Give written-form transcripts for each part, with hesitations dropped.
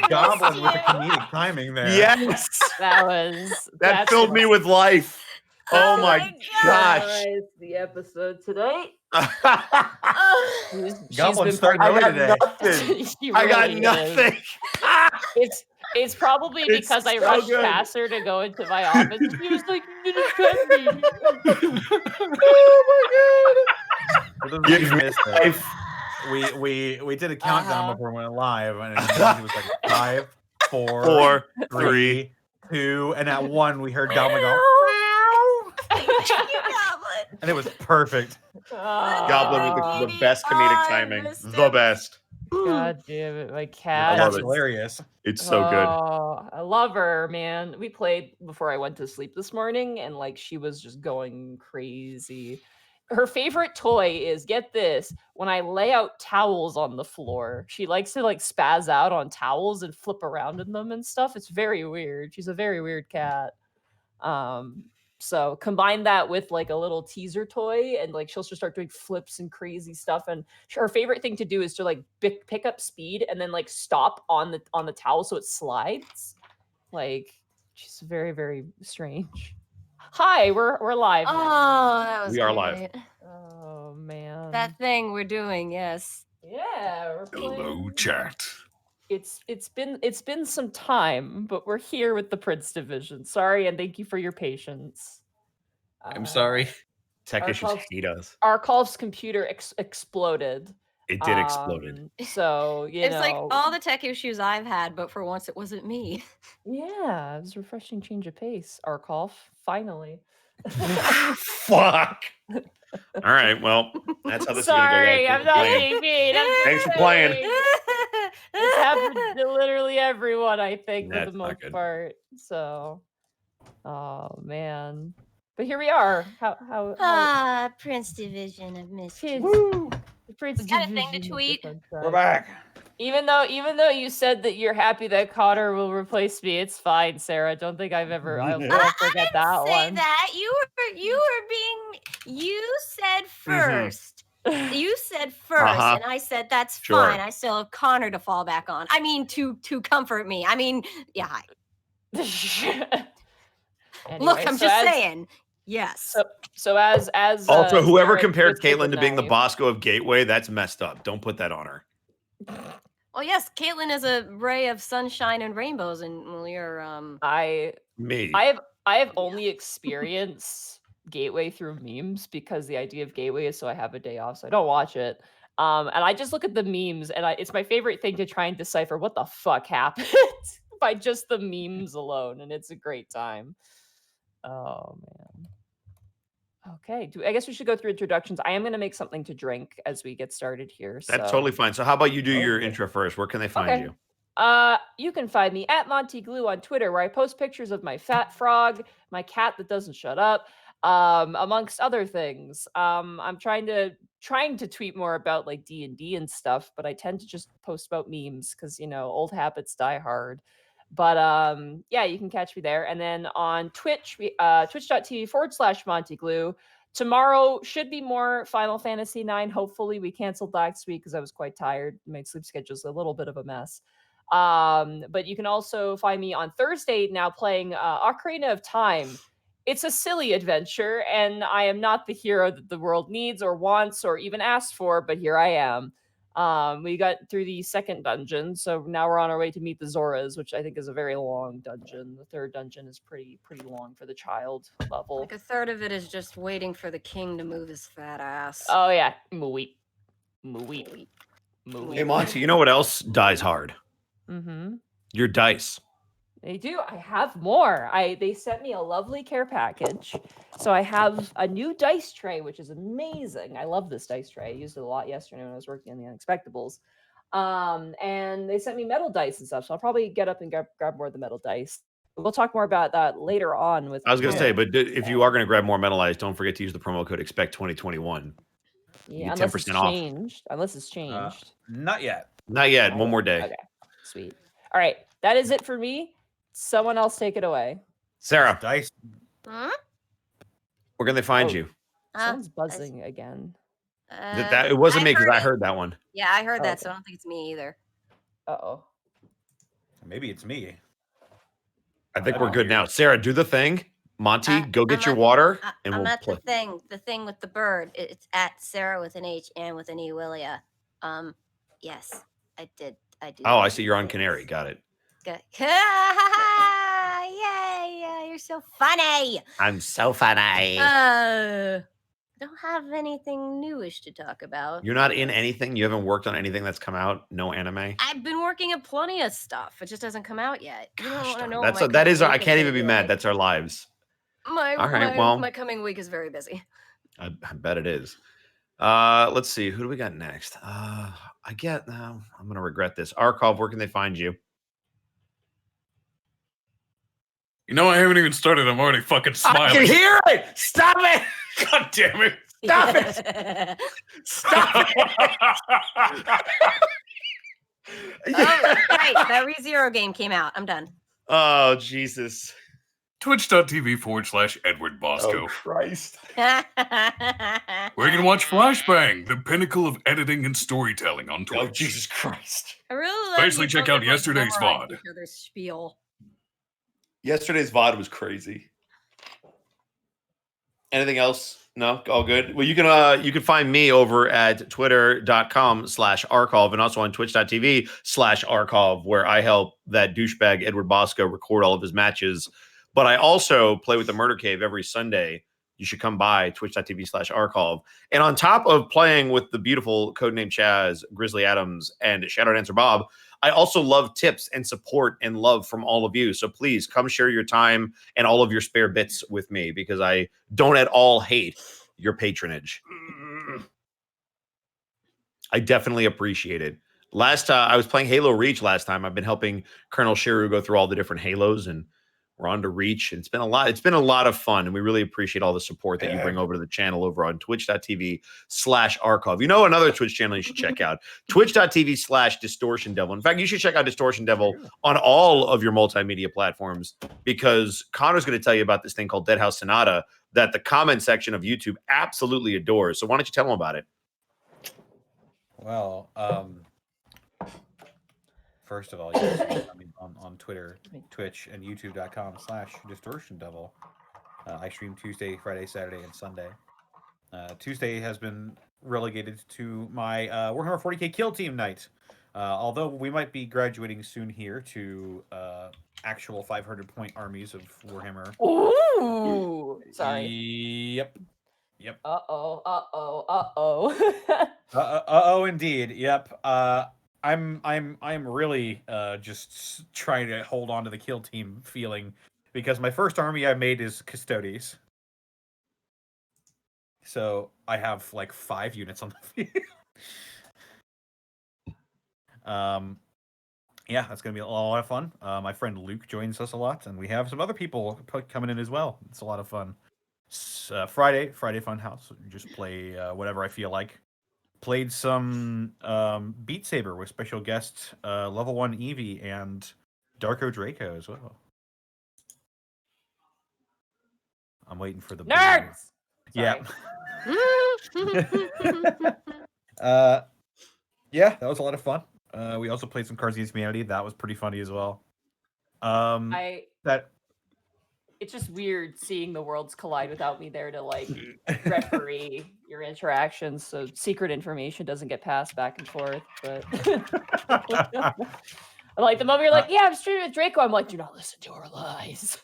Goblin with the comedic timing there. Yes. That filled me with life. Oh my gosh. The episode today. Goblin's starting early today. Nothing. She I got really nothing. It's probably It's because I so rushed good. past her to go into my office. She was like, "You didn't cut me." Oh For those of Give you who me missed it, life. we did a countdown before we went live, and it was like 5, 4, 4, 3, 2, and at 1 we heard Goblin go. And it was perfect. Goblin with the best comedic timing. The best. God damn it, my cat. That's it. hilarious. It's so good. Oh, I love her, man. We played before I went to sleep this morning, and like she was just going crazy. Her favorite toy is, get this, when I lay out towels on the floor. She likes to like spaz out on towels and flip around in them and stuff. It's very weird. She's a very weird cat. So combine that with like a little teaser toy, and like she'll just start doing flips and crazy stuff. And her favorite thing to do is to like pick up speed and then like stop on the towel so it slides. Like she's very, very strange. Hi, we're live. Oh, that was We are great. live. Oh man. That thing we're doing, yes. Yeah, we're playing. Hello, chat. It's been some time, but we're here with the Prince Division. Sorry, and thank you for your patience. I'm sorry. Tech our issues calls- hate us. Our Calf's computer exploded. It did explode. So It's like all the tech issues I've had, but for once it wasn't me. Yeah, it was a refreshing change of pace. Our Calf, finally. Fuck. All right, well, that's how this Sorry, is I'm going to not go. being mean. Thanks for playing. It's happened to literally everyone, I think, for That's the not most good. part. So, oh man. But here we are. Prince Division, I've missed you. Woo! The Prince Got a thing to Division of the tweet? Sunshine. We're back. Even though you said that you're happy that Connor will replace me, it's fine, Sarah. I don't think I'll forget that Say one. that you said first. You said first, and I said that's fine. I still have Connor to fall back on. I mean, to comfort me. I mean, yeah. Hi. Anyway, Look, I'm just saying. Yes. So as also, whoever Sarah compared twisted Caitlin to being the knife- Bosco of Gateway, that's messed up. Don't put that on her. Well, yes, Caitlin is a ray of sunshine and rainbows, and well, you're I Me. have only experienced Gateway through memes because the idea of Gateway is so I have a day off, so I don't watch it. And I just look at the memes, and it's my favorite thing to try and decipher what the fuck happened by just the memes alone, and it's a great time. Oh man. Okay, I guess we should go through introductions. I am going to make something to drink as we get started here. That's totally fine. So how about you do your intro first? Where can they find you? You can find me at Monty Glue on Twitter, where I post pictures of my fat frog, my cat that doesn't shut up, amongst other things. I'm trying to tweet more about like D&D and stuff, but I tend to just post about memes because old habits die hard. But yeah, you can catch me there. And then on Twitch, twitch.tv/Monty Glue. Tomorrow should be more Final Fantasy IX. Hopefully, we canceled last week because I was quite tired. My sleep schedule's a little bit of a mess. But you can also find me on Thursday now playing Ocarina of Time. It's a silly adventure, and I am not the hero that the world needs or wants or even asked for, but here I am. We got through the second dungeon, so now we're on our way to meet the Zoras, which I think is a very long dungeon. The third dungeon is pretty long for the child level. like a third of it is just waiting for the king to move his fat ass. Oh yeah, mooey. Hey, Monty, you know what else dies hard? Mm-hmm. Your dice. They do. I have more. They sent me a lovely care package. So I have a new dice tray, which is amazing. I love this dice tray. I used it a lot yesterday when I was working on the Unexpectables. And they sent me metal dice and stuff. So I'll probably get up and grab more of the metal dice. We'll talk more about that later on. I was going to say, but if you are going to grab more metal dice, don't forget to use the promo code EXPECT2021. Yeah, unless it's changed. Unless it's changed. Not yet. Not yet. One more day. Okay. Sweet. All right. That is it for me. Someone else take it away. Sarah. Dice. Huh? Where can they find you? Someone's buzzing again. It wasn't me because I heard that one. Yeah, I heard that, so I don't think it's me either. Uh-oh. Maybe it's me. I think we're good now. Sarah, do the thing. Monty, go get your water, and we'll play. The thing with the bird. It's at Sarah with an H and with an E, Willia. Yes, I did. I do. Oh, I see. You're on Canary. Got it. Good. Yay! You're so funny. I'm so funny. Don't have anything newish to talk about. You're not in anything? You haven't worked on anything that's come out? No anime? I've been working at plenty of stuff. It just hasn't come out yet. You don't want to know. That is. I can't even be mad. That's our lives. My coming week is very busy. I bet it is. Let's see. Who do we got next? I'm gonna regret this. Arkov, where can they find you? You know, I haven't even started. I'm already fucking smiling. I can hear it. Stop it. God damn it. Stop it. Stop it. Oh, right. That ReZero game came out. I'm done. Oh, Jesus. Twitch.tv/Edward Bosco. Oh, Christ. Where you can watch Flashbang, the pinnacle of editing and storytelling on Twitch. Oh, Jesus Christ. I really love Basically, check out yesterday's VOD. Spiel. Yesterday's VOD was crazy. Anything else? No, all good. Well, you can find me over at twitter.com/Arkov and also on twitch.tv/Arkov, where I help that douchebag Edward Bosco record all of his matches. But I also play with the Murder Cave every Sunday. You should come by twitch.tv/Arkov. And on top of playing with the beautiful codename Chaz, Grizzly Adams, and Shadow Dancer Bob, I also love tips and support and love from all of you. So please come share your time and all of your spare bits with me, because I don't at all hate your patronage. I definitely appreciate it. I was playing Halo Reach last time. I've been helping Colonel Shiru go through all the different Halos, and we're on to Reach, and it's been a lot of fun, and we really appreciate all the support that you bring over to the channel over on twitch.tv/Arkov. You know, another Twitch channel you should check out, twitch.tv/Distortion Devil. In fact, you should check out Distortion Devil on all of your multimedia platforms, because Connor's going to tell you about this thing called Dead House Sonata that the comment section of YouTube absolutely adores. So why don't you tell them about it? Well, first of all, you can find me on Twitter, Twitch, and youtube.com/Distortion Devil. I stream Tuesday, Friday, Saturday, and Sunday. Tuesday has been relegated to my Warhammer 40k Kill Team night. Although we might be graduating soon here to actual 500-point armies of Warhammer. Ooh, sorry. Yep. Indeed. Yep. I'm really just trying to hold on to the Kill Team feeling, because my first army I made is Custodes. So I have like 5 units on the field. Yeah, that's gonna be a lot of fun. My friend Luke joins us a lot, and we have some other people coming in as well. It's a lot of fun. Friday Funhouse. Just play whatever I feel like. Played some Beat Saber with special guest level 1 Eevee and Darko Draco as well. I'm waiting for the nerds. Yeah. Yeah, that was a lot of fun. We also played some Cards Against Humanity. That was pretty funny as well. It's just weird seeing the worlds collide without me there to like referee your interactions, so secret information doesn't get passed back and forth. But like the moment you're like, "Yeah, I'm streaming with Draco," I'm like, "Do not listen to her lies."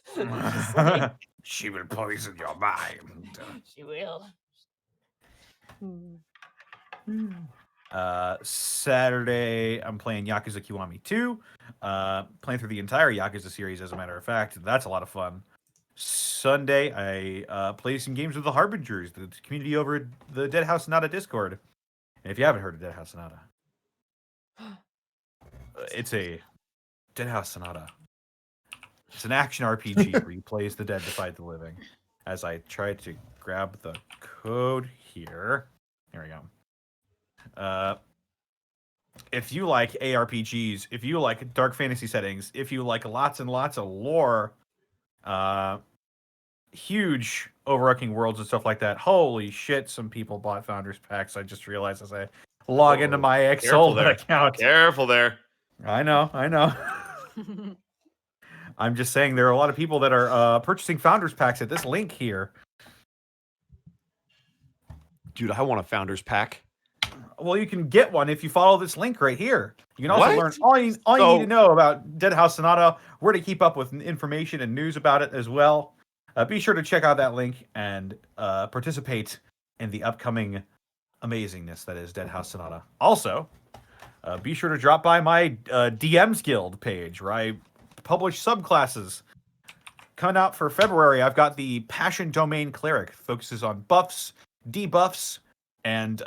Like, she will poison your mind. She will. Saturday, I'm playing Yakuza Kiwami 2. Playing through the entire Yakuza series, as a matter of fact. That's a lot of fun. Sunday, I play some games with the Harbingers, the community over the Dead House Sonata Discord. And if you haven't heard of Dead House Sonata, it's a Dead House Sonata. It's an action RPG where you play as the dead to fight the living. As I try to grab the code here. There we go. If you like ARPGs, if you like dark fantasy settings, if you like lots and lots of lore, huge overarching worlds and stuff like that, holy shit, some people bought Founders Packs. I just realized as I log into my Excel account. Careful there. I know. I'm just saying there are a lot of people that are purchasing Founders Packs at this link here. Dude, I want a Founders Pack. Well, you can get one if you follow this link right here. You can also What? learn all you need to know about Dead House Sonata, where to keep up with information and news about it as well. Be sure to check out that link and participate in the upcoming amazingness that is Dead House Sonata. Also, be sure to drop by my DMs Guild page, where I publish subclasses. Coming out for February, I've got the Passion Domain Cleric. Focuses on buffs, debuffs, and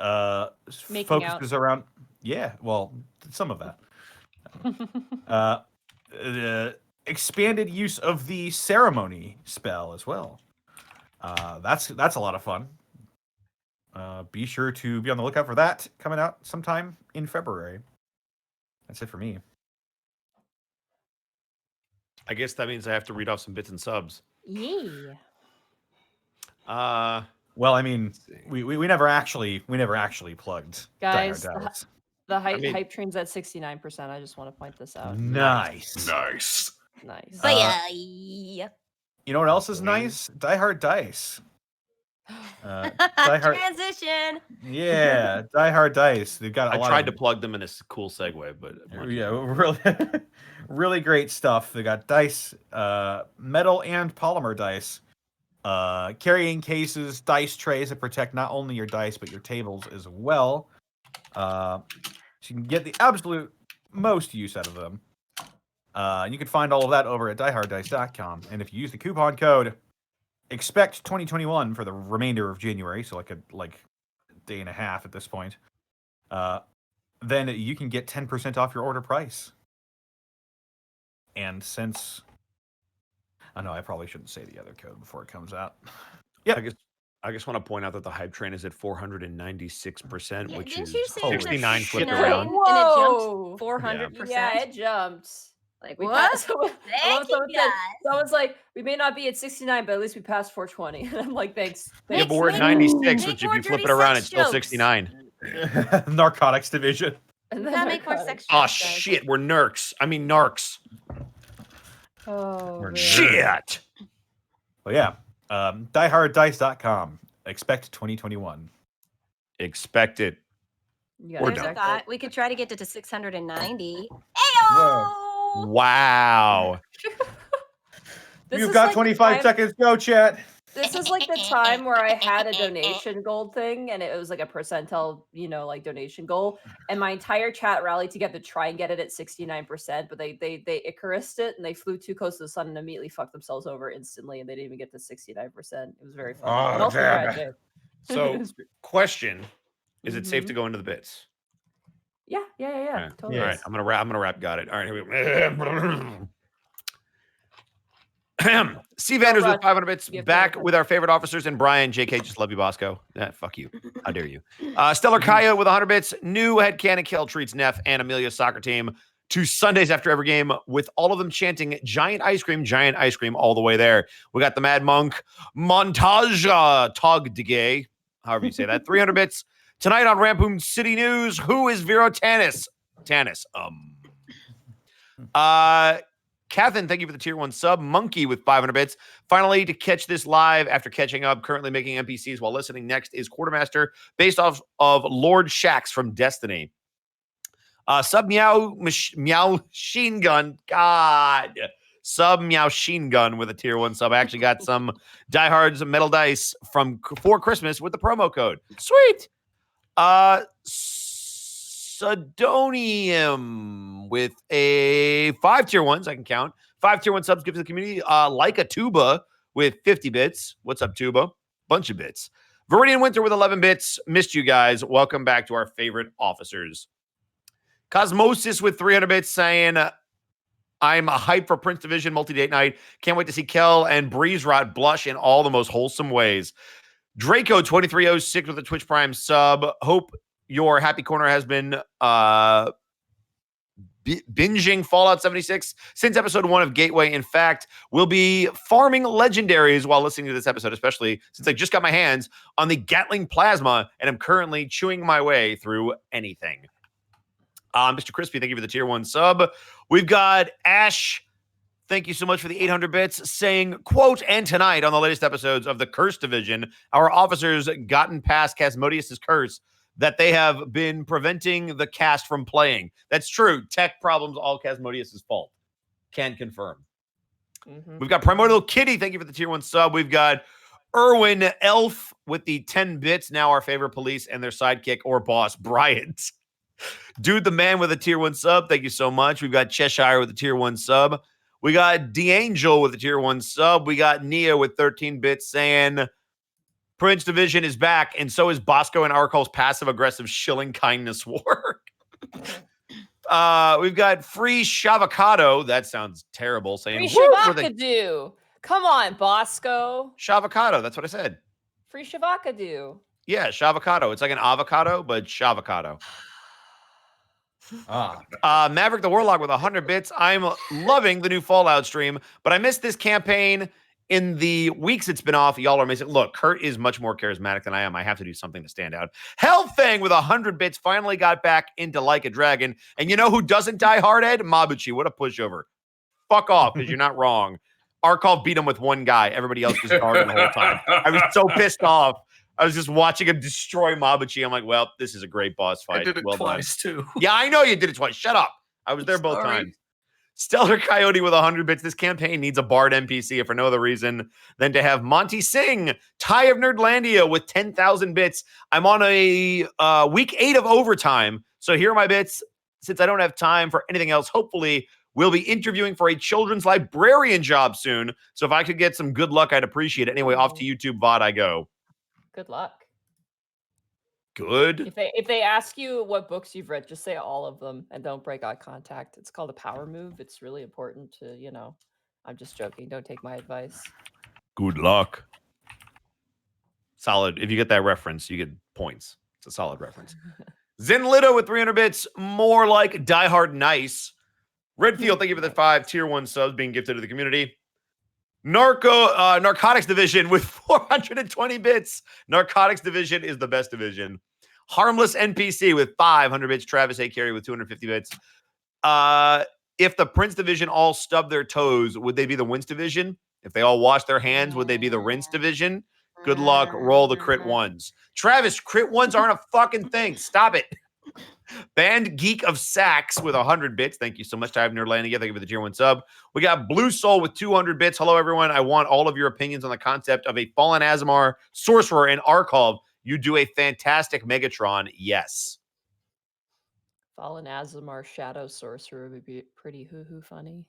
focuses around... Yeah, well, some of that. Expanded use of the Ceremony spell as well. That's a lot of fun. Be sure to be on the lookout for that coming out sometime in February. That's it for me. I guess that means I have to read off some bits and subs. Yeah. Well, I mean, we never actually plugged guys. Dallas. The hype train's at 69%. I just want to point this out. Nice. But you know what else is nice? Die Hard Dice. Die Hard... Transition. Yeah, Die Hard Dice. They've got. I tried to plug them in a cool segue, but really, really great stuff. They got dice, metal and polymer dice, carrying cases, dice trays that protect not only your dice but your tables as well. So you can get the absolute most use out of them. You can find all of that over at dieharddice.com. And if you use the coupon code Expect 2021 for the remainder of January, so like a day and a half at this point, then you can get 10% off your order price. And since I know I probably shouldn't say the other code before it comes out. Yeah, I just want to point out that the hype train is at 496%, which is you say 69 there's a flipped shit around. And it jumped 400%. Yeah, it jumped. Like we What? passed, someone's like, we may not be at 69, but at least we passed 420. And I'm like, thanks. Yeah, but we're at 96, which if you flip it around, it's still 69. Narcotics division. And that make more sex Oh jokes, shit, we're narcs. I mean narcs. Oh, We're shit. Well, yeah. Dieharddice.com. Expect 2021. Expect it. We're done. We could try to get it to 690. Whoa. Wow. You've got 25 seconds. Go, chat. This is like the time where I had a donation goal thing, and it was like a percentile, like donation goal, and my entire chat rallied together to try and get it at 69%, but they Icarused it, and they flew too close to the sun and immediately fucked themselves over instantly, and they didn't even get to 69%. It was very fun. Oh, but also tragic. So, question: is it safe to go into the bits? Yeah. Totally. All right, I'm gonna wrap. Got it. All right, here we go. C. Vanders with 500 bits, back with our favorite officers, and Brian, JK, just love you, Bosco. Fuck you. How dare you? Stellar Kaya with 100 bits, new headcanon Kel treats Neff and Amelia's soccer team to Sundays after every game, with all of them chanting giant ice cream all the way there. We got the Mad Monk, Montage Togdige, however you say that, 300 bits. Tonight on Rampoon City News, who is Vero Tanis? Catherine, thank you for the tier 1 sub. Monkey with 500 bits. Finally, to catch this live after catching up, currently making NPCs while listening. Next is Quartermaster, based off of Lord Shax from Destiny. Sub Meow Machine Gun. God. Sub Meow Sheen Gun with a tier 1 sub. I actually got some Diehards Metal Dice for Christmas with the promo code. Sweet. Sidonium with a 5 tier 1s. I can count 5 tier 1 subs. Gives the community like a tuba with 50 bits. What's up, tuba? Bunch of bits. Viridian Winter with 11 bits. Missed you guys. Welcome back to our favorite officers. Cosmosis with 300 bits saying, I'm hyped for Prince Division multi-date night. Can't wait to see Kel and Breeze Rot blush in all the most wholesome ways. Draco 2306 with a Twitch Prime sub. Hope your happy corner has been binging Fallout 76 since episode 1 of Gateway. In fact, we'll be farming legendaries while listening to this episode, especially since I just got my hands on the Gatling Plasma and I'm currently chewing my way through anything. Mr. Crispy, thank you for the tier 1 sub. We've got Ash. Thank you so much for the 800 bits, saying, quote, and tonight on the latest episodes of the Curse Division, our officers gotten past Casmodius' curse that they have been preventing the cast from playing. That's true. Tech problems, all Casmodius' fault. Can confirm. We've got Primordial Kitty. Thank you for the tier 1 sub. We've got Erwin Elf with the 10 bits, now our favorite police and their sidekick or boss, Bryant. Dude the Man with a tier 1 sub. Thank you so much. We've got Cheshire with a tier 1 sub. We got D'Angel with a tier 1 sub. We got Nia with 13 bits saying Prince Division is back, and so is Bosco and Arkol's passive-aggressive shilling kindness war. We've got Free Shavocado. That sounds terrible. Saying Free Shavocado. Come on, Bosco. Shavocado. That's what I said. Free Shavocado. Yeah, Shavocado. It's like an avocado, but Shavocado. Maverick the Warlock with 100 bits. I'm loving the new Fallout stream, but I missed this campaign in the weeks it's been off. Y'all are amazing. Look, Kurt is much more charismatic than I am. I have to do something to stand out. Hellfang with 100 bits finally got back into Like a Dragon. And you know who doesn't die hard, Ed? Mabuchi. What a pushover. Fuck off, because you're not wrong. Arkov beat him with one guy. Everybody else was guarding the whole time. I was so pissed off. I was just watching him destroy Mabuchi. I'm like, well, this is a great boss fight. I did it well twice, done. too. Yeah, I know you did it twice. Shut up. I was there both times. Stellar Coyote with 100 bits. This campaign needs a Bard NPC if for no other reason than to have Monty Singh, Ty of Nerdlandia with 10,000 bits. I'm on a week 8 of overtime. So here are my bits. Since I don't have time for anything else, hopefully we'll be interviewing for a children's librarian job soon. So if I could get some good luck, I'd appreciate it. Anyway, off to YouTube VOD I go. Good luck. Good. If they ask you what books you've read, just say all of them and don't break eye contact. It's called a power move. It's really important to, I'm just joking. Don't take my advice. Good luck. Solid. If you get that reference, you get points. It's a solid reference. Zenlito with 300 bits. More like Die Hard Nice. Redfield, thank you for the 5 tier 1 subs being gifted to the community. Narcotics Division with 420 bits. Narcotics Division is the best division. Harmless NPC with 500 bits. Travis A. Carey with 250 bits. If the Prince Division all stub their toes, would they be the Wince Division? If they all wash their hands, would they be the Rinse Division? Good luck. Roll the crit ones. Travis, crit ones aren't a fucking thing. Stop it. Band Geek of Sax with 100 bits. Thank you so much, Ty of Nerdlandia. Thank you for the tier 1 sub. We got Blue Soul with 200 bits. Hello, everyone. I want all of your opinions on the concept of a Fallen Azamar Sorcerer in Arkov. You do a fantastic Megatron. Yes. Fallen Azamar Shadow Sorcerer would be pretty hoo-hoo funny.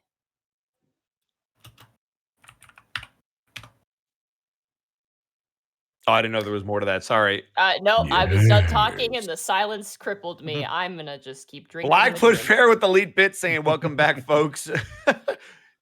Oh, I didn't know there was more to that. Sorry. No, I was done talking and the silence crippled me. I'm going to just keep drinking. Blackfoot Fair with the lead bit saying, welcome back, folks.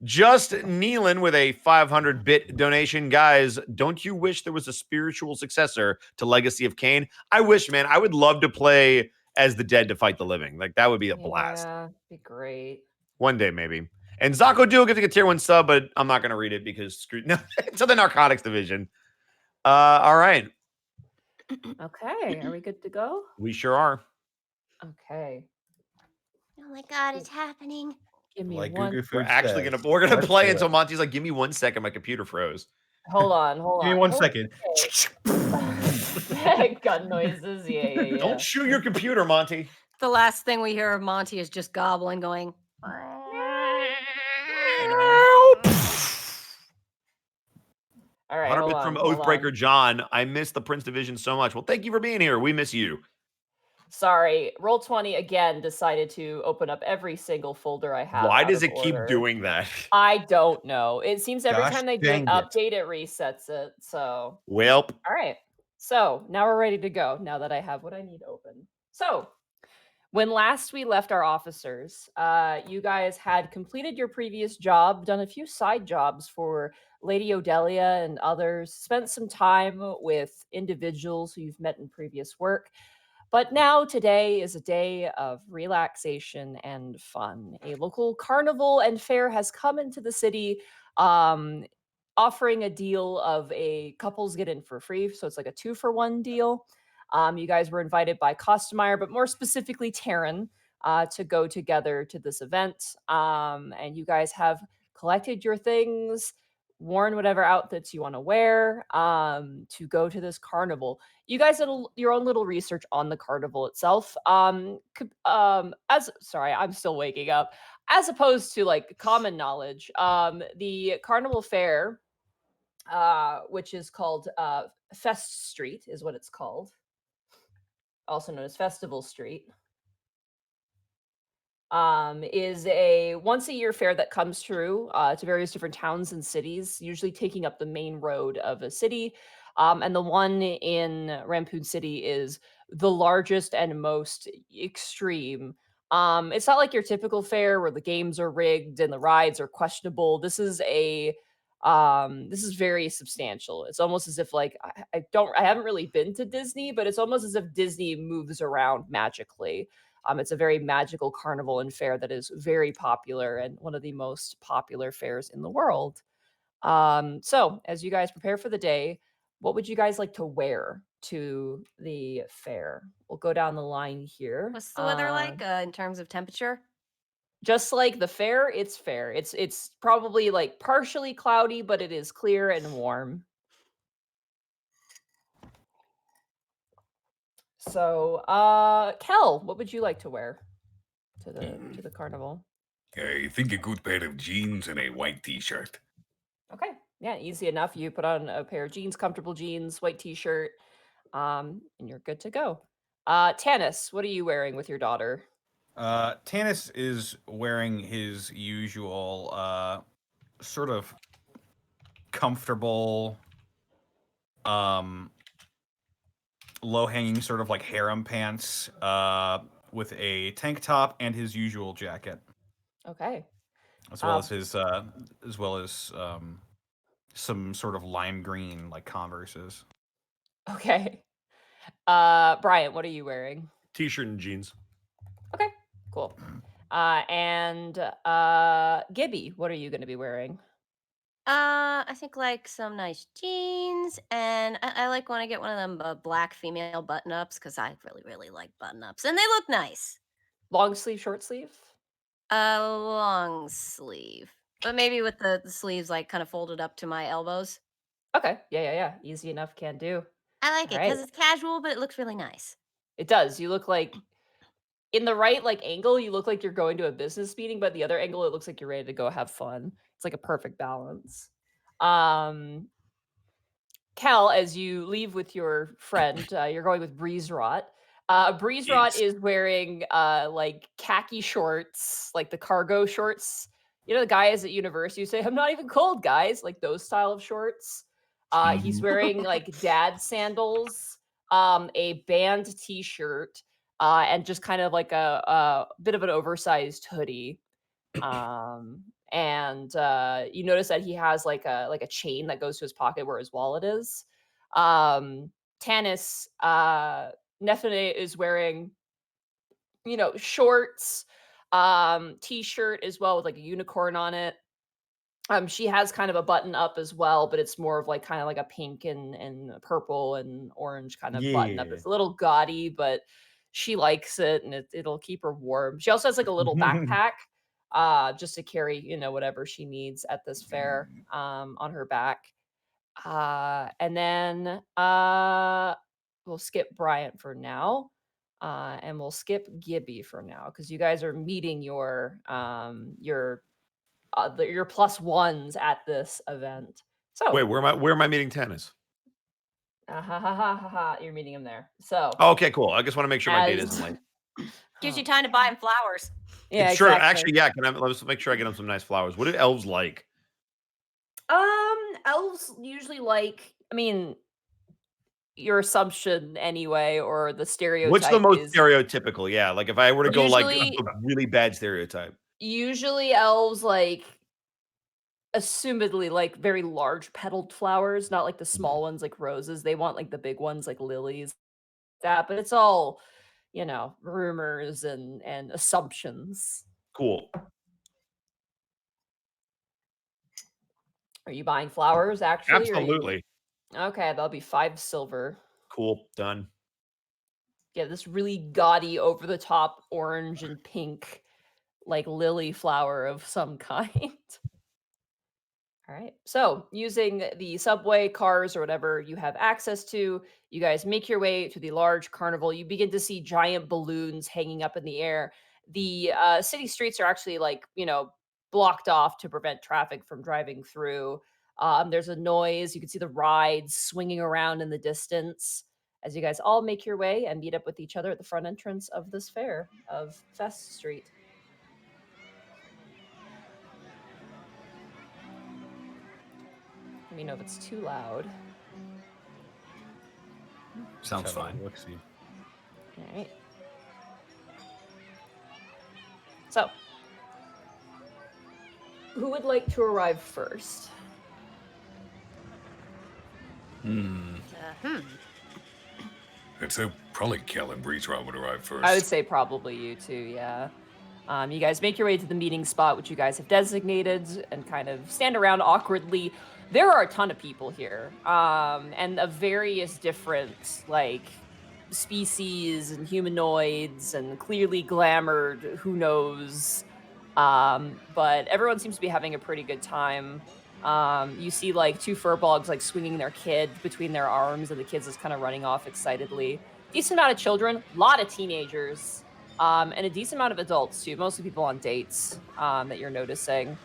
Just Nealon with a 500-bit donation. Guys, don't you wish there was a spiritual successor to Legacy of Kain? I wish, man. I would love to play as the dead to fight the living. Like, that would be a blast. Yeah, be great. One day, maybe. And Zako Duo gets a tier 1 sub, but I'm not going to read it because screw no, it's the Narcotics Division. All right. Okay, are we good to go? We sure are. Okay. Oh my God, it's happening. Give me Like one. Gugu We're Food actually says, we're gonna let's play do until it. Monty's like, give me 1 second, my computer froze. Hold on. Give me 1 second. Gun noises. Yeah. Don't shoot your computer, Monty. The last thing we hear of Monty is just gobbling, going. All right. 100 Hold bits on, from hold Oathbreaker on. John. I miss the Prince Division so much. Well, thank you for being here. We miss you. Sorry, Roll20 again decided to open up every single folder I have. Why out does of it keep order. doing that? I don't know. It seems every Gosh time they do an dang it. update, it resets it. So, Welp. all right. So now we're ready to go. Now that I have what I need open. So, when last we left our officers, you guys had completed your previous job, done a few side jobs for Lady Odelia and others, spent some time with individuals who you've met in previous work. But now today is a day of relaxation and fun. A local carnival and fair has come into the city, offering a deal of a couples get in for free. So it's like a 2-for-1 deal. You guys were invited by Kostemeyer, but more specifically Taryn, to go together to this event. And you guys have collected your things, worn whatever outfits you want to wear, to go to this carnival. You guys did your own little research on the carnival itself. Sorry, I'm still waking up. As opposed to like common knowledge, the carnival fair, which is called Fest Street, is what it's called, also known as Festival Street, is a once a year fair that comes through to various different towns and cities, usually taking up the main road of a city. And the one in Rampoon City is the largest and most extreme. It's not like your typical fair where the games are rigged and the rides are questionable. This is very substantial. It's almost as if like I haven't really been to Disney, but it's almost as if Disney moves around magically. It's a very magical carnival and fair that is very popular and one of the most popular fairs in the world. So, as you guys prepare for the day, what would you guys like to wear to the fair? We'll go down the line here. What's the weather like in terms of temperature? Just like the fair, it's fair. It's probably like partially cloudy, but it is clear and warm. So, Kel, what would you like to wear to the carnival? I think a good pair of jeans and a white t-shirt. Okay, yeah, easy enough. You put on a pair of jeans, comfortable jeans, white t-shirt, and you're good to go. Tanis, what are you wearing with your daughter? Tanis is wearing his usual sort of comfortable low-hanging sort of like harem pants with a tank top and his usual jacket. Okay. As well as some sort of lime green like Converses. Okay. Brian, what are you wearing? T-shirt and jeans. Okay, cool. And Gibby, what are you going to be wearing? I think like some nice jeans, and I like when I get one of them black female button ups because I really like button ups, and they look nice. Long sleeve, short sleeve? Long sleeve, but maybe with the sleeves like kind of folded up to my elbows. Okay, yeah. Easy enough, can do. I like All it because right. it's casual, but it looks really nice. It does. You look like in the right like angle, you look like you're going to a business meeting, but the other angle, it looks like you're ready to go have fun. It's like a perfect balance. Cal, as you leave with your friend, you're going with Breeze Rot. Breeze Rot is wearing like khaki shorts, like the cargo shorts. You know, the guys at university who say, "I'm not even cold, guys," like those style of shorts. He's wearing like dad sandals, a band t-shirt, and just kind of like a bit of an oversized hoodie. And you notice that he has like a chain that goes to his pocket where his wallet is. Tanis, Nefene is wearing, shorts, t-shirt as well with like a unicorn on it. She has kind of a button up as well, but it's more of like kind of like a pink and purple and orange kind of button up. Yeah. It's a little gaudy, but she likes it and it'll keep her warm. She also has like a little backpack just to carry, whatever she needs at this fair on her back. And then we'll skip Bryant for now. And we'll skip Gibby for now because you guys are meeting your plus ones at this event. So Wait, where am I meeting Tanis? You're meeting him there. So Okay, cool. I just want to make sure my date isn't late. Gives you time to buy him flowers. Yeah, Sure. exactly. Actually, yeah. Let's make sure I get him some nice flowers. What do elves like? Elves usually like, your assumption anyway, or the stereotype. What's the most is stereotypical? Yeah, like if I were to go like usually a really bad stereotype. usually elves like assumedly like very large petaled flowers, not like the small ones like roses. They want like the big ones like lilies, that, but it's all, rumors and assumptions. Cool. Are you buying flowers actually? Absolutely. Okay, that'll be 5 silver. Cool. Done. Yeah, this really gaudy, over-the-top orange and pink, like lily flower of some kind. All right. So, using the subway, cars, or whatever you have access to, you guys make your way to the large carnival. You begin to see giant balloons hanging up in the air. The city streets are actually blocked off to prevent traffic from driving through. There's a noise. You can see the rides swinging around in the distance as you guys all make your way and meet up with each other at the front entrance of this fair of Fest Street. Let me know if it's too loud. Sounds fine. All right. So, who would like to arrive first? I'd say probably Kel and Breezerod would arrive first. I would say probably you two, yeah. You guys make your way to the meeting spot, which you guys have designated, and kind of stand around awkwardly. There are a ton of people here, and of various different, species and humanoids and clearly glamored, who knows. But everyone seems to be having a pretty good time. You see, two furbolgs, swinging their kid between their arms, and the kid's just kind of running off excitedly. Decent amount of children, a lot of teenagers. And a decent amount of adults, too. Mostly people on dates that you're noticing.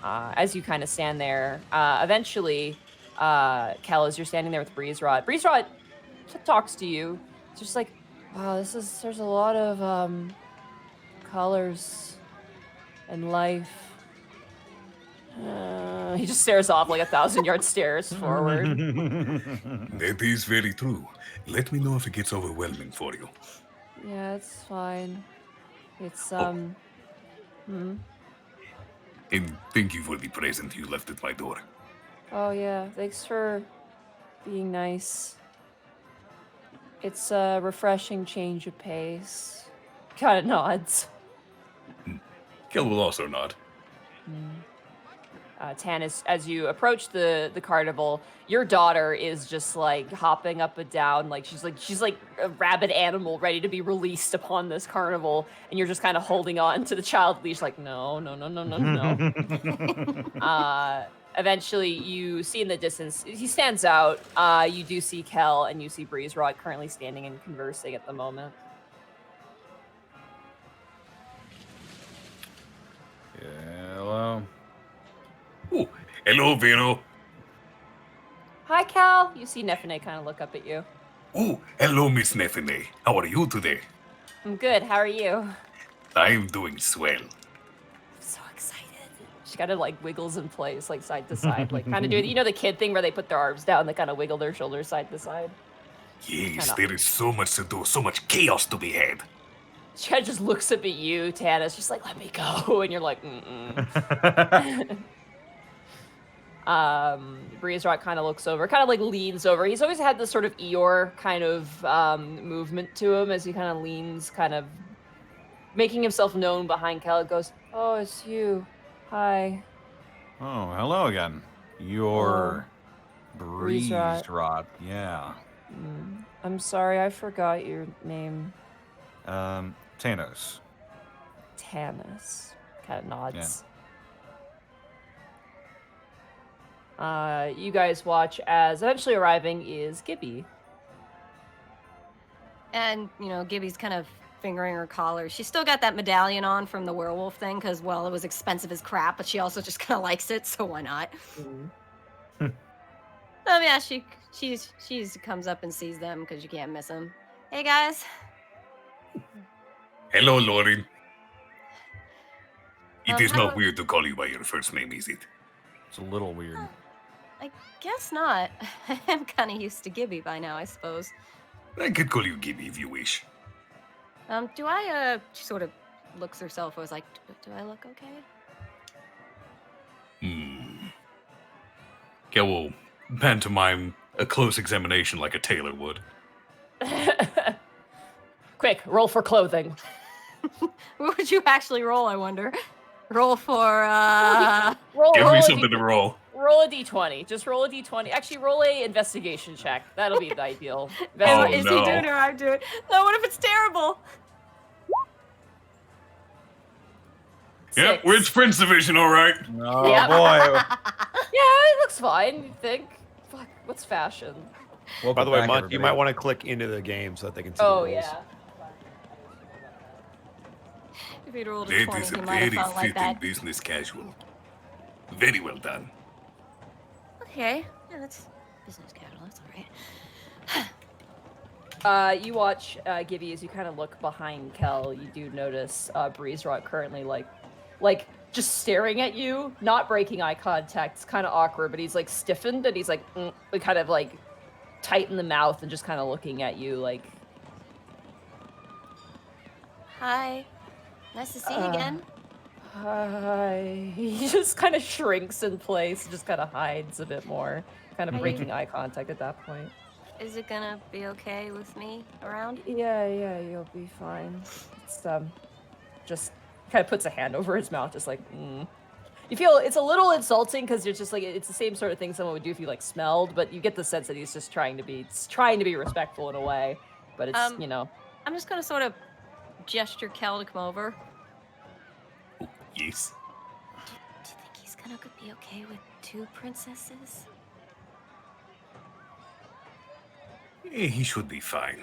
As you kind of stand there. Eventually, Kel, as you're standing there with Breezerod talks to you. It's just like, wow, there's a lot of colors and life. He just stares off like 1,000-yard stares forward. That is very true. Let me know if it gets overwhelming for you. Yeah, it's fine. It's, And thank you for the present you left at my door. Oh, yeah. Thanks for being nice. It's a refreshing change of pace. Kind of nods. Kel will also nod. Tanis, as you approach the carnival, your daughter is just hopping up and down, she's like a rabid animal ready to be released upon this carnival, and you're just kind of holding on to the child leash, no. Eventually, you see in the distance, he stands out. You do see Kel, and you see Breezerod currently standing and conversing at the moment. Hello. Oh, hello, Vero. Hi, Cal. You see Nefene kind of look up at you. Oh, hello, Miss Nefene. How are you today? I'm good. How are you? I'm doing swell. I'm so excited. She kind of wiggles in place, side to side, kind of doing, the kid thing where they put their arms down, they kind of wiggle their shoulders side to side. Yes, there is so much to do, so much chaos to be had. She kind of just looks up at you, Tanis, just let me go, and you're like, mm-mm. Breezerod kind of looks over, kind of leans over. He's always had this sort of Eeyore kind of movement to him as he kind of leans, kind of making himself known behind Kel. Goes, oh, it's you. Hi. Oh, hello again. You're Breezerod. Yeah. I'm sorry, I forgot your name. Tanos. Tanis. Kind of nods. Yeah. You guys watch as eventually arriving is Gibby. And, Gibby's kind of fingering her collar. She's still got that medallion on from the werewolf thing because, well, it was expensive as crap, but she also just kind of likes it, so why not? Yeah, she comes up and sees them because you can't miss them. Hey, guys. Hello, Lauren. It is not weird to call you by your first name, is it? It's a little weird. I guess not. I am kind of used to Gibby by now, I suppose. I could call you Gibby if you wish. Do I, she sort of looks herself, I was like, do I look okay? Kel will pantomime a close examination like a tailor would. Quick, roll for clothing. What would you actually roll, I wonder? Roll for, Give me something to roll. Roll roll a d20. Just roll a d20. Actually, roll a investigation check. That'll be the ideal. Oh, Is he no. doing it or I'm doing it? No, what if it's terrible? Yep, 6. we're its Prince Division, all right. Oh Yep. boy. Yeah, it looks fine. You think? Fuck, what's fashion? By the way, Monty, you might want to click into the game so that they can see the Oh rules. yeah. If he'd rolled a That 20, is he a might have very felt like fitting that. business casual. Very well done. Okay, yeah, that's business casual. That's all right. You watch Gibby as you kind of look behind Kel. You do notice Breeze Rock currently like just staring at you, not breaking eye contact. It's kind of awkward, but he's like stiffened and he's like kind of like tight in the mouth and just kind of looking at you like. Hi, nice to see you again. Hi. He just kind of shrinks in place, just kind of hides a bit more, kind of Are you- breaking eye contact at that point. Is it gonna be okay with me around? Yeah, you'll be fine. It's just kind of puts a hand over his mouth, just like. You feel it's a little insulting because you're just like it's the same sort of thing someone would do if you like smelled, but you get the sense that he's just trying to be respectful in a way. But it's I'm just gonna sort of gesture Kel to come over. Yes. Do you think he's gonna be okay with 2 princesses? He should be fine.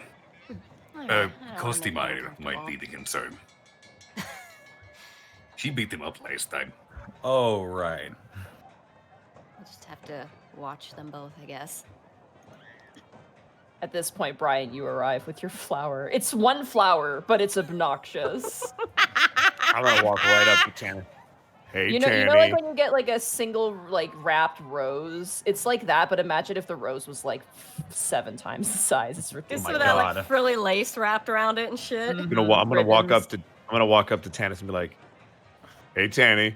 I don't know, I don't wanna make him Kostimeyer might uncomfortable. be the concern. She beat him up last time. Oh right. I'll just have to watch them both, I guess. at this point, Brian, you arrive with your flower. It's one flower, but it's obnoxious. I'm gonna walk right up to Tanner. Hey, you know, like when you get like a single like wrapped rose. It's like that, but imagine if the rose was like 7 times the size. It's ridiculous. Just with that like frilly lace wrapped around it and shit. I'm gonna walk up to Tannis and be like, "Hey, Tanny."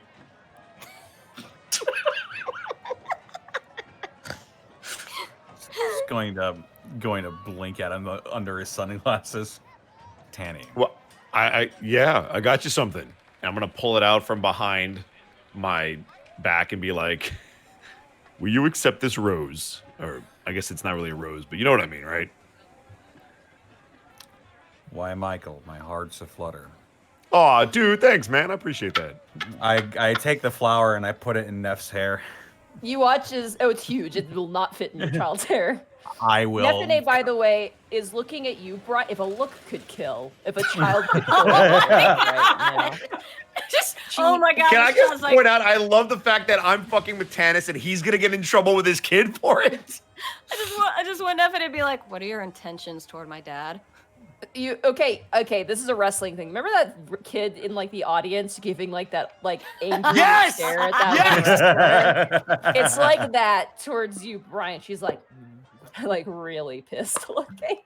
Just going to blink at him under his sunglasses. Tanny. Well, I got you something. And I'm gonna pull it out from behind my back and be like, "Will you accept this rose?" Or I guess it's not really a rose, but you know what I mean, right? Why, Michael, my heart's aflutter. Aw, dude, thanks, man. I appreciate that. I take the flower and I put it in Neff's hair. You watch as it's huge. It will not fit in your child's hair. I will. Neffene, by the way, is looking at you, Brian. If a look could kill, if a child could kill, right now. Oh my god! Can I just point out? I love the fact that I'm fucking with Tannis and he's gonna get in trouble with his kid for it. I just want Neffene to be like, "What are your intentions toward my dad?" Okay, this is a wrestling thing. Remember that kid in like the audience giving like that like angry Yes! stare at that? Yes! It's like that towards you, Brian. She's like really pissed looking.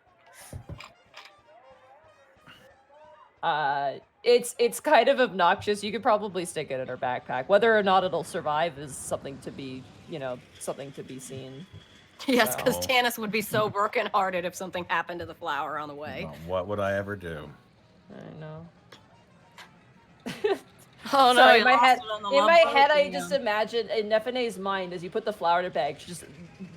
It's kind of obnoxious. You could probably stick it in her backpack. Whether or not it'll survive is something to be, something to be seen. Yes, because So- Tannis would be so brokenhearted if something happened to the flower on the way. What would I ever do? I know. Oh no! Sorry, you in my lost head, it on the in love my boat head, I thing, just imagine in Neffene's mind as you put the flower in a bag, she just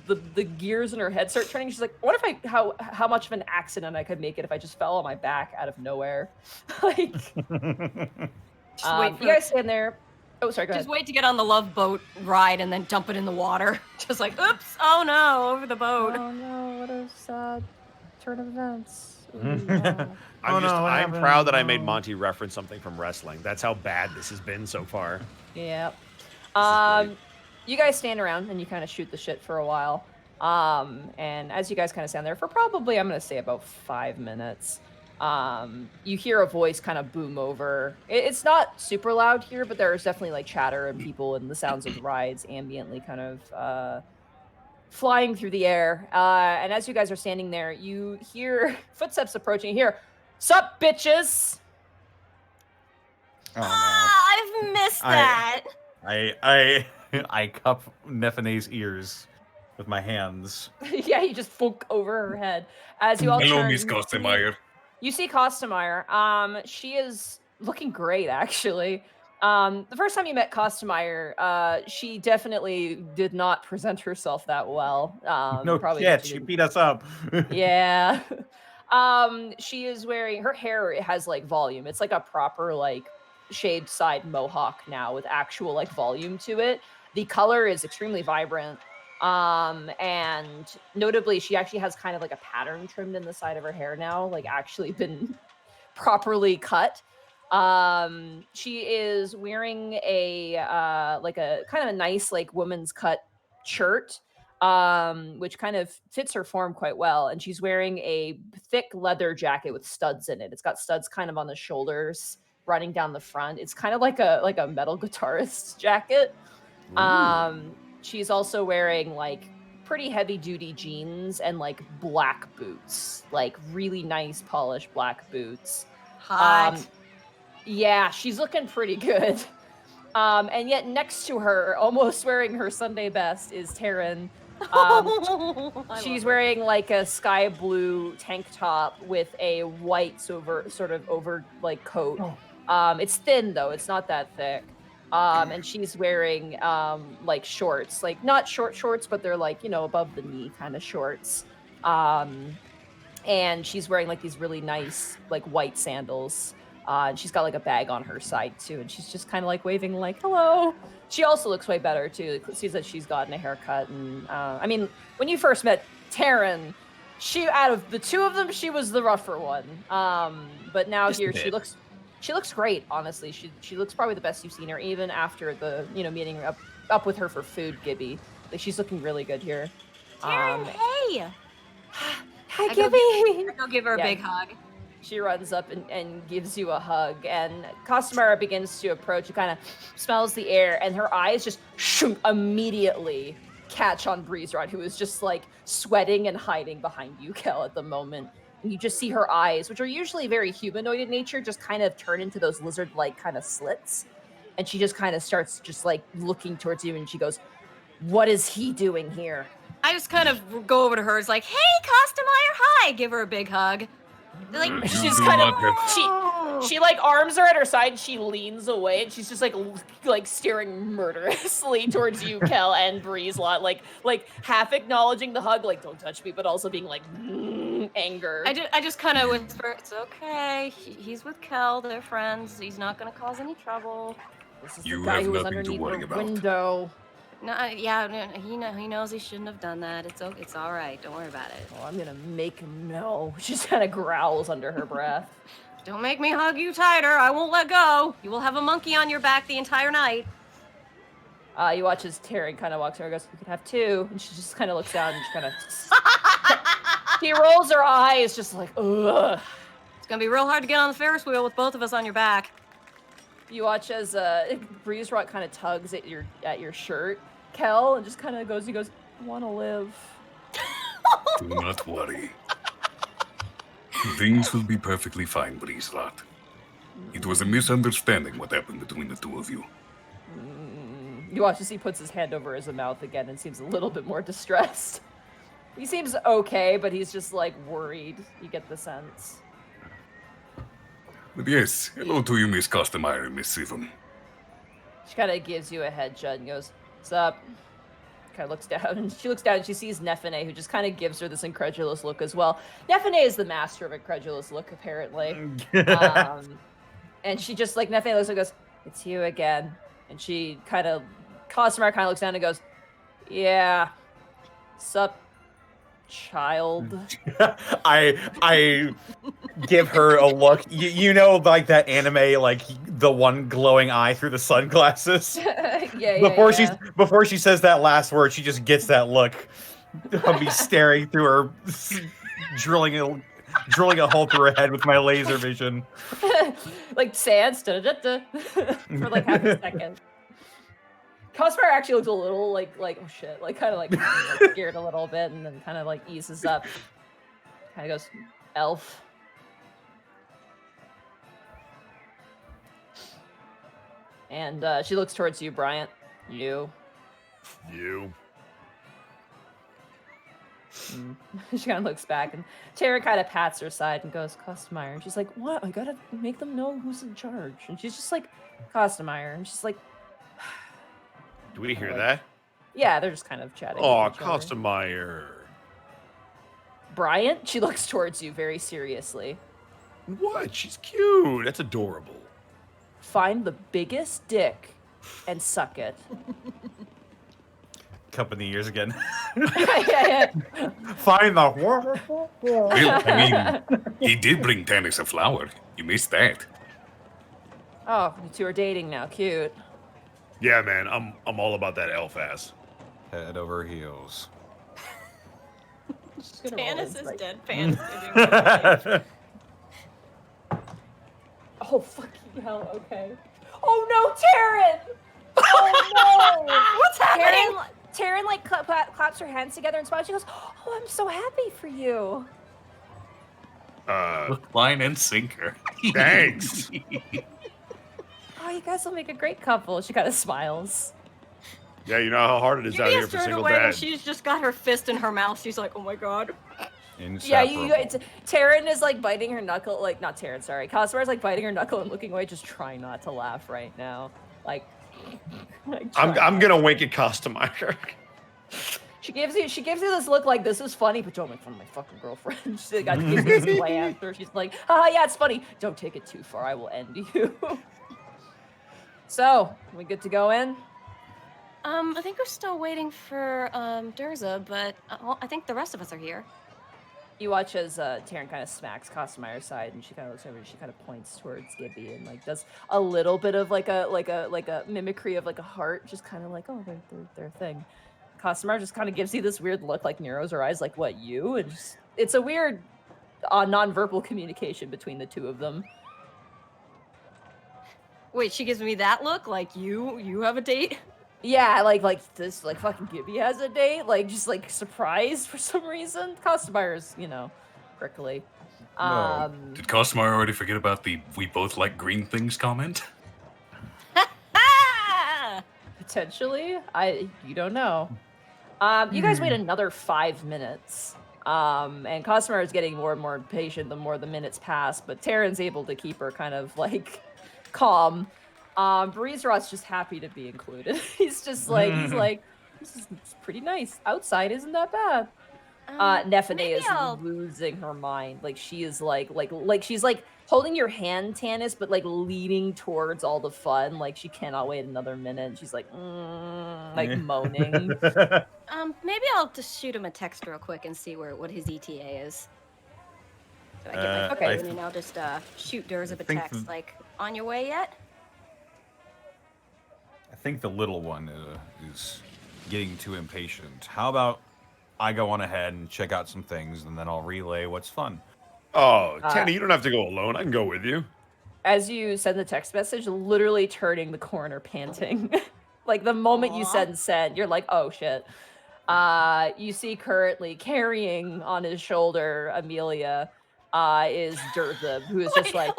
the gears in her head start turning. She's like, "I wonder if how much of an accident I could make it if I just fell on my back out of nowhere." Like, Just wait for you guys stand there. Oh, sorry. Go Just ahead. wait to get on the love boat ride and then dump it in the water. Just like, oops! Oh no! Over the boat. Oh no! What a sad turn of events. I'm proud that I made Monty reference something from wrestling. That's how bad this has been so far. Yep. You guys stand around and you kind of shoot the shit for a while. And as you guys kind of stand there for probably, I'm going to say about 5 minutes, you hear a voice kind of boom over. It's not super loud here, but there's definitely like chatter and people and the sounds of the rides ambiently kind of flying through the air. And as you guys are standing there, you hear footsteps approaching. You hear, "Sup, bitches?" Oh no. I've missed that. I cup Neffene's ears with my hands. Yeah, you just funk over her head. As you all Hello, turn, Miss Kostemeyer. you see Kostemeyer. She is looking great, actually. The first time you met Kostemeyer, she definitely did not present herself that well. No Probably shit, because she beat us up. yeah. She is wearing her hair. It has like volume. It's like a proper like shaved side mohawk now with actual like volume to it. The color is extremely vibrant. And notably, she actually has kind of like a pattern trimmed in the side of her hair now, like actually been properly cut. She is wearing a like a kind of a nice like woman's cut shirt, which kind of fits her form quite well, and she's wearing a thick leather jacket with studs in it. It's got studs kind of on the shoulders running down the front. It's kind of like a metal guitarist's jacket. She's also wearing like pretty heavy duty jeans and like black boots, like really nice polished black boots. Hot. Yeah, she's looking pretty good. And yet next to her, almost wearing her Sunday best, is Taryn. She's wearing like a sky blue tank top with a white sort of over like coat. It's thin though, it's not that thick. And she's wearing like shorts, like not short shorts, but they're like, you know, above the knee kind of shorts. And she's wearing like these really nice like white sandals. And she's got like a bag on her side too, and she's just kind of like waving like hello. She also looks way better too. Sees that she's gotten a haircut, and I mean, when you first met Taryn, she out of the two of them, she was the rougher one. But now Just a here bit. she looks great. Honestly, she looks probably the best you've seen her, even after the meeting up with her for food, Gibby. Like she's looking really good here. Taryn, hey. Hi, I Gibby. go give her a Yeah. big hug. She runs up and gives you a hug, and Costamara begins to approach. She kind of smells the air, and her eyes just immediately catch on Breeze Rod, who is just like sweating and hiding behind you, Kel, at the moment. And you just see her eyes, which are usually very humanoid in nature, just kind of turn into those lizard-like kind of slits. And she just kind of starts just like looking towards you, and she goes, "What is he doing here?" I just kind of go over to her. It's like, hey, Kostemeyer, hi. Give her a big hug. Like, You she's do kind not of have- she like arms are at her side, and she leans away, and she's just like staring murderously towards you, Kel, and Breeze Lot, like half acknowledging the hug, like don't touch me, but also being like anger. I just kind of whisper, it's okay. He's with Kel. They're friends. He's not going to cause any trouble. This is You the guy have who was nothing to underneath worry the about. window. No, he knows he shouldn't have done that. It's all right. Don't worry about it. Oh, I'm gonna make him know. She just kind of growls under her breath. Don't make me hug you tighter. I won't let go. You will have a monkey on your back the entire night. You watch as Taryn kind of walks over and goes, "You can have two," and she just kind of looks down and she kind of she rolls her eyes, just like ugh. It's gonna be real hard to get on the Ferris wheel with both of us on your back. You watch as Breeze Rock kind of tugs at your shirt, Kel, and just kind of goes, "I want to live." Do not worry. Things will be perfectly fine, Breezelot. It was a misunderstanding what happened between the two of you. You watch as he puts his hand over his mouth again and seems a little bit more distressed. He seems okay, but he's just like worried. You get the sense. But yes, hello to you, Miss Kostemeyer and Miss Sivam. She kind of gives you a head shut and goes, "What's up?" Kind of looks down, and she looks down and she sees Nefene, who just kind of gives her this incredulous look as well. Nefene is the master of incredulous look, apparently. And she just like Nefene looks and goes, "It's you again." And she kind of, Cosmar kind of looks down and goes, "Yeah, sup, child." I give her a look. You know, like that anime, like the one glowing eye through the sunglasses. Before she says that last word, she just gets that look of me staring through her, drilling a hole through her head with my laser vision. Like sands for like half a second. Cosmar actually looks a little like oh shit, like kind of like scared a little bit, and then kind of like eases up. Kind of goes, "Elf." And she looks towards you, Bryant. You. She kind of looks back, and Tara kind of pats her side and goes, Costemeyer. And she's like, what? I gotta make them know who's in charge. And she's just like, Costemeyer. And she's like, Do we hear that? Yeah, they're just kind of chatting. Oh, Costemeyer. Bryant? She looks towards you very seriously. What? She's cute. That's adorable. Find the biggest dick and suck it. Cup in the ears again. Yeah. Find the. Well, I mean, he did bring Tannis a flower. You missed that. Oh, you two are dating now. Cute. Yeah, man. I'm all about that elf ass. Head over heels. Tannis is deadpan. Oh, fucking hell. Okay. Oh, no, Taryn! Oh, no! What's happening? Taryn like claps her hands together and smiles. She goes, "Oh, I'm so happy for you." Line and sinker. Thanks. Oh, you guys will make a great couple. She kind of smiles. Yeah, you know how hard it is out here for single dad. She's just got her fist in her mouth. She's like, "Oh my god." Yeah, Taryn is like biting her knuckle. Like, not Taryn, sorry. Costemer's like biting her knuckle and looking away, just trying not to laugh right now. Like I'm gonna wink at Costemeyer. She gives you this look like this is funny, but don't make fun of my fucking girlfriend. She got gives you this glance, or she's like, yeah, it's funny. Don't take it too far. I will end you. So, we good to go in? I think we're still waiting for Durza, but I think the rest of us are here. You watch as Taryn kind of smacks Costemeyer's side, and she kind of looks over and she kind of points towards Gibby and like does a little bit of like a mimicry of like a heart, just kind of like, oh, their thing. Costemeyer just kind of gives you this weird look, like narrows her eyes, like, what, you? And just, it's a weird non-verbal communication between the two of them. Wait, she gives me that look, like you have a date? Yeah, like this, like fucking Gibby has a date, like just like surprised for some reason. Costemeyer's, prickly. Did Costemire already forget about the "we both like green things" comment? Potentially, you don't know. You guys wait another 5 minutes, and Costemeyer is getting more and more impatient the more the minutes pass. But Taryn's able to keep her kind of like calm. Breezerot's just happy to be included. He's just like, this is pretty nice. Outside isn't that bad. Nephine is losing her mind. Like she is like she's like holding your hand, Tannis, but like leaning towards all the fun. Like she cannot wait another minute. She's like, like moaning. Maybe I'll just shoot him a text real quick and see what his ETA is. So I get my phone and I'll just shoot Durza a text. Like, on your way yet? I think the little one is getting too impatient. How about I go on ahead and check out some things, and then I'll relay what's fun. Oh, Tanny, you don't have to go alone. I can go with you. As you send the text message, literally turning the corner, panting. Like the moment you send, you're like, oh shit. You see currently carrying on his shoulder Amelia is Durza, who is just like,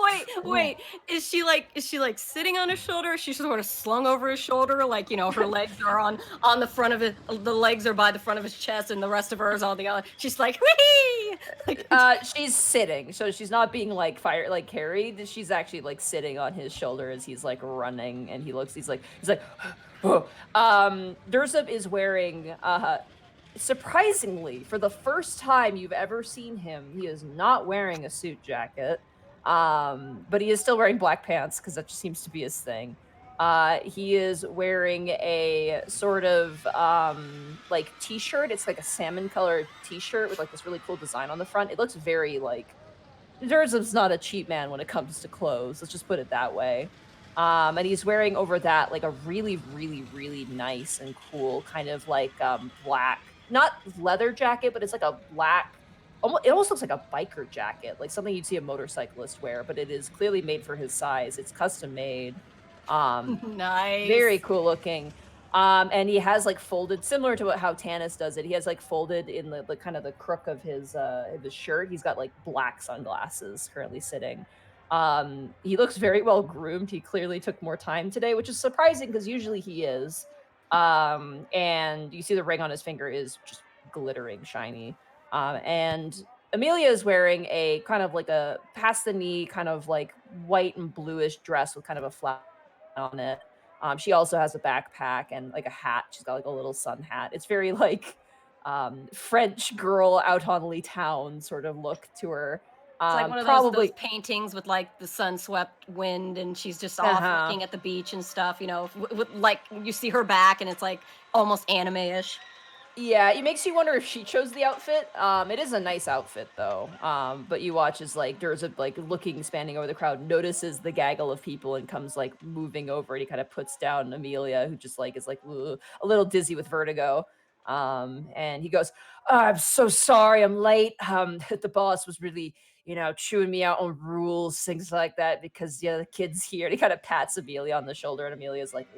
wait. Is she like sitting on his shoulder? She's sort of slung over his shoulder, like, her legs are on the front of it. The legs are by the front of his chest, and the rest of her is on the other. She's like, whee! She's sitting, so she's not being like carried. She's actually like sitting on his shoulder as he's like running, and he's like, Durza is wearing surprisingly, for the first time you've ever seen him, he is not wearing a suit jacket, but he is still wearing black pants because that just seems to be his thing. He is wearing a sort of like t-shirt. It's like a salmon colored t-shirt with like this really cool design on the front. It looks very like Durza's not a cheap man when it comes to clothes. Let's just put it that way. And he's wearing over that like a really, really, really nice and cool kind of like black, not leather jacket, but it's like a black, it almost looks like a biker jacket, like something you'd see a motorcyclist wear, but it is clearly made for his size. It's custom made. Nice. Very cool looking. And he has like folded, similar to how Tannis does it. He has like folded in the kind of the crook of his shirt. He's got like black sunglasses currently sitting. He looks very well groomed. He clearly took more time today, which is surprising because usually he is. And you see the ring on his finger is just glittering shiny. And Amelia is wearing a kind of like a past the knee, kind of like white and bluish dress with kind of a flat on it. She also has a backpack and like a hat. She's got like a little sun hat. It's very like French girl out on Lee Town sort of look to her. It's like one of those paintings with like the sun-swept wind, and she's just off looking at the beach and stuff. You know, with like you see her back, and it's like almost anime-ish. Yeah, it makes you wonder if she chose the outfit. It is a nice outfit though. But you watch as like Durza like looking, spanning over the crowd, notices the gaggle of people and comes like moving over, and he kind of puts down Amelia, who just like is like a little dizzy with vertigo. And he goes, I'm so sorry, I'm late. The boss was really, chewing me out on rules, things like that, because the kid's here. And he kind of pats Amelia on the shoulder, and Amelia's like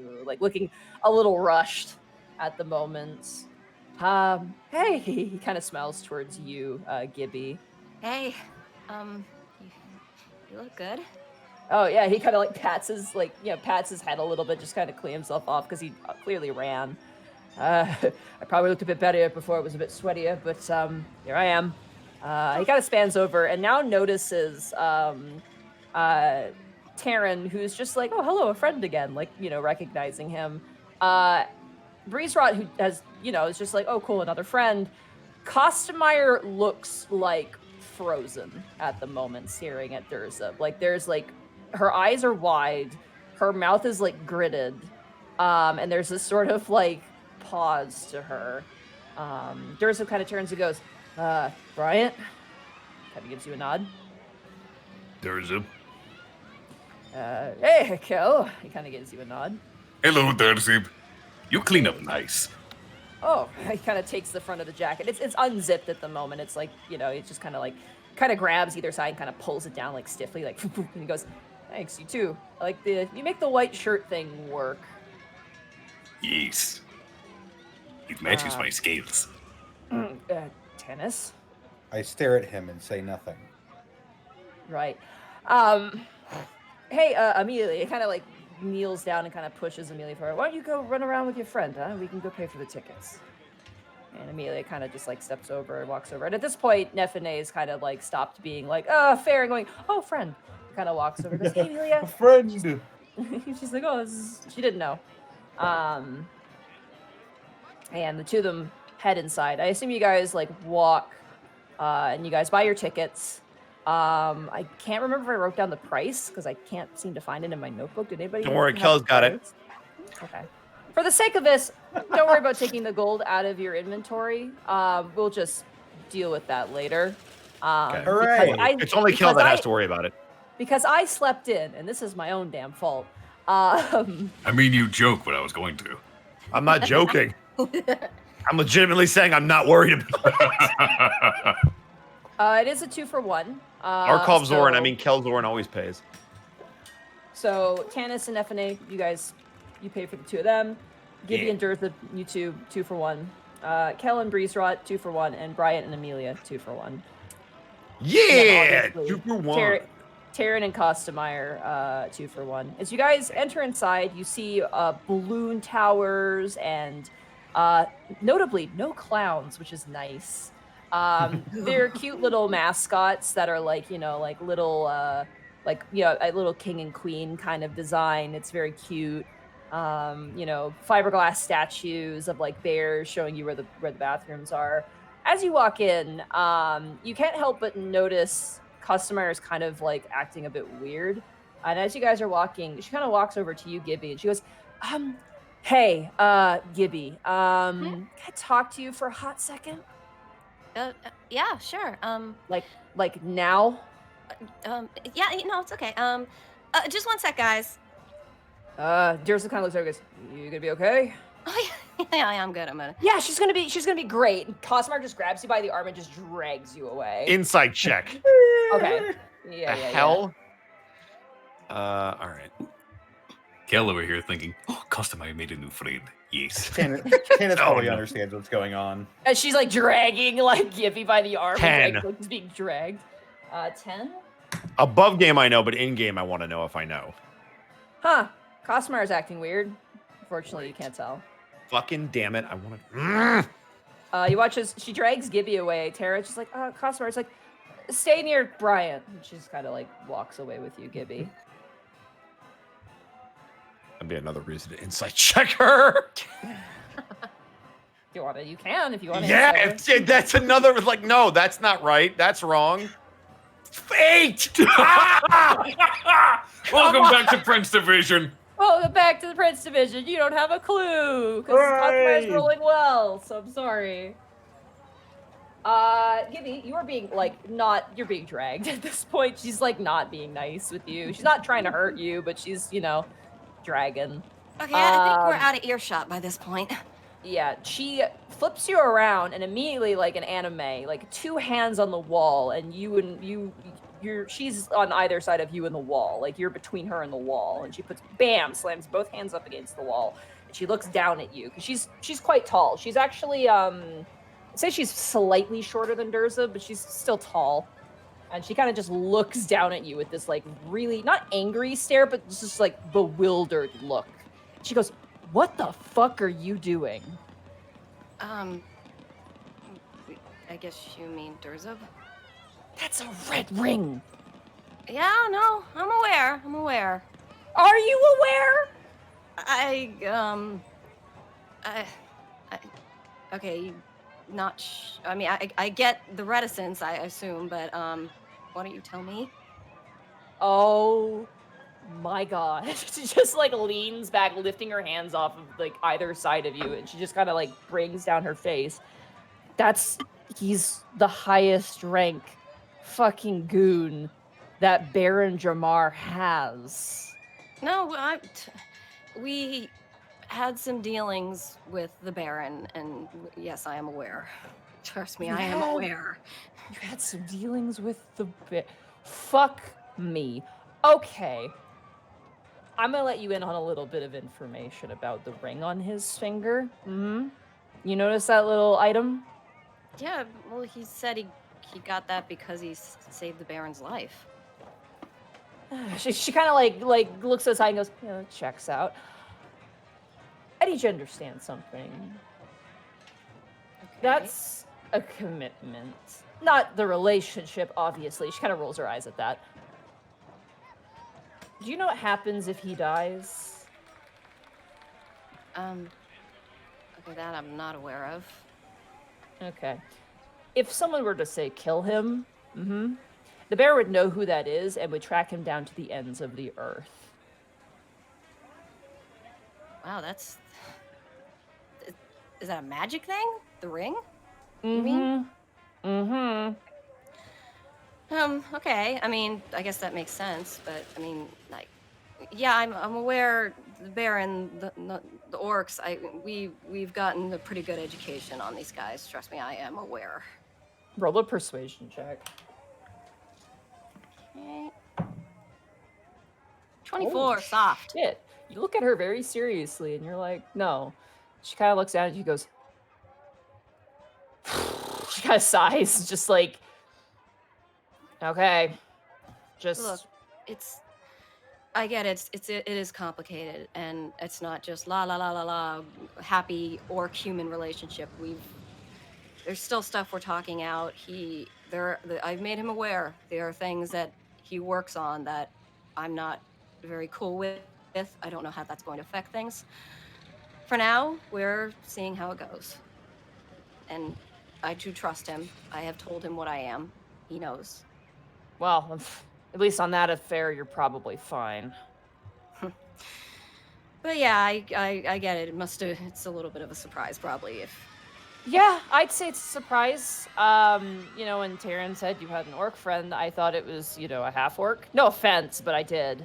looking a little rushed at the moment. Hey, he kind of smiles towards you, Gibby. Hey, you look good. Oh yeah, he kind of like pats his head a little bit, just kind of clean himself off because he clearly ran. I probably looked a bit better before, it was a bit sweatier, but here I am. He kind of spans over and now notices Taryn, who's just like, oh, hello, a friend again, like, recognizing him. Breeze Rot, who has, is just like, oh, cool, another friend. Kostemeyer looks like frozen at the moment, staring at Durza. Like, there's like, her eyes are wide, her mouth is like gritted, and there's this sort of like pause to her. Durza kind of turns and goes, Bryant? Kind of gives you a nod. Durza. Hey, Kel. He kind of gives you a nod. Hello, Durza. You clean up nice. Oh, he kind of takes the front of the jacket. It's unzipped at the moment. It's like, it just kind of grabs either side and kind of pulls it down like stiffly, like, and he goes, thanks, you too. You make the white shirt thing work. Yes. It matches my scales. Tennis? I stare at him and say nothing. Right. Hey, Amelia, kind of like kneels down and kind of pushes Amelia for her. Why don't you go run around with your friend, huh? We can go pay for the tickets. And Amelia kind of just like steps over and walks over. And at this point, Nefene is kind of like stopped being like, fair, and going, oh, friend. Kind of walks over and goes, hey, Amelia. A friend. She's like, oh, she didn't know. And the two of them head inside. I assume you guys like walk and you guys buy your tickets. I can't remember if I wrote down the price because I can't seem to find it in my notebook. Did anybody? Don't worry, Kel's got it. Okay. For the sake of this, don't worry about taking the gold out of your inventory. We'll just deal with that later. Okay. Hooray! It's only Kel that has to worry about it. Because I slept in, and this is my own damn fault. I mean, you joke, but I was going to. I'm not joking. I'm legitimately saying I'm not worried about it. It is a 2-for-1. Or call Zoran. I mean, Kel Zoran always pays. So Tanis and Nefene, you pay for the two of them. Gibby and Durtha, you two, 2-for-1. Kel and Breeze Rot, 2-for-1, and Bryant and Amelia, 2-for-1. Yeah, 2-for-1. Taryn and Kostemeyer, 2-for-1. As you guys enter inside, you see balloon towers and notably no clowns, which is nice. They're cute little mascots that are like, like little, a little king and queen kind of design. It's very cute. Fiberglass statues of like bears showing you where the bathrooms are. As you walk in, you can't help but notice Kostemeyer is kind of like acting a bit weird. And as you guys are walking, she kind of walks over to you, Gibby, and she goes, hey, Gibby, can I talk to you for a hot second? Yeah, sure. Like now? Yeah, it's okay. Just one sec, guys. Dursa kind of looks over and goes, you gonna be okay? Oh, yeah, I'm good. Yeah, she's gonna be great. And Cosmar just grabs you by the arm and just drags you away. Inside check. Okay. Yeah. Hell? All right. Kel over here thinking, oh, Kostemeyer made a new friend. Yes. Tannis probably understands what's going on. And she's like dragging like Gibby by the arm. 10. And, like, being dragged. 10? Above game I know, but in game I want to know if I know. Huh. Cosmar's acting weird. Unfortunately, you can't tell. Fucking damn it. I want to... You watch as she drags Gibby away. Tara's just like, Cosmar's like, stay near Brian. And she just kind of like walks away with you, Gibby. That'd be another reason to insight check her. If you want to, you can. If you want to. Yeah, that's another. Like, no, that's not right. That's wrong. 8. Welcome back to Prince Division. Welcome back to the Prince Division. You don't have a clue because Cosmar's rolling well. So I'm sorry. Gibby, you are being you're being dragged at this point. She's like not being nice with you. She's not trying to hurt you, but she's dragging. Okay, I think we're out of earshot by this point. Yeah, she flips you around and immediately, like an anime, like 2 hands on the wall, and she's on either side of you in the wall, like you're between her and the wall, and she slams both hands up against the wall, and she looks down at you because she's quite tall. She's actually I'd say she's slightly shorter than Durza, but she's still tall, and she kind of just looks down at you with this like really not angry stare, but just like bewildered look. She goes, "What the fuck are you doing?" I guess you mean Durza? That's a red ring. Yeah, no, I'm aware. Are you aware? Okay, I mean, I get the reticence, I assume, but, why don't you tell me? Oh my god. She just like leans back, lifting her hands off of like either side of you, and she just kind of like brings down her face. He's the highest rank fucking goon that Baron Jamar has. No, we had some dealings with the Baron, and yes, I am aware. Trust me, I am aware. You had some dealings with the fuck me. Okay. I'm gonna let you in on a little bit of information about the ring on his finger. Mm-hmm. You notice that little item? Yeah, well, he said he got that because he saved the Baron's life. She kind of like looks aside and goes, yeah, that checks out. I need you to understand something. Okay. That's a commitment. Not the relationship, obviously. She kind of rolls her eyes at that. Do you know what happens if he dies? Okay, that I'm not aware of. Okay. If someone were to say kill him, the bear would know who that is and would track him down to the ends of the earth. Wow, is that a magic thing? The ring? You mean? Okay. I mean, I guess that makes sense, but I mean, like, yeah, I'm aware the Baron, the orcs, we've gotten a pretty good education on these guys. Trust me, I am aware. Roll a persuasion check. Okay. 24, soft. Shit. You look at her very seriously and you're like, no. She kind of looks down and she goes, she kind of sighs, just like, okay, just Look, I get it. It is complicated, and it's not just la la la la la happy orc human relationship. There's still stuff we're talking out. I've made him aware. There are things that he works on that I'm not very cool with. I don't know how that's going to affect things. For now, we're seeing how it goes, and I do trust him. I have told him what I am. He knows. well, at least on that affair, you're probably fine. But yeah, I get it. It's a little bit of a surprise, probably. Yeah, I'd say it's a surprise. When Taryn said you had an orc friend, I thought it was, a half-orc. No offense, but I did.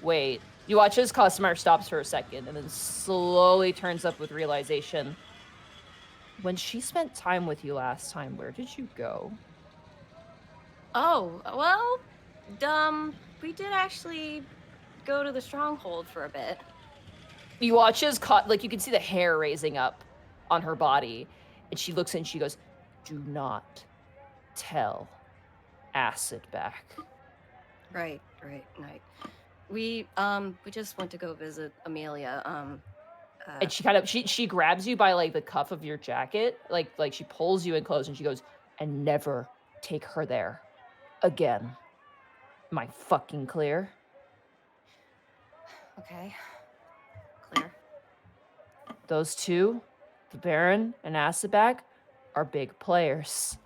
Wait. You watch as Cosmar stops for a second and then slowly turns up with realization. When she spent time with you last time, where did you go? Oh, well, we did actually go to the stronghold for a bit. You watch as you can see the hair raising up on her body, and she looks and she goes, "Do not tell Acid back." Right. We just went to go visit Amelia. And she kind of she grabs you by like the cuff of your jacket, like she pulls you in close, and she goes, "And never take her there again. Am I fucking clear?" Okay. Clear. Those two, the Baron and Asabak, are big players.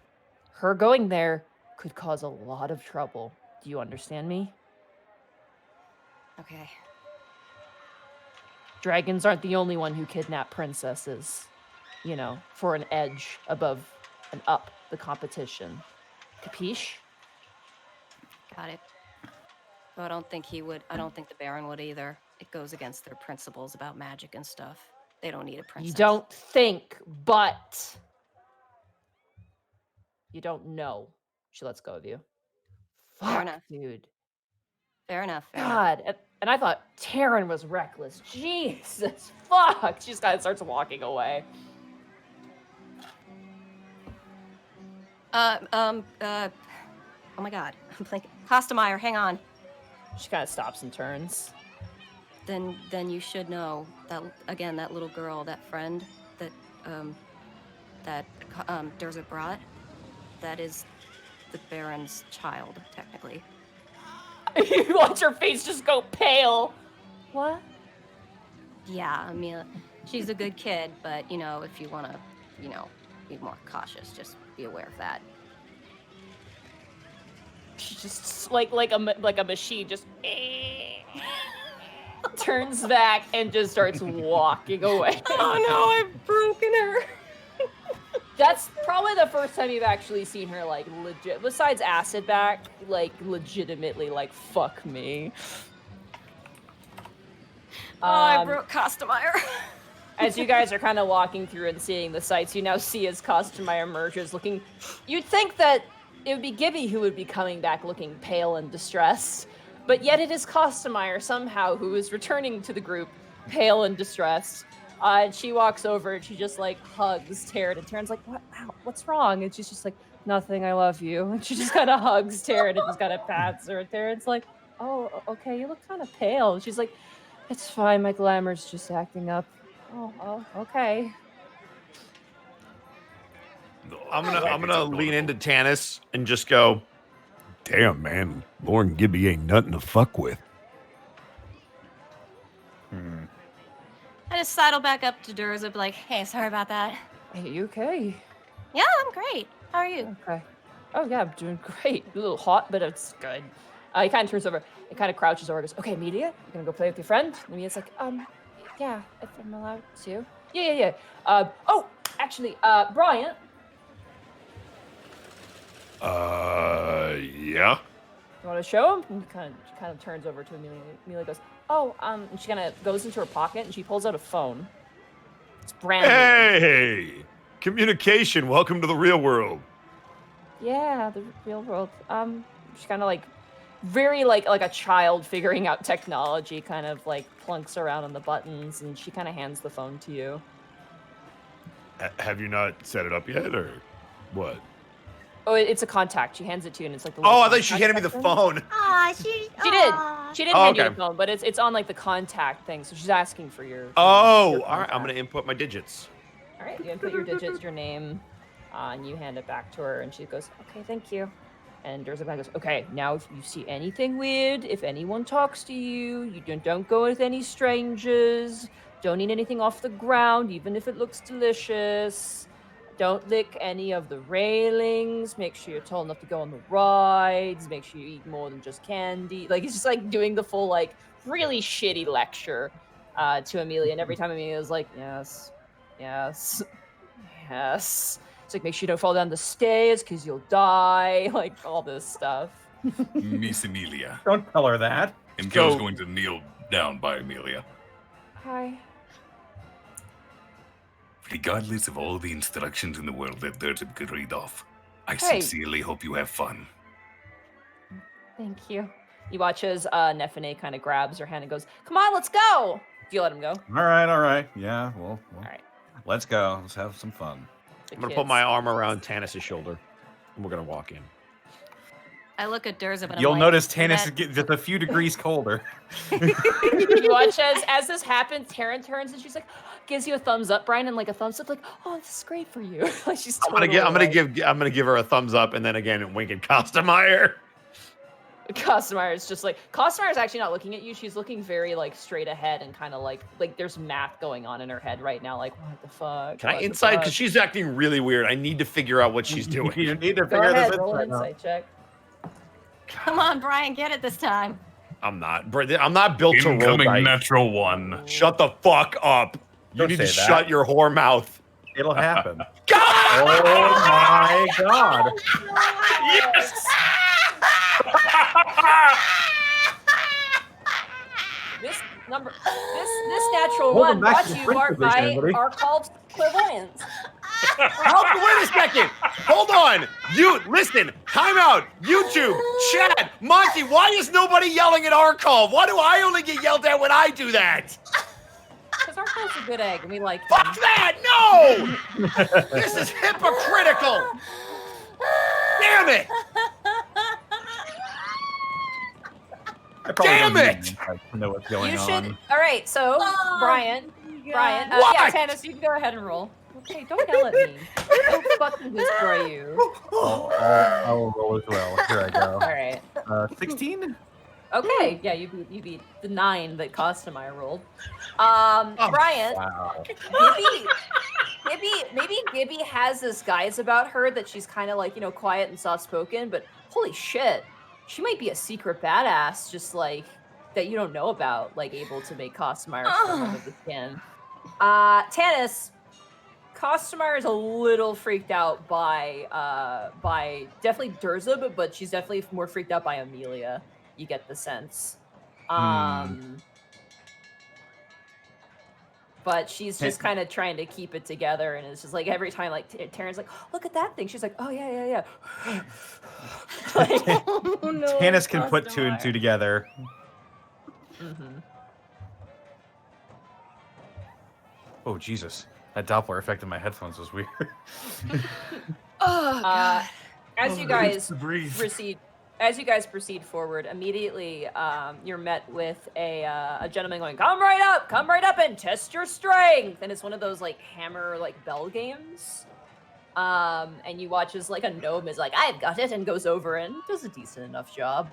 Her going there could cause a lot of trouble. Do you understand me? Okay. Dragons aren't the only one who kidnap princesses, you know, for an edge above and up the competition. Capiche? Got it. But I don't think he would. I don't think the Baron would either. It goes against their principles about magic and stuff. They don't need a princess. You don't think, but you don't know. She lets go of you. Fair Fuck, enough. dude. Fair enough. Fair enough. God, and I thought Taryn was reckless. Jesus, fuck. She just kind of starts walking away. Oh my God. I'm thinking. Kostemeyer, hang on. She kind of stops and turns. Then you should know that again. That little girl, that friend, that Durza brought, that is the Baron's child, technically. You watch her face just go pale. What? Yeah, I mean, she's a good kid, but you know, if you want to, you know, be more cautious, just be aware of that. She just like a machine just turns back and just starts walking away. Oh no, I've broken her. That's probably the first time you've actually seen her like legit, besides acid back, like legitimately like fuck me. Oh, I broke Kostemeyer. As you guys are kind of walking through and seeing the sights, you now see as Kostemeyer emerges looking, you'd think that it would be Gibby who would be coming back looking pale and distressed, but yet it is Kostemeyer somehow who is returning to the group pale and distressed. And she walks over and she just like hugs Taryn, and Taryn's like, what's wrong? And she's just like, nothing, I love you. And she just kind of hugs Taryn and just kind of pats her. And Taryn's like, oh, okay, you look kind of pale. And she's like, it's fine, my glamour's just acting up. Oh, okay. I'm gonna lean into Tanis and just go, Damn, man. Lauren Gibby ain't nothing to fuck with. I just sidle back up to Durza, be like, hey, sorry about that. Hey, you okay? Yeah, I'm great. How are you? Okay. Oh, yeah, I'm doing great. A little hot, but it's good. He kind of turns over. He kind of crouches over and goes, okay, Amelia, you gonna go play with your friend? And Amelia's like, yeah, if I'm allowed to. Yeah. Oh, actually, Bryant. Yeah. You want to show him? And she kind of turns over to Amelia. Amelia goes, oh, and she kind of goes into her pocket and she pulls out a phone. It's brand new. hey, communication. Welcome to the real world. Yeah, the real world. She kind of like very like a child figuring out technology, kind of like plunks around on the buttons, and she kind of hands the phone to you. Have you not set it up yet, or what? Oh, it's a contact. She hands it to you, and it's like the. Oh, I thought she handed me the phone. Aw, she did. She didn't Oh, hand you okay. the phone, but it's on like the contact thing. So she's asking for your. Oh, your all right. I'm contact. gonna input my digits. All right, you input your digits, your name, and you hand it back to her, and she goes, "Okay, thank you." And Durza goes, "Okay, now if you see anything weird, if anyone talks to you, you don't go with any strangers. Don't eat anything off the ground, even if it looks delicious. Don't lick any of the railings. Make sure you're tall enough to go on the rides. Make sure you eat more than just candy." Like, it's just like doing the full, like, really shitty lecture to Amelia. And every time Amelia's like, yes. It's like, make sure you don't fall down the stairs because you'll die. Like, all this stuff. Miss Amelia. Don't tell her that. And So- Joe's going to kneel down by Amelia. Hi. Regardless of all the instructions in the world that Durza could read off, I Hey. sincerely hope you have fun. Thank you. You watch as Nefene kind of grabs her hand and goes, "Come on, let's go." Do you let him go? All right. Yeah, well, All right. let's go. Let's have some fun. The I'm gonna kids. put my arm around Tanis' shoulder, and we're gonna walk in. I look at Durza, but You'll I'm notice like, Tanis is that- getting just a few degrees colder. You watch as this happens, Taryn turns and she's like, gives you a thumbs up, Brian, and like a thumbs up, like, oh, this is great for you. Like she's totally I'm gonna give her a thumbs up and then again wink at Costameyer. Costameyer's just like Costameyer's actually not looking at you. She's looking very like straight ahead and kind of like there's math going on in her head right now. Like what the fuck? Can I What the insight? fuck? Because she's acting really weird. I need to figure out what she's doing. You need to Go figure ahead, this roll an out. insight check. Come on, Brian, get it this time. I'm not built to roll Incoming dice. natural 1. Shut the fuck up. You Don't need to say that. shut your whore mouth. It'll happen. God! Oh my god! Yes! This natural Welcome one back brought to to the you French by position, everybody. our called clairvoyance. Wait a second. Hold on. You listen. Time out. YouTube, Chad, Monty. Why is nobody yelling at our call? Why do I only get yelled at when I do that? Because our call's a good egg, and we like Fuck that! No! This is hypocritical. Damn it! I probably Damn don't it! need to know what's going You should. on. All right, so Oh, Brian, God. yeah, What? Tanis, you can go ahead and roll. Okay, don't yell at me. I'll fucking destroy you. I will roll as well. Here I go. All right. 16? Okay, yeah, you beat the 9 that Costameyer rolled. Brian, Wow. maybe Gibby has this guise about her that she's kind of like, you know, quiet and soft-spoken, but holy shit, she might be a secret badass, just like, that you don't know about, like, able to make Costameyer swim under the skin. Tanis, Costameyer is a little freaked out by definitely Durza, but she's definitely more freaked out by Amelia. You get the sense. But she's just kind of trying to keep it together, and it's just like every time, like Taryn's like, look at that thing. She's like, oh yeah. Like, Oh, no, Tanis can put 2 and 2 together. mhm. Oh, Jesus. That Doppler effect in my headphones was weird. Oh, God. As you guys breathe. proceed forward, immediately you're met with a gentleman going, come right up and test your strength. And it's one of those like hammer like bell games. And you watch as like a gnome is like, I've got it, and goes over and does a decent enough job.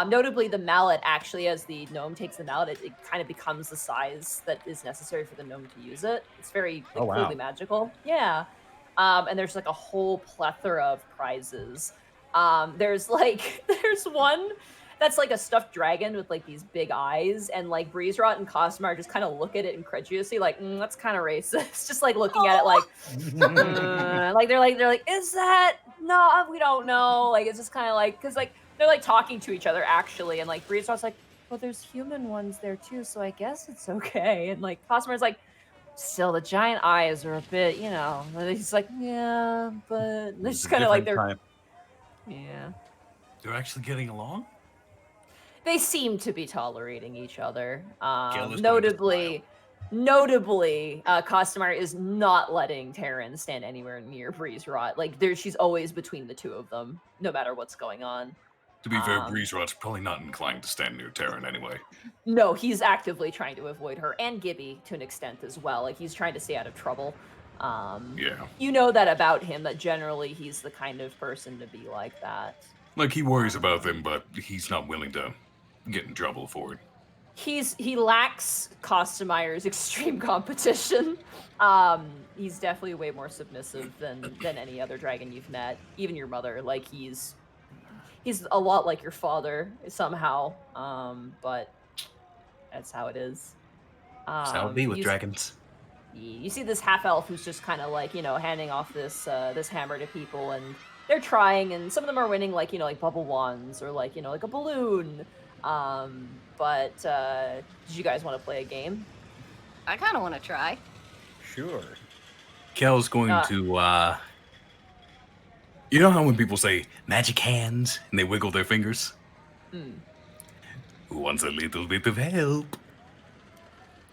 Notably, the mallet actually, as the gnome takes the mallet, it kind of becomes the size that is necessary for the gnome to use it. It's very Oh, wow. clearly magical. Yeah. And there's like a whole plethora of prizes. There's one that's like a stuffed dragon with like these big eyes, and like Breezerot and Cosmar just kind of look at it incredulously, like that's kind of racist. Just like looking at it like, like they're like, is that? No, we don't know. Like it's just kind of like, because like they're like talking to each other actually, and like Breezerot's like, well, there's human ones there too, so I guess it's okay. And like Cosmar's like, still the giant eyes are a bit, you know. And he's like, yeah, but they're just kind of like they're. Yeah. They're actually getting along? They seem to be tolerating each other. Gail is going to Notably, Costamar is not letting Taryn stand anywhere near Breezerot. Like, she's always between the two of them, no matter what's going on. To be fair, Breezerot's probably not inclined to stand near Terran anyway. No, he's actively trying to avoid her, and Gibby to an extent as well. Like, he's trying to stay out of trouble. Yeah. You know that about him, that generally he's the kind of person to be like that. Like, he worries about them, but he's not willing to get in trouble for it. He lacks Costameyer's extreme competition. He's definitely way more submissive than any other dragon you've met. Even your mother, like he's a lot like your father somehow. But that's how it is. That's how it be with dragons. You see this half elf who's just kind of like, you know, handing off this this hammer to people, and they're trying, and some of them are winning, like, you know, like bubble wands or like, you know, like a balloon. But did you guys want to play a game? I kind of want to try. Sure. Kel's going to, you know how when people say magic hands and they wiggle their fingers? Who wants a little bit of help?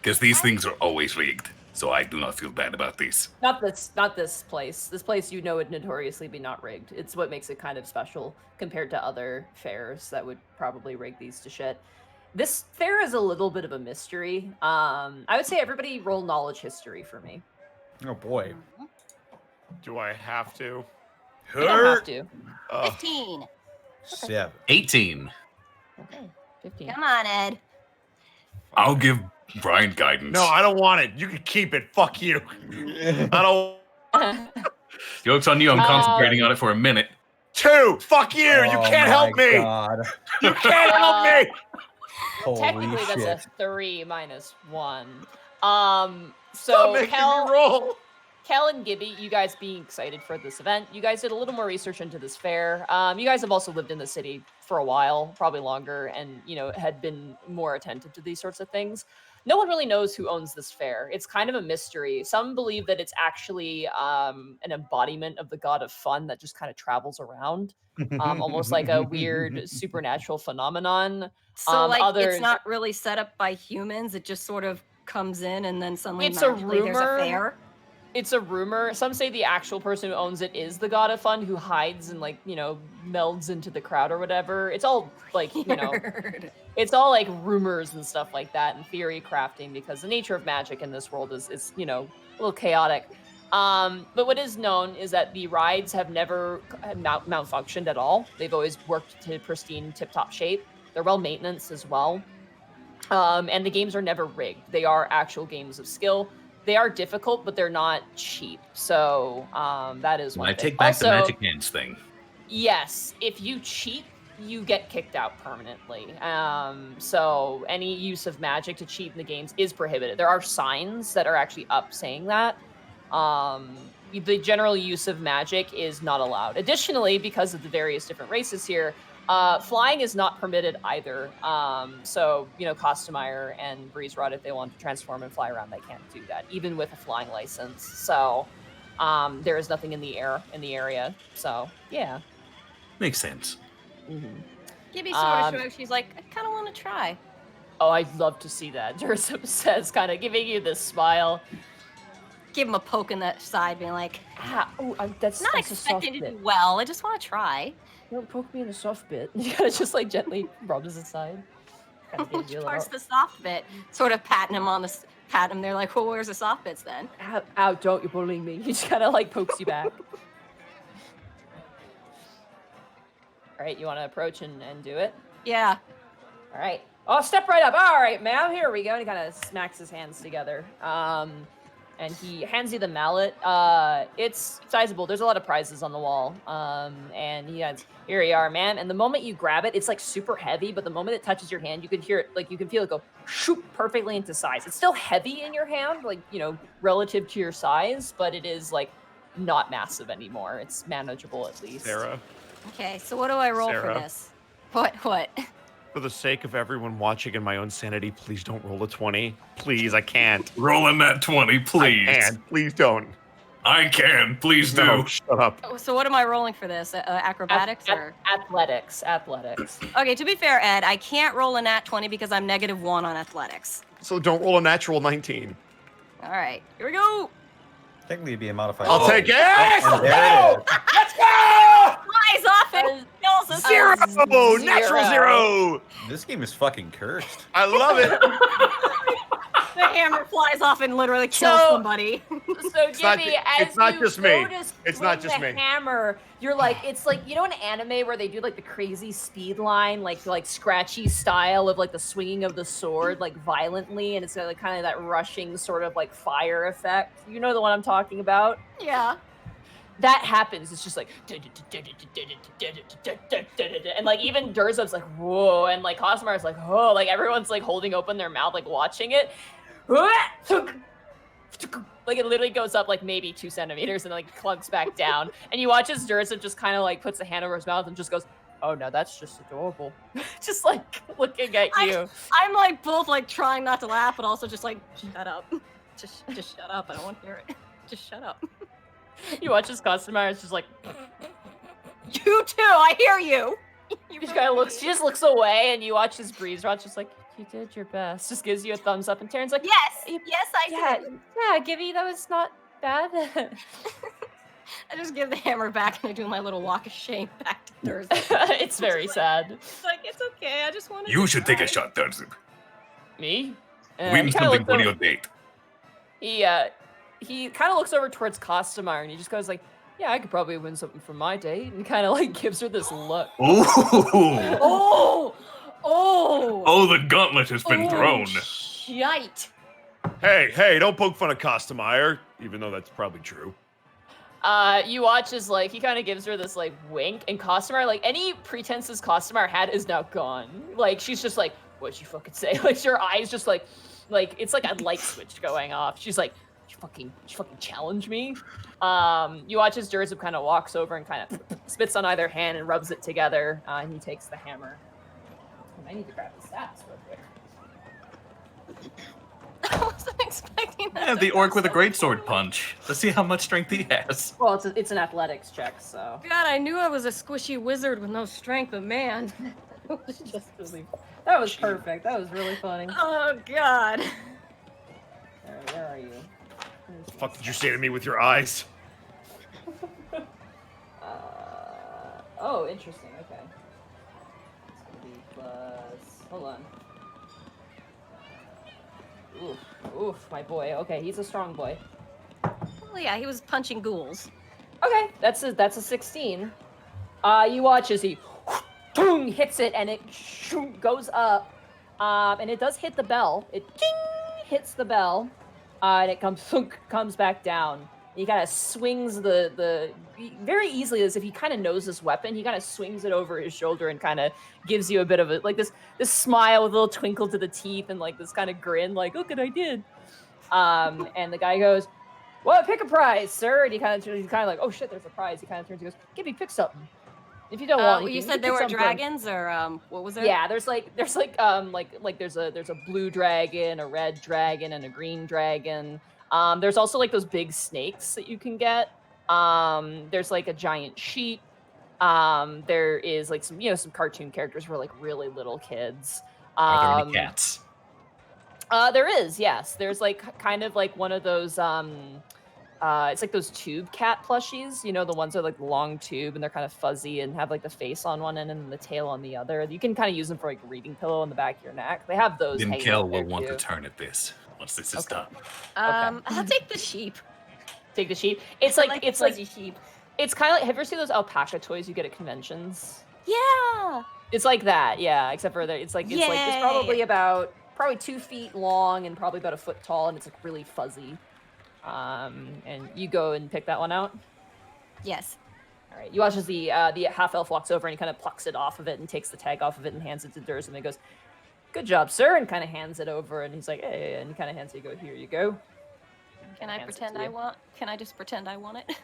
Because these things are always rigged. so I do not feel bad about this. Not this place. This place would notoriously be not rigged. It's what makes it kind of special compared to other fairs that would probably rig these to shit. This fair is a little bit of a mystery. I would say everybody roll knowledge history for me. Oh boy. Do I have to? You don't have to. 15. 7. 18. Okay, 15. Come on, Ed. I'll give Brian guidance. No, I don't want it. You can keep it. Fuck you. I don't. Joke's on you. I'm concentrating on it for a minute. 2. Fuck you. You can't help me. God. You can't help me. Holy Technically, shit. that's a 3 minus 1. Stop So making me roll. Kel and Gibby, you guys being excited for this event, you guys did a little more research into this fair. You guys have also lived in the city for a while, probably longer, and had been more attentive to these sorts of things. No one really knows who owns this fair. It's kind of a mystery. Some believe that it's actually an embodiment of the god of fun that just kind of travels around, almost like a weird supernatural phenomenon. So others, it's not really set up by humans. It just sort of comes in and then suddenly It's a magically there's a rumor. fair. It's a rumor. Some say the actual person who owns it is the god of fun who hides and melds into the crowd or whatever. It's all Nerd. it's all like rumors and stuff like that and theory crafting because the nature of magic in this world is a little chaotic. But what is known is that the rides have never malfunctioned at all. They've always worked to pristine tip-top shape. They're well maintenance as well. And the games are never rigged. They are actual games of skill. They are difficult, but they're not cheap. So that is one I thing. take back the Also, magic hands thing. yes, if you cheat, you get kicked out permanently. So any use of magic to cheat in the games is prohibited. There are signs that are actually up saying that. The general use of magic is not allowed. Additionally, because of the various different races here, flying is not permitted either. So, Costumeyer and Breeze Rod, if they want to transform and fly around, they can't do that, even with a flying license. So, there is nothing in the area. So, yeah. Makes sense. Mm-hmm. Gibby sort of shrugs. She's like, I kind of want to try. Oh, I'd love to see that. Dursum says, kind of giving you this smile. Give him a poke in the side, being like, That's not that's a soft expecting to bit. do well. I just want to try. Don't poke me in the soft bit. You gotta just gently rub his aside. Which part's the soft bit? Sort of patting him pat him. They're like, well, where's the soft bits then? Ow, don't, you're bullying me. He just kind of pokes you back. All right, you want to approach and do it? Yeah. All right. Oh, step right up. All right, ma'am. Here we go. And he kind of smacks his hands together. And he hands you the mallet. It's sizable. There's a lot of prizes on the wall. And he adds, here you are, man. And the moment you grab it, it's super heavy, but the moment it touches your hand, you can hear it, you can feel it go shoop perfectly into size. It's still heavy in your hand, relative to your size, but it is not massive anymore. It's manageable at least. Sarah, Okay, so what do I roll Sarah. for this? What? for the sake of everyone watching and my own sanity, please don't roll a 20. Please, I can't. Rolling that 20, please. I can't. Please don't. I can. Please do. No, shut up. So what am I rolling for this? Acrobatics or? Athletics. Okay, to be fair, Ed, I can't roll a nat 20 because I'm -1 on athletics. So don't roll a natural 19. All right, here we go. Technically, it'd be a modifier. I'll take it. And there it is. Let's go! Flies off and kills us. Zero! Zero. Natural 0! This game is fucking cursed. I love it. The hammer flies off and literally kills So- somebody. So not Gibby, ju- as it's not you just go me. to It's not swing just the me. hammer, you're it's an anime where they do the crazy speed line, like scratchy style of the swinging of the sword violently, and it's got kind of that rushing sort of fire effect. You know the one I'm talking about? Yeah. That happens. It's just and even Durzov's whoa, and Cosmar's oh, everyone's holding open their mouth watching it. It literally goes up maybe 2 centimeters and clunks back down. And you watch as Durzov just kind of puts a hand over his mouth and just goes, oh no, that's just adorable. Just looking at you. I'm both trying not to laugh, but also just shut up. Just shut up. I don't want to hear it. Just shut up. You watch as Costumar is just You too. I hear you. she just looks away, and you watch as Breeze Rod's just You did your best. Just gives you a thumbs up, and Taryn's like, Yes, "Y- yes, I yeah, did. yeah, Gibby, that was not bad." I just give the hammer back and I do my little walk of shame back to Thursday. It's very sad. It's like, it's okay. I just wanted You to should take a try. shot, Durzip. Me? Win he kinda something looks for over- your date. He kind of looks over towards Costumar and he just goes like, "Yeah, I could probably win something from my date," and kind of like gives her this look. Ooh. Oh! Oh! Oh, the gauntlet has been thrown. Shite. Hey, don't poke fun of Costameyer, even though that's probably true. You watch as like he kind of gives her this like wink, and Costumar, like any pretenses Costumar had is now gone. Like she's just like, "What'd she fucking say?" Like her eyes just like it's like a light switch going off. She's like, "You fucking challenge me." You watch as Durzip kind of walks over and kind of spits on either hand and rubs it together, and he takes the hammer. I need to grab the stats real quick. I wasn't expecting that. Yeah, to the go orc with a so greatsword poorly. punch. Let's see how much strength he has. Well, it's an athletics check, so God, I knew I was a squishy wizard with no strength, but man. it was just really. That was perfect. That was really funny. Oh, God. Alright, where are you? The fuck did you say to me with your eyes? Oh, interesting. Okay. It's gonna be plus. Hold on. Oof, my boy. Okay, he's a strong boy. Well, yeah, he was punching ghouls. Okay, that's a 16. You watch as he boom, hits it and it goes up. And it does hit the bell. It ding, hits the bell. And it comes back down. He kind of swings the very easily, as if he kind of knows this weapon. He kind of swings it over his shoulder and kind of gives you a bit of a like this smile with a little twinkle to the teeth and like this kind of grin, like, "Look what I did." And the guy goes, "Well, pick a prize, sir." And he's kind of like, "Oh shit, there's a prize." He kind of turns and goes, "Gibby, pick something. If you don't want anything, You can said there pick were something." dragons, or what was there? Yeah, there's a blue dragon, a red dragon, and a green dragon. There's also like those big snakes that you can get. There's like a giant sheep. There is like some cartoon characters for like really little kids. Are there any cats? There is, yes. There's like kind of like one of those it's like those tube cat plushies, the ones that are like long tube and they're kind of fuzzy and have like the face on one end and the tail on the other. You can kind of use them for like a reading pillow on the back of your neck. They have those. Then hanging Kel out there, will want too. to turn at this once this is Okay. done. I'll take the sheep. Take the sheep. It's I like the it's like fuzzy sheep. it's kind of like, have you ever seen those alpaca toys you get at conventions? Yeah. It's like that, yeah. Except for it's Yay. probably 2 feet long and probably about a foot tall, and it's like really fuzzy. And you go and pick that one out. Yes. All right. You watch as the half elf walks over and he kind of plucks it off of it and takes the tag off of it and hands it to Durzip and he goes, "Good job, sir," and kind of hands it over and he's like, "Hey," and he kind of hands it. You go, "Here you go." Can I Hands it pretend to I you. want? Can I just pretend I want it?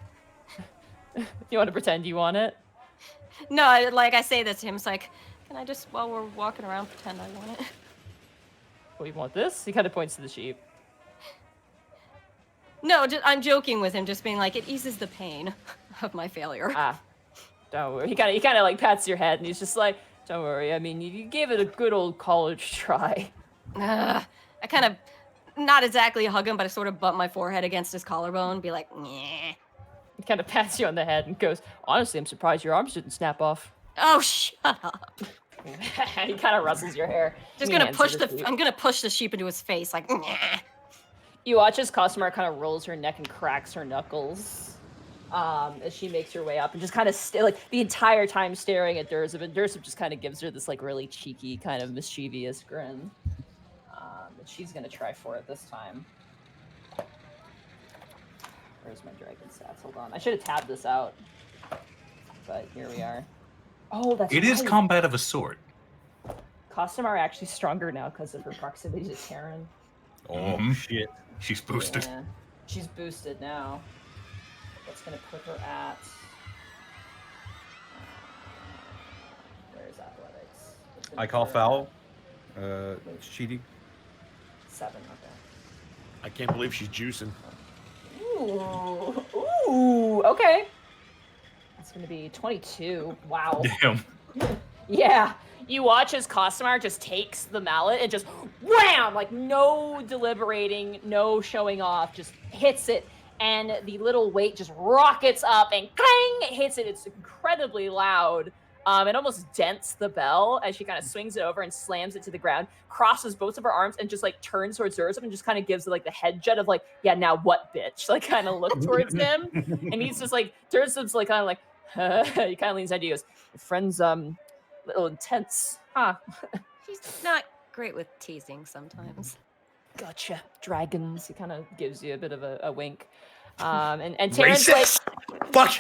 You want to pretend you want it? No, like I say this to him. It's like, can I just, while we're walking around, pretend I want it? Oh, you want this? He kind of points to the sheep. No, I'm joking with him, just being like, it eases the pain of my failure. Don't worry. He kind of like pats your head and he's just like, "Don't worry. I mean, you gave it a good old college try." I kind of, not exactly hug him, but I sort of bump my forehead against his collarbone, be like, "Nyeh." He kind of pats you on the head and goes, "Honestly, I'm surprised your arms didn't snap off." Oh, shut up. He kind of rustles your hair. Just and he gonna hands push you the, sheep. I'm gonna push the sheep into his face, like, "Nyeh." You watch as Costumar kind of rolls her neck and cracks her knuckles as she makes her way up and just kind of like the entire time staring at Durzip, and Durzip just kind of gives her this like really cheeky kind of mischievous grin. And she's gonna try for it this time. Where's my dragon stats? Hold on. I should have tabbed this out, but here we are. Oh, that's It is right. combat of a sort. Costumar actually stronger now because of her proximity to Terran. Oh Mhm. shit! She's boosted. Yeah, she's boosted now. That's gonna put her at. Where's athletics? That's gonna I call put her foul. It's cheating. at 7. Okay. I can't believe she's juicing. Ooh. Okay. That's gonna be 22. Wow. Damn. Yeah. You watch as Costumar just takes the mallet and just wham! Like no deliberating, no showing off, just hits it. And the little weight just rockets up and clang! It hits it. It's incredibly loud. It almost dents the bell as she kind of swings it over and slams it to the ground, crosses both of her arms, and just like turns towards Zuras and just kind of gives it like the head jet of like, yeah, now what, bitch? Like kind of look towards him. And he's just like, Zuras like kind of like, he kind of leans down to you. He goes, your friend's a little intense, huh? She's not great with teasing sometimes. Gotcha. Dragons. He kind of gives you a bit of a wink. And Taryn's like, fuck.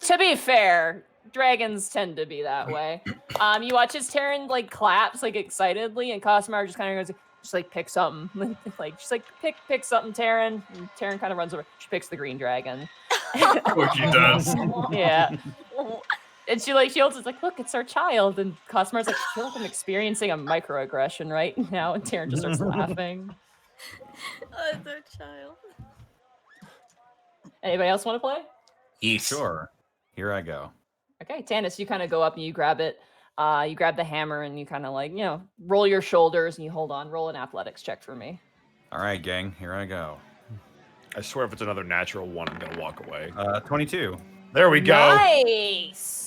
to be fair, dragons tend to be that way. You watch as Taryn like claps like excitedly, and Costumar just kind of goes, just like pick something, like just like pick something, Taryn. And Taryn kind of runs over. She picks the green dragon. Of course she does. Yeah. And she holds it's like, look, it's our child. And Cosmar's like, I feel like I'm experiencing a microaggression right now. And Taryn just starts laughing. Oh, it's our child. Anybody else want to play? Yes. Sure. Here I go. Okay, Tanis, you kind of go up and you grab it. You grab the hammer and you kind of like, roll your shoulders and you hold on. Roll an athletics check for me. All right, gang. Here I go. I swear, if it's another natural one, I'm gonna walk away. 22. There we go. Nice.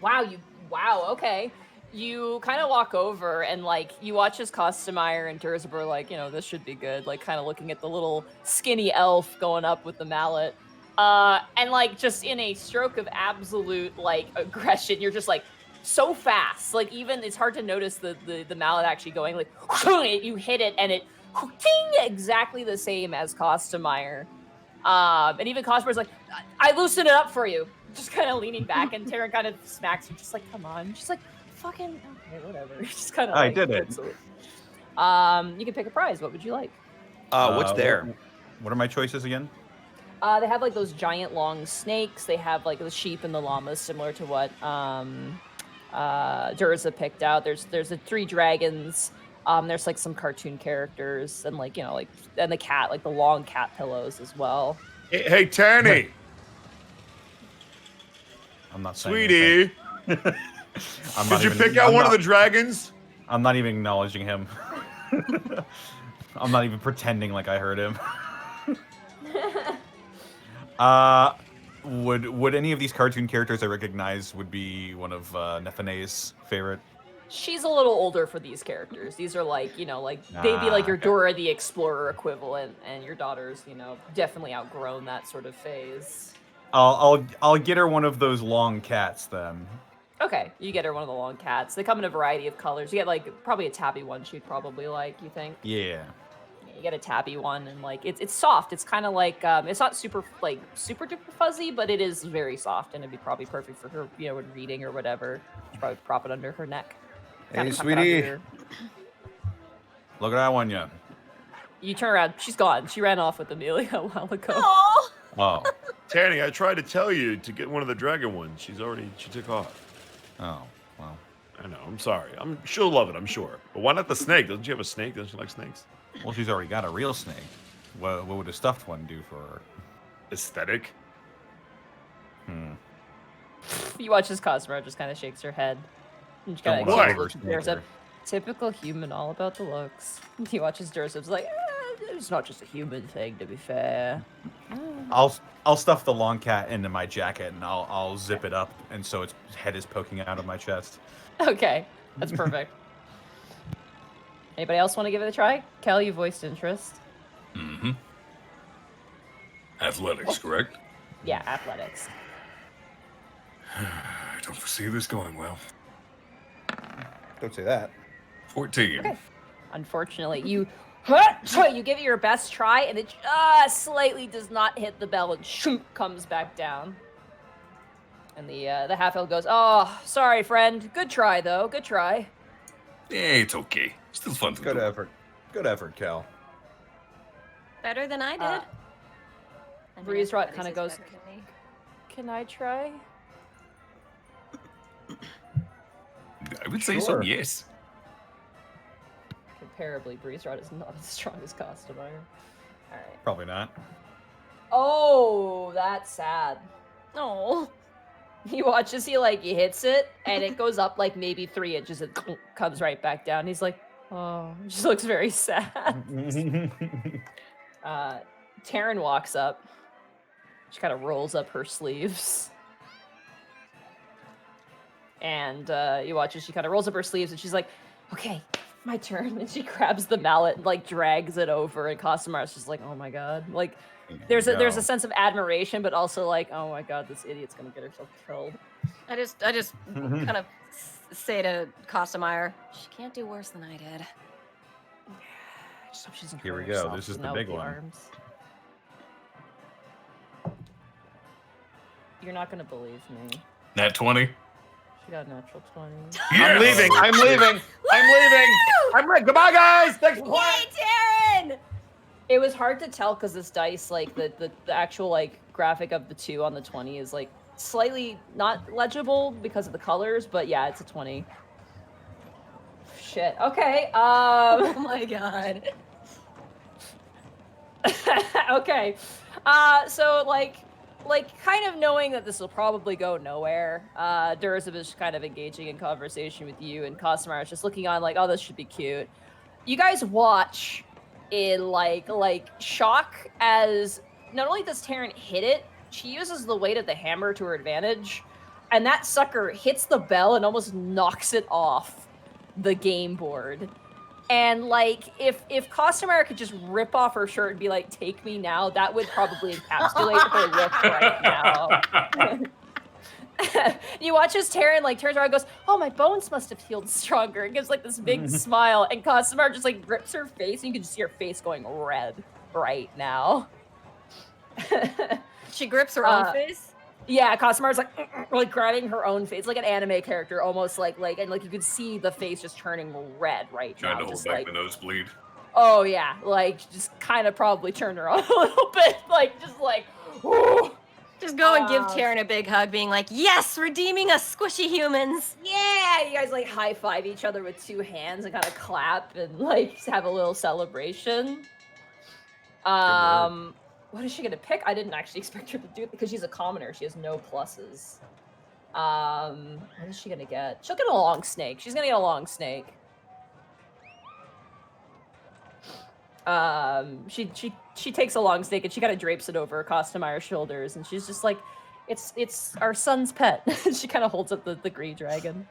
Wow. Okay. You kind of walk over and like you watch as Costumire and Durzabur like, this should be good. Like kind of looking at the little skinny elf going up with the mallet. And like just in a stroke of absolute like aggression, you're just like so fast. Like even it's hard to notice the mallet actually going like you hit it and it ting, exactly the same as Costumire. And even Costumar's like, I loosened it up for you. Just kind of leaning back, and Taryn kind of smacks her, just like, come on. She's like, fucking okay, whatever. Just kind of. I did it. You can pick a prize. What would you like? What's there? What are my choices again? They have like those giant long snakes. They have like the sheep and the llamas, similar to what Durza picked out. There's the 3 dragons. There's like some cartoon characters and like and the cat, like the long cat pillows as well. Hey Tanny. I'm not saying Sweetie. Did you pick out one of the dragons? I'm not even acknowledging him. I'm not even pretending like I heard him. Would any of these cartoon characters I recognize would be one of Nefane's favorite? She's a little older for these characters. These are like, they'd be like your Dora the Explorer equivalent, and your daughter's, definitely outgrown that sort of phase. I'll get her one of those long cats then. Okay, you get her one of the long cats. They come in a variety of colors. You get like probably a tabby one she'd probably like, you think? Yeah. You get a tabby one, and like it's soft. It's kind of like it's not super duper fuzzy, but it is very soft, and it'd be probably perfect for her, when reading or whatever. She'd probably prop it under her neck. Hey, sweetie. Look at that one, yeah. You turn around. She's gone. She ran off with Amelia a while ago. Oh. Oh. Tanny, I tried to tell you to get one of the dragon ones. She took off. Oh. Well. I know. I'm sorry. She'll love it, I'm sure. But why not the snake? Doesn't she have a snake? Doesn't she like snakes? Well, she's already got a real snake. What would a stuffed one do for her? Aesthetic. You watch this Cosmo just kind of shakes her head. And she Don't kind wanna of overstate there's a her. typical human, all about the looks. He watches Dursum's like, it's not just a human thing, to be fair. I'll stuff the long cat into my jacket and I'll zip it up, and so its head is poking out of my chest. Okay, that's perfect. Anybody else want to give it a try? Kel, you voiced interest. Mm-hmm. Athletics, correct? Yeah, athletics. I don't foresee this going well. Don't say that. 14. Okay. Unfortunately, you give it your best try, and it just slightly does not hit the bell, and shoop comes back down. And the half-elf goes, "Oh, sorry, friend. Good try, though. Good try." Yeah, it's okay. Still fun to Good do. effort. Good effort, Cal. Better than I did. I mean, Breeze Rot everybody's kind of is goes, better than me. "Can I try?" I would say so, Sure. yes. Comparably, Breeze Rod is not as strong as Costumire. Alright. Probably not. Oh, that's sad. Oh. You watch as he like he hits it, and it goes up like maybe 3 inches, and comes right back down. He's like, oh, he just looks very sad. Taryn walks up. She kind of rolls up her sleeves. And you watch as she kind of rolls up her sleeves, and she's like, okay, my turn. And she grabs the mallet and like drags it over, and Costamar's just like, oh my god. Like, there's a sense of admiration, but also like, oh my god, this idiot's gonna get herself killed. I just kind of say to Costamire, she can't do worse than I did. I just hope she doesn't Here hurt we go. herself, This is you the know, big with one. arms. You're not gonna believe me. Nat 20. She got a natural 20. I'm leaving. I'm leaving. I'm leaving. I'm ready. Goodbye, guys. Thanks for playing. Yay, Taryn! It was hard to tell because this dice, like the actual like graphic of the 2 on the 20 is like slightly not legible because of the colors, but yeah, it's a 20. Shit. Okay. Oh my god. Okay. So like kind of knowing that this will probably go nowhere, Durzib is kind of engaging in conversation with you, and Costamar is just looking on like, oh, this should be cute. You guys watch in like shock as not only does Taryn hit it, she uses the weight of the hammer to her advantage, and that sucker hits the bell and almost knocks it off the game board. And like if Costamare could just rip off her shirt and be like, take me now, that would probably encapsulate her look right now. You watch as Taryn like turns around and goes, oh, my bones must have healed stronger. And gives like this big smile, and Costamare just like grips her face, and you can just see her face going red right now. She grips her own face? Yeah, Cosmare's like grabbing her own face, like an anime character, almost like and like you could see the face just turning red right Trying now. to hold Just back like, the nosebleed. oh yeah, like just kind of probably turned her on a little bit, like just like, ooh. Just go and give Taryn a big hug, being like, yes, redeeming us squishy humans. Yeah, you guys like high five each other with 2 hands and kind of clap and like have a little celebration. What is she gonna pick? I didn't actually expect her to do it because she's a commoner. She has no pluses. What is she gonna get? She'll get a long snake. She's gonna get a long snake. She takes a long snake and she kind of drapes it over Costamire's shoulders, and she's just like, it's our son's pet. She kind of holds up the green dragon.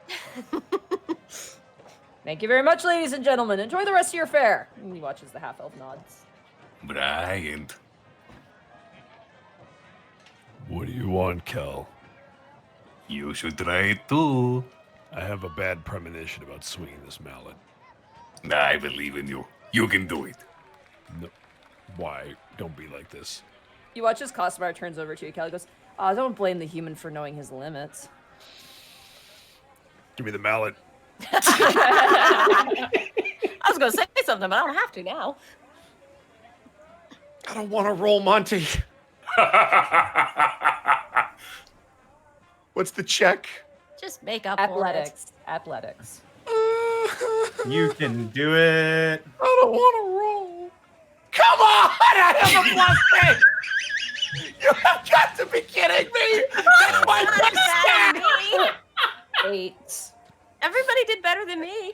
Thank you very much, ladies and gentlemen. Enjoy the rest of your fare. And he watches the half elf nods. But I ain't. What do you want, Kel? You should try it too. I have a bad premonition about swinging this mallet. I believe in you. You can do it. No, why? Don't be like this. You watch as Costamire turns over to you, Kelly goes, don't blame the human for knowing his limits. Give me the mallet. I was going to say something, but I don't have to now. I don't want to roll, Monty. What's the check? Just make up Athletics. Athletics. You can do it. I don't want to roll. Come on! I have a plus 10! You have got to be kidding me! That's my plus 10! 8. Everybody did better than me.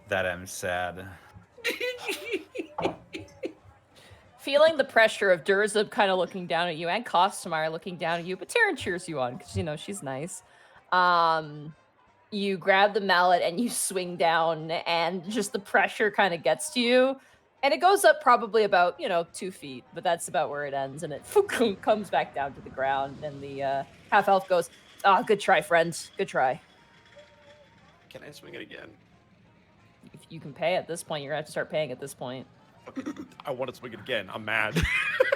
That I'm sad. Feeling the pressure of Durzib kind of looking down at you, and Costamire looking down at you, but Taryn cheers you on because, you know, she's nice. You grab the mallet and you swing down, and just the pressure kind of gets to you. And it goes up probably about, 2 feet, but that's about where it ends. And it comes back down to the ground. And the half-elf goes, good try, friends. Good try. Can I swing it again? If you can pay at this point, you're going to have to start paying at this point. I want to swing it again. I'm mad.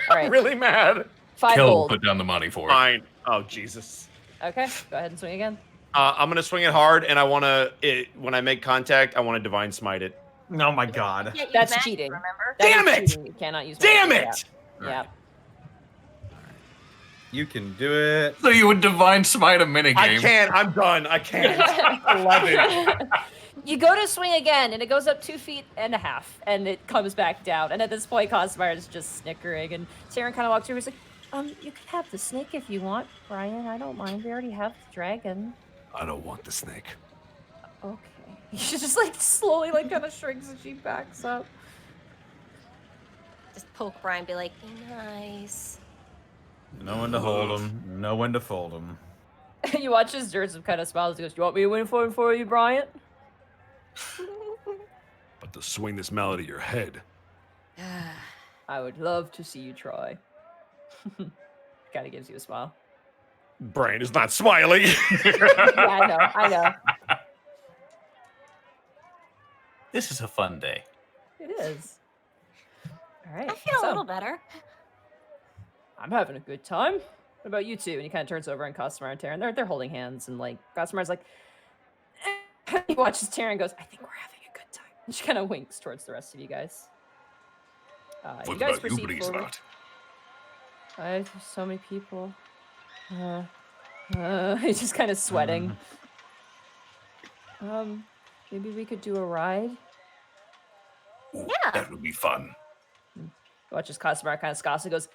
All right. I'm really mad. 5 Kel gold. put down the money for it. Fine. Oh, Jesus. Okay, go ahead and swing again. I'm going to swing it hard, and I want to, when I make contact, I want to divine smite it. Oh my god. Can't use That's magic, cheating. Remember? That Damn is it! cheating. You cannot use Damn magic. it! Yeah. You can do it. So you would divine smite a minigame. I can't. I'm done. I can't. 11. You go to swing again, and it goes up 2.5 feet, and it comes back down. And at this point, Cosmire is just snickering, and Taryn kind of walks over and is like, You can have the snake if you want, Brian. I don't mind. We already have the dragon. I don't want the snake. Okay. She just like slowly like kind of shrinks and she backs up. Just poke Brian, be like, be nice. Know when to hold him. Know when to fold him. You watch as Joseph kind of smiles. He goes, "You want me to win for you, Brian?" But to swing this mallet at your head. I would love to see you try. Kind of gives you a smile. Brian is not smiling. Yeah, I know. This is a fun day. It is. All right. I feel a little better. I'm having a good time. What about you two? And he kind of turns over and Costamar and Taryn. They're holding hands, and like Costamar's like, he watches Taryn and goes, "I think we're having a good time." And she kind of winks towards the rest of you guys. What you guys about you, proceed forward. Breezebot? There's so many people. He's just kind of sweating. Maybe we could do a ride. Ooh, Yeah. that would be fun. Watches Costamar kind of scoffs and goes,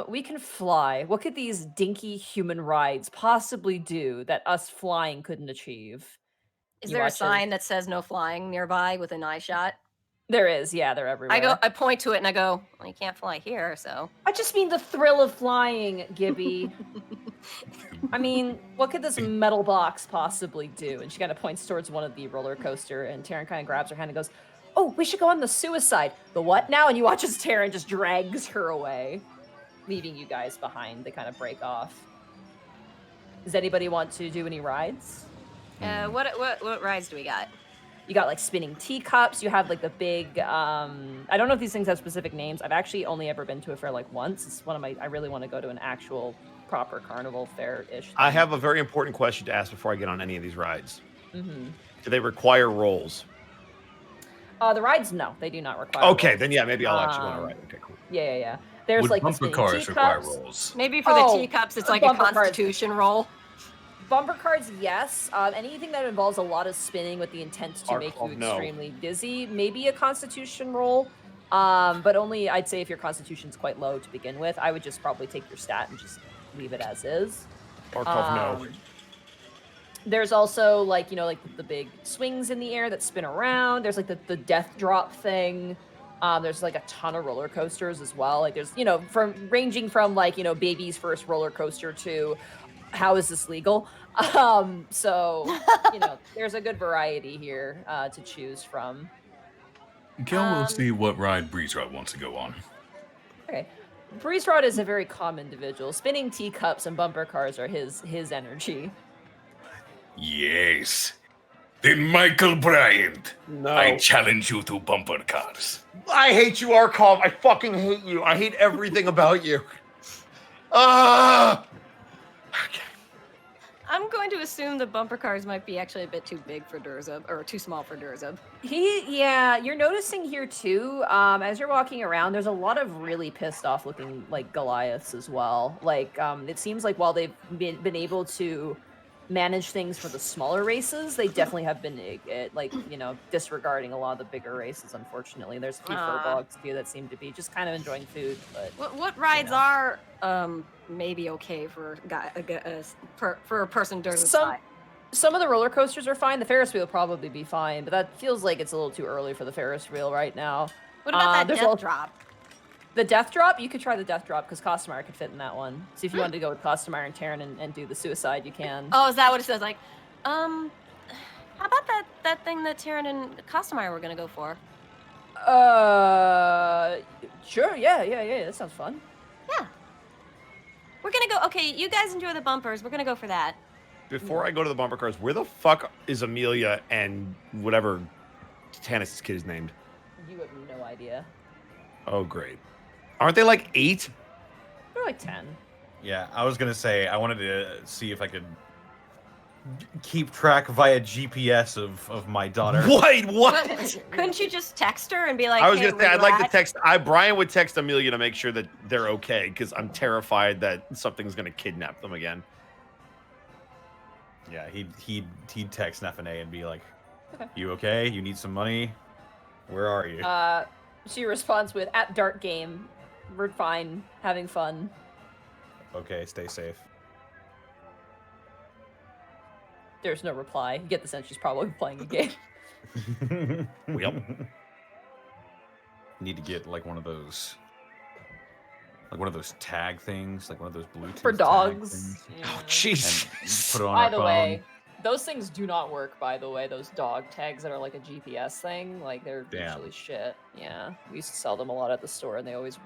we can fly. What could these dinky human rides possibly do that us flying couldn't achieve? Is You there a watch as- sign that says no flying nearby with an eye shot? There is, yeah, they're everywhere. I point to it and I go, well, you can't fly here, so. I just mean the thrill of flying, Gibby. I mean, what could this metal box possibly do? And she kind of points towards one of the roller coaster, and Taryn kind of grabs her hand and goes, "Oh, we should go on the suicide." "The what now?" And you watch as Taryn just drags her away, leaving you guys behind. They kind of break off. Does anybody want to do any rides? What rides do we got? You got like spinning teacups. You have like the big, I don't know if these things have specific names. I've actually only ever been to a fair like once. It's one of my, I really want to go to an actual proper carnival fair-ish. I have a very important question to ask before I get on any of these rides. Mm-hmm. Do they require rolls? The rides, no, they do not require Okay, rolls. then yeah, maybe I'll actually want to ride. Okay, cool. Yeah. There's Would like the bumper spinning cars require teacups. rolls? Maybe for the teacups, it's like a bumper cars. constitution roll. Bumper cards, yes. Anything that involves a lot of spinning with the intent to make you no. extremely dizzy, maybe a constitution roll. But only, I'd say if your constitution's quite low to begin with, I would just probably take your stat and just leave it as is. Barkov, no. There's also like, like the big swings in the air that spin around. There's like the death drop thing. There's like a ton of roller coasters as well. Like there's, ranging from like, baby's first roller coaster to how is this legal? So, there's a good variety here to choose from. Gil will see what ride Breezerot wants to go on. Okay. Breeze Rod is a very calm individual. Spinning teacups and bumper cars are his energy. Yes. Then Michael Bryant, No. I challenge you to bumper cars. I hate you, Arkov. I fucking hate you. I hate everything about you. Ah! Okay. I'm going to assume the bumper cars might be actually a bit too big for Durzub, or too small for Durzub. You're noticing here too, as you're walking around, there's a lot of really pissed off looking like Goliaths as well. Like, it seems like while they've been able to manage things for the smaller races, they definitely have been disregarding a lot of the bigger races. Unfortunately, there's a few furbolgs too that seem to be just kind of enjoying food. But What rides are maybe okay for a person during the side? Some of the roller coasters are fine. The Ferris wheel will probably be fine, but that feels like it's a little too early for the Ferris wheel right now. What about that death drop? The death drop? You could try the death drop because Costamar could fit in that one. See if you wanted to go with Costamar and Taryn and do the suicide, you can. Oh, is that what it says? Like, how about that thing that Taryn and Costamar were gonna go for? Sure, yeah, that sounds fun. Yeah. We're gonna go, okay, you guys enjoy the bumpers, we're gonna go for that. Before I go to the bumper cars, where the fuck is Amelia and whatever Tannis' kid is named? You have no idea. Oh, great. Aren't they like 8? They're like 10. Yeah, I was gonna say I wanted to see if I could keep track via GPS of my daughter. Wait, what? Couldn't you just text her and be like, I was hey, gonna say I'd like to text. Brian would text Amelia to make sure that they're okay because I'm terrified that something's gonna kidnap them again. Yeah, he'd text Nefane and be like, Okay. "You okay? You need some money? Where are you?" She responds with, "At Dart Game. We're fine. Having fun." Okay, stay safe. There's no reply. You get the sense she's probably playing a game. Yep. Need to get like one of those tag things, like one of those Bluetooth For tag dogs. things, Yeah. Oh, and jeez. put it on By our the phone. way, those things do not work, by the way. Those dog tags that are like a GPS thing, like they're Damn. usually shit. Yeah. We used to sell them a lot at the store and they always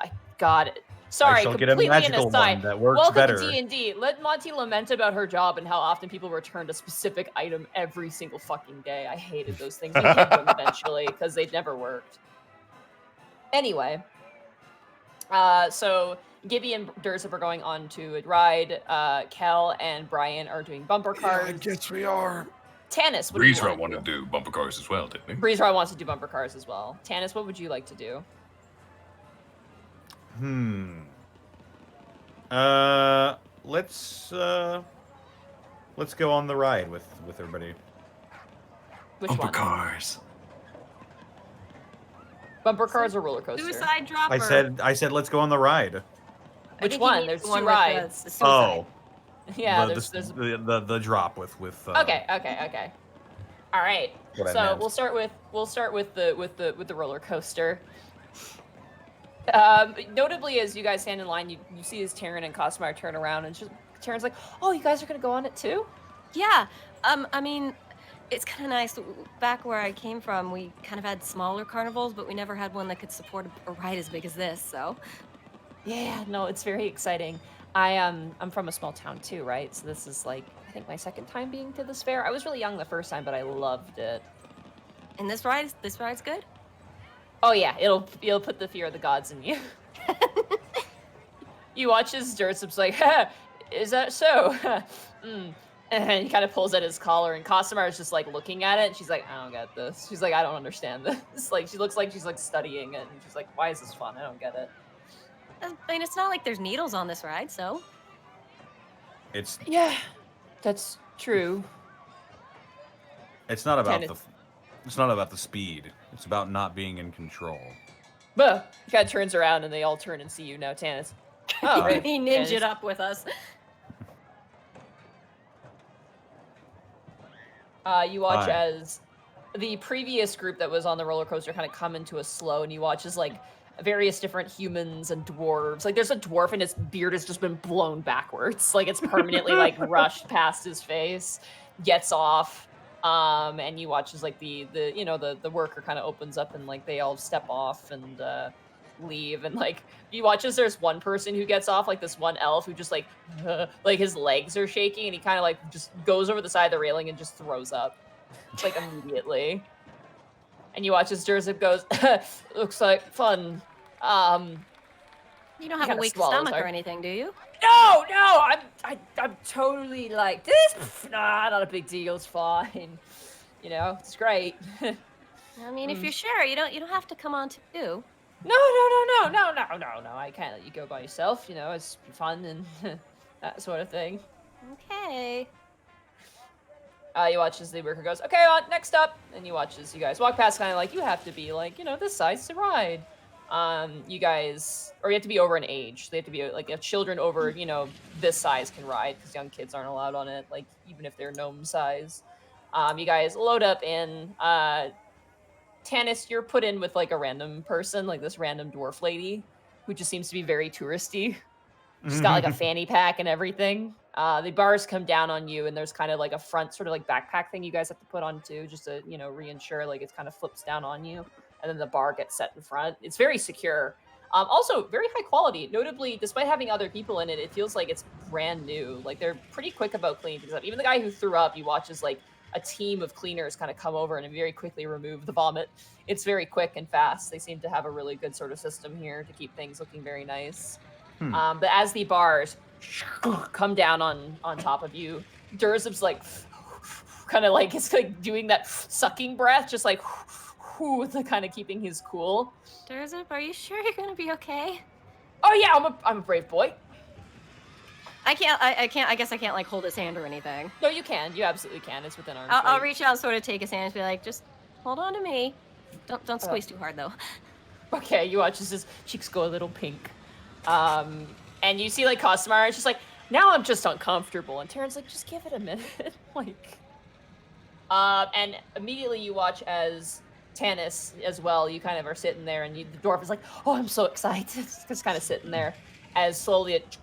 I got it. Sorry, I shall get a completely an magical aside. one that works Welcome better. to D&D. Let Monty lament about her job and how often people returned a specific item every single fucking day. I hated those things. We hid them eventually because they never worked. Anyway, so Gibby and Dursip are going on to a ride. Kel and Brian are doing bumper cars. Yeah, I guess we are. Tannis, what do you Breeze Rot want wanted to do bumper cars as well, didn't he? Breeze Rod wants to do bumper cars as well. Tannis, what would you like to do? Let's go on the ride with everybody. Which Bumper one? cars. Bumper cars or roller coaster? Suicide dropper. I said let's go on the ride. I Which think he one? means There's the two one with rides. the suicide. Yeah, the, there's the drop with. Okay. All right. What I So meant. we'll start with the roller coaster. Notably, as you guys stand in line, you see as Taryn and Cosmar turn around, and Taryn's like, "Oh, you guys are gonna go on it too?" Yeah. I mean, it's kind of nice. Back where I came from, we kind of had smaller carnivals, but we never had one that could support a ride as big as this. So. Yeah, no, it's very exciting. I'm from a small town too, right? So this is like I think my second time being to this fair. I was really young the first time, but I loved it. And this ride's good. Oh yeah, it'll put the fear of the gods in you. You watch as Dursip's like, ha, is that so? And he kind of pulls at his collar, and Costamar is just like looking at it, and she's like, I don't get this. She's like, I don't understand this. Like, she looks like she's like studying it, and she's like, why is this fun? I don't get it. I mean, it's not like there's needles on this ride, so. It's Yeah, that's true. it's not about Tennis. it's not about the speed. It's about not being in control. But he kind of turns around, and they all turn and see you now, Tannis. Oh, right. He ninja'd up with us. You watch Hi. as the previous group that was on the roller coaster kind of come into a slow, and you watch as like various different humans and dwarves. Like there's a dwarf and his beard has just been blown backwards. Like it's permanently like rushed past his face, gets off. And you watch as like the worker kind of opens up and like they all step off and leave, and like you watch as there's one person who gets off, like this one elf who just like his legs are shaking and he kind of like just goes over the side of the railing and just throws up like immediately. And you watch as Dursip goes, looks like fun. You don't have kinda a weak swallows stomach her. or anything, do you? No, I'm totally like this. Nah, not a big deal. It's fine. You know, it's great. I mean, if you're sure, you don't have to come on too. No. I can't let you go by yourself. You know, it's fun and that sort of thing. Okay. You watch as the worker goes, okay, on, next up. And you watch as you guys walk past, kind of like, you have to be like, this size to ride. You guys, or you have to be over an age. They have to be like, if children over, this size can ride, because young kids aren't allowed on it, like, even if they're gnome size. You guys load up in, Tannis, you're put in with like a random person, like this random dwarf lady, who just seems to be very touristy. She's got like a fanny pack and everything. The bars come down on you, and there's kind of like a front sort of like backpack thing you guys have to put on too, just to, reinsure like it kind of flips down on you. And then the bar gets set in front. It's very secure. Also very high quality. Notably, despite having other people in it, it feels like it's brand new. Like they're pretty quick about cleaning things up. Even the guy who threw up, you watch as like a team of cleaners kind of come over and very quickly remove the vomit. It's very quick and fast. They seem to have a really good sort of system here to keep things looking very nice. But as the bars come down on top of you, Dursip's like kind of like it's like doing that sucking breath, just like kind of keeping his cool. Dursip, are you sure you're gonna be okay? Oh yeah, I'm a brave boy. I guess I can't like hold his hand or anything. No, you can. You absolutely can. It's within arm's I'll reach. reach out and sort of take his hand and be like, just hold on to me. Don't squeeze too hard though. Okay, you watch as his cheeks go a little pink. And you see like Costumar, it's just like, now I'm just uncomfortable. And Taryn's like, just give it a minute. Like, and immediately you watch as Tanis as well. You kind of are sitting there, and the dwarf is like, "Oh, I'm so excited!" Just kind of sitting there, as slowly it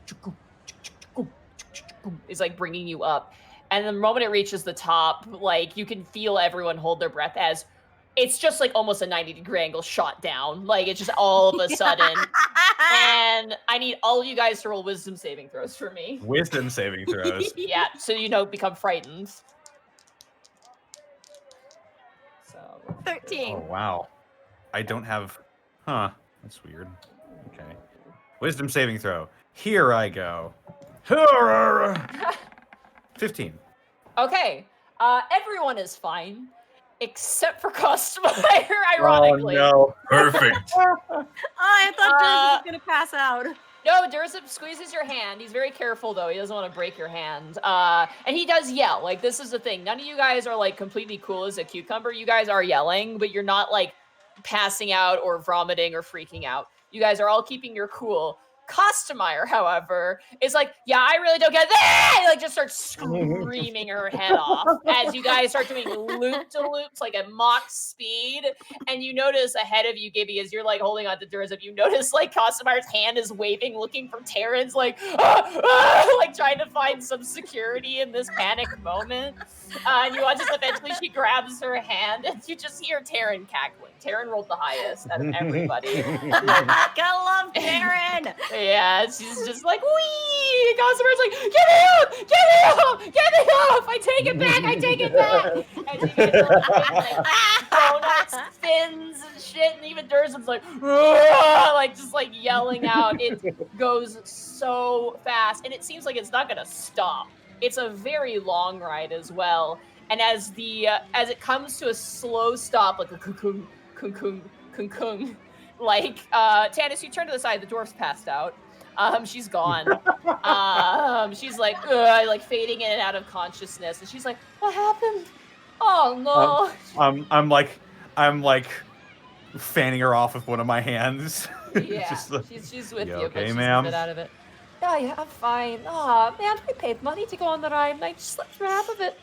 is like bringing you up. And the moment it reaches the top, like you can feel everyone hold their breath as it's just like almost a 90-degree angle shot down. Like it's just all of a sudden. And I need all of you guys to roll wisdom saving throws for me. Wisdom saving throws. Yeah, so become frightened. So 13. Oh wow. I don't have. Huh. That's weird. Okay. Wisdom saving throw. Here I go. 15. Okay, everyone is fine except for Customizer, ironically. Oh Perfect. Oh, I thought Drizzy was gonna pass out. No, Durzip squeezes your hand. He's very careful, though. He doesn't want to break your hand. And he does yell. Like, this is the thing. None of you guys are, like, completely cool as a cucumber. You guys are yelling, but you're not, like, passing out or vomiting or freaking out. You guys are all keeping your cool. Costumier, however, is like, yeah, I really don't get that. Like, just starts screaming her head off as you guys start doing loop-to-loops, like at mock speed. And you notice ahead of you, Gibby, as you're like holding on to Durzip, you notice like Costumier's hand is waving, looking for Terran's, like, like trying to find some security in this panic moment. And you watch as eventually she grabs her hand, and you just hear Terran cackling. Terran rolled the highest out of everybody. I love Taryn. Yeah, she's just like, wee! And Gossamer's like, get me out! Get me out! Get me off! I take it back! I take it back! And you guys are like donuts, fins, and shit, and even Durzum's like, just like yelling out. It goes so fast, and it seems like it's not gonna stop. It's a very long ride as well. And as it comes to a slow stop, like a cocoon, like Tanis, you turn to the side, the dwarf's passed out. She's gone. She's like fading in and out of consciousness, and she's like, what happened? Oh no. I'm like fanning her off with one of my hands. Yeah, Just like, she's with you, okay, but she's ma'am? a bit out of it. Oh yeah, I'm fine. Oh man, I paid money to go on the ride, and I just slept through half of it.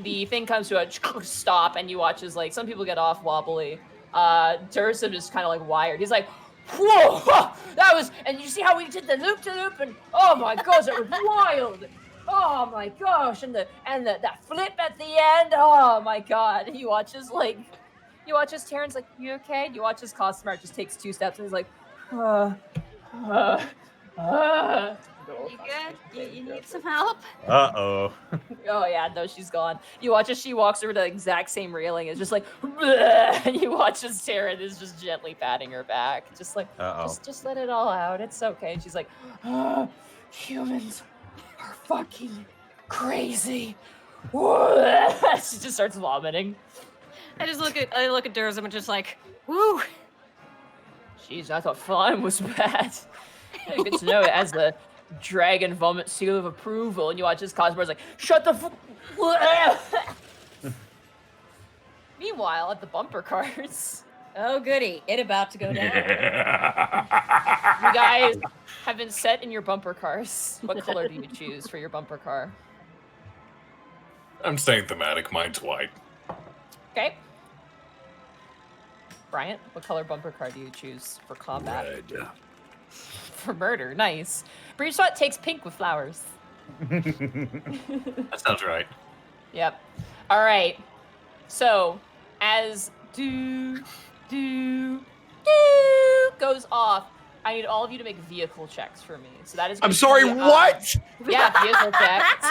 The thing comes to a stop, and you watch as like some people get off wobbly. Durzum is kind of like wired. He's like, whoa, that was, and you see how we did the loop to loop, and oh my gosh, it was wild. Oh my gosh, and that flip at the end. Oh my god. And you watch as Terran's like, you okay? And you watch as Costumar just takes 2 steps, and he's like, You good? You need some help? Uh-oh. Oh yeah, no, she's gone. You watch as she walks over to the exact same railing. It's just like, and you watch as Taryn is just gently patting her back, just like, just let it all out. It's okay. And she's like, humans are fucking crazy. She just starts vomiting. I look at Durzum and just like, woo. Jeez, I thought flying was bad. Good to know it as the dragon vomit seal of approval, and you watch this Cosmo's like, shut the Meanwhile, at the bumper cars, Oh goody, it about to go down. you guys have been set in your bumper cars. What color do you choose for your bumper car? I'm staying thematic. Mine's white. Okay. Bryant, what color bumper car do you choose for combat? Red. For murder, nice. Breechswat takes pink with flowers. That sounds right. Yep. All right. So, as do goes off, I need all of you to make vehicle checks for me. So that is. I'm sorry, what? Yeah, vehicle checks.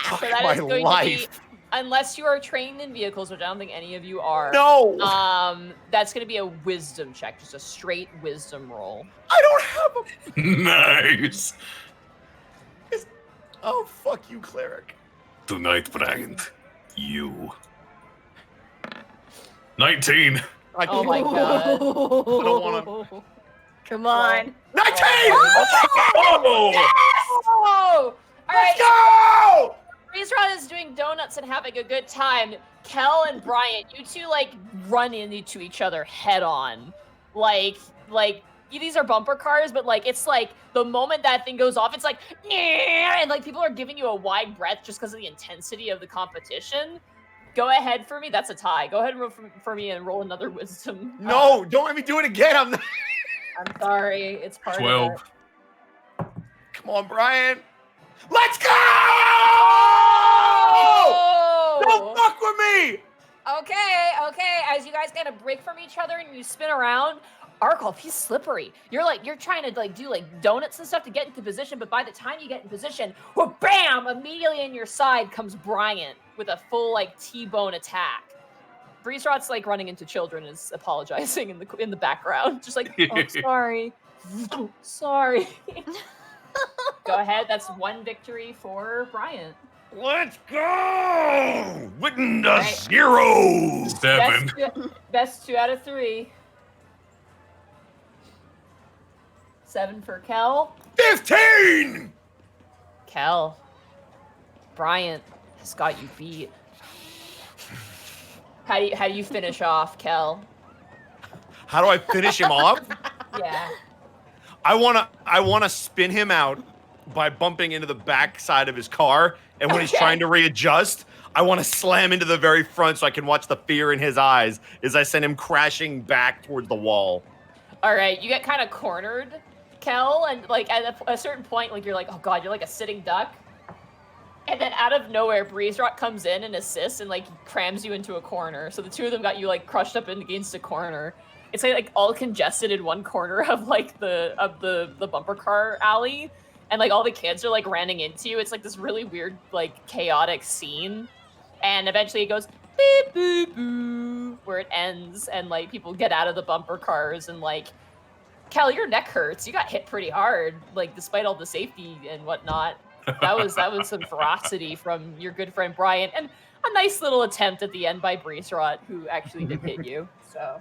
So that is going to be, unless you are trained in vehicles, which I don't think any of you are. No. That's going to be a wisdom check, just a straight wisdom roll. I don't have a. Nice. Oh, fuck you, cleric. Tonight, Bryant, you. 19. Oh my god. I don't want to. Come on. 19! Oh! Oh! All right. Go! Freeze-Run is doing donuts and having a good time. Kel and Bryant, you two like run into each other head on. Like these are bumper cars, but like it's like the moment that thing goes off, it's like, and like people are giving you a wide breath just because of the intensity of the competition. Go ahead for me. That's a tie. Go ahead and roll for me and roll another wisdom. No, don't let me do it again. I'm sorry. It's part 12. of it. Come on, Brian. Let's go! Oh! Don't fuck with me! Okay. As you guys kind of break from each other and you spin around, Arkolf, he's slippery. You're trying to like do like donuts and stuff to get into position, but by the time you get in position, well, bam! Immediately in your side comes Bryant with a full like T-bone attack. Breezerot's like running into children and is apologizing in the background, just like, oh, sorry, sorry. Go ahead. That's 1 victory for Bryant. Let's go! Witten to Right. 0! 7. Best 2 out of 3. 7 for Kel. 15! Kel. Bryant has got you beat. How do you finish off, Kel? How do I finish him off? Yeah. I wanna spin him out by bumping into the back side of his car, and when he's trying to readjust, I want to slam into the very front so I can watch the fear in his eyes as I send him crashing back towards the wall. All right, you get kind of cornered, Kel, and like at a certain point, like you're like, oh god, you're like a sitting duck. And then out of nowhere, Breezerot comes in and assists and like crams you into a corner. So the two of them got you like crushed up against a corner. It's like all congested in one corner of like the bumper car alley, and like all the kids are like running into you. It's like this really weird, like chaotic scene. And eventually it goes beep boop boo, where it ends, and like people get out of the bumper cars and like, Cal, your neck hurts. You got hit pretty hard, like despite all the safety and whatnot. That was some ferocity from your good friend Brian, and a nice little attempt at the end by Breezerot, who actually did hit you. So.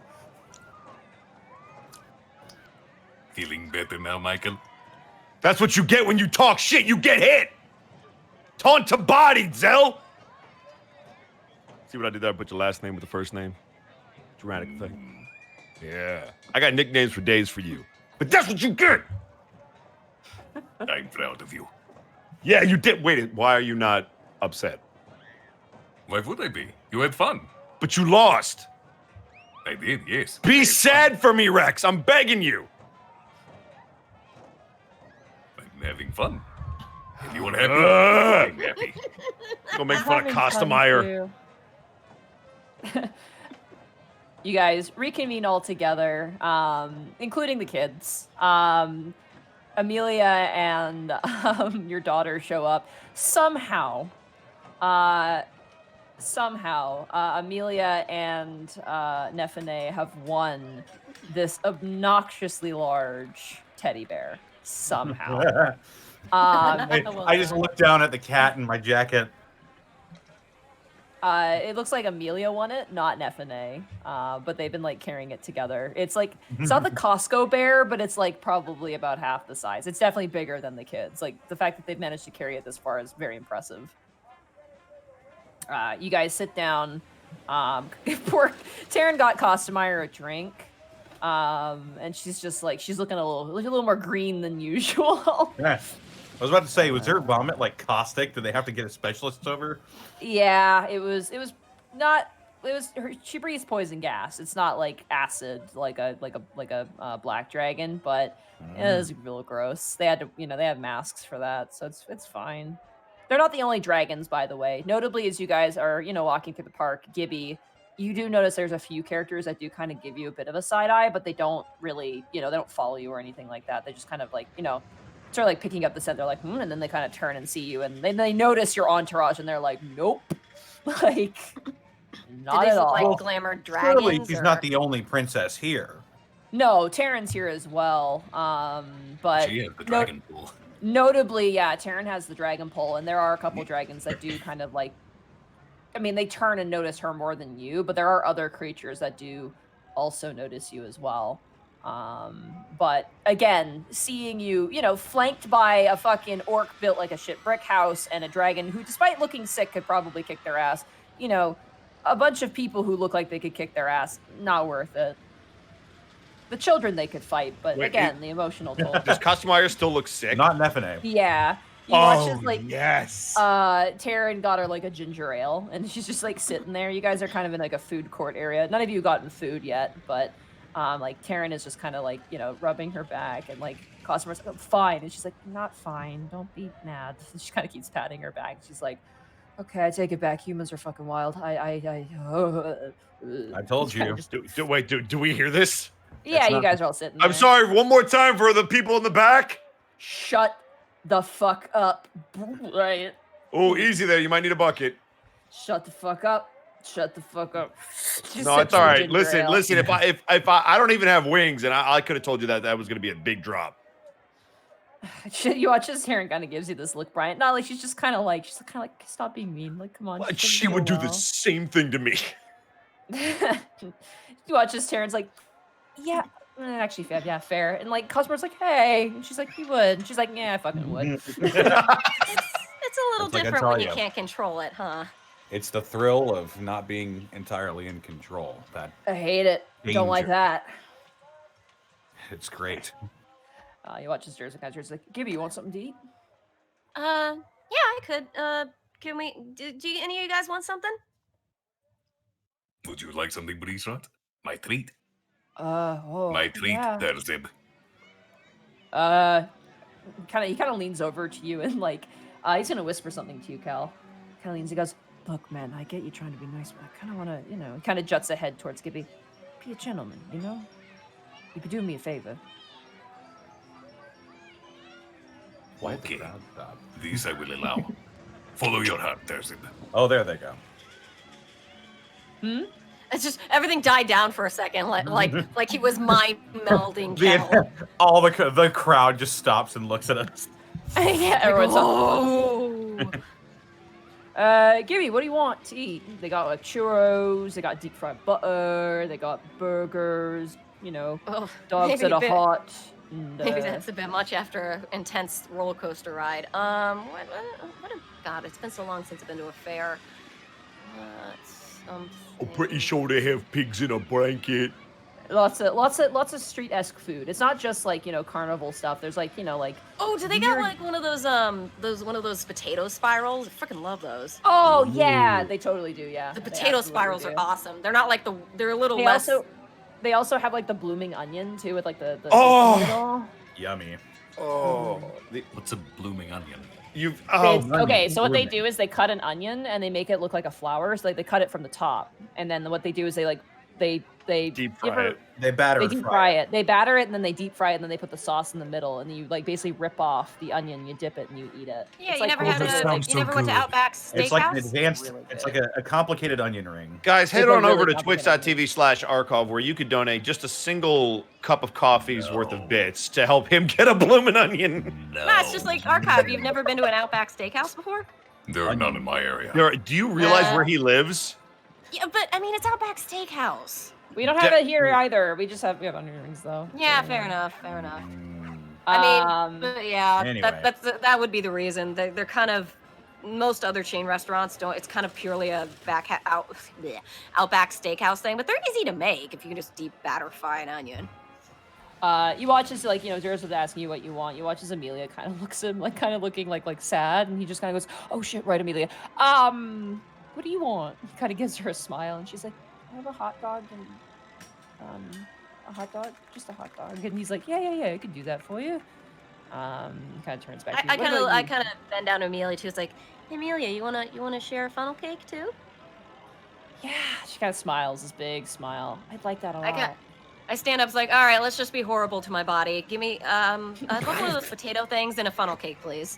Feeling better now, Michael? That's what you get when you talk shit. You get hit. Taunt to body, Zell. See what I did there? I put your last name with the first name. Dramatic thing. Yeah. I got nicknames for days for you, but that's what you get. I'm proud of you. Yeah, you did. Wait, why are you not upset? Why would I be? You had fun. But you lost. I did, yes. Be sad for me, Rex. I'm begging you. I'm having fun. If you want to happy, I'm happy. Go make fun of Costameyer. You guys reconvene all together, including the kids. Amelia and your daughter show up. Somehow, Amelia and Nefene have won this obnoxiously large teddy bear. Somehow. I just looked down at the cat in my jacket. It looks like Amelia won it, not Nefene. But they've been like carrying it together. It's like, it's not the Costco bear, but it's like probably about half the size. It's definitely bigger than the kids. Like the fact that they've managed to carry it this far is very impressive. You guys sit down. Poor Taryn got Costameyer a drink. And she's just like, she's looking a little more green than usual. Yeah. I was about to say, was her vomit like caustic? Did they have to get a specialist over? Yeah, it was not. It was her. She breathes poison gas. It's not like acid, like a black dragon, but it was real gross. They had to, they have masks for that, so it's fine. They're not the only dragons, by the way. Notably, as you guys are, walking through the park, Gibby, you do notice there's a few characters that do kind of give you a bit of a side eye, but they don't really, they don't follow you or anything like that. They just kind of like, sort of like picking up the scent. They're like, and then they kind of turn and see you, and then they notice your entourage, and they're like, nope, like, not Do at these all. look like glamour dragons? Clearly, she's not the only princess here. No, Taryn's here as well. But She has the dragon pool. Notably, yeah, Taryn has the dragon pole, and there are a couple dragons that do kind of like, they turn and notice her more than you, but there are other creatures that do also notice you as well. But again, seeing you, flanked by a fucking orc built like a shit brick house and a dragon who, despite looking sick, could probably kick their ass, a bunch of people who look like they could kick their ass, not worth it. The children they could fight, but Wait, again, the emotional toll. Does Customire still look sick? Not Nefene. Yeah. You watch as, like, yes. Taryn got her, like, a ginger ale, and she's just, like, sitting there. You guys are kind of in, like, a food court area. None of you gotten food yet, but, like, Taryn is just kind of, like, you know, rubbing her back, and, like, Cosmo's like, oh, fine. And she's like, not fine. Don't be mad. And she kind of keeps patting her back. She's like, okay, I take it back. Humans are fucking wild. I told you. Do we hear this? Yeah, you guys are all sitting there. I'm sorry, one more time for the people in the back. Shut the fuck up. Right. Oh, easy there. You might need a bucket. Shut the fuck up. Shut the fuck up. No, it's all right. Listen. If I don't even have wings, and I could have told you that was going to be a big drop. You watch as Taryn kind of gives you this look, Brian. Not like she's just kind of like stop being mean. Like, come on. She would do the same thing to me. You watch as Taryn's like, yeah, actually, yeah, fair. And like, Cosmo's like, hey, and she's like, you would. And she's like, yeah, I fucking would. It's a little It's like I different tell when you you. can't control it, huh? It's the thrill of not being entirely in control. That I hate it. Don't like Danger. that. it's great. You watch as Taryn's like, Gibby, you want something to eat? Yeah, I could. Can we? Do any of you guys want something? Would you like something, Brisrat? My treat. Oh, My treat, yeah. Terzib. He kind of leans over to you and like, he's gonna whisper something to you, Cal. Kind of leans. He goes, "Look, man, I get you trying to be nice, but I kind of want to, you know." He kind of juts ahead towards Gibby. Be a gentleman, you know. You could do me a favor. Why Okay. the crowd stop? This I will allow. Follow your heart, Terzib. Oh, there they go. It's just everything died down for a second, like he was mind melding. Cal. All the crowd just stops and looks at us. Yeah, everyone's Oh. Gibby, what do you want to eat? They got like churros, they got deep fried butter, they got burgers, you know, Oh, dogs maybe that a are bit- hot. And, Maybe that's a bit much after an intense roller coaster ride. God, it's been so long since I've been to a fair. I'm pretty sure they have pigs in a blanket. lots of street-esque food. It's not just like, you know, carnival stuff. There's like, you know, like, Oh, do they got like one of those potato spirals? I freaking love those. oh yeah, they totally do. Yeah, The they potato absolutely spirals do. are awesome. They're not like they're a little They less. they also have like the blooming onion too, with like the Oh! in the middle. Yummy. Oh, What's a blooming onion? you've. Okay, so what they do is they cut an onion and they make it look like a flower. So like they cut it from the top, and then what they do is they Deep give fry her- it. They batter They and deep fry fry it. They batter it and then they deep fry it and then they put the sauce in the middle and then you like basically rip off the onion, you dip it and you eat it. Yeah, It's you like never oh, had that sounds you so never went to good. Outback Steakhouse. It's like an advanced. Really It's good. like a complicated onion ring. Guys, head It's a on over really to complicated twitch.tv/archive where you could donate just a single cup of coffee's worth of bits to help him get a bloomin' onion. No. Nah, it's just like Archive. You've never been to an Outback Steakhouse before? There are none in my area. Do you realize where he lives? Yeah, but I mean, it's Outback Steakhouse. We don't have it here either. We have onion rings though. Yeah, So, fair enough. Fair enough. Mm, I mean, but yeah, Anyway. that would be the reason. They're kind of most other chain restaurants don't. It's kind of purely a Outback Steakhouse thing, but they're easy to make if you can just deep batter fry an onion. You watch as like, you know, Zeros was asking you what you want. You watch as Amelia kind of looks at him like kind of looking like sad, and he just kind of goes, "Oh shit, right, Amelia. What do you want?" He kind of gives her a smile, and she's like, "I have a hot dog and a hot dog, just a hot dog." And he's like, "Yeah, I could do that for you." Kind of turns back. to you. I "What kind of about I you?" kind of bend down to Amelia too. It's like, hey, Amelia, you wanna share a funnel cake too? Yeah, she kind of smiles, this big smile. I'd like that a lot. I stand up, it's like, all right, let's just be horrible to my body. Give me a couple of those potato things and a funnel cake, please.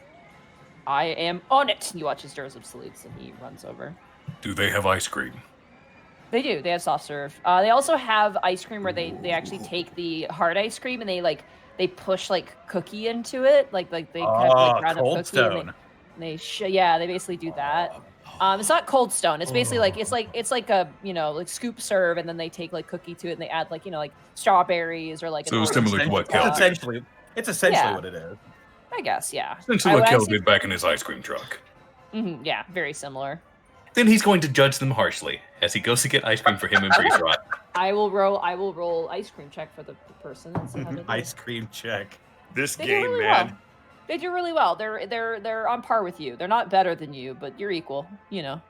I am on it. You watch as Joseph salutes and he runs over. Do they have ice cream? They do. They have soft serve. They also have ice cream where they actually take the hard ice cream and they push like cookie into it, like they kind of like ground up Cold cookie Stone. and they they basically do that. It's not Cold Stone. It's basically like it's like a, you know, like scoop serve and then they take like cookie to it and they add like, you know, like strawberries or like So an similar to what Cal did. It's essentially Yeah. what it is. I guess, yeah. Essentially what Kel did back in his ice cream truck. Yeah, very similar. Then he's going to judge them harshly as he goes to get ice cream for him and Brisrat. I will roll ice cream check for the person and see how they do. Ice cream check. This They do game, really man. well. They do really well. They're on par with you. They're not better than you, but you're equal. You know.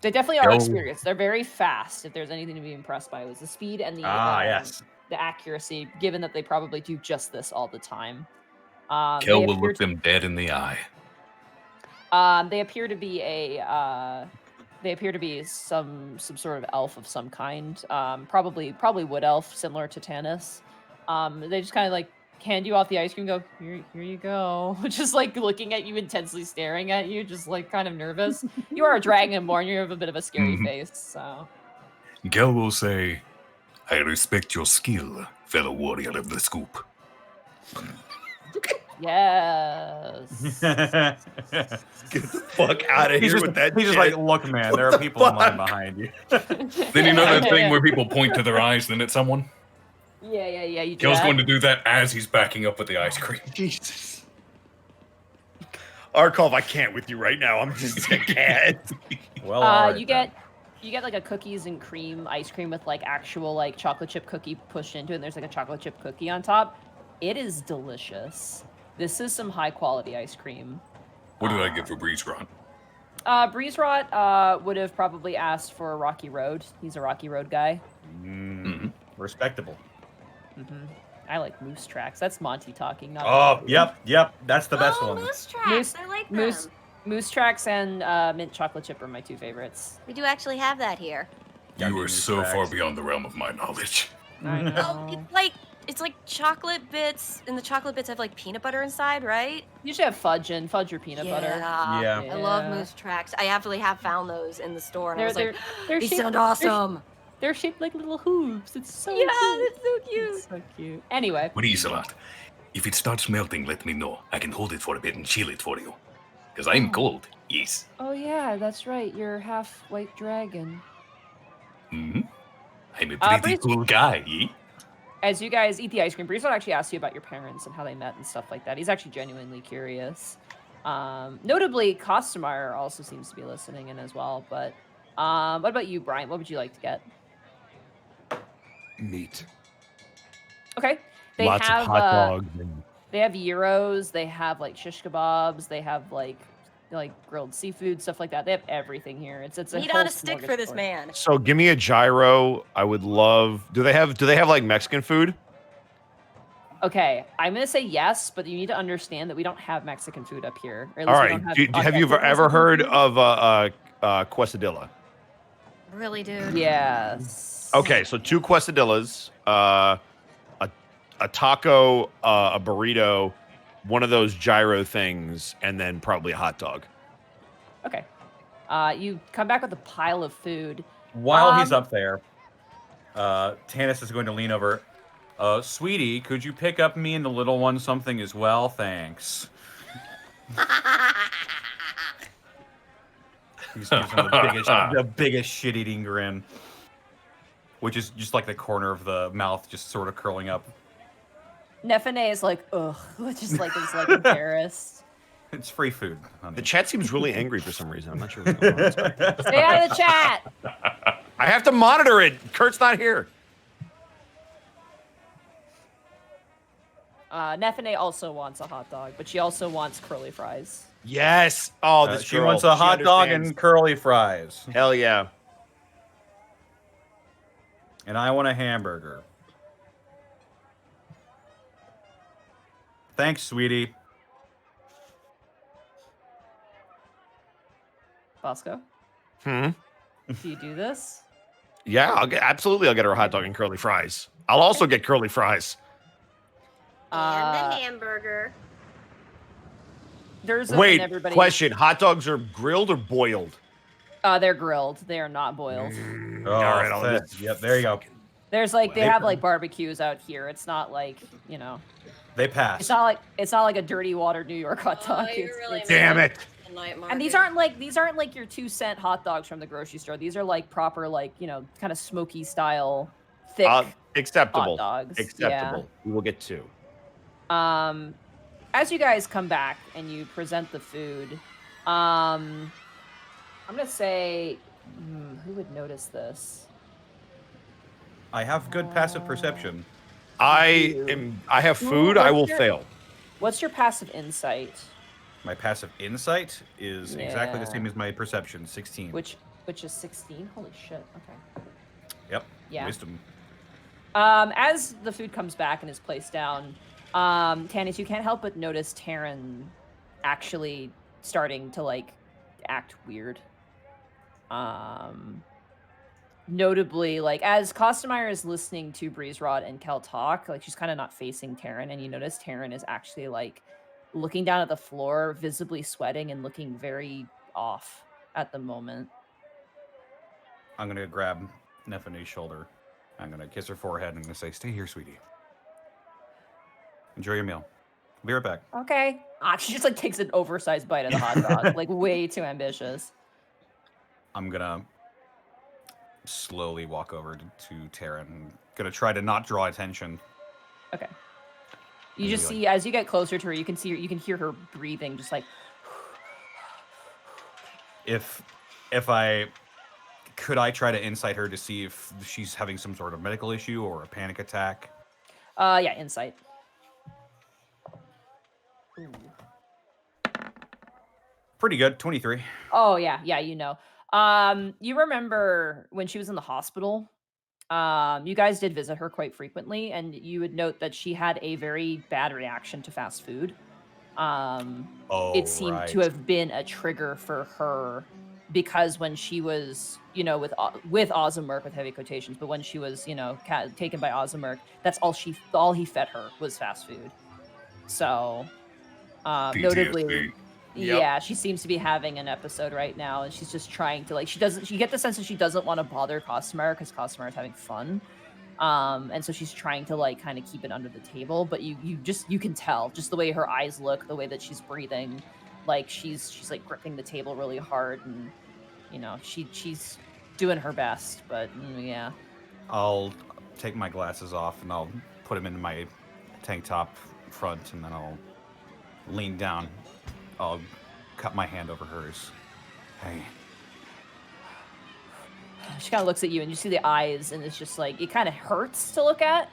They definitely are Go. experienced. They're very fast. If there's anything to be impressed by, it was the speed and the Yes. the accuracy. Given that they probably do just this all the time. Kel will look them dead in the eye. They appear to be some sort of elf of some kind. Probably wood elf, similar to Tanis. They just kind of like hand you off the ice cream and go, here you go. Just like looking at you, intensely staring at you, just like kind of nervous. You are a dragonborn, you have a bit of a scary face, so. Kel will say, I respect your skill, fellow warrior of the scoop. Yes. Get the fuck out of here with that He's shit. just like, look, man, there are people of mine behind you. Then you know that thing where people point to their eyes, then at someone? Yeah, you do Kel's that. going to do that as he's backing up with the ice cream. Jesus. Arkov, I can't with you right now. I'm just I can't. Well, all right, you get like a cookies and cream ice cream with like actual like chocolate chip cookie pushed into it, and there's like a chocolate chip cookie on top. It is delicious. This is some high quality ice cream. What did I get for Breeze Rot? Breeze Rot would have probably asked for a Rocky Road. He's a Rocky Road guy. Respectable. I like Moose Tracks. That's Monty talking. Not Oh, me. yep. That's the best one. Moose tracks. I like them. Moose Tracks and mint chocolate chip are my two favorites. We do actually have that here. You are so far beyond the realm of my knowledge. I know. Oh, it's like chocolate bits, and the chocolate bits have like peanut butter inside, right? You should have fudge or peanut butter. Yeah. I love Moose Tracks. I actually have found those in the store, and I was like, they're they shaped- sound awesome. They're shaped like little hooves. It's so Yeah, cute. that's so cute. It's so cute. Anyway, Breeze Rot, if it starts melting, let me know. I can hold it for a bit and chill it for you. Because I'm cold, yes. oh yeah, that's right. You're half white dragon. I'm a pretty Breeze- cool guy, eh? As you guys eat the ice cream, Breeze will actually ask you about your parents and how they met and stuff like that. He's actually genuinely curious. Notably, Costumar also seems to be listening in as well. But what about you, Brian? What would you like to get? Meat. Okay. They Lots have of hot dogs. And they have gyros, they have like shish kebabs, they have like grilled seafood, stuff like that. They have everything here. It's a Meat whole on a stick for this smorgasbord. man. So give me a gyro. I would love. Do they have like Mexican food? Okay, I'm gonna say yes, but you need to understand that we don't have Mexican food up here. Or at All least we right. don't Have you authentic ever Mexican heard food. of quesadilla? Really, dude? Yes. Okay, so 2 quesadillas, a taco, a burrito, one of those gyro things, and then probably a hot dog. Okay. You come back with a pile of food. While he's up there, Tanis is going to lean over. Sweetie, could you pick up me and the little one something as well? Thanks. He's gives him the biggest shit-eating grin, which is just like the corner of the mouth just sort of curling up. Nefene is like, ugh, just like is like embarrassed. It's free food, honey. The chat seems really angry for some reason. I'm not sure what's going on. Sorry. Stay out of the chat. I have to monitor it. Kurt's not here. Nefene also wants a hot dog, but she also wants curly fries. Yes. Oh, this she girl, wants a she hot dog understands. and curly fries. Hell yeah. And I want a hamburger. Thanks, sweetie. Bosco, Hmm. do you do this? Yeah, I'll get her a hot dog and curly fries. I'll also get curly fries. And the hamburger. There's a, Wait, and everybody, question. Hot dogs are grilled or boiled? They're grilled. They are not boiled. Oh, All right, I'll fit. just- Yep, there you go. There's like they have like barbecues out here. It's not like, you know, They pass. it's not like a dirty water New York hot dog. It's- Damn it. And these aren't like your 2-cent hot dogs from the grocery store. These are like proper, like, you know, kind of smoky style, thick Acceptable. hot dogs. Acceptable. We will get 2. Yeah. As you guys come back and you present the food, I'm gonna say, who would notice this? I have good passive perception. I have food. I will What's your- fail. What's your passive insight? My passive insight is exactly the Yeah. same as my perception, 16. Which is 16? Holy shit. Okay. Yep. Yeah. Wisdom. As the food comes back and is placed down, Tanis, you can't help but notice Taryn actually starting to like act weird. Notably, like as Kostemeyer is listening to Breeze Rod and Kel talk, like she's kind of not facing Taryn, and you notice Taryn is actually like looking down at the floor, visibly sweating and looking very off at the moment. I'm gonna grab Nephine's shoulder. I'm gonna kiss her forehead and I'm gonna say, "Stay here, sweetie. Enjoy your meal. Be right back." Okay. She just like takes an oversized bite of the hot dog, like way too ambitious. I'm gonna slowly walk over to Taryn. Gonna try to not draw attention. Okay. You And just be see as you get closer to her, you can hear her breathing, just like. If I could, I try to insight her to see if she's having some sort of medical issue or a panic attack. Yeah, insight. Ooh. Pretty good, 23. Oh yeah, you know. You remember when she was in the hospital? You guys did visit her quite frequently, and you would note that she had a very bad reaction to fast food. It seemed to have been a trigger for her because when she was, you know, with Ozimurk with heavy quotations, but when she was, you know, taken by Ozimurk, that's all he fed her was fast food. So, notably, PTSD. yeah, she seems to be having an episode right now, and she's just trying to like you get the sense that she doesn't want to bother Kostemeyer because Kostemeyer is having fun. And so she's trying to like kind of keep it under the table, but you can tell just the way her eyes look, the way that she's breathing, like she's like gripping the table really hard, and you know she's doing her best, but yeah. I'll take my glasses off and I'll put them in my tank top front, and then I'll lean down. I'll cut my hand over hers. Hey. She kind of looks at you, and you see the eyes, and it's just like it kind of hurts to look at,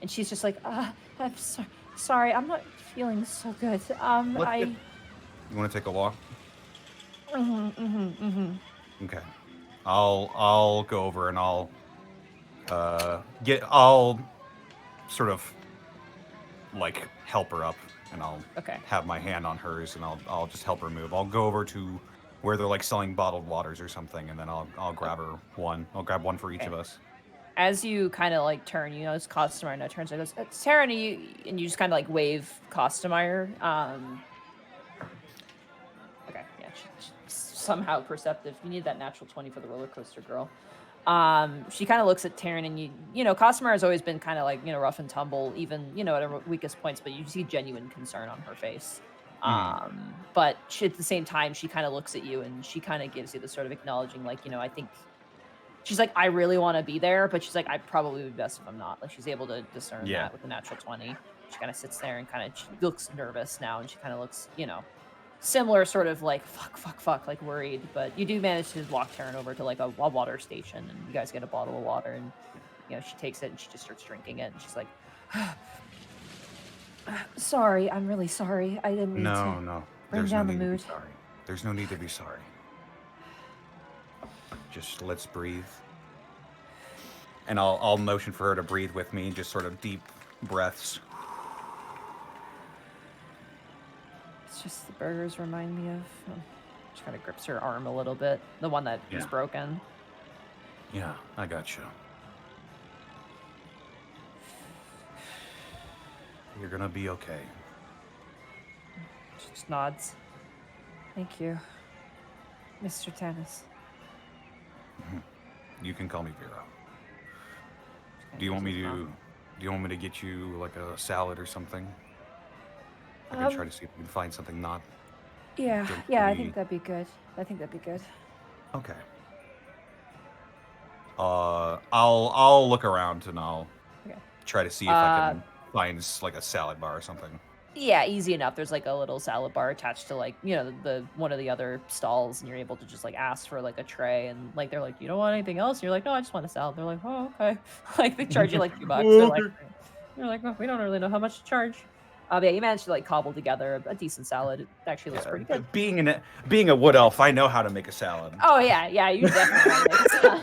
and she's just like, I'm sorry, I'm not feeling so good. You want to take a walk? Okay. I'll go over and I'll sort of like help her up, and I'll have my hand on hers, and I'll just help her move. I'll go over to where they're like selling bottled waters or something, and then I'll grab her one. I'll grab one for each of us. As you kind of like turn, you know, it's Kostemeyer now turns like, "It's Taryn," and you just kind of like wave Kostemeyer. Okay, yeah, she's somehow perceptive. You need that natural 20 for the roller coaster girl. She kind of looks at Taryn, and you know, Kostemeyer has always been kind of like, you know, rough and tumble, even, you know, at her weakest points, but you see genuine concern on her face. But at the same time, she kind of looks at you, and she kind of gives you the sort of acknowledging, like, you know, I think she's like, I really want to be there, but she's like, I probably would be best if I'm not. Like, she's able to discern that with the natural 20. She kind of sits there and kind of looks nervous now, and she kind of looks, you know, similar sort of like fuck, like worried. But you do manage to walk Taryn over to like a water station, and you guys get a bottle of water, and you know, she takes it and she just starts drinking it, and she's like, sorry, I'm really sorry. I didn't mean to No. bring down the mood. Sorry. There's no need to be sorry. Just let's breathe. And I'll motion for her to breathe with me, just sort of deep breaths. It's just the burgers remind me of. She kind of grips her arm a little bit, the one that is broken. Yeah, I got you. You're gonna be okay. She just nods. Thank you, Mr. Tanis. You can call me Vera. Do you want me to get you like a salad or something? I can try to see if we can find something not. Yeah, I think that'd be good. Okay. I'll look around and I'll try to see if I can find like a salad bar or something. Yeah, easy enough. There's like a little salad bar attached to like, the one of the other stalls, and you're able to just like ask for like a tray, and like they're like, you don't want anything else? And you're like, no, I just want a salad. They're like, oh, okay. Like they charge you like $2. They're like, you're like, oh, we don't really know how much to charge. Yeah, you managed to like cobble together a decent salad. It actually looks pretty good. Being a wood elf, I know how to make a salad. Oh yeah, you definitely want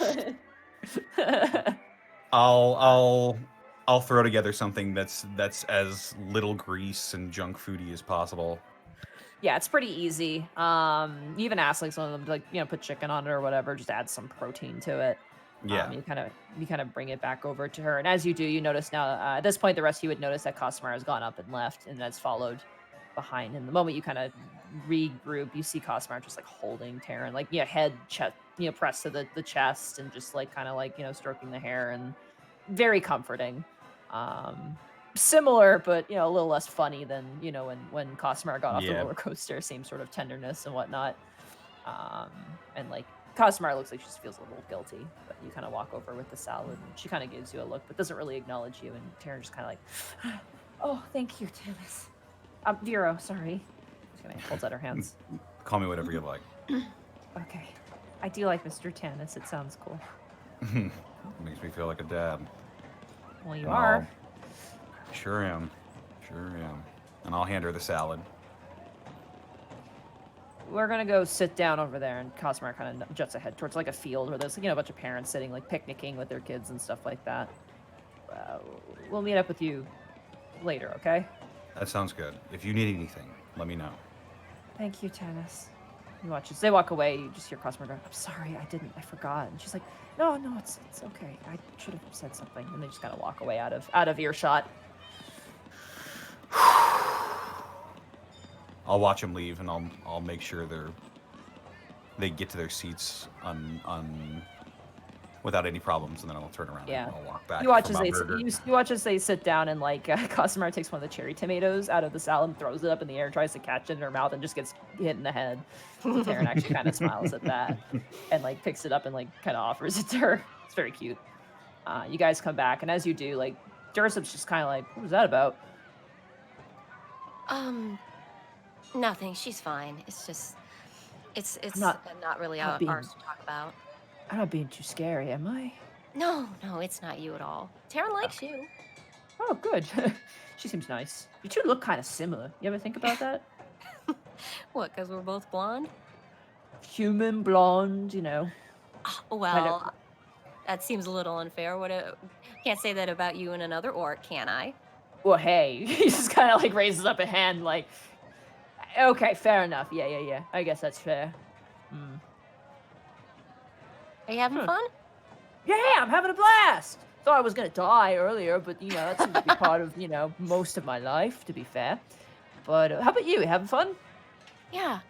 to make a salad. I'll throw together something that's as little grease and junk foody as possible. Yeah, it's pretty easy. You even ask like some of them to like, put chicken on it or whatever, just add some protein to it. Yeah. You kind of bring it back over to her, and as you do, you notice now at this point the rest of you would notice that Cosmar has gone up and left, and has followed behind. And the moment you kind of regroup, you see Cosmar just like holding Taryn, like head chest, pressed to the chest, and just like kind of like stroking the hair, and very comforting. Similar, but a little less funny than when Cosmar got off the roller coaster. Same sort of tenderness and whatnot. And like Cosmar looks like she just feels a little guilty, but you kind of walk over with the salad, and she kind of gives you a look, but doesn't really acknowledge you. And Taryn just kind of like, oh, thank you, Tannis. Vero, sorry. She's gonna hold out her hands. Call me whatever you like. Okay, I do like Mr. Tannis. It sounds cool. Makes me feel like a dad. Well, you are. Sure am. And I'll hand her the salad. We're gonna go sit down over there, and Cosmar kind of juts ahead towards like a field where there's a bunch of parents sitting like picnicking with their kids and stuff like that. We'll meet up with you later, okay? That sounds good. If you need anything, let me know. Thank you, Tannis. You watch as they walk away. You just hear Cosmar go, "I'm sorry, I forgot." And she's like, "No, it's okay. I should have said something." And they just kind of walk away out of earshot. I'll watch them leave, and I'll make sure they get to their seats without any problems, and then I'll turn around and I'll walk back. You watch as they sit down, and like Cosmar takes one of the cherry tomatoes out of the salad and throws it up in the air, tries to catch it in her mouth, and just gets hit in the head. Taryn actually kind of smiles at that, and like picks it up and like kind of offers it to her. It's very cute. You guys come back, and as you do, like Dursup's just kind of like, "What was that about?" Nothing. She's fine. It's just, it's not really ours to talk about. I'm not being too scary, am I? No, it's not you at all. Taryn likes you. Oh, good. She seems nice. You two look kind of similar. You ever think about that? What, because we're both blonde? Human, blonde, Well, that seems a little unfair. Can't say that about you and another orc, can I? Well, hey. He just kind of like raises up a hand like, okay, fair enough. Yeah. I guess that's fair. Are you having fun? Yeah, I'm having a blast. Thought I was going to die earlier, but, that seems to be part of, most of my life, to be fair. But how about you? You having fun? Yeah.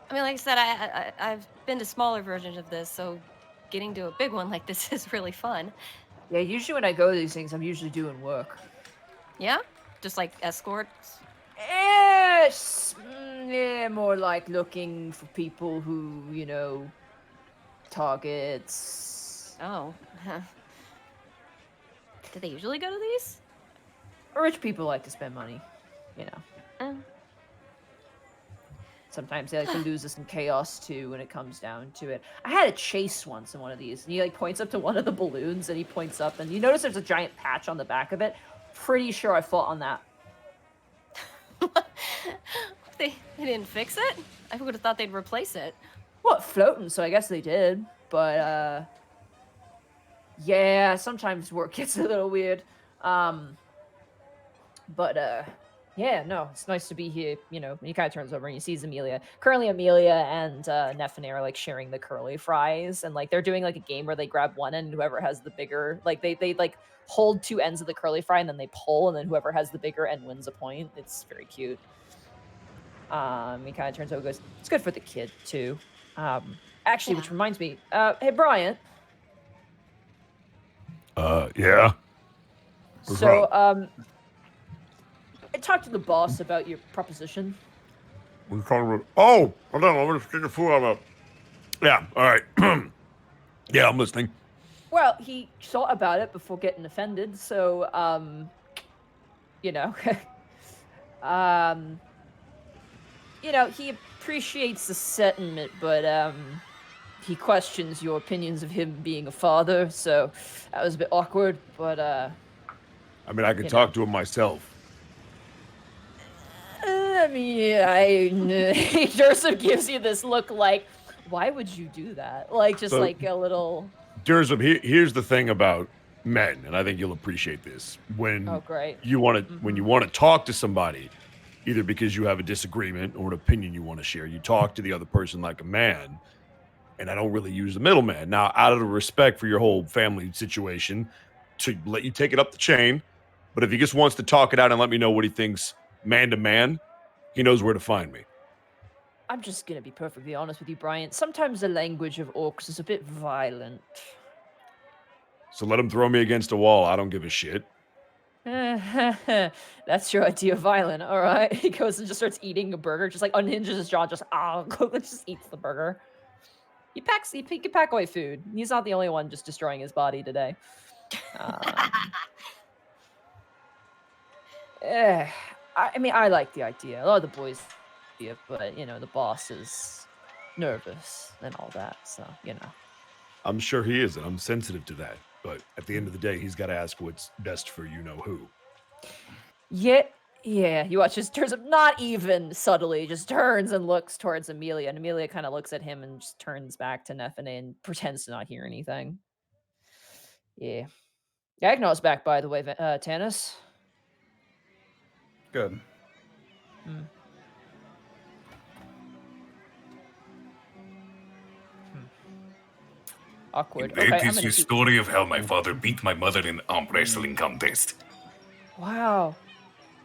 I mean, like I said, I've been to smaller versions of this, so getting to a big one like this is really fun. Yeah, usually when I go to these things, I'm usually doing work. Yeah? Just like escorts? Yes! Yeah, more like looking for people who, targets. Oh. Do they usually go to these? Rich people like to spend money, Sometimes they like to lose us in chaos too when it comes down to it. I had a chase once in one of these, and he like points up to one of the balloons, and he points up, and you notice there's a giant patch on the back of it. Pretty sure I fought on that. They didn't fix it? I would have thought they'd replace it. Well, it's floating, so I guess they did. But, yeah, sometimes work gets a little weird. Yeah, no, it's nice to be here, And he kind of turns over and he sees Amelia. Currently, Amelia and Neffany are, like, sharing the curly fries. And, like, they're doing, like, a game where they grab one end, and whoever has the bigger... Like, they like, hold two ends of the curly fry, and then they pull, and then whoever has the bigger end wins a point. It's very cute. He kind of turns over and goes, it's good for the kid, too. Actually, which reminds me, hey, Brian. Yeah? So, I talked to the boss about your proposition. What are you talking about? Oh, hold on, I'm just getting the food out of Yeah, all right. Yeah, I'm listening. Well, he thought about it before getting offended, so, He appreciates the sentiment, but he questions your opinions of him being a father, so that was a bit awkward, but I mean, I could talk to him myself. Joseph gives you this look like, why would you do that? Like, just So- like a little... Durzum, here's the thing about men, and I think you'll appreciate this. When Oh, great. you want to talk to somebody, either because you have a disagreement or an opinion you want to share, you talk to the other person like a man. And I don't really use the middleman. Now, out of the respect for your whole family situation, to let you take it up the chain. But if he just wants to talk it out and let me know what he thinks man to man, he knows where to find me. I'm just gonna be perfectly honest with you, Bryant. Sometimes the language of orcs is a bit violent. So let him throw me against a wall. I don't give a shit. That's your idea of violent, all right? He goes and just starts eating a burger, just like unhinges his jaw, just just eats the burger. He can pack away food. He's not the only one just destroying his body today. I like the idea. A lot of the boys, but the boss is nervous and all that. So I'm sure he is, and I'm sensitive to that. But at the end of the day, he's got to ask what's best for you-know-who. Yeah. You watch, just turns up, not even subtly, just turns and looks towards Amelia, and Amelia kind of looks at him and just turns back to Nephine and pretends to not hear anything. Yeah. Agnar's back, by the way, Tanis. Good. Awkward. That Okay, is the keep... story of how my father beat my mother in arm wrestling contest. Wow.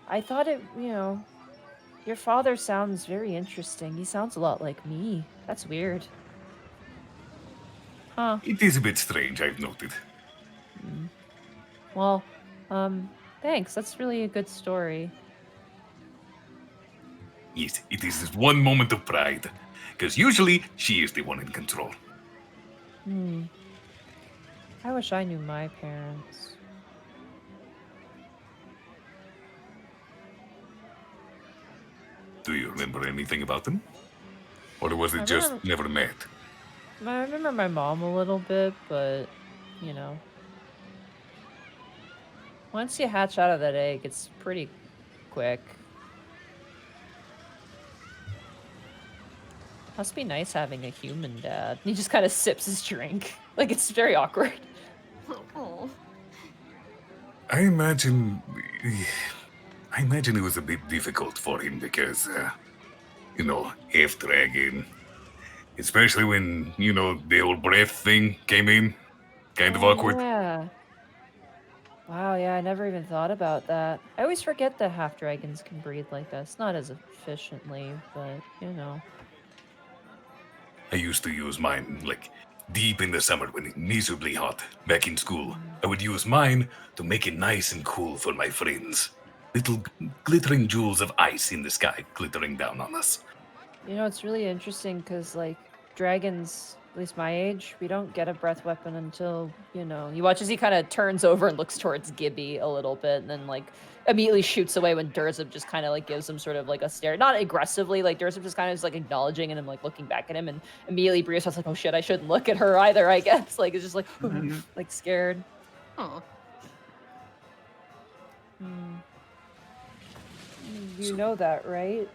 I thought your father sounds very interesting. He sounds a lot like me. That's weird. Huh. It is a bit strange, I've noted. Well, thanks. That's really a good story. Yes, it is this one moment of pride. Because usually, she is the one in control. I wish I knew my parents. Do you remember anything about them? Or was it just never met? I remember my mom a little bit, but, once you hatch out of that egg, it's pretty quick. Must be nice having a human dad. He just kind of sips his drink. Like, it's very awkward. Oh. I imagine it was a bit difficult for him because, F-Dragon. Especially when, the old breath thing came in. Kind of awkward. Yeah. Wow, yeah, I never even thought about that. I always forget that half-dragons can breathe like this. Not as efficiently, but, I used to use mine, deep in the summer when it's miserably hot, back in school. I would use mine to make it nice and cool for my friends. Little glittering jewels of ice in the sky glittering down on us. It's really interesting because, dragons, at least my age, we don't get a breath weapon until, you watch as he kind of turns over and looks towards Gibby a little bit, and then, immediately shoots away when Durzub just kind of, gives him sort of, a stare. Not aggressively, Durzub just kind of is, acknowledging and, looking back at him, and immediately Brios was like, oh shit, I shouldn't look at her either, I guess. It's just, scared. Oh. You know that, right?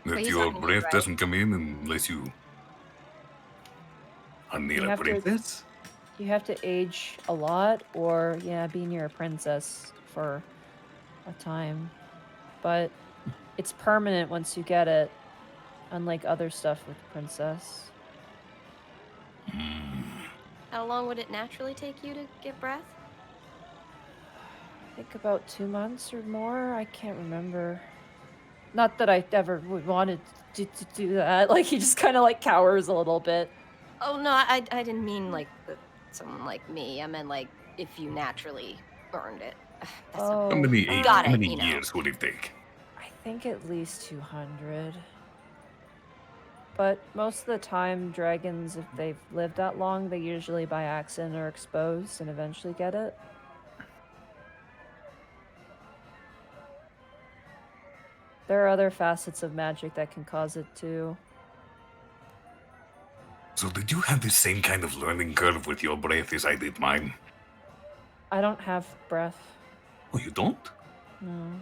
That he's your not gonna breath right. doesn't come in unless you are near You a have to- princess? You have to age a lot or, be near a princess for a time. But it's permanent once you get it, unlike other stuff with princess. How long would it naturally take you to get breath? I think about 2 months or more. I can't remember. Not that I ever wanted to do that. He just kind of cowers a little bit. Oh no, I didn't mean someone like me. I meant if you naturally earned it. That's Oh. How many, Got how it, many years would it take? I think at least 200. But most of the time, dragons, if they've lived that long, they usually by accident are exposed and eventually get it. There are other facets of magic that can cause it too. So did you have the same kind of learning curve with your breath as I did mine? I don't have breath. Oh, you don't? No.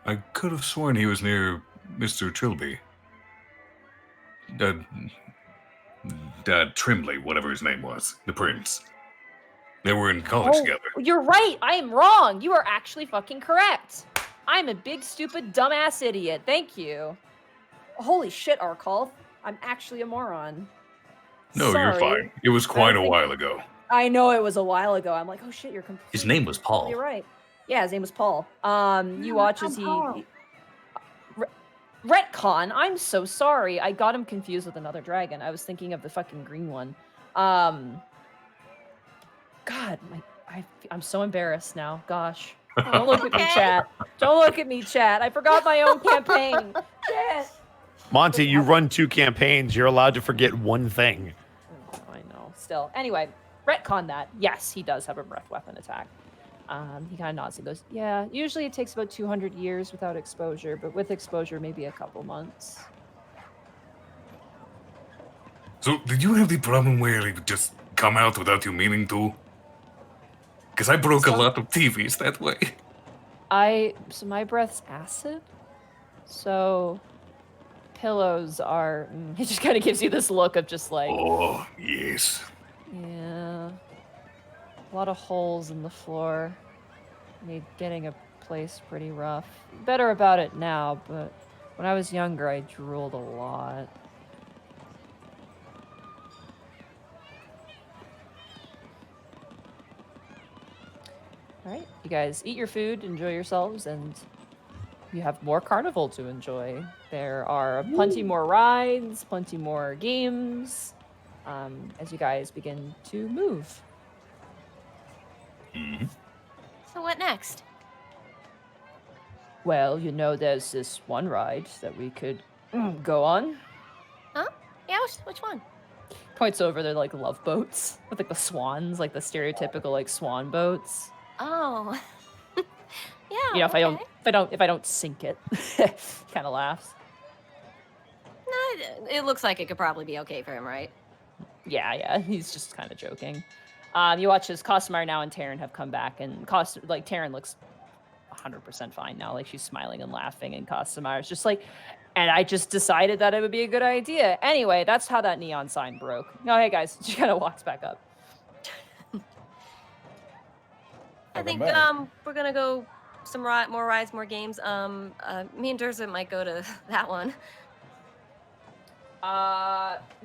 I could have sworn he was near Mr. Trilby. Trimley, whatever his name was. The prince. They were in college together. You're right. I am wrong. You are actually fucking correct. I'm a big, stupid, dumbass idiot. Thank you. Holy shit, Arkalth. I'm actually a moron. No, Sorry. you're fine. It was quite a while ago. I know it was a while ago. I'm like, oh shit, you're completely. His name was Paul. You're right. Yeah, his name was Paul. You watch as he retcon. I'm so sorry. I got him confused with another dragon. I was thinking of the fucking green one. God, I'm so embarrassed now. Gosh. Don't look at me, chat. Don't look at me, chat. I forgot my own campaign. Shit. Monty, you run 2 campaigns. You're allowed to forget one thing. Oh, I know. Still. Anyway, retcon that. Yes, he does have a breath weapon attack. He kind of nods and goes, yeah, usually it takes about 200 years without exposure, but with exposure, maybe a couple months. So, did you have the problem where it would just come out without you meaning to? Because I broke a lot of TVs that way. So my breath's acid. So pillows are. He just kind of gives you this look of just like. Oh, yes. Yeah. A lot of holes in the floor. Made getting a place pretty rough. Better about it now, but when I was younger, I drooled a lot. All right, you guys eat your food, enjoy yourselves, and you have more carnival to enjoy. There are plenty more rides, plenty more games, as you guys begin to move. Mm-hmm. So what next? Well, you know, there's this one ride that we could go on. Huh? Yeah, which one? Points over, they're like love boats with like the swans, like the stereotypical like swan boats. Oh. Yeah. You know, okay. if I don't sink it, kind of laughs. No, it looks like it could probably be okay for him, right? Yeah, he's just kind of joking. You watch as Cosmar now and Taryn have come back, and Taryn looks 100% fine now. Like she's smiling and laughing, and Costamar's just like, and I just decided that it would be a good idea. Anyway, that's how that neon sign broke. Oh, hey guys, she kind of walks back up. I think we're gonna go some more rides, more games. Me and Durza might go to that one.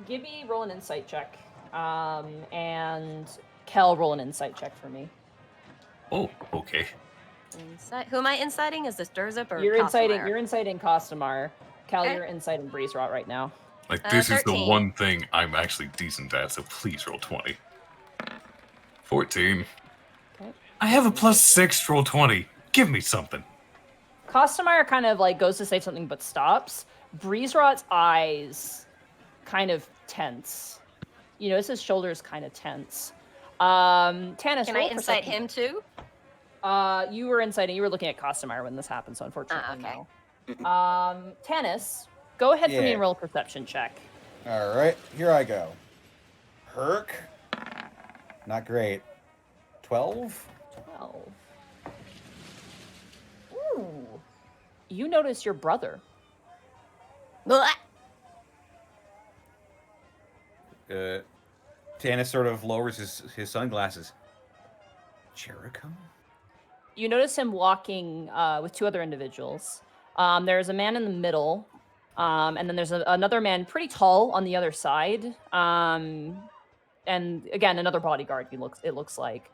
Gibby, roll an insight check, and Kel, roll an insight check for me. Oh, okay. Who am I inciting? Is this Durza or You're Costamare? inciting Costamar. Kel, Okay. you're inciting Breeze Rot right now. Like, this is the 13. one thing I'm actually decent at, so please roll 20. 14. Okay. I have a +6, roll 20. Give me something. Costamar kind of like goes to say something but stops. Breeze Rot's eyes kind of tense. You notice his shoulders kind of tense. Tanis, Can roll I incite perception. him too? You were inciting. You were looking at Costamar when this happened, so unfortunately okay. no. Tanis, go ahead for me Yeah. and roll a perception check. All right, here I go. Herc. Not great. 12? 12. Ooh. You notice your brother. Blah. Tanis sort of lowers his sunglasses. Jericho? You notice him walking with 2 other individuals. There's a man in the middle, and then there's another man pretty tall on the other side. And again, another bodyguard. It looks like.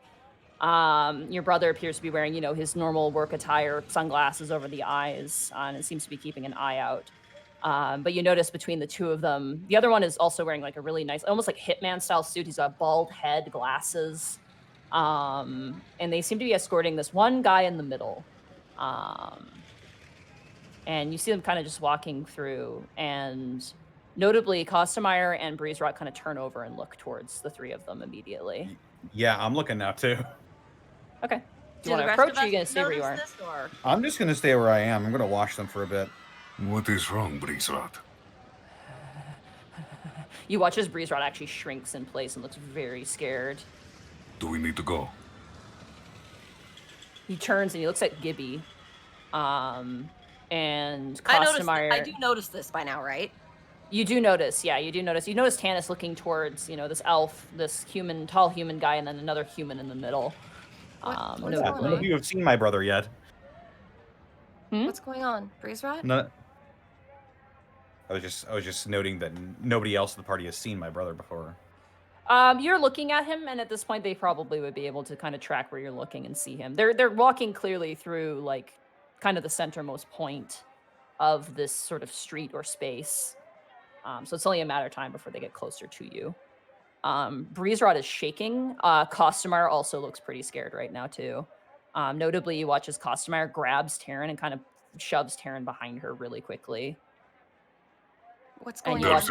Your brother appears to be wearing, his normal work attire, sunglasses over the eyes, and it seems to be keeping an eye out. But you notice between the 2 of them, the other one is also wearing like a really nice, almost like Hitman style suit. He's got a bald head, glasses. And they seem to be escorting this one guy in the middle. And you see them kind of just walking through, and notably Costamire and Breeze Rock kind of turn over and look towards the 3 of them immediately. Yeah, I'm looking now too. Okay. Do you want to approach or are you going to stay where you are? I'm just going to stay where I am. I'm going to watch them for a bit. What is wrong, Breezerot? You watch as Breezerot actually shrinks in place and looks very scared. Do we need to go? He turns and he looks at Gibby. And Costumire. I do notice this by now, right? You do notice, yeah, you do notice. You notice Tanis looking towards, this elf, this human, tall human guy, and then another human in the middle. What's No- going None of on? you have seen my brother yet. What's going on, Breezerot? No. I was just noting that nobody else in the party has seen my brother before. You're looking at him, and at this point, they probably would be able to kind of track where you're looking and see him. They're walking clearly through, like, kind of the centermost point of this sort of street or space. So it's only a matter of time before they get closer to you. Breezerot is shaking. Costumire also looks pretty scared right now, too. Notably, you watch as Costumire grabs Taryn and kind of shoves Taryn behind her really quickly. What's And going on?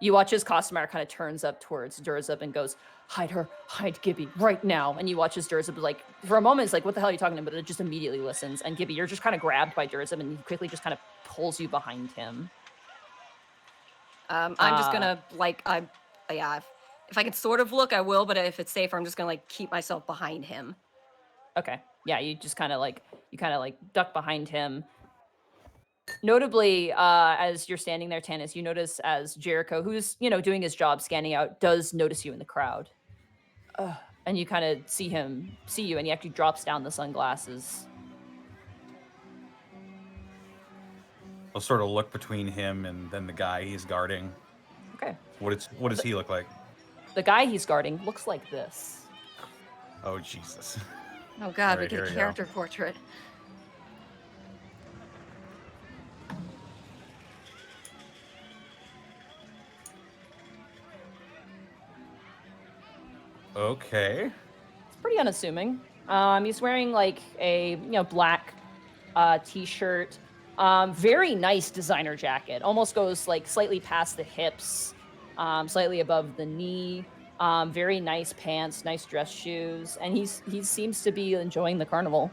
you watch as Costumire kind of turns up towards Durzub and goes, hide her, hide Gibby, right now. And you watch as Durzub is like, for a moment, it's like, what the hell are you talking about? But it just immediately listens. And Gibby, you're just kind of grabbed by Durzub and he quickly just kind of pulls you behind him. I'm just gonna, if I can sort of look, I will, but if it's safer, I'm just gonna, keep myself behind him. Okay. Yeah, you just kind of duck behind him. Notably, as you're standing there, Tanis, you notice as Jericho, who's, doing his job, scanning out, does notice you in the crowd. And you kind of see you, and he actually drops down the sunglasses. I'll sort of look between him and then the guy he's guarding. Okay. What does he look like? The guy he's guarding looks like this. Oh, Jesus. Oh God, we Alright, get a here we go. character portrait. Okay. It's pretty unassuming. He's wearing like a black t-shirt. Very nice designer jacket. Almost goes like slightly past the hips, slightly above the knee. Very nice pants, nice dress shoes, and he seems to be enjoying the carnival.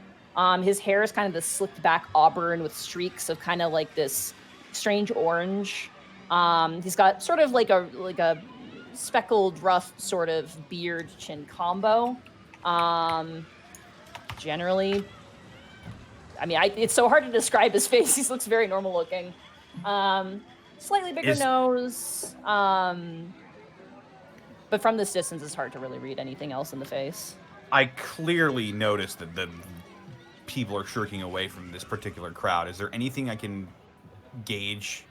His hair is kind of this slicked back auburn with streaks of kind of like this strange orange. He's got sort of like a speckled, rough sort of beard chin combo. Generally, I mean, it's so hard to describe his face. He looks very normal looking. Slightly bigger nose. But from this distance, it's hard to really read anything else in the face. I clearly noticed that the people are shirking away from this particular crowd. Is there anything I can gauge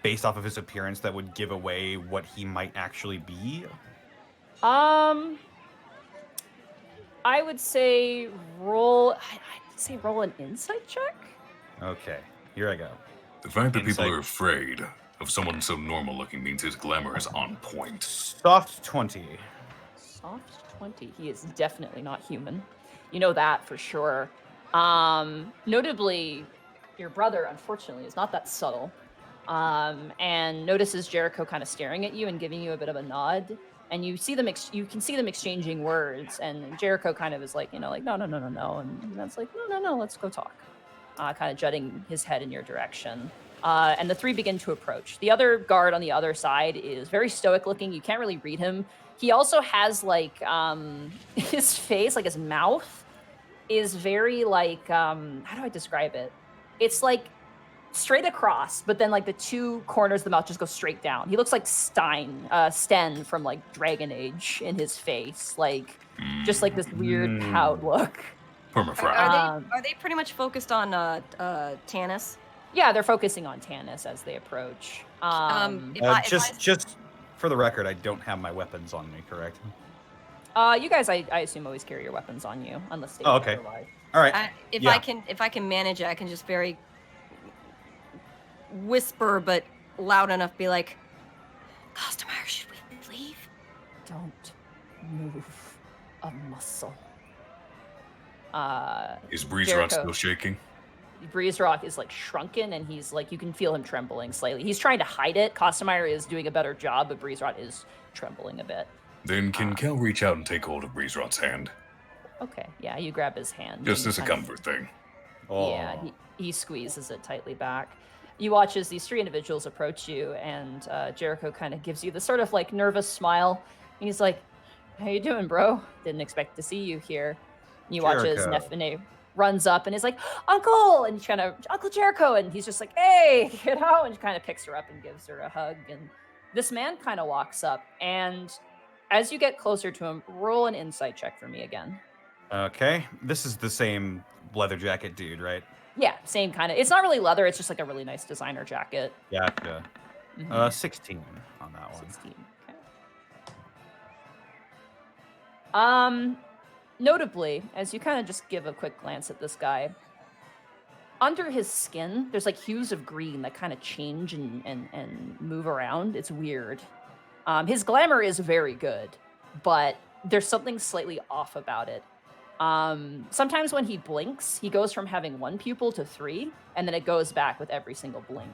based off of his appearance that would give away what he might actually be? I would say roll an insight check. Okay, here I go. The fact that people Insight. are afraid of someone so normal looking means his glamour is on point. Soft 20. Soft 20. He is definitely not human. You know that for sure. Notably, your brother, unfortunately, is not that subtle. And notices Jericho kind of staring at you and giving you a bit of a nod. And you see them. You can see them exchanging words. And Jericho kind of is like, no, no. And that's like, no, let's go talk. Kind of jutting his head in your direction. And the three begin to approach. The other guard on the other side is very stoic looking. You can't really read him. He also has like his face, like his mouth, is very like how do I describe it? It's like straight across, but then like the two corners of the mouth just go straight down. He looks like Sten from like Dragon Age in his face, like just like this weird pout look. Permafrost. Are they pretty much focused on Tanis? Yeah, they're focusing on Tanis as they approach. Just for the record, I don't have my weapons on me, correct? You guys, I assume always carry your weapons on you, unless they okay. otherwise. All right. If I can manage it, I can just very whisper but loud enough be like, Costumire, should we leave? Don't move a muscle. Is Breezerot Jericho. still shaking? Breezerot is like shrunken, and he's like, you can feel him trembling slightly. He's trying to hide it. Costumire is doing a better job, but Breezerot is trembling a bit. Then can Kel reach out and take hold of Breezerot's hand? Okay, yeah, you grab his hand. Just and as a kind of- comfort thing. Yeah, he squeezes it tightly back. You watch as these 3 individuals approach you, and Jericho kind of gives you the sort of like nervous smile. And he's like, "How you doing, bro? Didn't expect to see you here." And you watch as Jericho. Nefene runs up and is like, "Uncle!" And kind of, "Uncle Jericho!" And he's just like, "Hey, you know," and kind of picks her up and gives her a hug. And this man kind of walks up, and as you get closer to him, roll an insight check for me again. Okay, this is the same leather jacket dude, right? Yeah, same kind of. It's not really leather. It's just like a really nice designer jacket. Gotcha. Mhm. 16 on that one. 16. Okay. Notably, as you kind of just give a quick glance at this guy, under his skin, there's like hues of green that kind of change and move around. It's weird. His glamour is very good, but there's something slightly off about it. Sometimes when he blinks, he goes from having 1 pupil to 3, and then it goes back with every single blink.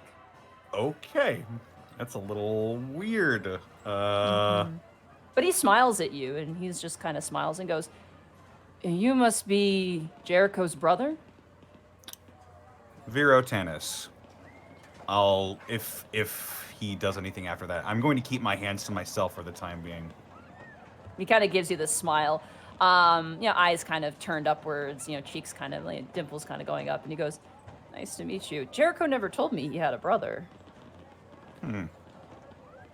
Okay, that's a little weird. But he smiles at you, and he's just kind of smiles and goes, "You must be Jericho's brother?" Vero Tanis. I'll if he does anything after that, I'm going to keep my hands to myself for the time being. He kind of gives you this smile. Eyes kind of turned upwards, cheeks kind of like dimples kind of going up, and he goes, "Nice to meet you. Jericho never told me he had a brother."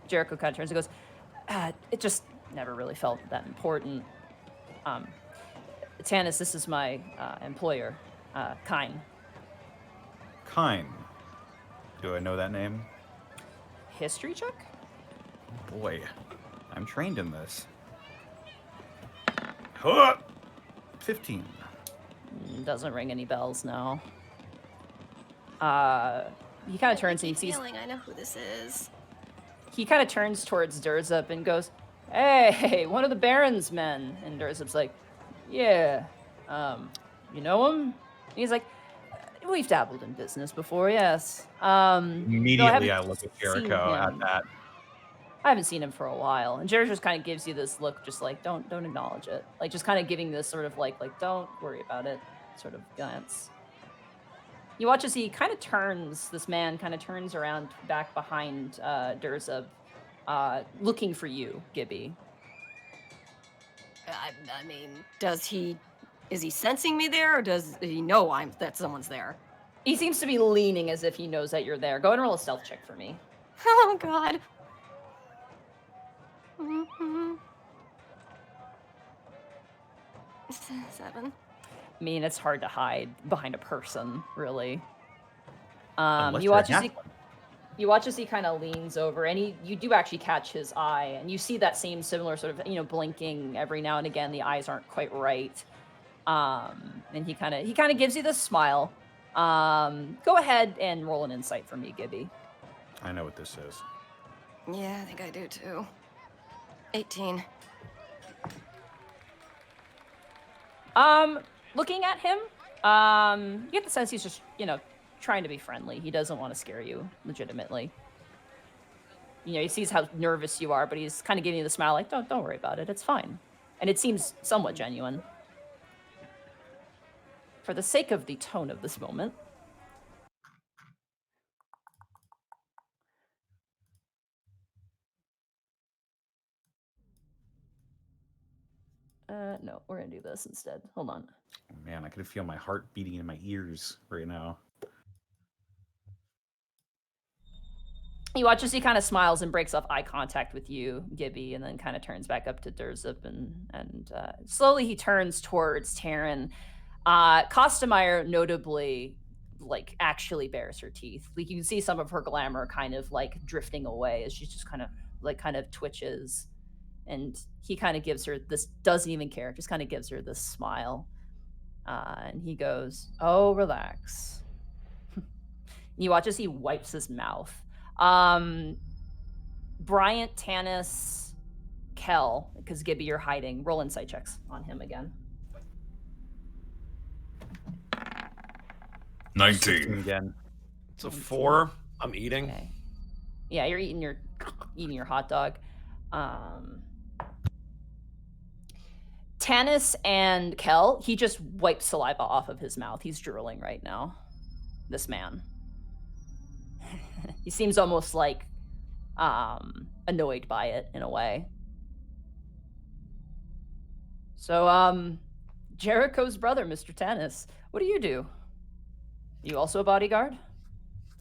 Jericho kind of turns and goes, "It just never really felt that important. Tanis, this is my employer, Kine." Kine. Do I know that name? History check? Boy, I'm trained in this. 15. Doesn't ring any bells, no. He kind of turns and he sees. Feeling I know who this is. He kind of turns towards Durzup and goes, "Hey, one of the Baron's men." And Durzup's like, "Yeah, you know him?" And he's like, "We've dabbled in business before, yes." Immediately, no, I look at seen Jericho at him. that. I haven't seen him for a while. And Jericho just kind of gives you this look, just like, don't acknowledge it. Like, just kind of giving this sort of like, don't worry about it sort of glance. You watch as he kind of turns, this man kind of turns around back behind Durzup, looking for you, Gibby. I mean, is he sensing me there, or does he know that someone's there? He seems to be leaning as if he knows that you're there. Go ahead and roll a stealth check for me. Oh, God. 7. I mean, it's hard to hide behind a person, really. Unless You you're a watch as Nephilim. you watch as he kind of leans over, and you do actually catch his eye, and you see that same similar sort of blinking every now and again. The eyes aren't quite right, and he kind of gives you this smile. Go ahead and roll an insight for me, Gibby. I know what this is. Yeah, I think I do too. 18. Looking at him, you get the sense he's just trying to be friendly. He doesn't want to scare you, legitimately. He sees how nervous you are, but he's kind of giving you the smile, like, don't worry about it. It's fine. And it seems somewhat genuine. For the sake of the tone of this moment. No, we're going to do this instead. Hold on. Oh, man, I could feel my heart beating in my ears right now. You watch as he kind of smiles and breaks off eye contact with you, Gibby, and then kind of turns back up to Durzup, and slowly he turns towards Taryn. Kostemeyer notably, like, actually bares her teeth. Like, you can see some of her glamour kind of like drifting away as she just kind of twitches, and he kind of gives her this, doesn't even care, just kind of gives her this smile, and he goes, "Oh, relax." You watch as he wipes his mouth. Bryant, Tanis, Kel, because Gibby, you're hiding. Roll insight checks on him again. 19. Again. It's a 4. I'm eating. Okay. Yeah, you're eating your hot dog. Tanis and Kel, he just wipes saliva off of his mouth. He's drooling right now. This man. He seems almost like annoyed by it in a way. So, Jericho's brother, Mr. Tanis, what do you do? You also a bodyguard?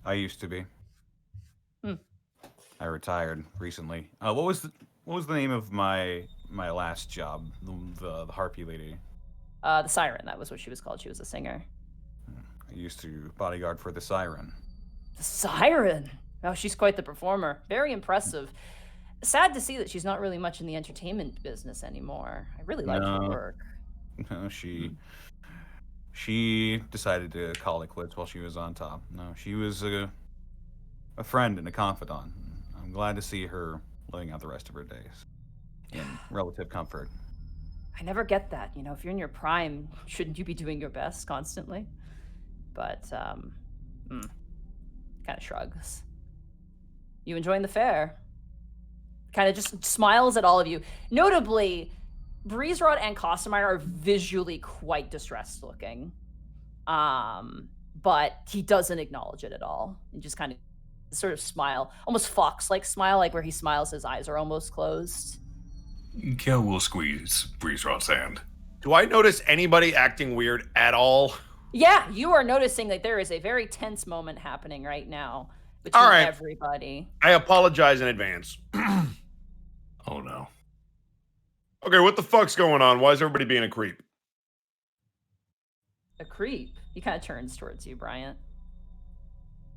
I used to be. Hmm. I retired recently. What was the name of my last job? The harpy lady. The Siren, that was what she was called. She was a singer. I used to bodyguard for the Siren. The Siren! Oh, she's quite the performer. Very impressive. Sad to see that she's not really much in the entertainment business anymore. I really like her work. No, she decided to call it quits while she was on top. No, she was a friend and a confidant. I'm glad to see her living out the rest of her days in relative comfort. I never get that. You know, if you're in your prime, shouldn't you be doing your best constantly? But, kind of shrugs. You enjoying the fair? Kind of just smiles at all of you. Notably, Breezerod and Costamire are visually quite distressed looking. But he doesn't acknowledge it at all. He just kind of sort of smile, almost fox-like smile, like where he smiles, his eyes are almost closed. Kel will squeeze Breezerod's hand. Do I notice anybody acting weird at all? Yeah, you are noticing that there is a very tense moment happening right now between everybody. I apologize in advance. Oh no. Okay, what the fuck's going on? Why is everybody being a creep? A creep? He kind of turns towards you, Bryant.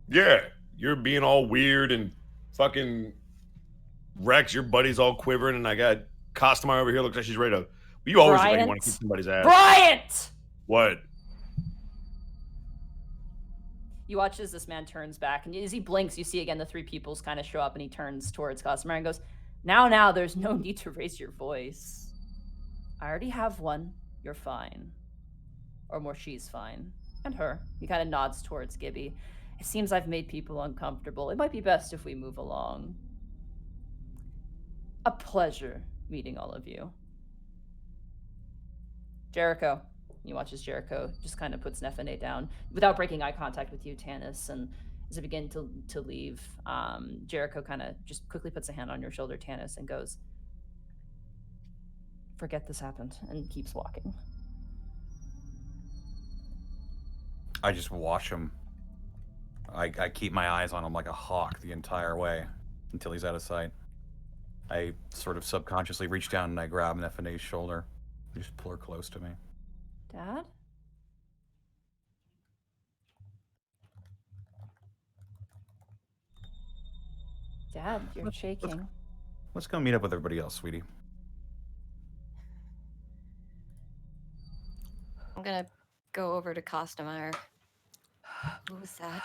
Yeah, you're being all weird and fucking Rex, your buddy's all quivering, and I got Costamire over here. Looks like she's ready to. You always look like you want to kick somebody's ass. Bryant! What? You watch as this man turns back, and as he blinks, you see again the three peoples kind of show up, and he turns towards Costamire and goes, Now, there's no need to raise your voice. I already have one. You're fine. Or more, she's fine. And her. He kind of nods towards Gibby. It seems I've made people uncomfortable. It might be best if we move along. A pleasure meeting all of you. Jericho. You watch as Jericho just kind of puts Nephine down without breaking eye contact with you, Tanis. And as they begin to leave, Jericho kind of just quickly puts a hand on your shoulder, Tanis, and goes, forget this happened, and keeps walking. I just watch him. I keep my eyes on him like a hawk the entire way until he's out of sight. I sort of subconsciously reach down and I grab Nephine's shoulder. I just pull her close to me. Dad? Dad, you're shaking. Let's go meet up with everybody else, sweetie. I'm gonna go over to Costamire. What was that?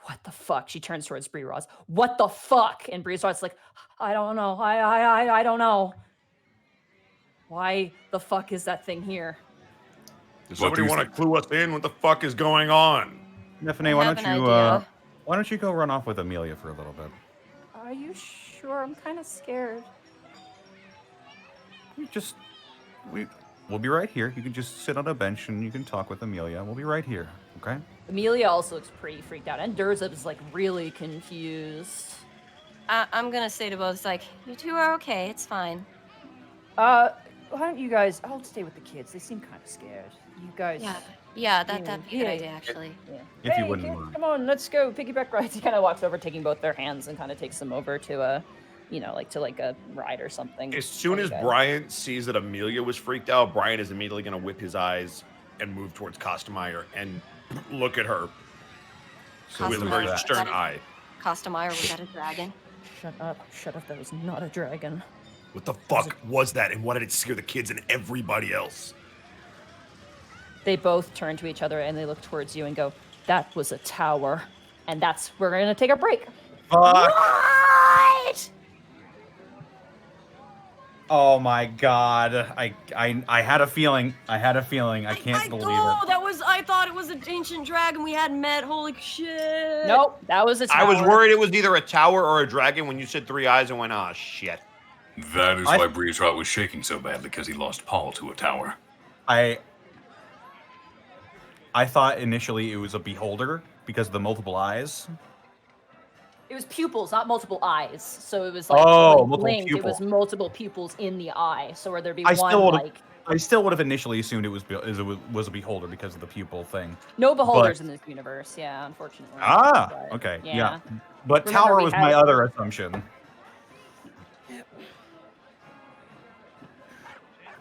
What the fuck? She turns towards Bree-Roz. What the fuck? And Bree-Roz's like, I don't know. I don't know. Why the fuck is that thing here? Does somebody want to clue us in? What the fuck is going on? Nephine, why don't you go run off with Amelia for a little bit? Are you sure? I'm kind of scared. We'll be right here. You can just sit on a bench and you can talk with Amelia. We'll be right here, okay? Amelia also looks pretty freaked out, and Durza is like really confused. I'm gonna say to both, like, you two are okay. It's fine. Why don't you guys? I'll stay with the kids. They seem kind of scared. You guys. Yeah, that'd be a good idea, actually. Yeah. If you wouldn't mind. Come on, let's go. Piggyback rides. He kind of walks over, taking both their hands, and kind of takes them over to a, like a ride or something. As soon as Brian sees that Amelia was freaked out, Brian is immediately going to whip his eyes and move towards Costamire and look at her with a very stern eye. Costamire, was that a dragon? Shut up. That was not a dragon. What the fuck was that, and why did it scare the kids and everybody else? They both turn to each other and they look towards you and go, that was a tower. And we're going to take a break. What? Oh my god. I had a feeling. I can't believe it. I thought it was an ancient dragon we hadn't met. Holy shit. Nope, that was a tower. I was worried it was either a tower or a dragon when you said three eyes and went, ah, shit. That is why Breezerot was shaking so badly, because he lost Paul to a tower. I thought initially it was a beholder because of the multiple eyes. It was pupils, not multiple eyes. So it was like multiple linked. It pupils. was multiple pupils in the eye. So where there'd be I one still would've- like I still would have initially assumed it was a beholder because of the pupil thing. no beholders in this universe. Yeah, unfortunately. Ah, But, okay, Yeah. yeah. But Remember, tower we was had- my other assumption.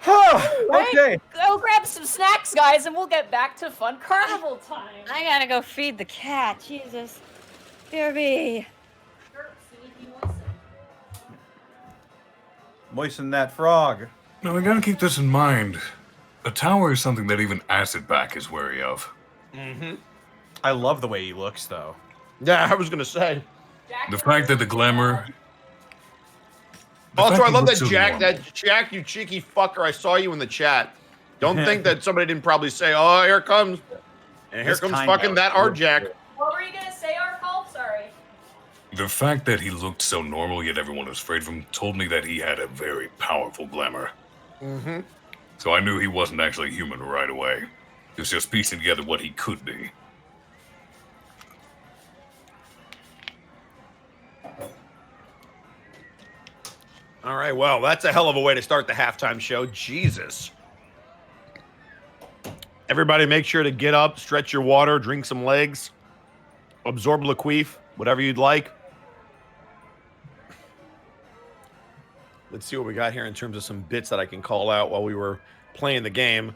Okay. Go grab some snacks, guys, and we'll get back to fun carnival time. I gotta go feed the cat. Jesus. BRB. Moisten that frog. Now, we gotta keep this in mind. A tower is something that even Acidback is wary of. I love the way he looks, though. Yeah, I was gonna say. The fact that the glamour... Also, I love that looks so Jack, normal. Jack, you cheeky fucker. I saw you in the chat. Don't think that somebody didn't probably say, "Oh, here comes," and here This comes kind fucking of- that art Jack. What were you gonna say, Arcall? Sorry. The fact that he looked so normal, yet everyone was afraid of him, told me that he had a very powerful glamour. Mm-hmm. So I knew he wasn't actually human right away. It was just piecing together what he could be. All right, well, that's a hell of a way to start the halftime show. Jesus. Everybody make sure to get up, stretch your water, drink some legs, absorb Laqueef, whatever you'd like. Let's see what we got here in terms of some bits that I can call out while we were playing the game.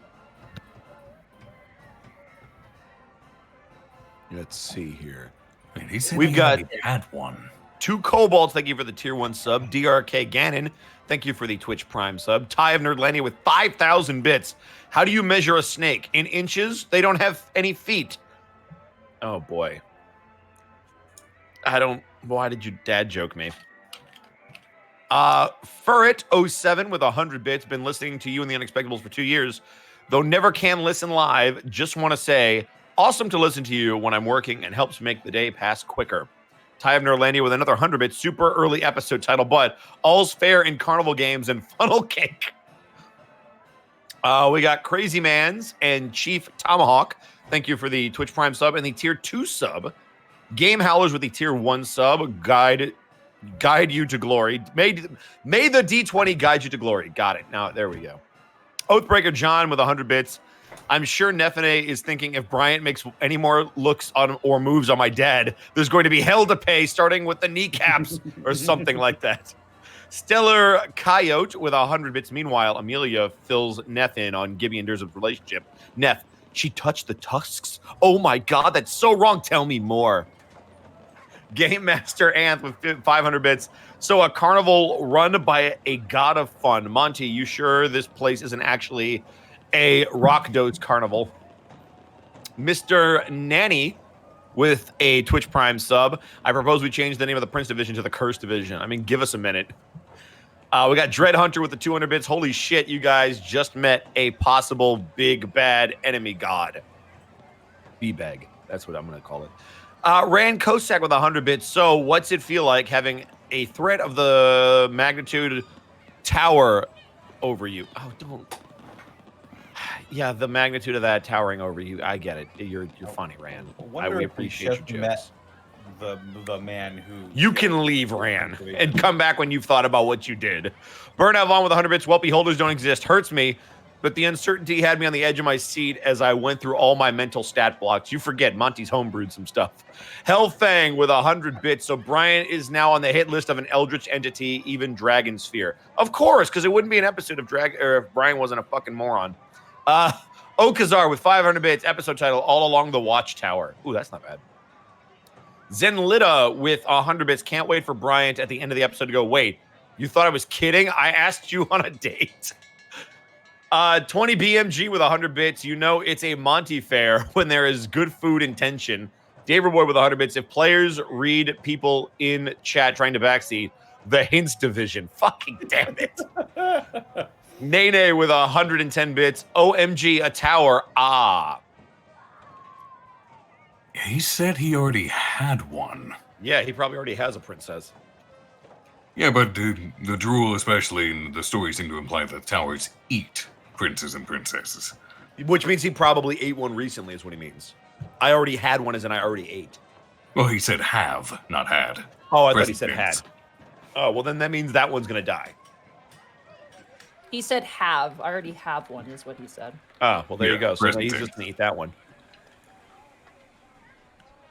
Let's see here. Man, he said We've he got- already had one. 2 Kobolds, thank you for the tier 1 sub. DRK Gannon, thank you for the Twitch Prime sub. Ty of Nerdlandia with 5,000 bits. How do you measure a snake? In inches? They don't have any feet. Oh, boy. Why did you dad joke me? Furrit07 with 100 bits. Been listening to you and the Unexpectables for 2 years. Though never can listen live, just want to say, awesome to listen to you when I'm working and helps make the day pass quicker. Ty of Nerlandia with another 100 bits. Super early episode title, but all's fair in carnival games and funnel cake. We got Crazy Mans and Chief Tomahawk. Thank you for the Twitch Prime sub and the tier 2 sub. Game Howlers with the tier 1 sub. Guide you to glory. May the D20 guide you to glory. Got it. Now, there we go. Oathbreaker John with 100 bits. I'm sure Nefene is thinking if Bryant makes any more looks on or moves on my dad, there's going to be hell to pay, starting with the kneecaps or something like that. Stellar Coyote with 100 bits. Meanwhile, Amelia fills Neff in on Gibby and Durz's relationship. Neff, she touched the tusks? Oh my God, that's so wrong. Tell me more. Game Master Anth with 500 bits. So a carnival run by a god of fun. Monty, you sure this place isn't actually a Rockdo's carnival? Mr. Nanny with a Twitch Prime sub. I propose we change the name of the Prince Division to the Curse Division. I mean, give us a minute. We got Dread Hunter with the 200 bits. Holy shit, you guys just met a possible big bad enemy god. B-Bag. That's what I'm going to call it. Rand Kosak with 100 bits. So what's it feel like having a threat of the magnitude tower over you? Oh, don't. Yeah, the magnitude of that towering over you. I get it. You're funny, Rand. We appreciate your jokes. The man who... You can leave, Rand, and come back when you've thought about what you did. Burnout Vaughn with 100 bits. Well, beholders don't exist. Hurts me, but the uncertainty had me on the edge of my seat as I went through all my mental stat blocks. You forget, Monty's homebrewed some stuff. Hellfang with 100 bits. So Brian is now on the hit list of an eldritch entity, even Dragon Sphere. Of course, because it wouldn't be an episode of if Brian wasn't a fucking moron. Okazar with 500 bits. Episode title, All Along the Watchtower. Ooh, that's not bad. Zenlita with 100 bits. Can't wait for Bryant at the end of the episode to go, wait, you thought I was kidding? I asked you on a date. 20 BMG with 100 bits. You know it's a Monty fair when there is good food and tension. David Boy with 100 bits. If players read people in chat trying to backseat, the hints division. Fucking damn it. Nene with 110 bits. OMG, a tower. Ah. He said he already had one. Yeah, he probably already has a princess. Yeah, but the drool, especially in the story, seem to imply that towers eat princes and princesses. Which means he probably ate one recently, is what he means. I already had one, as in I already ate. Well, he said have, not had. Oh, I thought he Present said had. tense. Oh, well, then that means that one's going to die. He said have. I already have one, is what he said. Oh, well, there Yeah, you go. So present he's tense. just going to eat that one.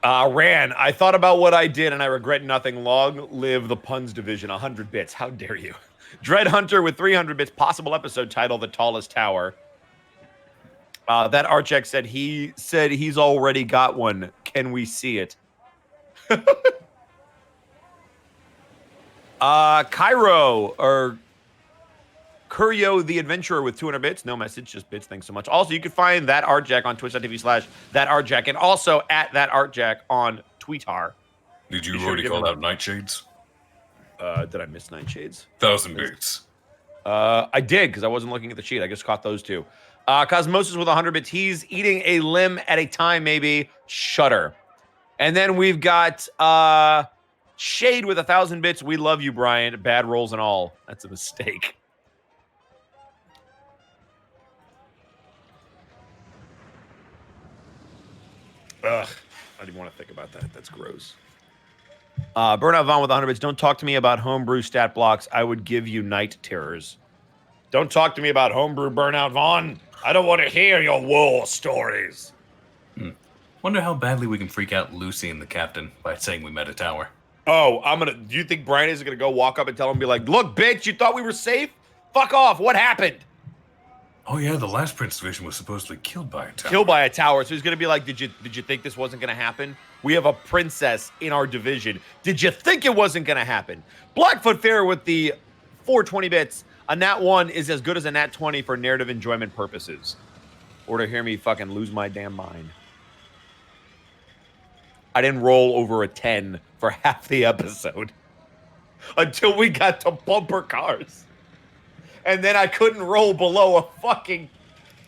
Ran, I thought about what I did and I regret nothing. Long live the puns division. 100 bits. How dare you? Dread Hunter with 300 bits. Possible episode title, The Tallest Tower. That Archek said he's already got one. Can we see it? Cairo or Curio the Adventurer with 200 bits. No message, just bits. Thanks so much. Also, you can find that Artjack on twitch.tv/thatartjack and also at that Artjack on Twitter. Did you Be sure to already give call him- out Nightshades? Did I miss Nightshades? 1,000 bits. I did because I wasn't looking at the sheet. I just caught those two. Cosmosis with 100 bits. He's eating a limb at a time, maybe. Shudder. And then we've got Shade with 1,000 bits. We love you, Brian. Bad rolls and all. That's a mistake. Ugh. I didn't want to think about that. That's gross. Burnout Vaughn with 100 bits. Don't talk to me about homebrew stat blocks. I would give you night terrors. Don't talk to me about homebrew Burnout Vaughn. I don't want to hear your war stories. Wonder how badly we can freak out Lucy and the captain by saying we met a tower. Oh, do you think Brian is going to go walk up and tell him, be like, look, bitch, you thought we were safe? Fuck off. What happened? Oh yeah, the last Prince division was supposedly killed by a tower. Killed by a tower. So he's going to be like, did you think this wasn't going to happen? We have a princess in our division. Did you think it wasn't going to happen? Blackfoot Fair with the 420 bits. A nat 1 is as good as a nat 20 for narrative enjoyment purposes. Or to hear me fucking lose my damn mind. I didn't roll over a 10 for half the episode. Until we got to bumper cars. And then I couldn't roll below a fucking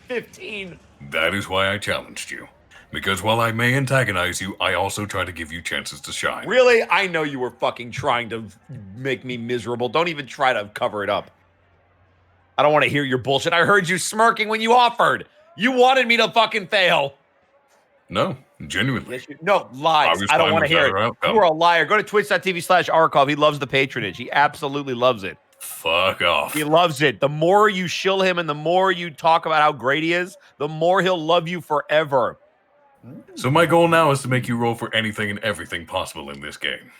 15. That is why I challenged you. Because while I may antagonize you, I also try to give you chances to shine. Really? I know you were fucking trying to make me miserable. Don't even try to cover it up. I don't want to hear your bullshit. I heard you smirking when you offered. You wanted me to fucking fail. No, genuinely. Yes, no, lies. I don't want to hear it. You are a liar. Go to twitch.tv/Arkov. He loves the patronage. He absolutely loves it. Fuck off. He loves it. The more you shill him and the more you talk about how great he is, the more he'll love you forever. So my goal now is to make you roll for anything and everything possible in this game.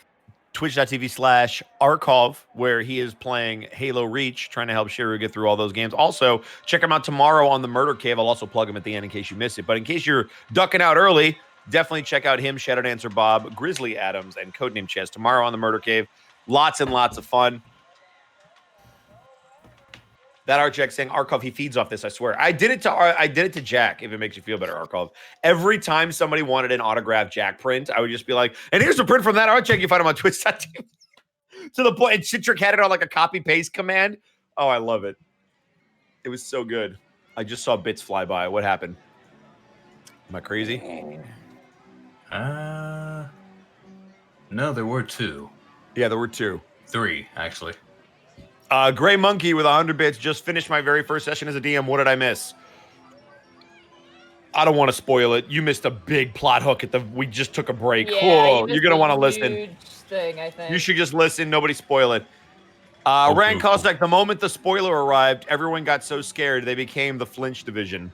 Twitch.tv/Arkov, where he is playing Halo Reach, trying to help Shiru get through all those games. Also, check him out tomorrow on the Murder Cave. I'll also plug him at the end in case you missed it. But in case you're ducking out early, definitely check out him, Shadow Dancer Bob, Grizzly Adams, and Codename Chess tomorrow on the Murder Cave. Lots and lots of fun. That Archek saying, Arkov, he feeds off this, I swear. I did it to Jack, if it makes you feel better, Arkov. Every time somebody wanted an autographed Jack print, I would just be like, and here's a print from that Archek. You find him on Twitch.tv. To the point, and Citric had it on like a copy-paste command. Oh, I love it. It was so good. I just saw bits fly by. What happened? Am I crazy? No, there were 2. Yeah, there were 2. 3, actually. Gray Monkey with 100 bits. Just finished my very first session as a DM. What did I miss? I don't want to spoil it. You missed a big plot hook we just took a break. Yeah, Whoa, you're going to want to listen. Huge thing, I think. You should just listen. Nobody spoil it. Rand Kostak, the moment the spoiler arrived, everyone got so scared they became the Flinch division.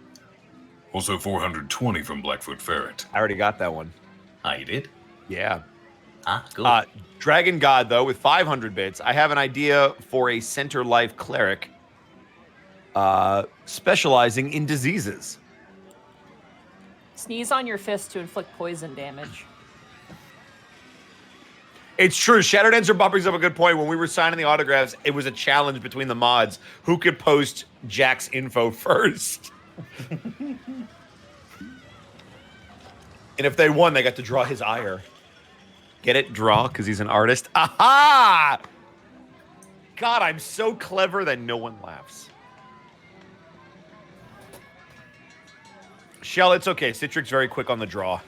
Also 420 from Blackfoot Ferret. I already got that one. Ah, you did? Yeah. Ah, cool. Dragon God, though, with 500 bits. I have an idea for a center life cleric specializing in diseases. Sneeze on your fist to inflict poison damage. It's true. Shadow Dancer Bob brings up a good point. When we were signing the autographs, it was a challenge between the mods. Who could post Jack's info first? And if they won, they got to draw his ire. Get it? Draw, because he's an artist. Aha! God, I'm so clever that no one laughs. Shell, it's okay. Citric's very quick on the draw.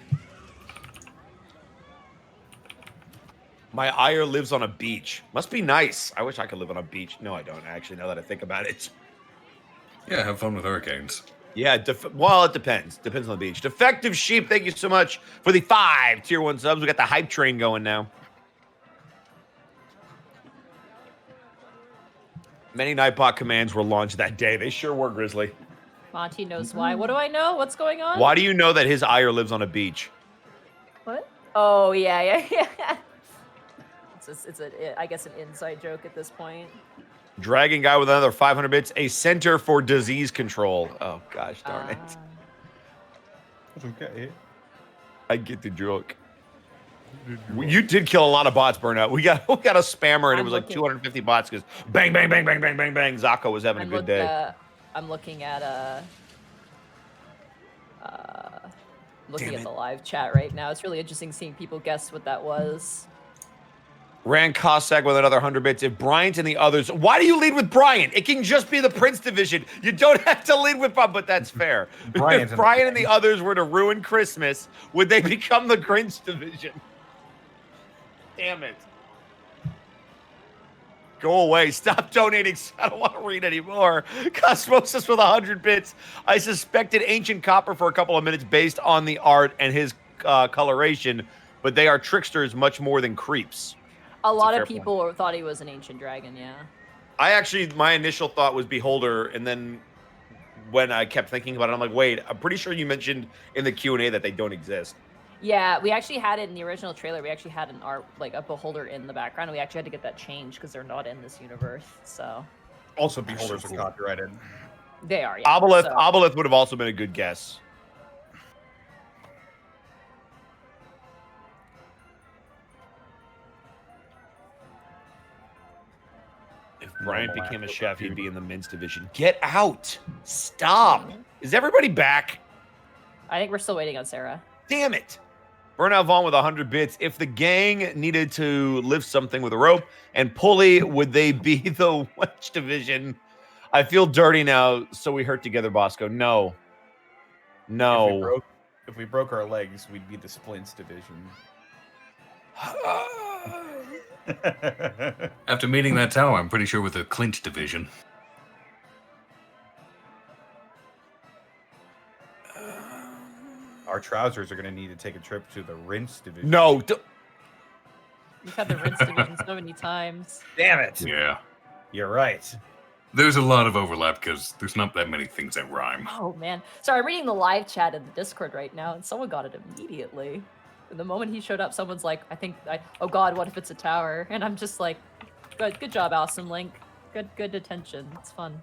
My ire lives on a beach. Must be nice. I wish I could live on a beach. No, I don't actually, now that I think about it. Yeah, have fun with hurricanes. Yeah, well, it depends. Depends on the beach. Defective Sheep, thank you so much for the 5 tier 1 subs. We got the hype train going now. Many Nightbot commands were launched that day. They sure were, Grizzly. Monty knows why. What do I know? What's going on? Why do you know that his ire lives on a beach? What? Oh, yeah. I guess, an inside joke at this point. Dragon guy with another 500 bits. A center for disease control. Oh, gosh darn it. Okay. I get the joke. You did kill a lot of bots, Burnout. We got a spammer, and it was like 250 bots because bang, bang, bang, bang, bang, bang, bang. Zako was having a good day. I'm looking at the live chat right now. It's really interesting seeing people guess what that was. Rand Cossack with another 100 bits. If Bryant and the others, why do you lead with Bryant? It can just be the Prince division. You don't have to lead with Bob, but that's fair. If Bryant and the others were to ruin Christmas, would they become the Grinch division? Damn it. Go away. Stop donating. I don't want to read anymore. Cosmosis with 100 bits. I suspected Ancient Copper for a couple of minutes based on the art and his coloration, but they are tricksters much more than creeps. A lot of people thought he was an ancient dragon, yeah. My initial thought was Beholder, and then when I kept thinking about it, I'm like, wait, I'm pretty sure you mentioned in the Q&A that they don't exist. Yeah, we actually had it in the original trailer. We actually had an art, like a Beholder in the background. And we actually had to get that changed because they're not in this universe, so. Also, Beholders are copyrighted. They are, yeah. Obelith would have also been a good guess. If Bryant became a chef, he'd be in the men's division. Get out! Stop! Is everybody back? I think we're still waiting on Sarah. Damn it! Burnout Vaughn with 100 bits. If the gang needed to lift something with a rope and pulley, would they be the which division? I feel dirty now, so we hurt together, Bosco. No. If we broke our legs, we'd be the Splints division. After meeting that tower, I'm pretty sure we're the Clinch division. Our trousers are going to need to take a trip to the Rinse division. No. We've had the Rinse division so many times. Damn it. Yeah. You're right. There's a lot of overlap because there's not that many things that rhyme. Oh, man. Sorry, I'm reading the live chat in the Discord right now, and someone got it immediately. The moment he showed up, someone's like, oh God, what if it's a tower? And I'm just like, good job, Awesome Link. Good attention. It's fun.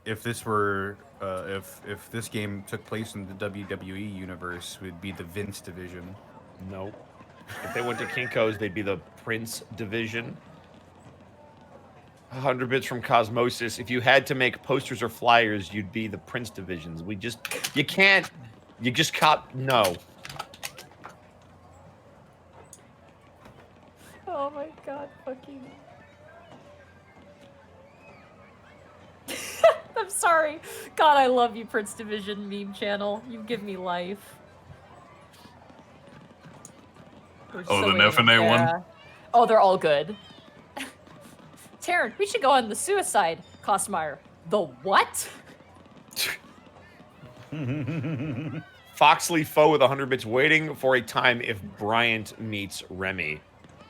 If this were, if this game took place in the WWE universe, it would be the Vince division. Nope. If they went to Kinko's, they'd be the Prince division. 100 bits from Cosmosis. If you had to make posters or flyers, you'd be the Prince divisions. No. Oh my God, fucking. I'm sorry. God, I love you, Prince Division meme channel. You give me life. Oh, the FNA one? Oh, they're all good. Taryn, we should go on the suicide, Costmeyer. The what? Foxley Foe with 100 bits waiting for a time if Bryant meets Remy.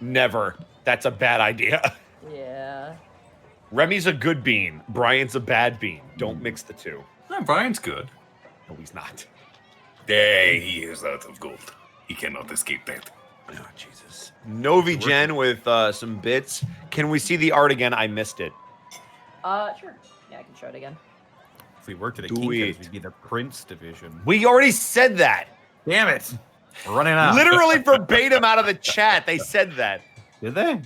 Never. That's a bad idea. Yeah. Remy's a good bean. Bryant's a bad bean. Don't mix the two. No, Brian's good. No, he's not. He is out of gold. He cannot escape that. Oh, Jesus. Novi Gen with some bits. Can we see the art again? I missed it. Sure. Yeah, I can show it again. If we worked at a Do Kinko's, it. we'd be the Prince division. We already said that. Damn it. We're running out. Literally verbatim out of the chat. They said that. Did they?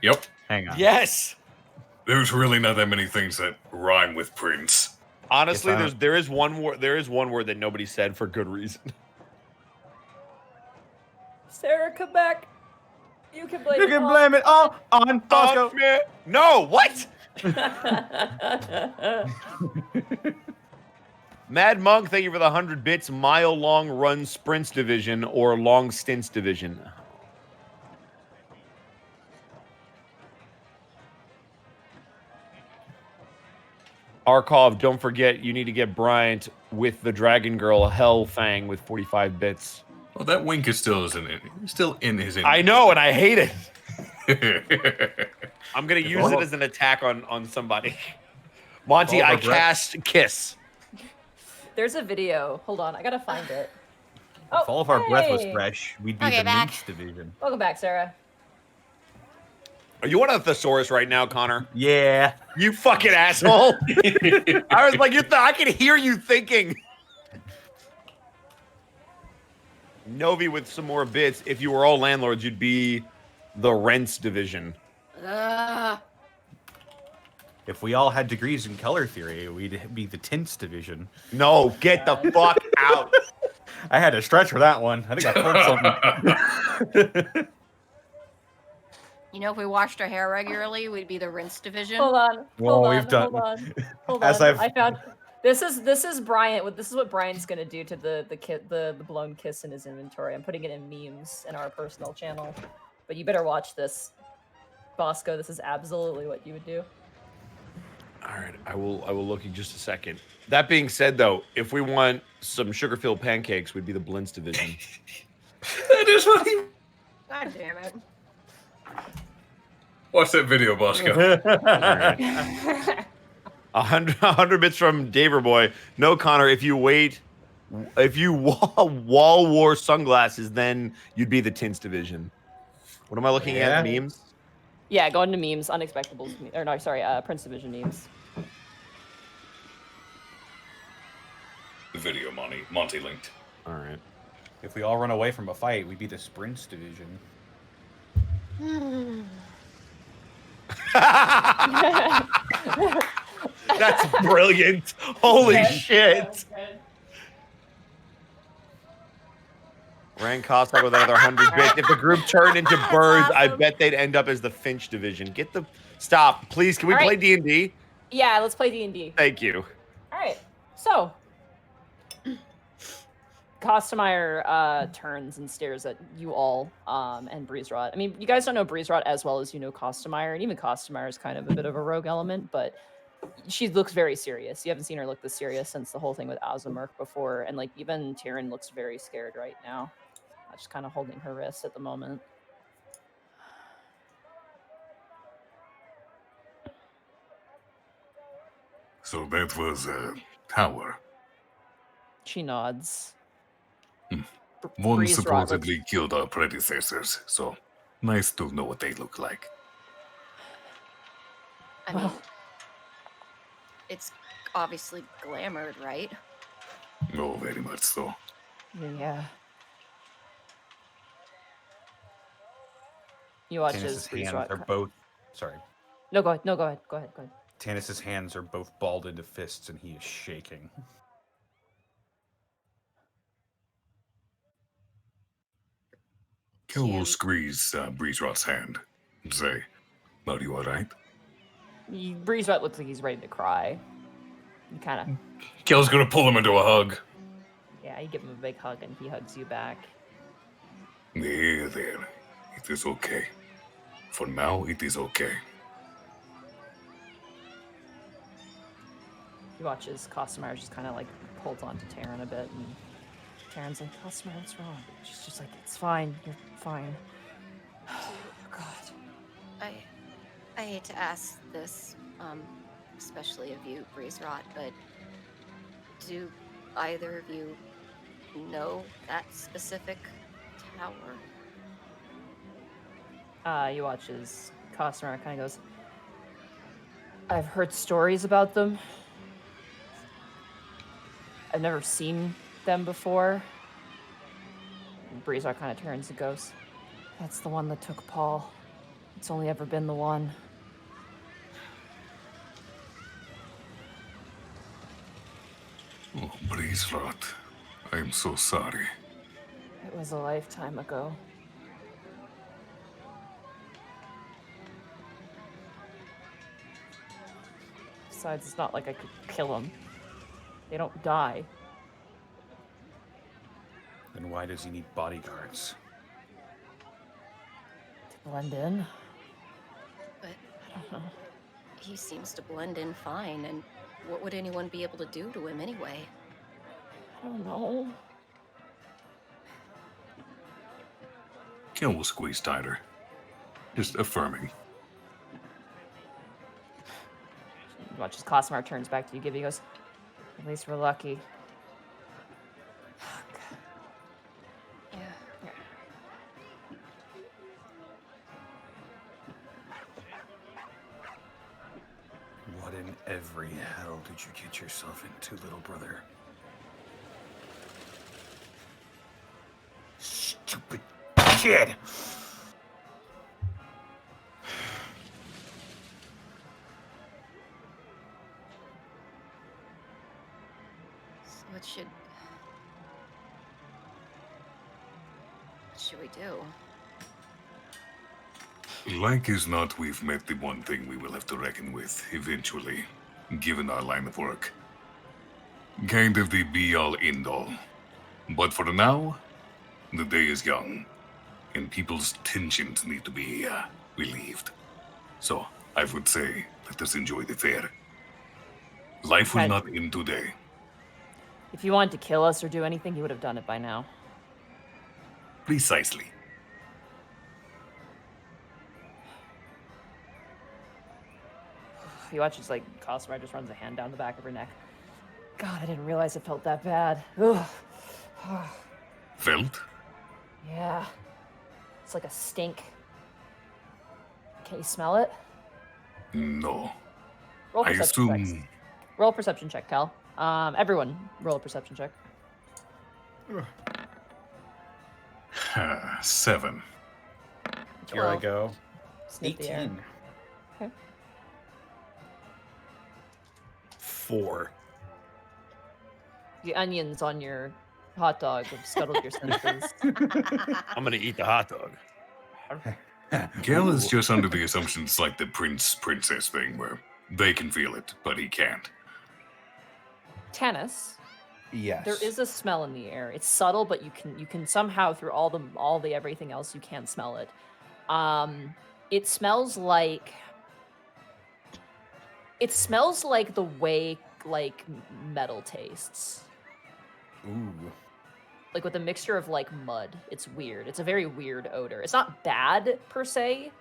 Yep. Hang on. Yes. There's really not that many things that rhyme with Prince. Honestly, Yes, there is one word that nobody said for good reason. Sarah, come back. You can blame You can blame it all on Bosco. No, what? Mad Monk, thank you for the 100 bits. Mile long run sprints division or long stints division. Arkov, don't forget you need to get Bryant with the Dragon Girl Hell Fang with 45 bits. Well, that wink is still in his. I know, and I hate it. I'm gonna use it as an attack on somebody. Monty, I cast Kiss. There's a video. Hold on, I gotta find it. If all of our breath was hey! fresh, we'd be Okay, the back. mince division. Welcome back, Sarah. Are you on a thesaurus right now, Connor? Yeah. You fucking asshole. I was like, I can hear you thinking. Novi with some more bits. If you were all landlords, you'd be the rents division. If we all had degrees in color theory, we'd be the tints division. No, get the fuck out. I had to stretch for that one. I think I pulled something. You know, if we washed our hair regularly, we'd be the rinse division. Hold on. Whoa, Hold on. we've done- Hold on. Hold As on. I've- I found this is Bryant. This is what Brian's gonna do to the blown kiss in his inventory. I'm putting it in memes in our personal channel, but you better watch this, Bosco. This is absolutely what you would do. All right, I will look in just a second. That being said, though, if we want some sugar-filled pancakes, we'd be the Blintz division. That is what he. God damn it. Watch that video, Bosco. 100 bits from Daver Boy. No, Connor, if you wall wore sunglasses, then you'd be the tints division. What am I looking at? Memes? Yeah, go into memes, Unexpectables, or no, sorry, Prince Division memes. The video, Monty linked. All right. If we all run away from a fight, we'd be the sprints division. That's brilliant. Holy shit. Rand Cossack with another 100 bits. If the group turned into birds, I bet they'd end up as the Finch division. Get the stop, please. Can we play D&D? Yeah, let's play D&D. Thank you. All right, so Kostemeyer turns and stares at you all and Breezerot. I mean, you guys don't know Breezerot as well as you know Kostemeyer, and even Kostemeyer is kind of a bit of a rogue element, but she looks very serious. You haven't seen her look this serious since the whole thing with Azamirk before, and like even Tyrion looks very scared right now. Just kind of holding her wrist at the moment. So that was a tower. She nods. One Breezerot supposedly killed our predecessors, so nice to know what they look like. I mean, it's obviously glamored, right? Oh, very much so. Yeah. You watch as Tannis's hands Breezerot. are both. Sorry. No, go ahead. No, go ahead. Go ahead. Go ahead. Tannis's hands are both balled into fists, and he is shaking. Kel will squeeze Breezerot's hand and say, "Are you alright?" Breezerot looks like he's ready to cry. You kind of, Kel's gonna pull him into a hug. yeah, you give him a big hug and he hugs you back. There. It is okay. For now, it is okay. You watch as Kostemeyer just kind of like holds on to Taryn a bit, and Taryn's like, Kostemeyer, what's wrong? She's just like, it's fine, you're fine. Oh, God. I hate to ask this, especially of you, Breezerot, but do either of you know that specific tower? You watch as Kostemeyer kind of goes, I've heard stories about them. I've never seen them before. And Breezerot kind of turns and goes, that's the one that took Paul. It's only ever been the one. Oh, Breezerot, I am so sorry. It was a lifetime ago. Besides, it's not like I could kill him. They don't die. Then why does he need bodyguards? To blend in. But I don't know. he seems to blend in fine, and what would anyone be able to do to him anyway? I don't know. Kel will squeeze tighter. Just affirming. Watch as Cosmar turns back to you, Gibby goes, at least we're lucky. Yeah. What in every hell did you get yourself into, little brother? Stupid kid! So what should we do? Like as not, we've met the one thing we will have to reckon with eventually, given our line of work. Kind of the be-all, end-all. But for now, the day is young, and people's tensions need to be relieved. So, I would say, let us enjoy the fair. Life will Okay. not end today. If you wanted to kill us or do anything, you would have done it by now. Precisely. You watch as like Cosmar just runs a hand down the back of her neck. God, I didn't realize it felt that bad. Ugh. Felt? Yeah. It's like a stink. Can you smell it? No. Roll I perception checks. assume... Roll a perception check, Cal. Everyone, roll a perception check. 7. Here I 12. go. Sniff the air. 18. Okay. 4. The onions on your hot dog have scuttled your senses. I'm gonna eat the hot dog. Kel is just under the assumption it's like the prince-princess thing where they can feel it, but he can't. Tannis, Yes. there is a smell in the air. It's subtle, but you can somehow through all the everything else you can smell it. It smells like the way like metal tastes. Ooh. Like with a mixture of like mud. It's weird. It's a very weird odor. It's not bad per se,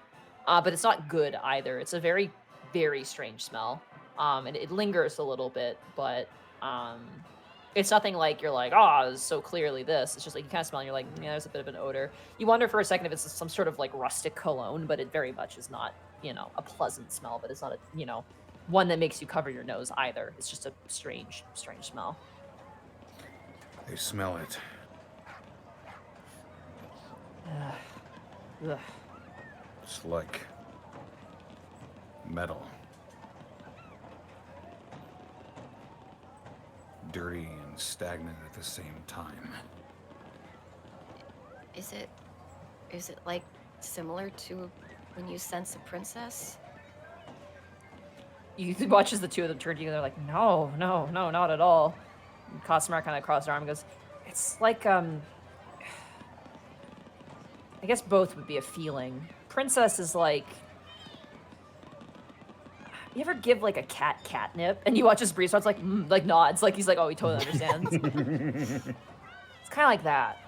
but it's not good either. It's a very, very strange smell. And it lingers a little bit, but it's nothing like you're like, oh, it's so clearly this. It's just like you kind of smell and you're like, yeah, there's a bit of an odor. You wonder for a second if it's some sort of like rustic cologne, but it very much is not, a pleasant smell, but it's not a, one that makes you cover your nose either. It's just a strange, strange smell. I smell it. Ugh. It's like metal. Dirty and stagnant at the same time. Is it like similar to when you sense a princess? You watch as the two of them turn to you. They're like, no, not at all. And Cosmar kind of crossed her arm and goes, it's like, I guess both would be a feeling. Princess is like, you ever give like a cat catnip? And you watch as Breeze starts like nods, like he's like, oh, he totally understands. It's kind of like that.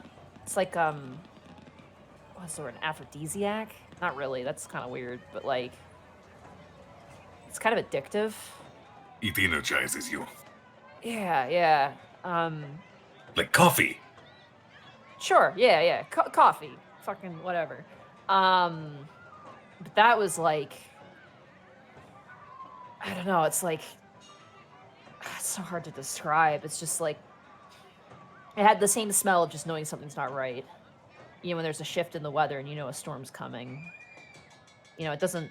It's like, what's the word, an aphrodisiac? Not really, that's kind of weird, but like, it's kind of addictive. It energizes you. Yeah. Like coffee. Sure, yeah. Coffee. Fucking whatever. But that was like, I don't know, it's like, it's so hard to describe. It's just like, it had the same smell of just knowing something's not right. When there's a shift in the weather and a storm's coming. It doesn't,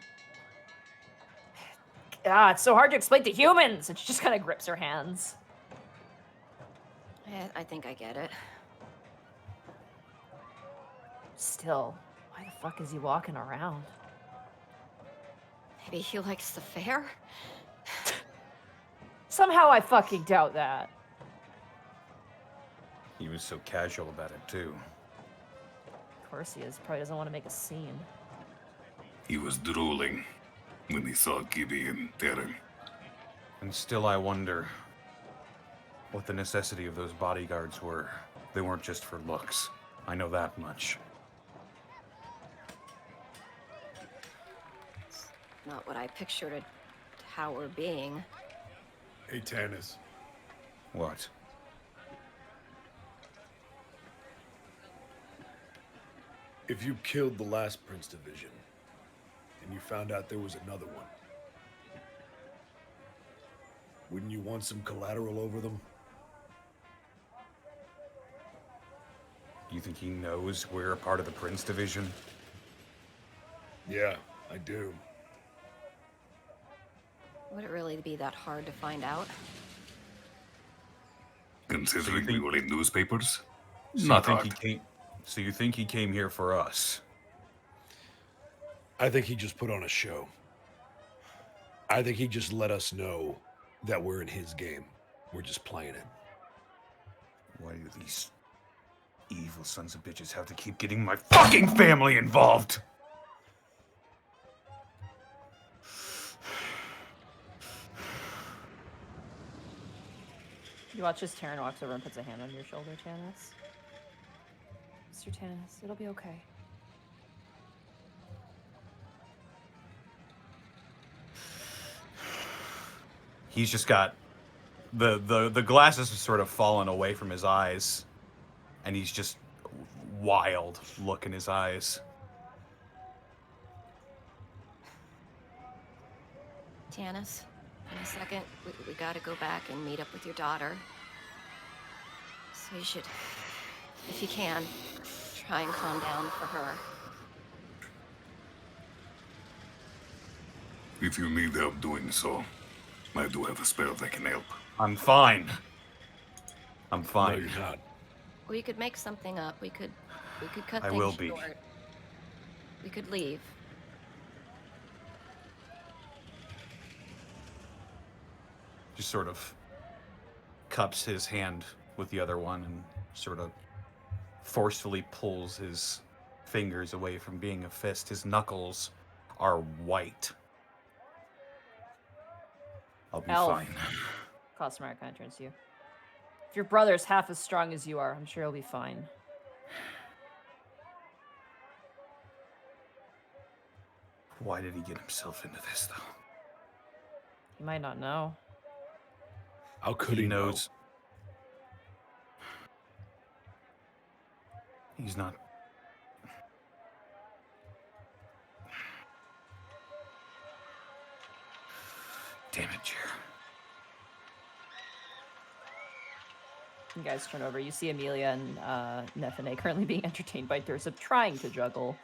it's so hard to explain to humans. And she just kind of grips her hands. I think I get it. Still, why the fuck is he walking around? Maybe he likes the fair? Somehow I fucking doubt that. He was so casual about it, too. Of course he is. Probably doesn't want to make a scene. He was drooling when he saw Gibby and Darren. And still I wonder what the necessity of those bodyguards were. They weren't just for looks. I know that much. It's not what I pictured a tower being. Hey, Tannis. What? If you killed the last Prince Division, and you found out there was another one, wouldn't you want some collateral over them? You think he knows we're a part of the Prince Division? Yeah, I do. Would it really be that hard to find out? Considering we were in newspapers? So Not you hard. think he came? So you think he came here for us? I think he just put on a show. I think he just let us know that we're in his game. We're just playing it. Why do these evil sons of bitches have to keep getting my fucking family involved? You watch as Taryn walks over and puts a hand on your shoulder, Tannis. Mr. Tannis, it'll be okay. He's just got the glasses have sort of fallen away from his eyes, and he's just wild look in his eyes. Tannis, in a second, we gotta go back and meet up with your daughter. So you should, if you can, try and calm down for her. If you need help doing so, I do have a spell that can help. I'm fine. I'm No, fine. you're not. We could make something up. We could cut I things will be. short. We could leave. Just sort of cups his hand with the other one and sort of forcefully pulls his fingers away from being a fist. His knuckles are white. I'll be Elf. fine. Cosmar kind of turns to you. If your brother's half as strong as you are, I'm sure he'll be fine. Why did he get himself into this, though? You might not know. How could he knows. He's not. Damn it, Jer. You guys turn over. You see Amelia and Nefene currently being entertained by Thursip, trying to juggle.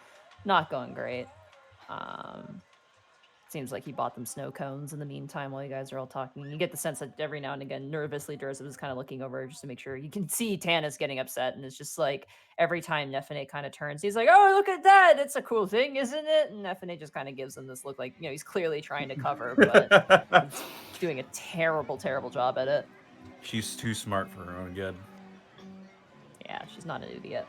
Not going great. Seems like he bought them snow cones in the meantime while you guys are all talking. You get the sense that every now and again, nervously, Thursip is kind of looking over just to make sure. You can see Tannis getting upset, and it's just like every time Nefene kind of turns, he's like, "Oh, look at that! It's a cool thing, isn't it?" And Nefene just kind of gives him this look like, you know, he's clearly trying to cover, but he's doing a terrible, terrible job at it. She's too smart for her own good. Yeah, she's not an idiot.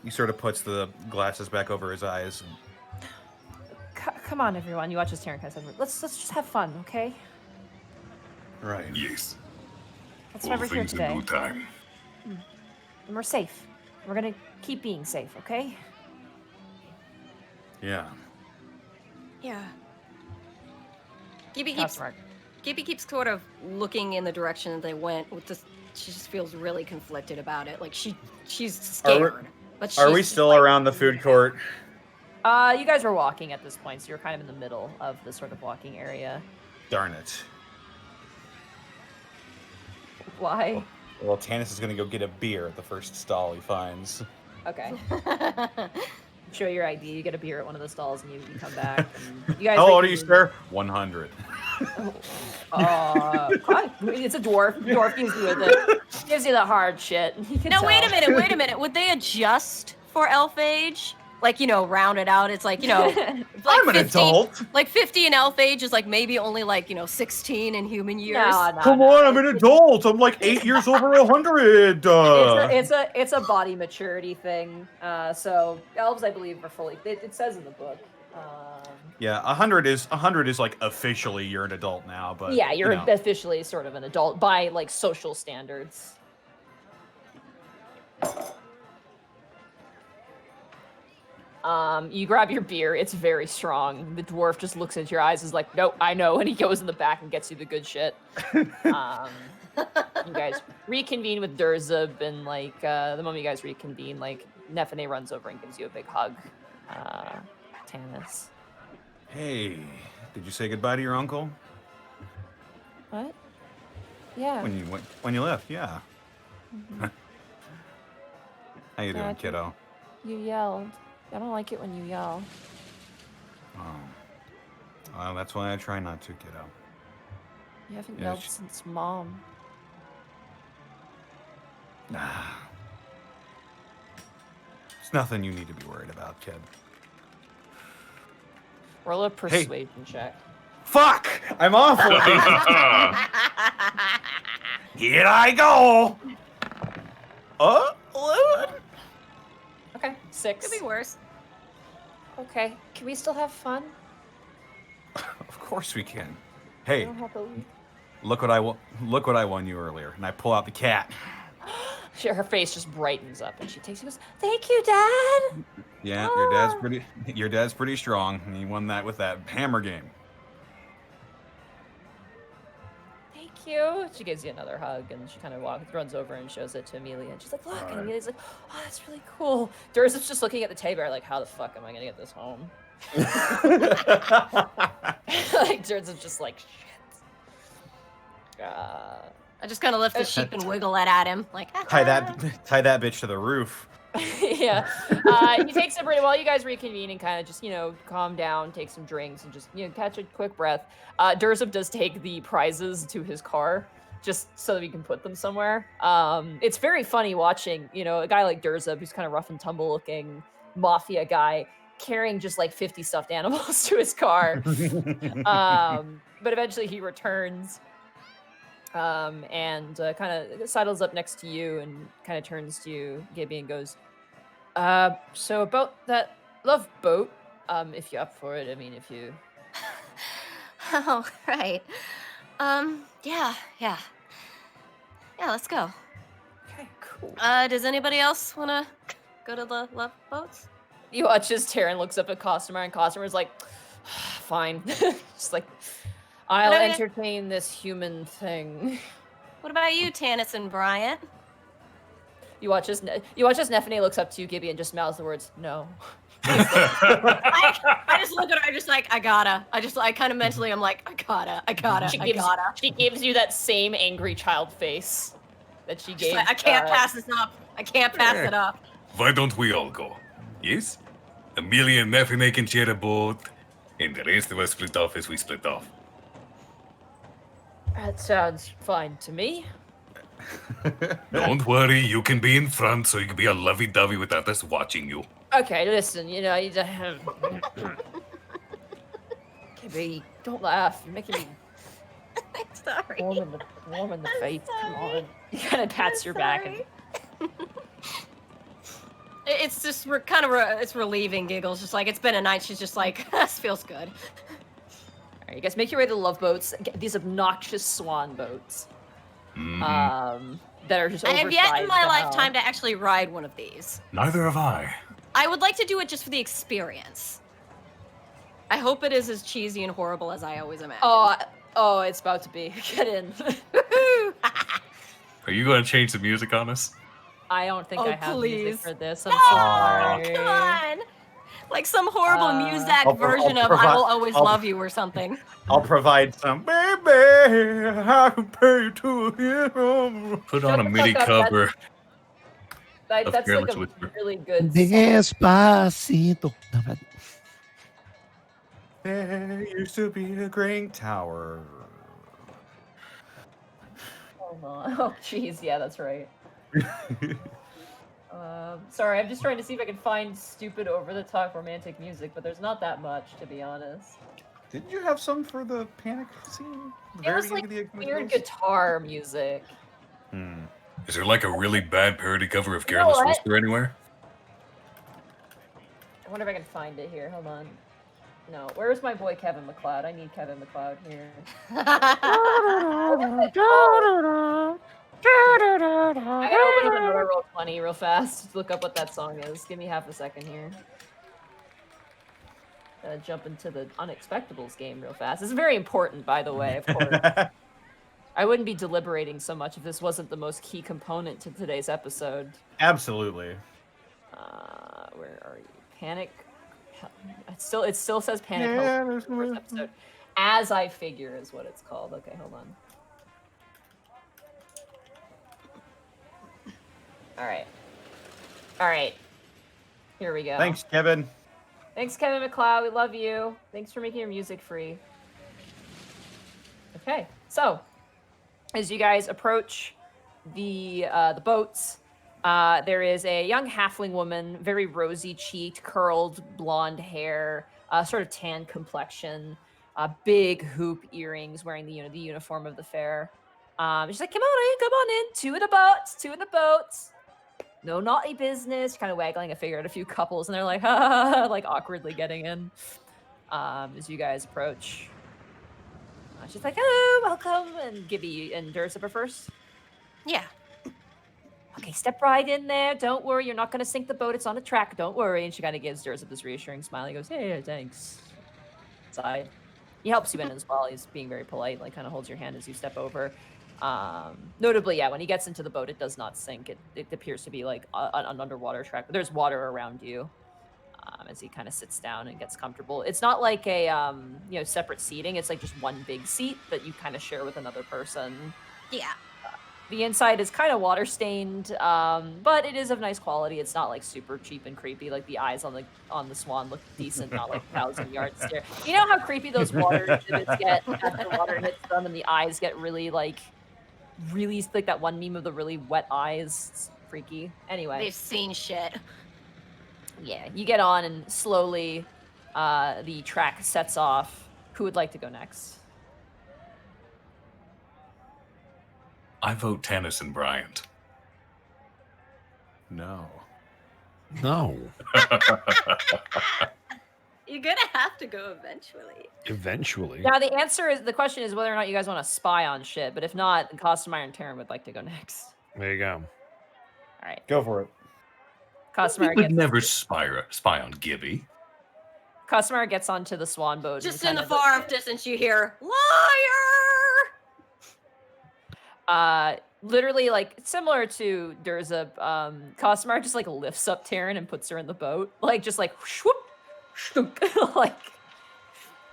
He sort of puts the glasses back over his eyes. Come on, everyone. You watch as Taryn kind of says, let's just have fun, okay? Right. Yes. That's All why we're here things in today. due time. And we're safe. We're gonna keep being safe, okay? Yeah. Yeah. Gibby Cosmark. keeps sort of looking in the direction that they went with this. She just feels really conflicted about it. Like she's scared. But Are we she's still like, around the food court? You guys were walking at this point, so you're kind of in the middle of the sort of walking area. Darn it. Why? Well, Tannis is going to go get a beer at the first stall he finds. Okay. Show your ID. You get a beer at one of the stalls, and you come back. And you guys. How old are you, sir? 100. It's a dwarf. Dwarf gives you gives you the hard shit. You can No, tell. wait a minute. Would they adjust for elf age? like, you know, rounded out. It's like, you know, like I'm an 50 adult. Like 50 in elf age is like maybe only like, you know, 16 in human years. No, Come on, I'm an adult. I'm like 8 years over 100. It's a body maturity thing. So elves, I believe, are fully. It says in the book. Yeah, 100 is like officially you're an adult now, but Yeah, you're you know. officially sort of an adult by like social standards. You grab your beer. It's very strong. The dwarf just looks into your eyes, is like, "Nope, I know," and he goes in the back and gets you the good shit. You guys reconvene with Durzub, and like the moment you guys reconvene, like Nephine runs over and gives you a big hug. Tanis. Hey, did you say goodbye to your uncle What? Yeah. when you left? Yeah. Mhm. How you doing, Dad, kiddo? You yelled. I don't like it when you yell. Oh, well, that's why I try not to, kiddo. You haven't Yeah, yelled since Mom. It's nothing you need to be worried about, kid. Roll a persuasion check. Fuck! I'm awful. Here I go. 11. Okay, 6. Could be worse. Okay, can we still have fun? Of course we can. We Hey, don't have to leave. look what I won you earlier, and I pull out the cat. Her face just brightens up, and she takes you. Goes, "Thank you, Dad." Yeah, Ah. your dad's pretty strong, and he won that with that hammer game. Thank you. She gives you another hug, and she kind of runs over and shows it to Amelia, and she's like, "Look," and Amelia's like, "Oh, that's really cool." Durzup's just looking at the table, like, "How the fuck am I gonna get this home?" Like Durzup's just like, "Shit." I just kind of lift the sheep and wiggle it at him, like tie that bitch to the roof. Yeah. He takes a break while you guys reconvene and kind of just, calm down, take some drinks, and just, catch a quick breath. Durzup does take the prizes to his car just so that we can put them somewhere. It's very funny watching, a guy like Durzup, who's kind of rough and tumble looking mafia guy, carrying just like 50 stuffed animals to his car. But eventually he returns. And kind of sidles up next to you and kind of turns to you, Gibby, and goes, so about that love boat, if you're up for it, I mean, if you... Oh, right. Yeah, let's go. Okay, cool. Does anybody else want to go to the love boats? You watch as Taryn looks up at Costumer, and Costumer's like, fine. Just like, I'll entertain this human thing. What about you, Tanis and Bryant? You watch as Nephine looks up to you, Gibby, and just mouths the words, no. I just look at her, just like, I kind of mentally, I'm like, I gotta. She gives you that same angry child face that she gave. Like, I can't pass this up. I can't pass it up. Why don't we all go? Yes? Amelia and Nephine can share a boat, and the rest of us split off as we split off. That sounds fine to me. Don't worry, you can be in front so you can be a lovey-dovey without us watching you. Okay, listen, you just have... Gibby, don't laugh. You're making me Sorry. warm in the face. Come on. He kind of pats your back. And... It's just, it's relieving giggles. Just like, it's been a night. She's just like, this feels good. All right, you guys make your way to the love boats. These obnoxious swan boats. Mm-hmm. That are just I have yet in my to hell. lifetime to actually ride one of these. Neither have I. I would like to do it just for the experience. I hope it is as cheesy and horrible as I always imagine. Oh, it's about to be. Get in. Are you going to change the music on us? I don't think I have music for this. I'm No, sorry. come on. Like some horrible Muzak version of provide- I Will Always Love You or something. I'll provide some. Baby, I can pay to him. Put on a the MIDI fuck up, cover. That's like Careless a Whisper. really good song. Despacito. No, but There used to be a grain tower. Hold on. Oh, jeez. Yeah, that's right. Sorry, I'm just trying to see if I can find stupid over-the-top romantic music, but there's not that much, to be honest. Didn't you have some for the panic scene? It was like weird guitar music. Is there like a really bad parody cover of You know Careless what? Whisper anywhere? I wonder if I can find it here. Hold on. No, where's my boy Kevin McLeod? I need Kevin McLeod here. I gotta open up another Roll20 real fast to look up what that song is. Give me half a second here. Gotta jump into the Unexpectables game real fast. This is very important, by the way, of course. I wouldn't be deliberating so much if this wasn't the most key component to today's episode. Absolutely. Where are you? Panic. It still says Panic Hill first episode. As I Figure is what it's called. Okay, hold on. All right. Here we go. Thanks, Kevin. Thanks, Kevin McLeod. We love you. Thanks for making your music free. Okay, so as you guys approach the boats, there is a young halfling woman, very rosy-cheeked, curled, blonde hair, sort of tan complexion, big hoop earrings, wearing the uniform of the fair. She's like, come on in, two in the boats. No naughty business. Kind of waggling a finger at a few couples, and they're like, like awkwardly getting in. As you guys approach, she's like, hello, welcome, and Gibby and Dursa are first. Yeah. Okay, step right in there. Don't worry, you're not going to sink the boat. It's on a track. Don't worry. And she kind of gives Dursa this reassuring smile. He goes, hey, thanks. Side. He helps you in as well. He's being very polite, like kind of holds your hand as you step over. Notably, yeah, when he gets into the boat, it does not sink. It appears to be like an underwater track, but there's water around you. As he kind of sits down and gets comfortable. It's not like a separate seating. It's like just one big seat that you kind of share with another person. Yeah. The inside is kind of water stained, but it is of nice quality. It's not like super cheap and creepy. Like the eyes on the swan look decent, not like 1,000-yard stare. You know how creepy those water exhibits get after the water hits them and the eyes get really like that one meme of the really wet eyes. It's freaky. Anyway, They've seen shit. Yeah, you get on and slowly the track sets off. Who would like to go next? I vote Tennyson Bryant. No. No. You're gonna have to go eventually. Eventually. Now the question is whether or not you guys want to spy on shit. But if not, then Costumire and Taryn would like to go next. There you go. All right. Go for it. Costumire We would gets, never spy on Gibby. Costumire gets onto the swan boat. Just and in the kind of- far off distance, you hear "Liar!" Literally, like similar to Durza, Costumire just like lifts up Taryn and puts her in the boat, like just like whoop, like.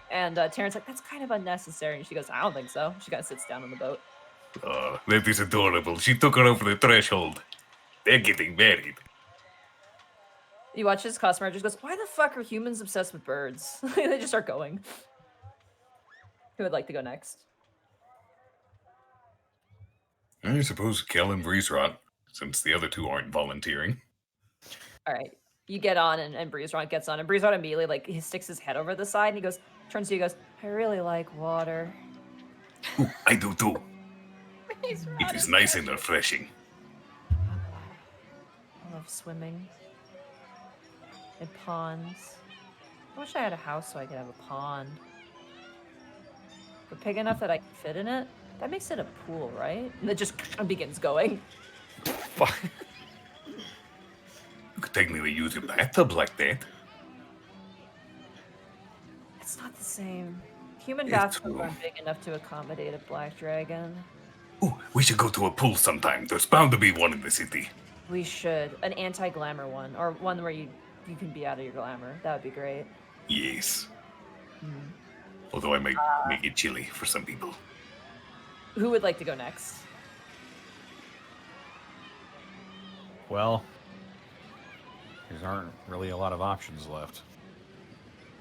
And Taryn's like, that's kind of unnecessary. And she goes, I don't think so. She kind of sits down on the boat. Oh, that is adorable. She took her over the threshold. They're getting married. You watch this Costumire just goes, why the fuck are humans obsessed with birds? They just start going. Who would like to go next? I suppose Kellen Breezerot, since the other two aren't volunteering. All right. You get on and Breezerot gets on. And Breezerot immediately, like, he sticks his head over the side and he goes, turns to you and goes, I really like water. Ooh, I do too. He's It is nice and refreshing. I love swimming. And ponds. I wish I had a house so I could have a pond. But big enough that I can fit in it? That makes it a pool, right? And it just begins going. Fuck. You could technically use your bathtub like that. It's not the same. Human It's bathtubs true. aren't big enough to accommodate a black dragon. Ooh, we should go to a pool sometime. There's bound to be one in the city. We should. An anti-glamour one. Or one where you can be out of your glamour. That would be great. Yes. Although I might make it chilly for some people. Who would like to go next? Well, there aren't really a lot of options left.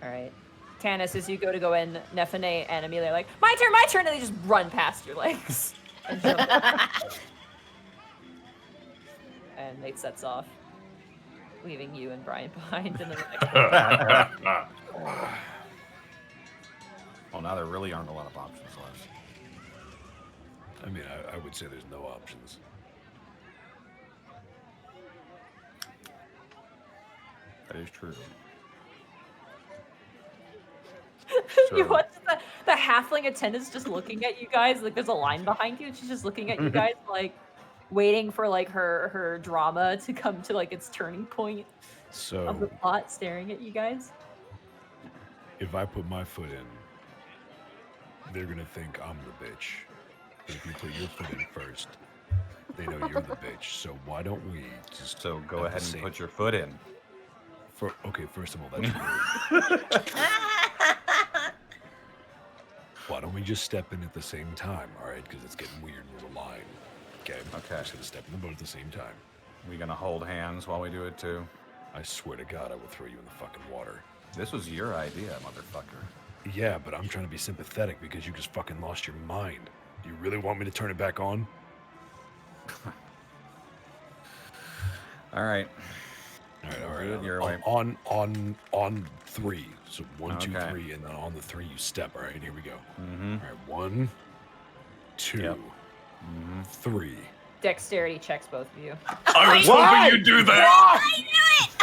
All right. Tanis, as you go in, Nephine and Amelia are like, my turn, and they just run past your legs. And jump. And Nate sets off. leaving you and Brian behind in the next. Well, now there really aren't a lot of options left. I mean, I would say there's no options. That is true. You watch the halfling attendant's just looking at you guys. Like there's a line behind you, and she's just looking at you guys, like waiting for like her drama to come to like its turning point of the So plot, staring at you guys. if I put my foot in, they're gonna think I'm the bitch. But if you put your foot in first, they know you're the bitch. So why don't we just So go at ahead the and same- put your foot in. Okay, first of all, that's rude. Why don't we just step in at the same time, all right? Because it's getting weird. There's a line. Okay. Okay. We're just gonna step in the boat at the same time. We gonna hold hands while we do it too? I swear to God, I will throw you in the fucking water. This was your idea, motherfucker. Yeah, but I'm trying to be sympathetic because you just fucking lost your mind. Do you really want me to turn it back on? All right. All right, all Do right. it your way. On three. So 1, 2, Okay. 3, and then on the 3 you step. All right, here we go. Mm-hmm. All right, 1, 2, Yep. 3. Dexterity checks, both of you. I was Why? hoping you'd do that.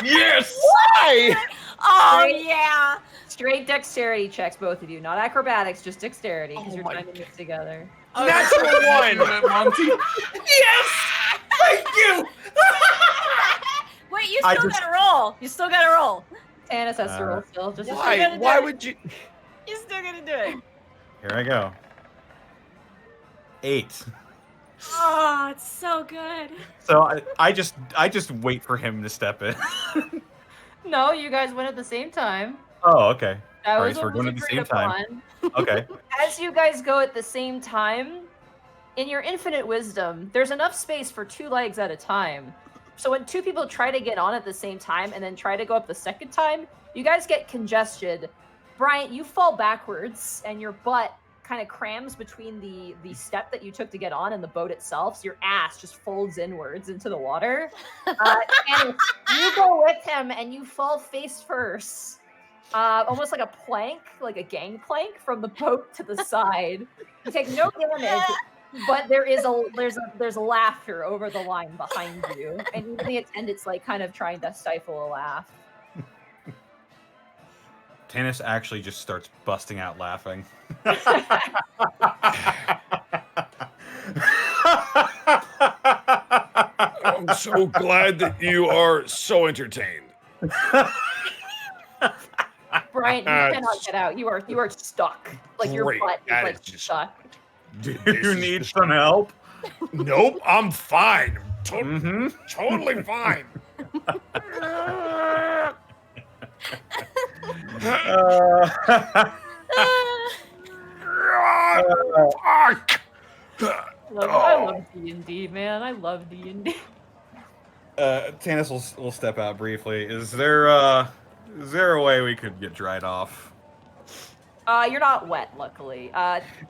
Yes. Why? Oh Great. yeah. Straight dexterity checks, both of you. Not acrobatics, just dexterity, because Oh you're my trying to mix together. Natural one. Monty. Yes. Thank you. Wait, you I still just- gotta roll. You still gotta roll. Tannis has to roll still. Just Why? gonna do Why it. would you? You still gonna do it. Here I go. 8. Oh, it's so good. So I just wait for him to step in. No, you guys went at the same time. Oh, okay. That All was right, so what we're was going at the agreed same time. upon. Okay. As you guys go at the same time, in your infinite wisdom, there's enough space for 2 legs at a time. So when 2 people try to get on at the same time and then try to go up the second time, you guys get congested. Bryant, you fall backwards and your butt kind of crams between the step that you took to get on and the boat itself. So your ass just folds inwards into the water. And you go with him and you fall face first. Almost like a plank, like a gangplank from the boat to the side. You take no damage, but there's laughter over the line behind you, and even the attendants like kind of trying to stifle a laugh. Tannis actually just starts busting out laughing. I'm so glad that you are so entertained. Brian, you cannot get out. You are stuck. Like your Great. butt is That like is just- stuck. Do This you is need just- some help? Nope, I'm fine. Mm-hmm. Totally fine. Fuck. I love D&D, man. I love D&D. Tannis will step out briefly. Is there a way we could get dried off? You're not wet, luckily.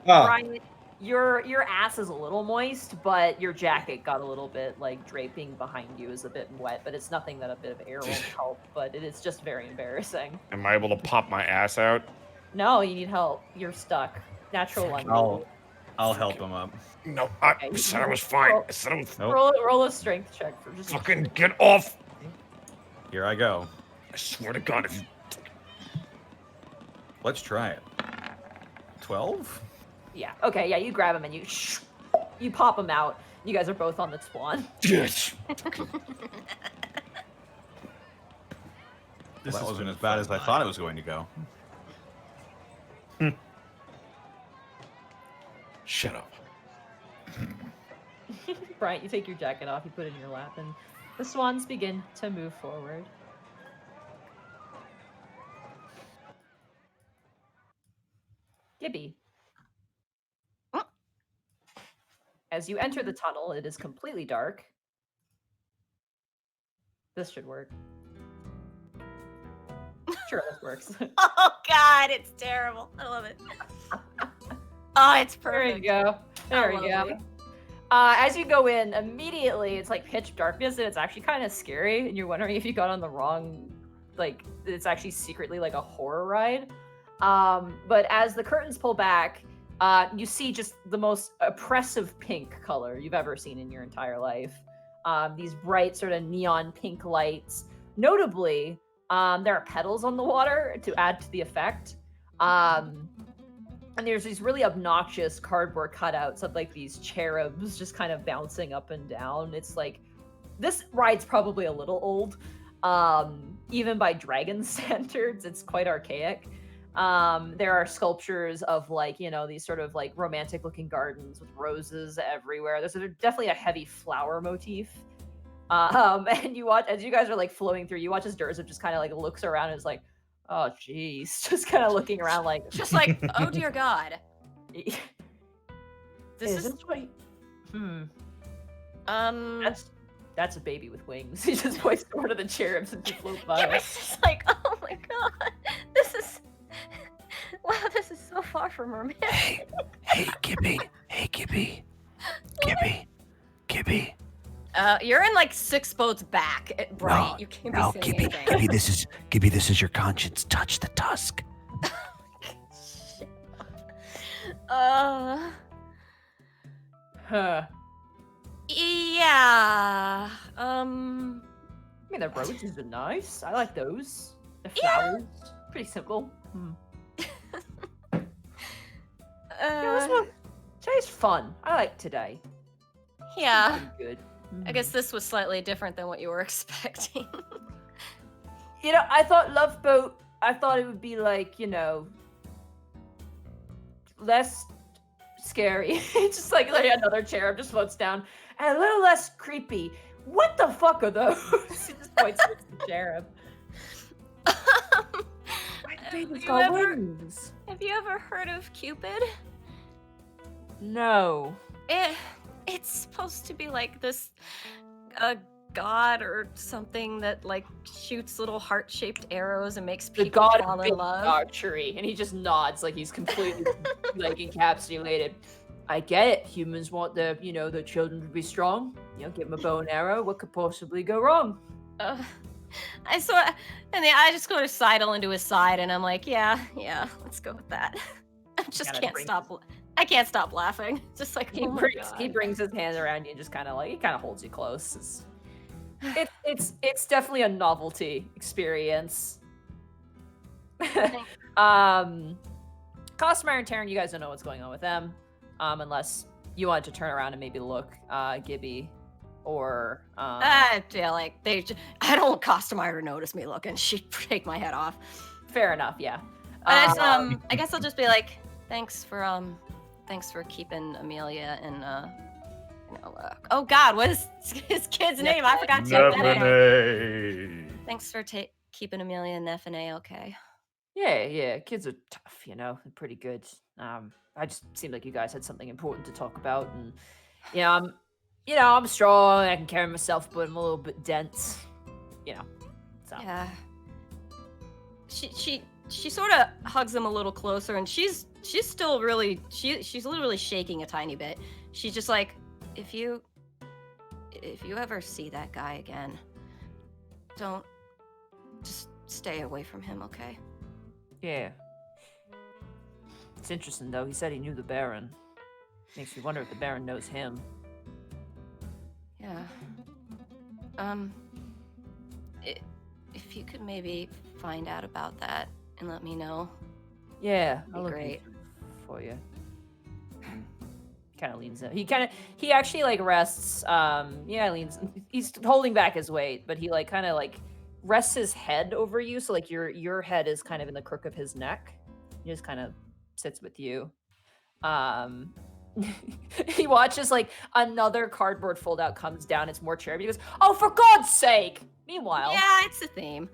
Brian, your ass is a little moist, but your jacket got a little bit like draping behind you is a bit wet, but it's nothing that a bit of air won't help. But it is just very embarrassing. Am I able to pop my ass out? No, you need help. You're stuck. Natural one. I'll help him up. No, I Okay, said I was fine. I said I was Nope. Roll a strength check for just. fucking get off. Here I go. I swear to God, if you Let's try it. 12? Yeah. Okay. Yeah. You grab him and you pop him out. You guys are both on the swan. yes. That wasn't as bad as I thought it was going to go. Shut up. Brian, you take your jacket off. You put it in your lap, and the swans begin to move forward. Gibby. As you enter the tunnel, it is completely dark. This should work. Sure, this works. Oh God, it's terrible. I love it. Oh, it's There you perfect. go. There Oh, you lovely. go. As you go in, immediately it's like pitch darkness and it's actually kind of scary, and you're wondering if you got on the wrong, like it's actually secretly like a horror ride. But as the curtains pull back, you see just the most oppressive pink color you've ever seen in your entire life. These bright sort of neon pink lights. Notably, there are petals on the water to add to the effect. And there's these really obnoxious cardboard cutouts of like these cherubs just kind of bouncing up and down. It's like, this ride's probably a little old. Even by dragon standards, it's quite archaic. There are sculptures of like, you know, these sort of like romantic looking gardens with roses everywhere. There's definitely a heavy flower motif. And you watch, as you guys are like flowing through, you watch as Durza just kind of like looks around and is like, oh jeez, just kind of looking around like, Just like, oh dear God. this This is what um. that's a baby with wings. He just points to one of the cherubs and just floats by. It's just like, oh my God, this is. Wow, this is so far from romantic. Hey, Gibby. Hey, Gibby. Gibby. You're in like 6 boats back, Brian. No, You can't No, be saying Gibby. anything. Gibby, this is your conscience. Touch the tusk. Shit. Huh. Yeah. I mean, the roses are nice. I like those. The Yeah. flowers, pretty simple. Today's fun. I like today. Yeah. Pretty good. I guess this was slightly different than what you were expecting. You know, I thought Love Boat, I thought it would be like, you know, less scary. It's just like another cherub just floats down, and a little less creepy. What the fuck are those? He just points to the cherub. Baby's got wings. Have you ever heard of Cupid? No. It's supposed to be like this god or something that like shoots little heart-shaped arrows and makes The people god fall of in love. archery, and he just nods like he's completely like encapsulated. I get it. Humans want the, you know, the children to be strong. You know, give them a bow and arrow. What could possibly go wrong? I saw, and then I just go to sidle into his side, and I'm like, yeah, let's go with that. I just Kinda can't brings- stop. I can't stop laughing. Just like, He oh my brings God. he brings his hand around you and just kind of like, he kind of holds you close. It's definitely a novelty experience. Cosmire and Terran, you guys don't know what's going on with them, unless you wanted to turn around and maybe look, Gibby, or Yeah, like I don't want Costumire to notice me looking. She'd take my head off. fair enough, yeah. I guess I'll just be like, thanks for keeping Amelia and oh God, what is his kid's name? I forgot to take that name. Thanks for keeping Amelia and Nefene okay. Yeah, kids are tough, you know, they're pretty good. I just seemed like you guys had something important to talk about, and I'm strong, I can carry myself, but I'm a little bit dense, you know. So Yeah. She sort of hugs him a little closer, and she's still really she's literally shaking a tiny bit. She's just like, if you ever see that guy again, just stay away from him, okay? yeah. It's interesting though. He said he knew the Baron. Makes me wonder if the Baron knows him. Yeah. If you could maybe find out about that and let me know. Yeah, Be I'll look great. into it for you. Kind of leans in. He actually like rests. Leans. He's holding back his weight, but he like kind of like rests his head over you, so like your head is kind of in the crook of his neck. He just kind of sits with you. He watches like another cardboard foldout comes down. It's more cherub. He goes, "Oh, for God's sake!" Meanwhile, Yeah, it's a theme.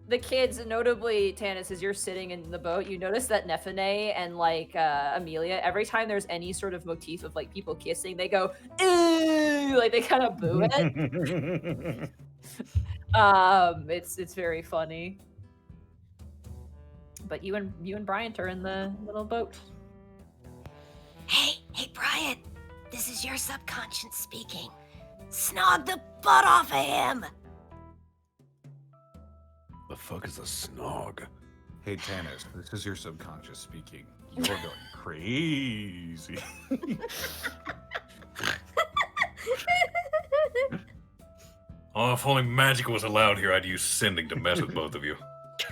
the kids, notably Tanis, as you're sitting in the boat, you notice that Nefene and like Amelia, every time there's any sort of motif of like people kissing, they go, "Ooh!" Like they kind of boo it. It's very funny. But you and Bryant are in the little boat. Hey, Brian. This is your subconscious speaking. Snog the butt off of him. The fuck is a snog? Hey, Tannis, this is your subconscious speaking. You're going crazy. Oh, if only magic was allowed here, I'd use sending to mess with both of you.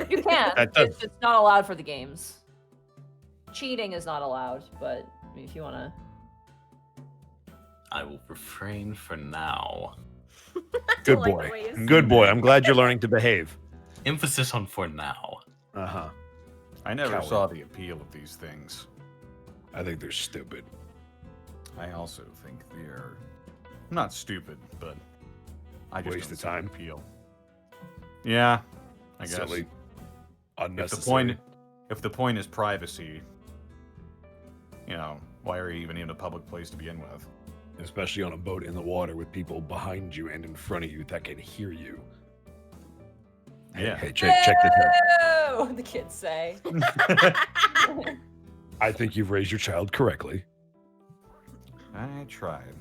You can. That does- It's just not allowed for the games. Cheating is not allowed, but I mean, if you want to. I will refrain for now. Good like boy. the way you Good boy. I'm glad you're learning to behave. Emphasis on for now. Uh-huh. I never Coward. saw the appeal of these things. I think they're stupid. I also think they're not stupid, but I just Waste don't of see the time. appeal. Yeah, I guess. Silly. If Unnecessary. if the point is privacy, why are you even in a public place to begin with? Especially on a boat in the water with people behind you and in front of you that can hear you. Yeah. Hey, check this out. Oh, the kids say. I think you've raised your child correctly. I tried.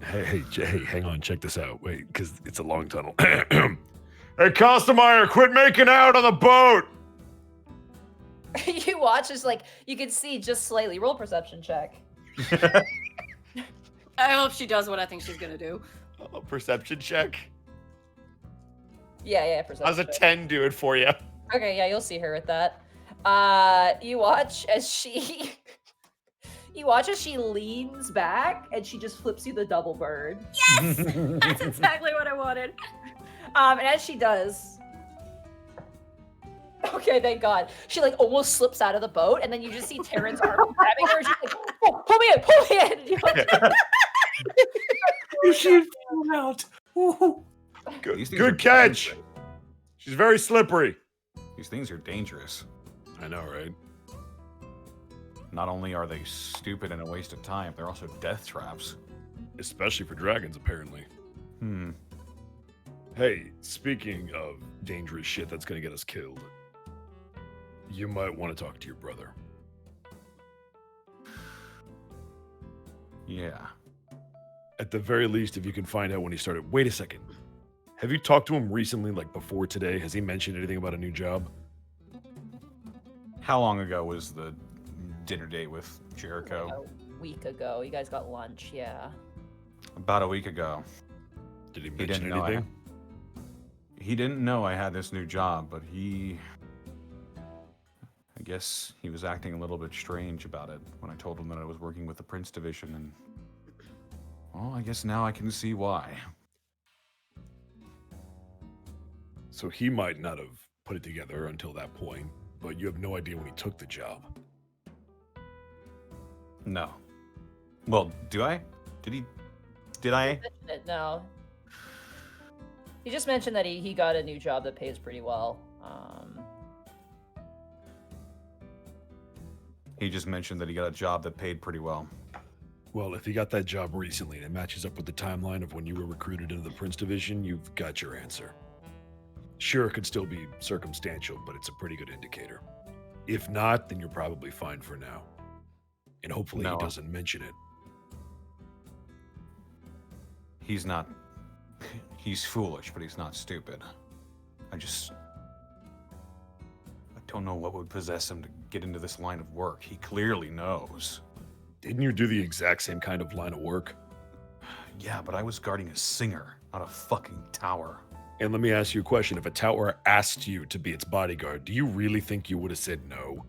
Hey, hang on, check this out. Wait, because it's a long tunnel. Hey, Kostemeyer, quit making out on the boat! You watch as like you can see just slightly. Roll perception check. I hope she does what I think she's gonna do. Oh, perception check. Yeah, perception. How's a check. 10 do it for you? Okay, yeah, you'll see her with that. You watch as she leans back and she just flips you the double bird. Yes, that's exactly what I wanted. And as she does, okay, thank God, she like almost slips out of the boat, and then you just see Taryn's arm grabbing her. And she's like, oh, pull me in! And you You should pull out. These things are Good catch! dangerous. She's very slippery. These things are dangerous. I know, right? Not only are they stupid and a waste of time, they're also death traps. Especially for dragons, apparently. Hey, speaking of dangerous shit that's gonna get us killed, you might want to talk to your brother. Yeah. At the very least, if you can find out when he started. Wait a second. Have you talked to him recently, like before today? Has he mentioned anything about a new job? How long ago was the dinner date with Jericho? a week ago, you guys got lunch. Yeah. About a week ago. Did he He mention didn't know. anything? He didn't know I had this new job, but I guess he was acting a little bit strange about it when I told him that I was working with the Prince Division, and well, I guess now I can see why. So he might not have put it together until that point, but you have no idea when he took the job. No. Well, do I? Did I? No. He just mentioned that he got a new job that pays pretty well. He just mentioned that he got a job that paid pretty well. Well, if he got that job recently and it matches up with the timeline of when you were recruited into the Prince Division, you've got your answer. Sure, it could still be circumstantial, but it's a pretty good indicator. If not, then you're probably fine for now. And hopefully No. he doesn't mention it. He's not. He's foolish, but he's not stupid. I don't know what would possess him to get into this line of work. He clearly knows. Didn't you do the exact same kind of line of work? Yeah, but I was guarding a singer, not a fucking tower. And let me ask you a question. If a tower asked you to be its bodyguard, do you really think you would have said no?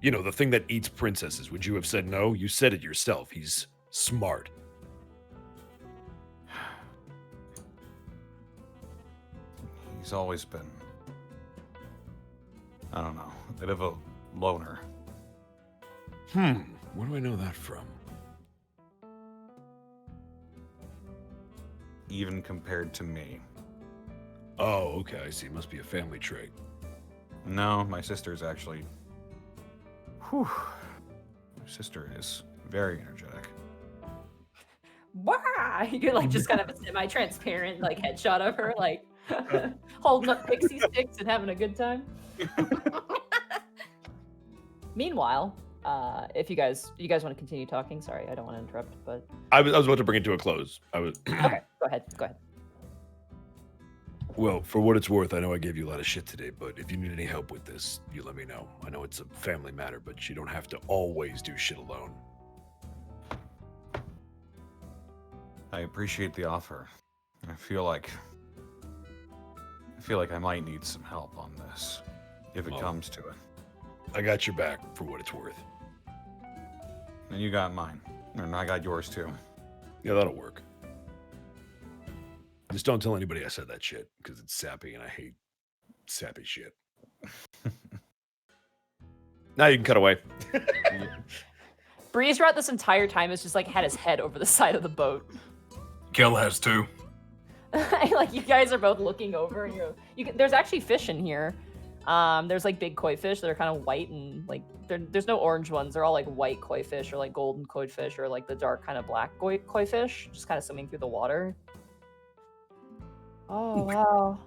You know, the thing that eats princesses, would you have said no? You said it yourself. He's smart. He's always been, I don't know, a bit of a loner. Where do I know that from? Even compared to me. Oh, okay, I see. Must be a family trait. No, my sister's actually. Whew. My sister is very energetic. Wow! You're like just kind of a semi-transparent like headshot of her, like holding up pixie sticks and having a good time. Meanwhile, If you guys want to continue talking, sorry, I don't want to interrupt, but I was about to bring it to a close. okay, go ahead. Well, for what it's worth, I know I gave you a lot of shit today, but if you need any help with this, you let me know. I know it's a family matter, but you don't have to always do shit alone. I appreciate the offer. I feel like I might need some help on this, if it Well, comes to it. I got your back for what it's worth. And you got mine, and I got yours too. Yeah, that'll work. Just don't tell anybody I said that shit, because it's sappy and I hate sappy shit. Now you can cut away. Breeze throughout this entire time has just like had his head over the side of the boat. Kel has too. Like you guys are both looking over, and there's actually fish in here. There's like big koi fish that are kind of white and like there's no orange ones. They're all like white koi fish or like golden koi fish or like the dark kind of black koi fish, just kind of swimming through the water. Oh wow.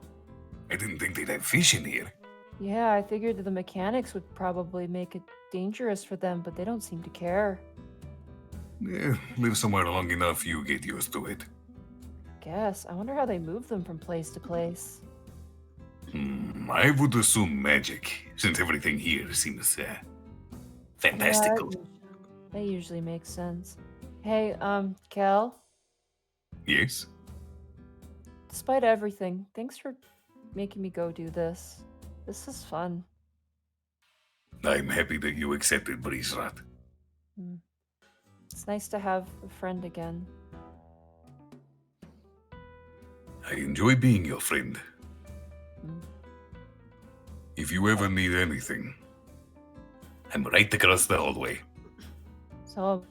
I didn't think they'd have fish in here. Yeah, I figured that the mechanics would probably make it dangerous for them, but they don't seem to care. Live somewhere long enough, you get used to it. Guess. I wonder how they move them from place to place. I would assume magic, since everything here seems fantastical. Yeah, that usually makes sense. Hey, Kel, Yes? despite everything, thanks for making me go do this. This is fun. I'm happy that you accepted Breezerat. It's nice to have a friend again. I enjoy being your friend. Mm. If you ever need anything, I'm right across the hallway. So,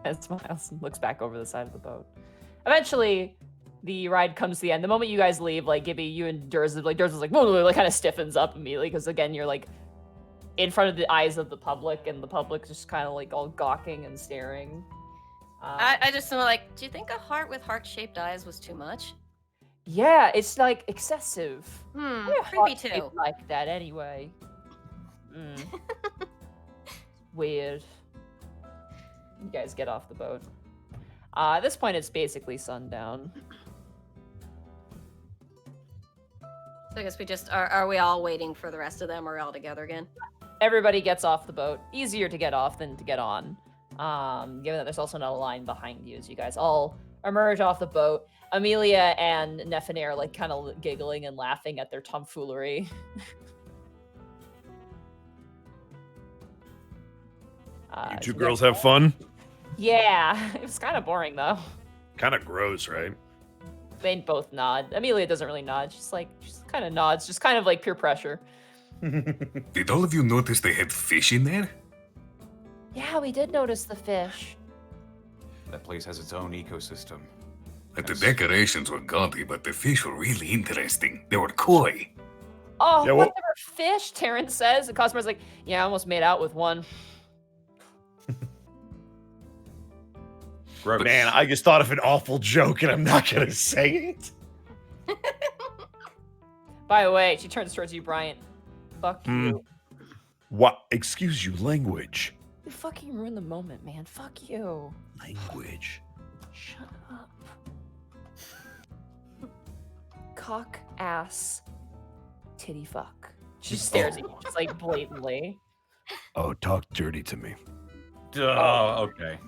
Ed smiles and looks back over the side of the boat. Eventually, the ride comes to the end. The moment you guys leave, like Gibby, you and Durs is like kind of stiffens up immediately because again, you're like in front of the eyes of the public, and the public just kind of like all gawking and staring. I just feel like, do you think a heart with heart-shaped eyes was too much? Yeah, it's like excessive. Why are Creepy hearts too. shaped like that anyway. Weird. You guys get off the boat. At this point, it's basically sundown. So I guess we just are we all waiting for the rest of them, or are we all together again? Everybody gets off the boat. Easier to get off than to get on. Given that there's also no line behind you as you guys all emerge off the boat. Amelia and Nephine are like kind of giggling and laughing at their tomfoolery. You two so girls have fun? Yeah, it was kind of boring though. Kind of gross, right? They both nod. Amelia doesn't really nod. She's kind of nods, just kind of like peer pressure. Did all of you notice they had fish in there? Yeah, we did notice the fish. That place has its own ecosystem. The decorations were gaudy, but the fish were really interesting. They were koi. Oh, Yeah, what, they were fish? Terrence says. The customer's like, yeah, I almost made out with one. Gross. Man, I just thought of an awful joke and I'm not going to say it. By the way, she turns towards you, Bryant. Fuck you. What? Excuse you, language. You fucking ruined the moment, man. Fuck you. Language. Shut up. Cock, ass, titty fuck. She stares at you just like blatantly. Oh, talk dirty to me. Oh, okay.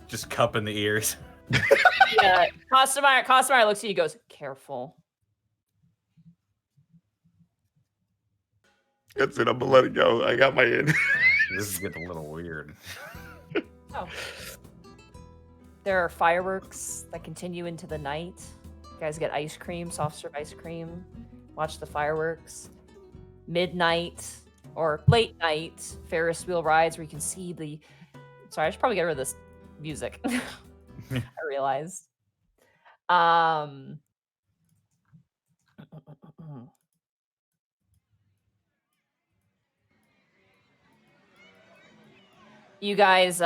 Just cup in the ears. Yeah, Costomeyer looks at you and goes, careful. That's it. I'm going to let it go. I got my in. This is getting a little weird. Oh. There are fireworks that continue into the night. You guys get ice cream, soft serve ice cream. Watch the fireworks. Midnight or late night Ferris wheel rides where you can see the... Sorry, I should probably get rid of this music. I realized. You guys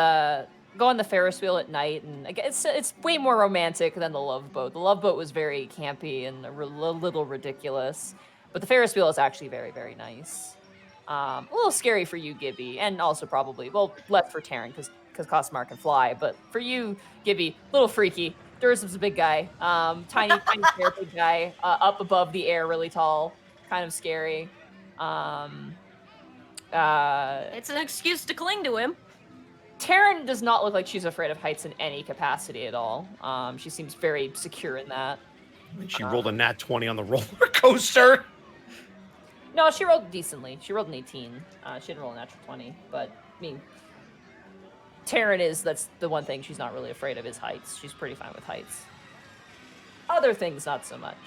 go on the Ferris wheel at night, and again, it's way more romantic than the Love Boat. The Love Boat was very campy and a little ridiculous, but the Ferris wheel is actually very, very nice. A little scary for you, Gibby, and also probably, well, less for Taryn because Cosmar can fly, but for you, Gibby, little freaky. Dursum's a big guy, tiny fair big guy, up above the air, really tall, kind of scary. It's an excuse to cling to him. Taryn does not look like she's afraid of heights in any capacity at all. She seems very secure in that. She rolled a nat 20 on the roller coaster. No, she rolled decently. She rolled an 18. She didn't roll a natural 20, but I mean, Taryn that's the one thing she's not really afraid of is heights. She's pretty fine with heights. Other things, not so much.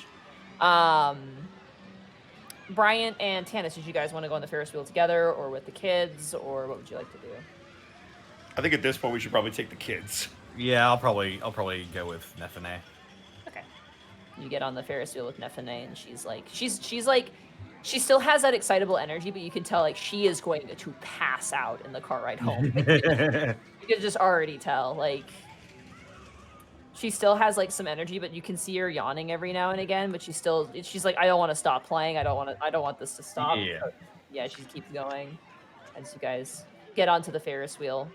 Bryant and Tanis, did you guys want to go on the Ferris wheel together or with the kids, or what would you like to do? I think at this point we should probably take the kids. Yeah, I'll probably go with Nefene. Okay. You get on the Ferris wheel with Nefene, and she's like, she still has that excitable energy, but you can tell like she is going to pass out in the car ride home. You can just already tell, like, she still has like some energy, but you can see her yawning every now and again. But she's like, I don't want to stop playing. I don't want this to stop. Yeah. But yeah, she keeps going as you guys get onto the Ferris wheel.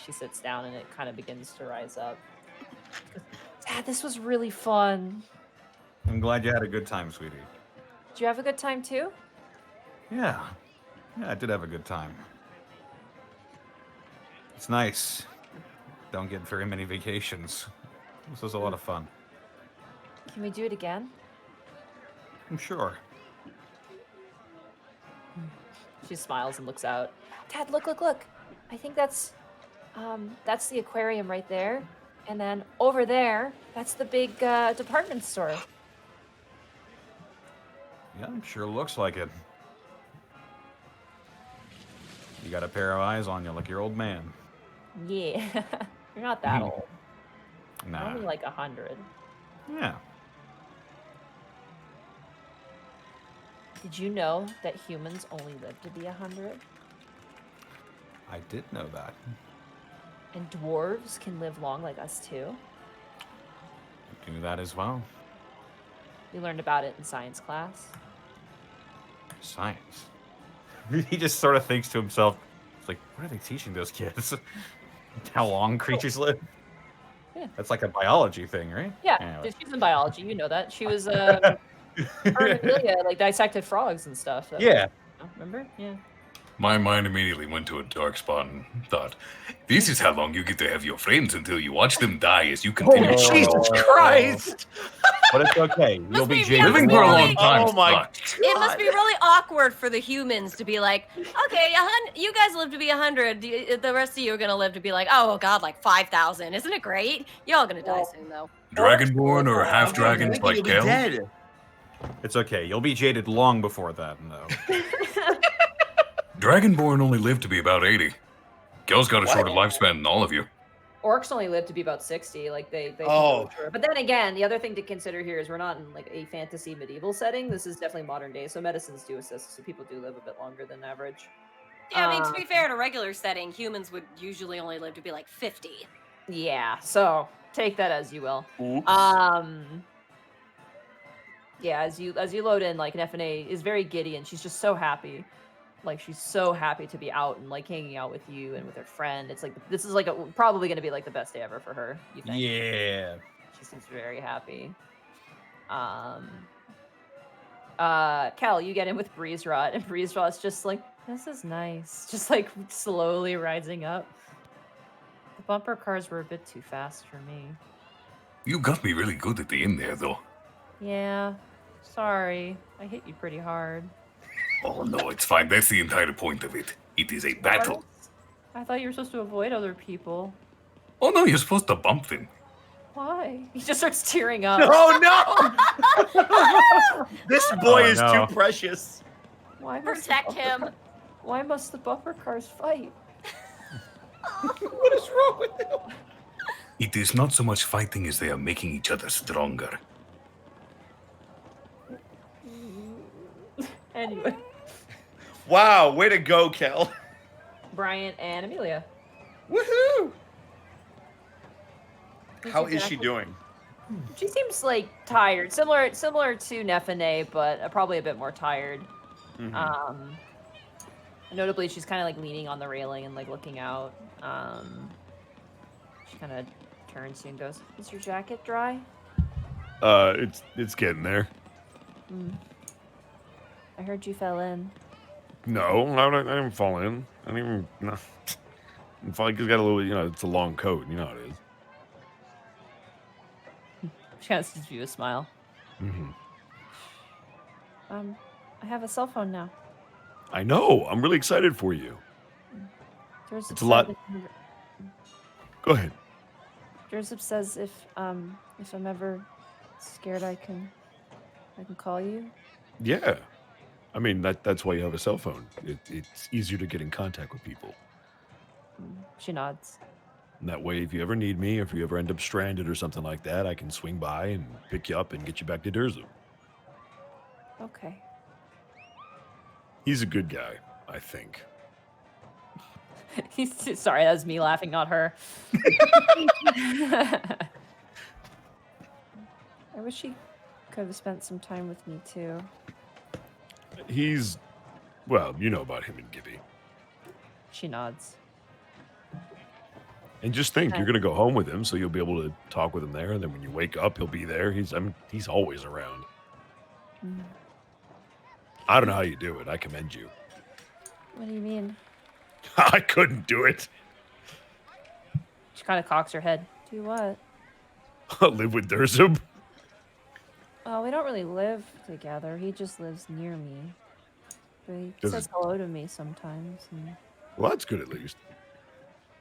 She sits down and it kind of begins to rise up. Dad, this was really fun. I'm glad you had a good time, sweetie. Did you have a good time too? Yeah. Yeah, I did have a good time. It's nice. Don't get very many vacations. This was a lot of fun. Can we do it again? I'm sure. She smiles and looks out. Dad, look. I think that's the aquarium right there. And then over there, that's the big department store. Yeah, sure looks like it. You got a pair of eyes on you like your old man. Yeah. You're not that old. Nah. Only like 100. Yeah. Did you know that humans only live to be 100? I did know that. And dwarves can live long like us too? I knew that as well. We learned about it in science class. Science. He just sort of thinks to himself, it's like, what are they teaching those kids? How long creatures live? Yeah. That's like a biology thing, right? Yeah, Anyway. she's in biology. You know that. She was Amelia, like dissected frogs and stuff. Yeah. Remember? Yeah. My mind immediately went to a dark spot and thought, this is how long you get to have your friends until you watch them die as you continue. Oh, Jesus Christ! But it's okay. You'll Must be be jaded. Living for a long time Oh my sucks. It must be really awkward for the humans to be like, okay, you guys live to be 100. The rest of you are gonna live to be like, oh god, like 5,000. Isn't it great? You're all gonna die soon though. Dragonborn or half dragons like You'll be Kel? dead. It's okay. You'll be jaded long before that, though. Dragonborn only live to be about 80. Kel's got a shorter lifespan than all of you. Orcs only live to be about 60. Like they Oh. But then again, the other thing to consider here is we're not in like a fantasy medieval setting. This is definitely modern day, so medicines do assist, so people do live a bit longer than average. Yeah, I mean, to be fair, in a regular setting, humans would usually only live to be like 50. Yeah, so take that as you will. Oops. Yeah, as you load in, like Nefene is very giddy and she's just so happy. Like she's so happy to be out and like hanging out with you and with her friend. It's like this is like probably gonna be like the best day ever for her. You think? Yeah. She seems very happy. Kel, you get in with Breeze Rot, and Breeze Rot's just like, this is nice. Just like slowly rising up. The bumper cars were a bit too fast for me. You got me really good at the end there, though. Yeah, sorry. I hit you pretty hard. Oh no, it's fine. That's the entire point of it. It is a battle. I thought you were supposed to avoid other people. Oh no, you're supposed to bump them. Why? He just starts tearing up. Oh no! This boy Oh, is no. too precious. Why must Protect the him. bumper- Why must the bumper cars fight? What is wrong with him? It is not so much fighting as they are making each other stronger. Anyway, Wow, way to go, Kel. Bryant and Amelia. Woohoo! Is How your is she jacket- doing? She seems like tired, similar to Nefene, but probably a bit more tired. Mhm. Notably, she's kind of like leaning on the railing and like looking out. She kind of turns to you and goes, "Is your jacket dry?" It's getting there. I heard you fell in. No, I didn't fall in. I didn't even. No. It's like it's got a little, it's a long coat. You know how it is. She kind of gives you a smile. Mm-hmm. I have a cell phone now. I know. I'm really excited for you. Joseph It's a lot. Go ahead. Joseph says if I'm ever scared, I can call you. Yeah. I mean, that's why you have a cell phone. It's easier to get in contact with people. She nods. And that way, if you ever need me, if you ever end up stranded or something like that, I can swing by and pick you up and get you back to Durza. Okay. He's a good guy, I think. He's sorry, that was me laughing, not her. I wish he could have spent some time with me too. Well, you know about him and Gibby. She nods. And just think, you're going to go home with him, so you'll be able to talk with him there. And then when you wake up, he'll be there. He's always around. I don't know how you do it. I commend you. What do you mean? I couldn't do it. She kind of cocks her head. Do what? Live with Durzub. Oh, we don't really live together. He just lives near me. But he Does says it- hello to me sometimes. And Well, that's good at least.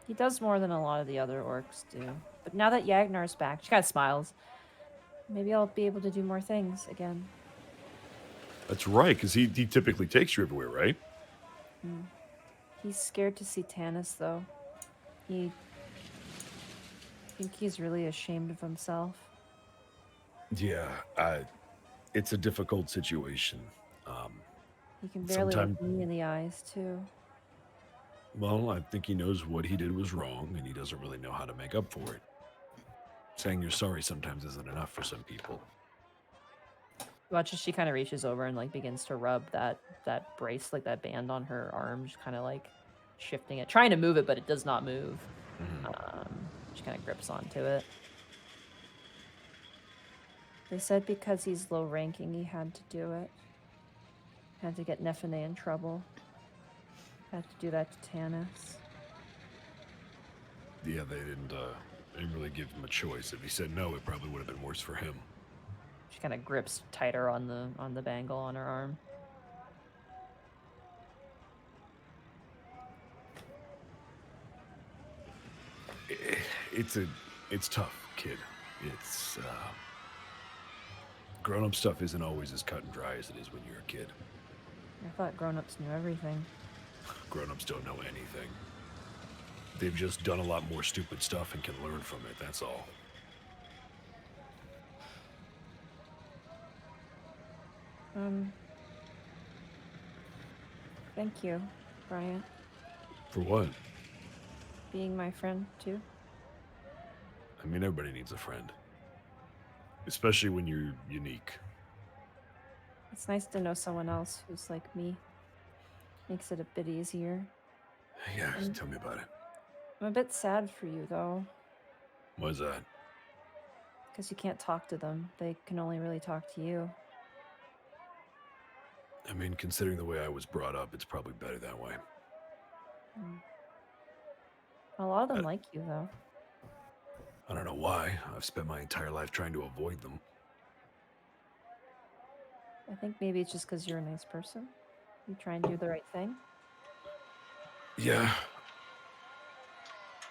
he does more than a lot of the other orcs do. But now that Yagnar's back, she kind of smiles. Maybe I'll be able to do more things again. That's right, because he typically takes you everywhere, right? He's scared to see Tanis, though. I think he's really ashamed of himself. Yeah, it's a difficult situation. He can barely Sometime- look me in the eyes, too. Well, I think he knows what he did was wrong, and he doesn't really know how to make up for it. Saying you're sorry sometimes isn't enough for some people. Watch as she kind of reaches over and like begins to rub that brace, like that band on her arm, just kind of like shifting it, trying to move it, but it does not move. She kind of grips onto it. They said because he's low ranking, he had to do it. Had to get Nefene in trouble. Had to do that to Tanis. Yeah, they didn't really give him a choice. If he said no, it probably would have been worse for him. She kind of grips tighter on the bangle on her arm. It's tough, kid. It's grown-up stuff isn't always as cut and dry as it is when you're a kid. I thought grown-ups knew everything. Grown-ups don't know anything. They've just done a lot more stupid stuff and can learn from it, that's all. Thank you, Brian. For what? Being my friend, too. I mean, everybody needs a friend. Especially when you're unique. It's nice to know someone else who's like me. Makes it a bit easier. Yeah, tell me about it. I'm a bit sad for you, though, Why's that? because you can't talk to them. They can only really talk to you. I mean, considering the way I was brought up, it's probably better that way. A lot of them like you, though. I don't know why. I've spent my entire life trying to avoid them. I think maybe it's just because you're a nice person. You try and do the right thing. Yeah.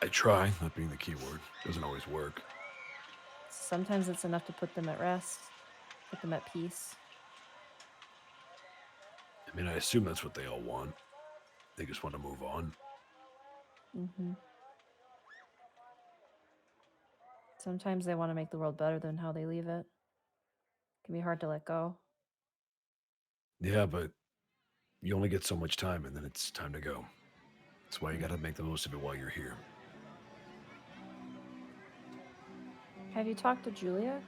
I try, that being the key word. Doesn't always work. Sometimes it's enough to put them at rest, put them at peace. I mean, I assume that's what they all want. They just want to move on. Sometimes they want to make the world better than how they leave it. It can be hard to let go. Yeah, but you only get so much time and then it's time to go. That's why you gotta make the most of it while you're here. Have you talked to Julia?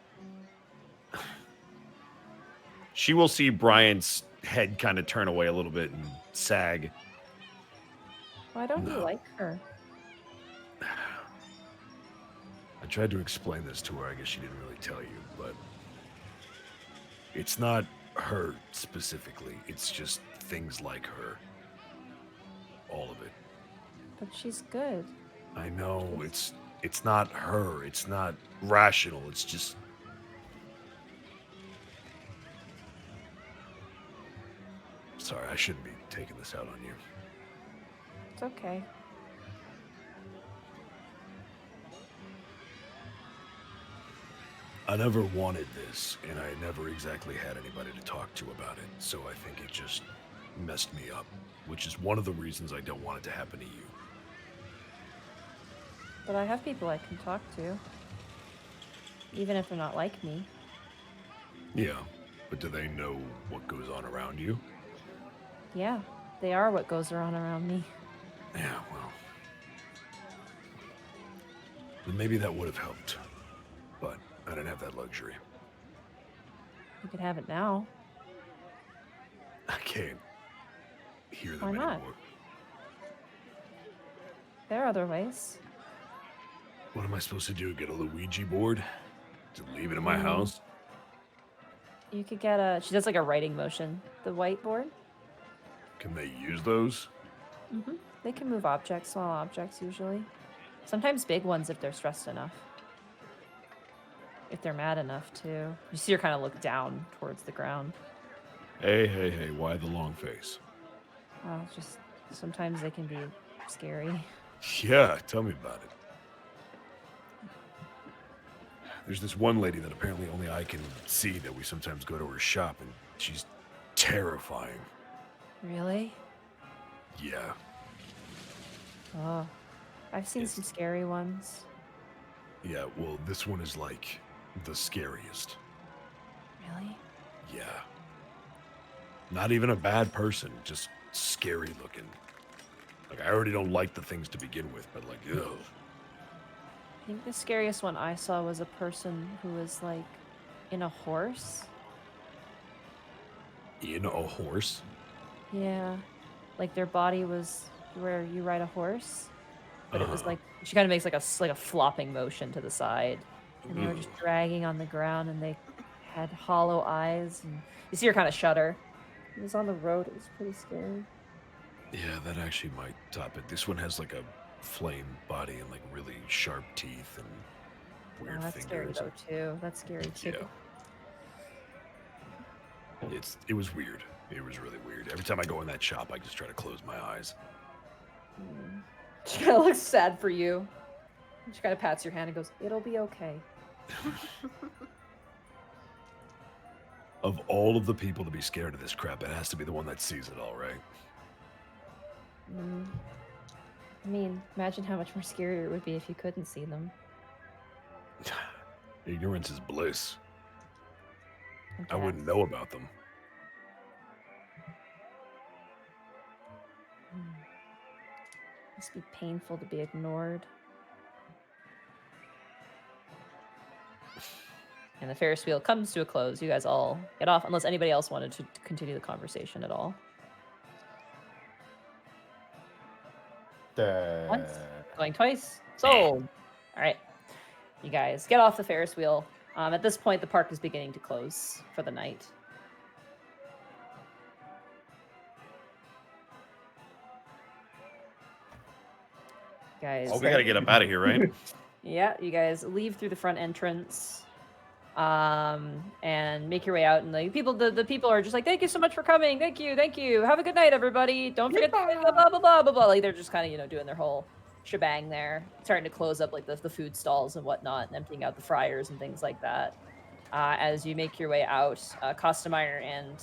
She will see Brian's head kind of turn away a little bit and sag. Why don't you No. like her? I tried to explain this to her. I guess she didn't really tell you, but it's not her specifically. It's just things like her. All of it. But she's good. I know it's not her. It's not rational. It's just sorry, I shouldn't be taking this out on you. It's okay. I never wanted this, and I never exactly had anybody to talk to about it, so I think it just messed me up, which is one of the reasons I don't want it to happen to you. But I have people I can talk to. Even if they're not like me. Yeah, but do they know what goes on around you? Yeah, they are what goes around me. Yeah, well. Then maybe that would have helped, but I didn't have that luxury. You could have it now. I can't hear them Why not? anymore. There are other ways. What am I supposed to do? Get a Luigi board? To leave it in my house? You could get a... She does like a writing motion. The whiteboard. Can they use those? Mm-hmm. They can move objects, small objects usually. Sometimes big ones if they're stressed enough. If they're mad enough too. You see her kind of look down towards the ground. Hey, why the long face? Just sometimes they can be scary. Yeah, tell me about it. There's this one lady that apparently only I can see that we sometimes go to her shop, and she's terrifying. Really? Yeah. Oh, I've seen It's- some scary ones. Yeah, well, this one is like the scariest. Really? Yeah. Not even a bad person, just scary looking. Like, I already don't like the things to begin with, but like, ugh. I think the scariest one I saw was a person who was like in a horse. In a horse? Yeah. Like their body was where you ride a horse. But it was Uh-huh. like she kind of makes like a flopping motion to the side. And they were just dragging on the ground and they had hollow eyes and you see her kind of shudder. It was on the road, it was pretty scary. Yeah, that actually might top it. This one has like a flame body and like really sharp teeth and Oh, weird that's scary fingers. though too. That's scary too. Yeah. It was weird. It was really weird. Every time I go in that shop, I just try to close my eyes. She kind of looks sad for you. She kind of pats your hand and goes, "It'll be okay." Of all of the people to be scared of this crap, it has to be the one that sees it all, right? I mean, imagine how much more scarier it would be if you couldn't see them. Ignorance is bliss. I guess. wouldn't know about them. Must be painful to be ignored. And the Ferris wheel comes to a close. You guys all get off, unless anybody else wanted to continue the conversation at all. Once, going twice. Sold. All right. You guys get off the Ferris wheel. At this point, the park is beginning to close for the night. Guys. Oh, we gotta get up out of here, right? Yeah, you guys leave through the front entrance, and make your way out. And the people are just like, "Thank you so much for coming. Thank you, thank you. Have a good night, everybody. Don't forget to blah blah blah blah blah blah." Like they're just kind of doing their whole shebang there, starting to close up like the food stalls and whatnot, and emptying out the fryers and things like that. As you make your way out, Kostemeyer and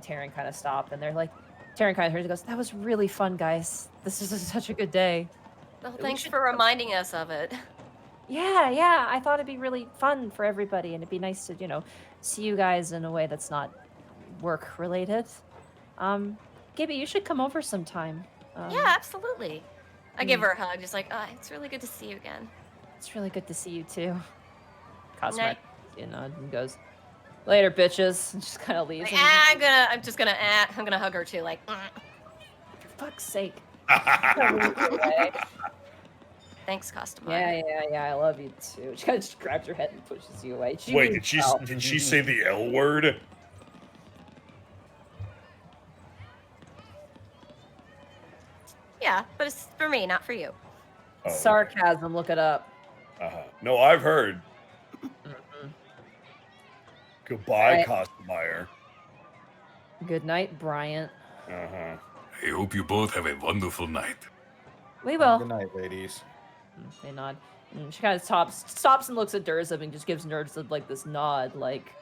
Taryn kind of stop, and they're like, Taryn kind of turns and goes, "That was really fun, guys. This was such a good day." Well, We thanks should- for reminding us of it. Yeah, I thought it'd be really fun for everybody, and it'd be nice to, see you guys in a way that's not work related. Gibby, you should come over sometime. Yeah, absolutely. I give her a hug, just like, it's really good to see you again. It's really good to see you too. Cosmet, Night. and goes, later, bitches. And just kind of leaves. Like, I'm gonna hug her too. Like, For fuck's sake. thanks, Customer. Yeah, I love you too. She kind of just grabs your head and pushes you away. Wait, means did well. she say the L word? Yeah, but it's for me, not for you. Oh, okay. Sarcasm, look it up. No, I've heard. Mhm. Goodbye, Right. Costameyer. Good night, Bryant. Uh-huh. I hope you both have a wonderful night. We will. Good night, ladies. They nod. And she kind of stops and looks at Durzub and just gives Durzub like this nod, like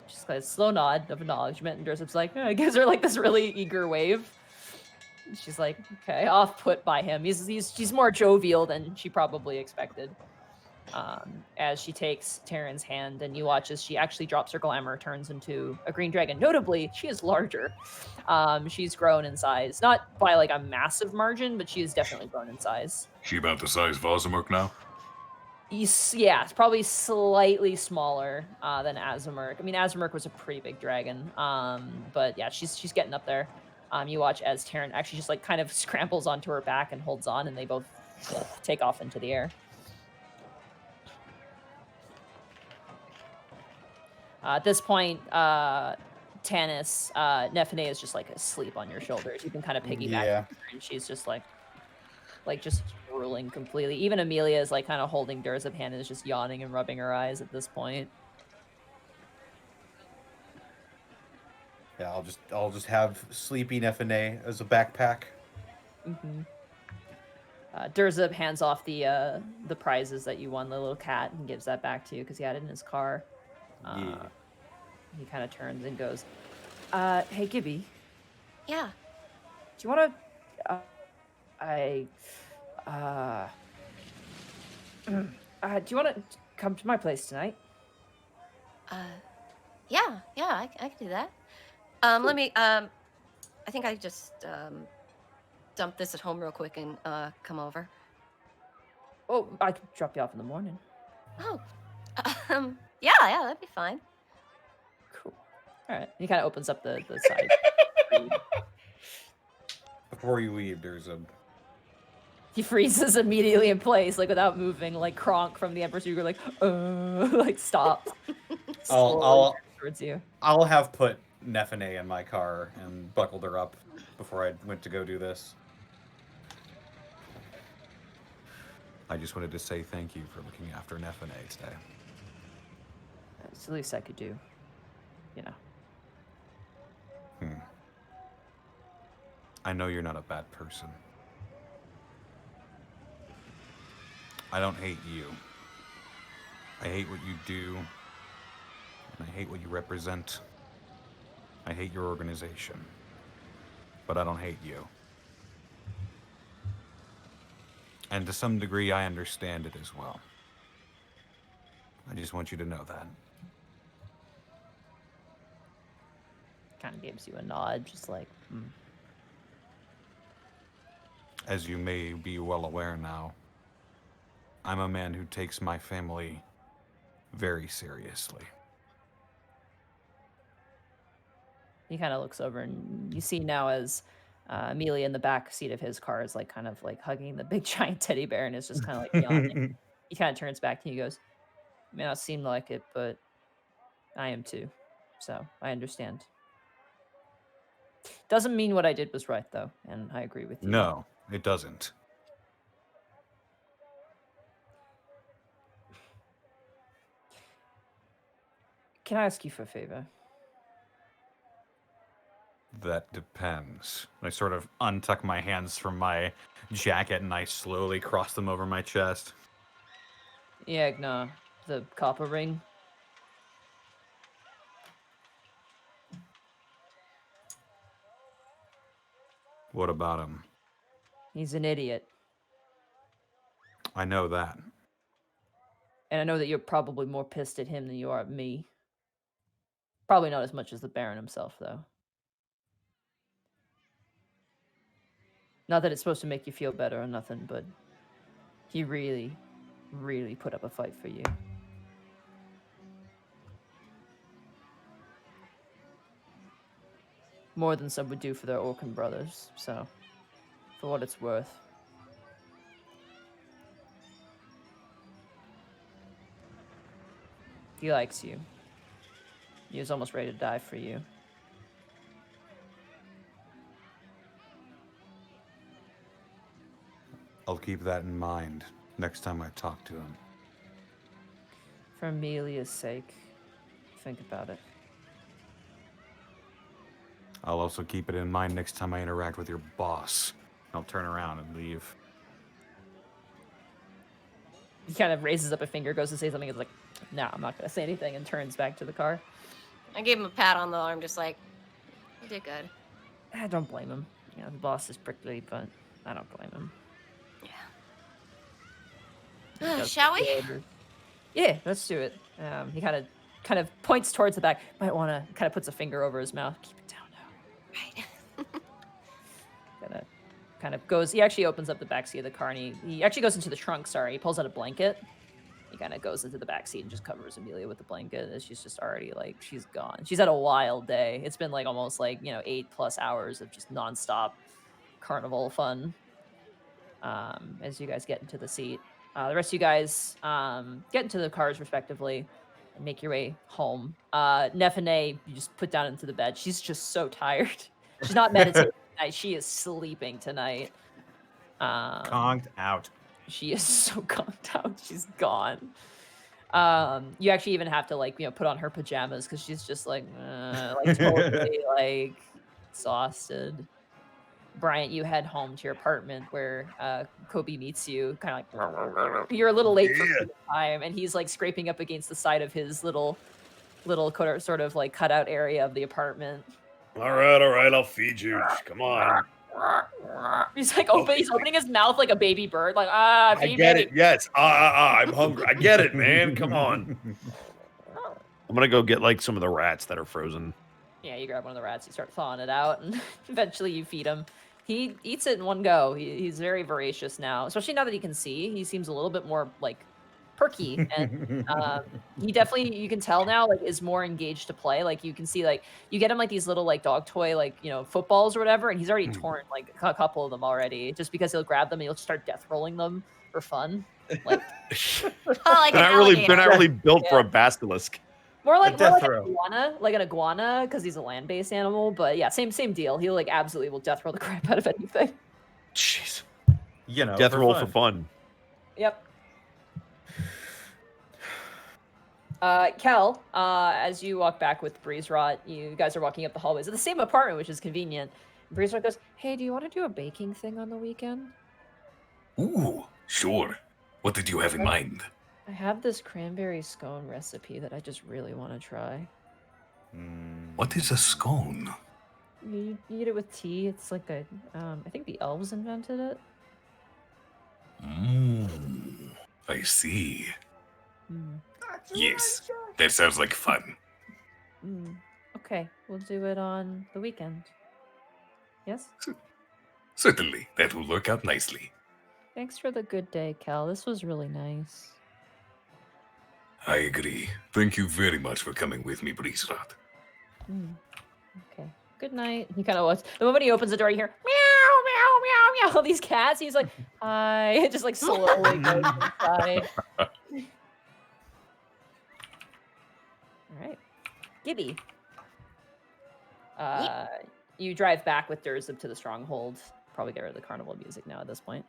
just like a slow nod of acknowledgement. And Durzub's like, gives her like this really eager wave. And she's like, okay, off put by him. She's more jovial than she probably expected. As she takes Taryn's hand, and you watch as she actually drops her glamour, turns into a green dragon. Notably, she is larger. She's grown in size, not by like a massive margin, but she has definitely grown in size. She about the size of Ozamurk now? Yeah, it's probably slightly smaller than Azamurk. I mean, Azamurk was a pretty big dragon, but yeah, she's getting up there. You watch as Taryn actually just like kind of scrambles onto her back and holds on, and they both take off into the air. At this point, Tanis, Nefene is just like asleep on your shoulders. You can kind of piggyback Yeah. her, and she's just like just drooling completely. Even Amelia is like kind of holding Durzub's hand and is just yawning and rubbing her eyes at this point. Yeah, I'll just have sleepy Nefene as a backpack. Mm-hmm. Durzub hands off the prizes that you won, the little cat, and gives that back to you because he had it in his car. Yeah. He kind of turns and goes, hey, Gibby, Yeah. do you want to, do you want to come to my place tonight? Yeah, I can do that. Let me, I think I just, dump this at home real quick and, come over. Oh, I could drop you off in the morning. Oh, yeah, that'd be fine. Cool. All right. He kind of opens up the side. Before you leave, there's a He freezes immediately in place, like without moving, like Kronk from the Emperor's New Groove, like stops. I'll Towards you. I'll have put Nefene in my car and buckled her up before I went to go do this. I just wanted to say thank you for looking after Nefene today. It's the least I could do. You know. I know you're not a bad person. I don't hate you. I hate what you do. And I hate what you represent. I hate your organization. But I don't hate you. And to some degree, I understand it as well. I just want you to know that. Kind of gives you a nod, just like, As you may be well aware now, I'm a man who takes my family very seriously. He kind of looks over, and you see now as Amelia in the back seat of his car is like kind of like hugging the big giant teddy bear and is just kind of like yawning. He kind of turns back to you and goes, "May not seem like it, but I am too. So I understand. Doesn't mean what I did was right, though, and I agree with you." No, it doesn't. Can I ask you for a favor? That depends. I sort of untuck my hands from my jacket and I slowly cross them over my chest. Yagna, the copper ring. What about him? He's an idiot. I know that. And I know that you're probably more pissed at him than you are at me. Probably not as much as the Baron himself, though. Not that it's supposed to make you feel better or nothing, but he really, really put up a fight for you. More than some would do for their Orcan brothers, so for what it's worth. He likes you. He was almost ready to die for you. I'll keep that in mind next time I talk to him. For Amelia's sake, think about it. I'll also keep it in mind next time I interact with your boss. I'll turn around and leave. He kind of raises up a finger, goes to say something, is like, "No, I'm not going to say anything," and turns back to the car. I gave him a pat on the arm, just like, you did good. I don't blame him. You know, the boss is prickly, but I don't blame him. Yeah. Shall we? Yeah, let's do it. He kind of points towards the back. Might want to kind of puts a finger over his mouth. Keep it down now. Right. Kind of goes. He actually opens up the back seat of the car, and he actually goes into the trunk. Sorry, he pulls out a blanket. He kind of goes into the back seat and just covers Amelia with the blanket. And she's just already like, she's gone. She's had a wild day. It's been like almost like 8+ hours of just nonstop carnival fun. As you guys get into the seat. The rest of you guys get into the cars respectively and make your way home. Nefene, you just put down into the bed. She's just so tired. She's not meditating tonight. She is sleeping tonight. Conked out. She is so conked out. She's gone. You actually even have to put on her pajamas because she's just like totally like exhausted. Bryant, you head home to your apartment where Kobe meets you. Kind of like you're a little late for the time, and he's like scraping up against the side of his little sort of like cutout area of the apartment. All right, I'll feed you. Come on. He's like he's opening his mouth like a baby bird, like I feed get me. it. Yes. I'm hungry. I get it, man. Come on. I'm gonna go get like some of the rats that are frozen. Yeah, you grab one of the rats, you start thawing it out, and eventually you feed him. He eats it in one go. He's very voracious now, especially now that he can see. He seems a little bit more like perky, and he definitely, you can tell now, like is more engaged to play. Like you can see, like you get him like these little like dog toy like footballs or whatever, and he's already torn like a couple of them already, just because he'll grab them and he'll start death rolling them for fun. Like, like they're not really built for a basilisk. More like an iguana, because he's a land-based animal. But yeah, same deal. He like absolutely will death roll the crap out of anything. Jeez. Death roll for fun. Yep. Kel, as you walk back with Breezerot, you guys are walking up the hallways of the same apartment, which is convenient. Breezerot goes, "Hey, do you want to do a baking thing on the weekend?" Ooh, sure. What did you have in mind? I have this cranberry scone recipe that I just really want to try. What is a scone? You eat it with tea. It's like I think the elves invented it. I see. Mm. Yes, that sounds like fun. Okay, we'll do it on the weekend. Yes? Certainly, that will work out nicely. Thanks for the good day, Kel. This was really nice. I agree. Thank you very much for coming with me, Breezerot. Okay. Good night. He kind of was. The moment he opens the door, you hear meow, meow, meow, meow. All these cats. He's like, hi. It just like slowly goes inside. All right. Gibby. You drive back with Durzib to the stronghold. Probably get rid of the carnival music now at this point.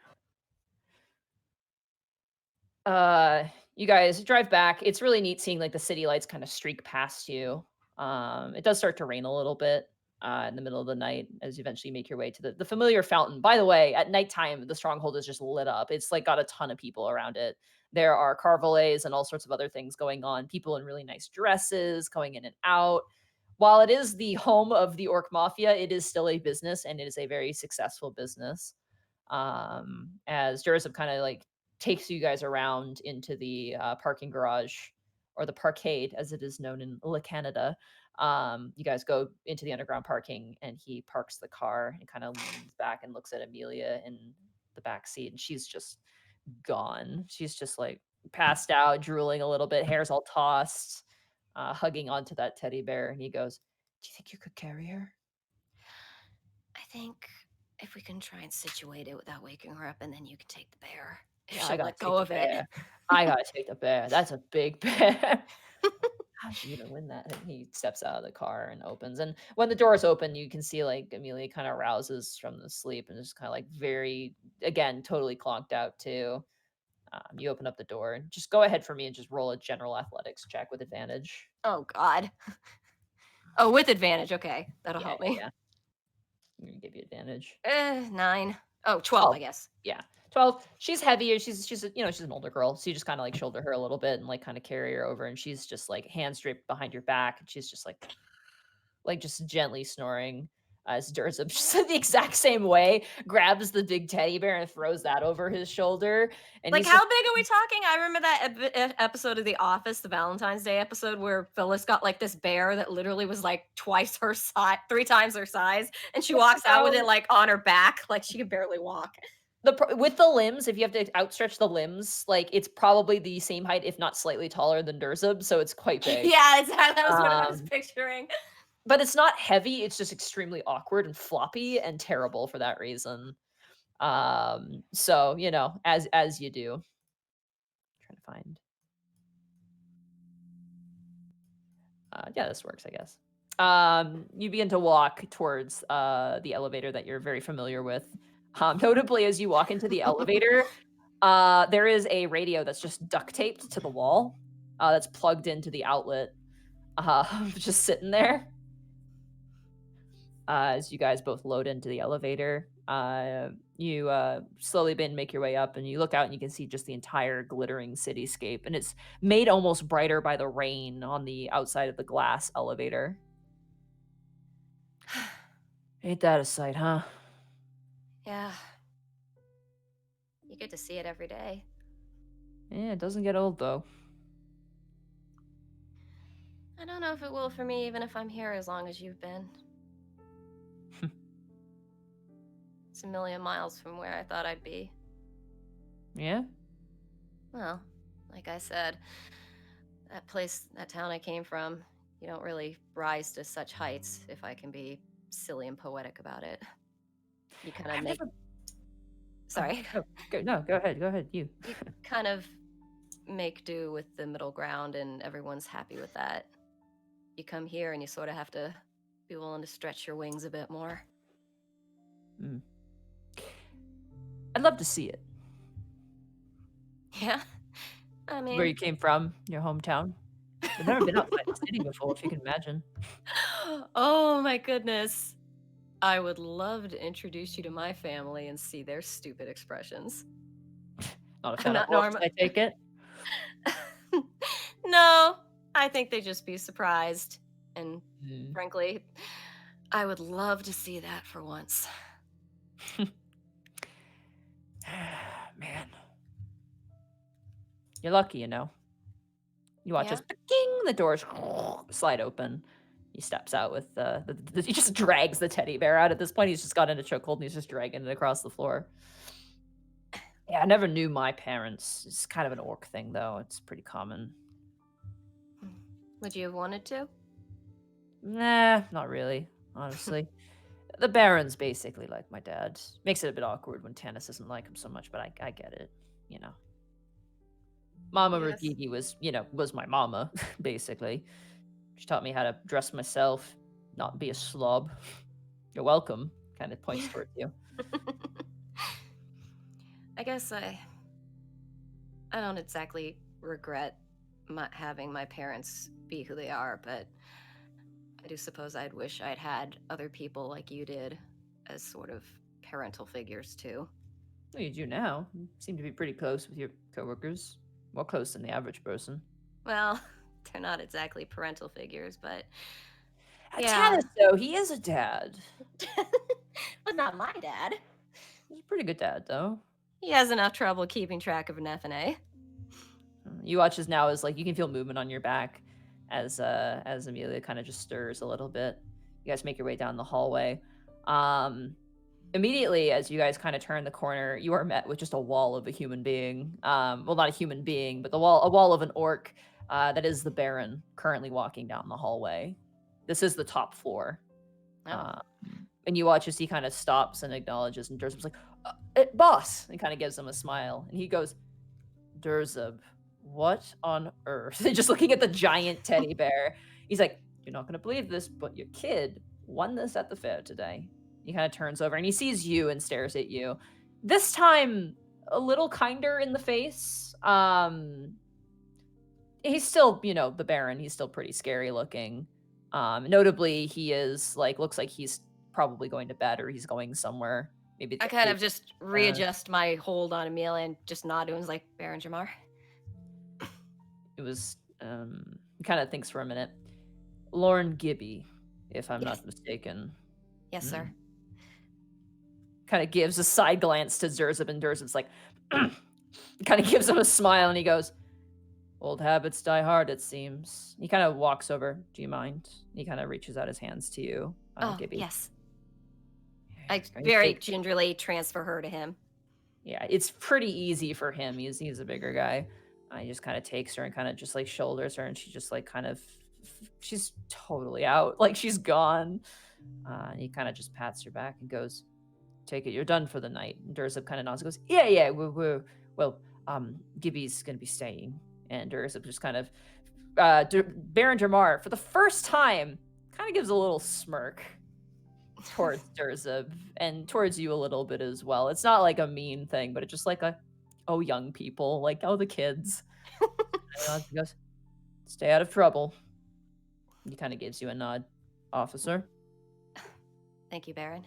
You guys drive back. It's really neat seeing like the city lights kind of streak past you. It does start to rain a little bit in the middle of the night as you eventually make your way to the familiar fountain. By the way, at nighttime, the stronghold is just lit up. It's like got a ton of people around it. There are carvalets and all sorts of other things going on. People in really nice dresses going in and out. While it is the home of the Orc Mafia, it is still a business, and it is a very successful business. As Durzib kind of like takes you guys around into the parking garage, or the parkade as it is known in La Canada. You guys go into the underground parking, and he parks the car and kind of leans back and looks at Amelia in the back seat, and she's just gone. She's just like, passed out, drooling a little bit, hair's all tossed, hugging onto that teddy bear, and he goes, "Do you think you could carry her?" I think if we can try and situate it without waking her up, and then you can take the bear. If Yeah, I she'll gotta let take go the of it. bear. I gotta take the bear. That's a big bear. How'd you even win that? And he steps out of the car and opens. And when the doors open, you can see like Amelia kind of rouses from the sleep and just kind of like very, again, totally clonked out too. You open up the door and just go ahead for me and just roll a general athletics check with advantage. Oh God. Oh, with advantage. Okay, that'll Yeah, help yeah, me. yeah. I'm gonna give you advantage. 9. Oh, 12, I guess. Yeah. 12. She's heavier. She's she's an older girl. So you just kind of like shoulder her a little bit and like kind of carry her over. And she's just like hands draped behind your back. And she's just like just gently snoring as Durza just in the exact same way grabs the big teddy bear and throws that over his shoulder. And Like, he's how just, big are we talking? I remember that episode of The Office, the Valentine's Day episode, where Phyllis got like this bear that literally was like twice her size, 3 times her size, and she walks out with it like on her back, like she could barely walk. with the limbs, if you have to outstretch the limbs, like it's probably the same height, if not slightly taller than Durzub, so it's quite big. Yeah, exactly. That was what I was picturing. But it's not heavy, it's just extremely awkward and floppy and terrible for that reason. So, as you do. Trying to find. Yeah, this works, I guess. You begin to walk towards the elevator that you're very familiar with. Notably, as you walk into the elevator, there is a radio that's just duct taped to the wall. That's plugged into the outlet. Just sitting there. As you guys both load into the elevator, you slowly make your way up, and you look out and you can see just the entire glittering cityscape, and it's made almost brighter by the rain on the outside of the glass elevator. Ain't that a sight, huh? Yeah. You get to see it every day. Yeah, it doesn't get old though. I don't know if it will for me, even if I'm here as long as you've been. It's a million miles from where I thought I'd be. Yeah? Well, like I said, that place, that town I came from, you don't really rise to such heights, if I can be silly and poetic about it. You kind of make... Sorry. No, go ahead, you. You kind of make do with the middle ground, and everyone's happy with that. You come here and you sort of have to be willing to stretch your wings a bit more. I'd love to see it. Yeah? I mean... Where you came from, your hometown. I've never been outside the city before, if you can imagine. Oh my goodness. I would love to introduce you to my family and see their stupid expressions. Not a fan of orcs, I take it? No, I think they'd just be surprised. And frankly, I would love to see that for once. Man. You're lucky, You watch as the doors slide open. He steps out with he just drags the teddy bear out. At this point, he's just got in a chokehold and he's just dragging it across the floor. Yeah, I never knew my parents. It's kind of an orc thing, though. It's pretty common. Would you have wanted to? Nah, not really, honestly. The Baron's basically like my dad. Makes it a bit awkward when Tanis doesn't like him so much, but I get it, Mama Rugigi was my mama, basically. She taught me how to dress myself, not be a slob. You're welcome, kind of points towards you. I guess I don't exactly regret having my parents be who they are, but I do suppose I'd wish I'd had other people like you did as sort of parental figures too. Well, you do now. You seem to be pretty close with your coworkers. More close than the average person. Well, they're not exactly parental figures, but Tanis, though, he is a dad. But not my dad. He's a pretty good dad, though. He has enough trouble keeping track of an FNA. You watch as now as you can feel movement on your back as Amelia kind of just stirs a little bit. You guys make your way down the hallway. Immediately, as you guys kind of turn the corner, you are met with just a wall of a human being. Well, not a human being, but a wall of an orc. That is the Baron currently walking down the hallway. This is the top floor. Oh. And you watch as he kind of stops and acknowledges, and Durzub's like, boss, and kind of gives him a smile. And he goes, Durzub, what on earth? Just looking at the giant teddy bear. He's like, you're not going to believe this, but your kid won this at the fair today. He kind of turns over and he sees you and stares at you. This time, a little kinder in the face. He's still, the Baron. He's still pretty scary looking. Notably, he is looks like he's probably going to bed or he's going somewhere. Maybe I kind of just readjust my hold on Amelia and just nod to him. Like, Baron Jamar. It was, he kind of thinks for a minute. Lorne Gibby, if I'm not mistaken. Yes, sir. Kind of gives a side glance to Durzub, and Durzub's like, kind of gives him a smile, and he goes, old habits die hard, it seems. He kind of walks over. Do you mind? He kind of reaches out his hands to you, Gibby. Yes. I very gingerly transfer her to him. Yeah, it's pretty easy for him. He's a bigger guy. He just kind of takes her and kind of just shoulders her, and she just she's totally out. She's gone. And he kind of just pats her back and goes, take it, you're done for the night. And Durzub kind of nods and goes, yeah, well, Gibby's going to be staying. And Durzub just kind of, Baron Dramar, for the first time, kind of gives a little smirk towards Durzub and towards you a little bit as well. It's not like a mean thing, but it's just oh, young people, the kids. And he goes, stay out of trouble. He kind of gives you a nod, officer. Thank you, Baron.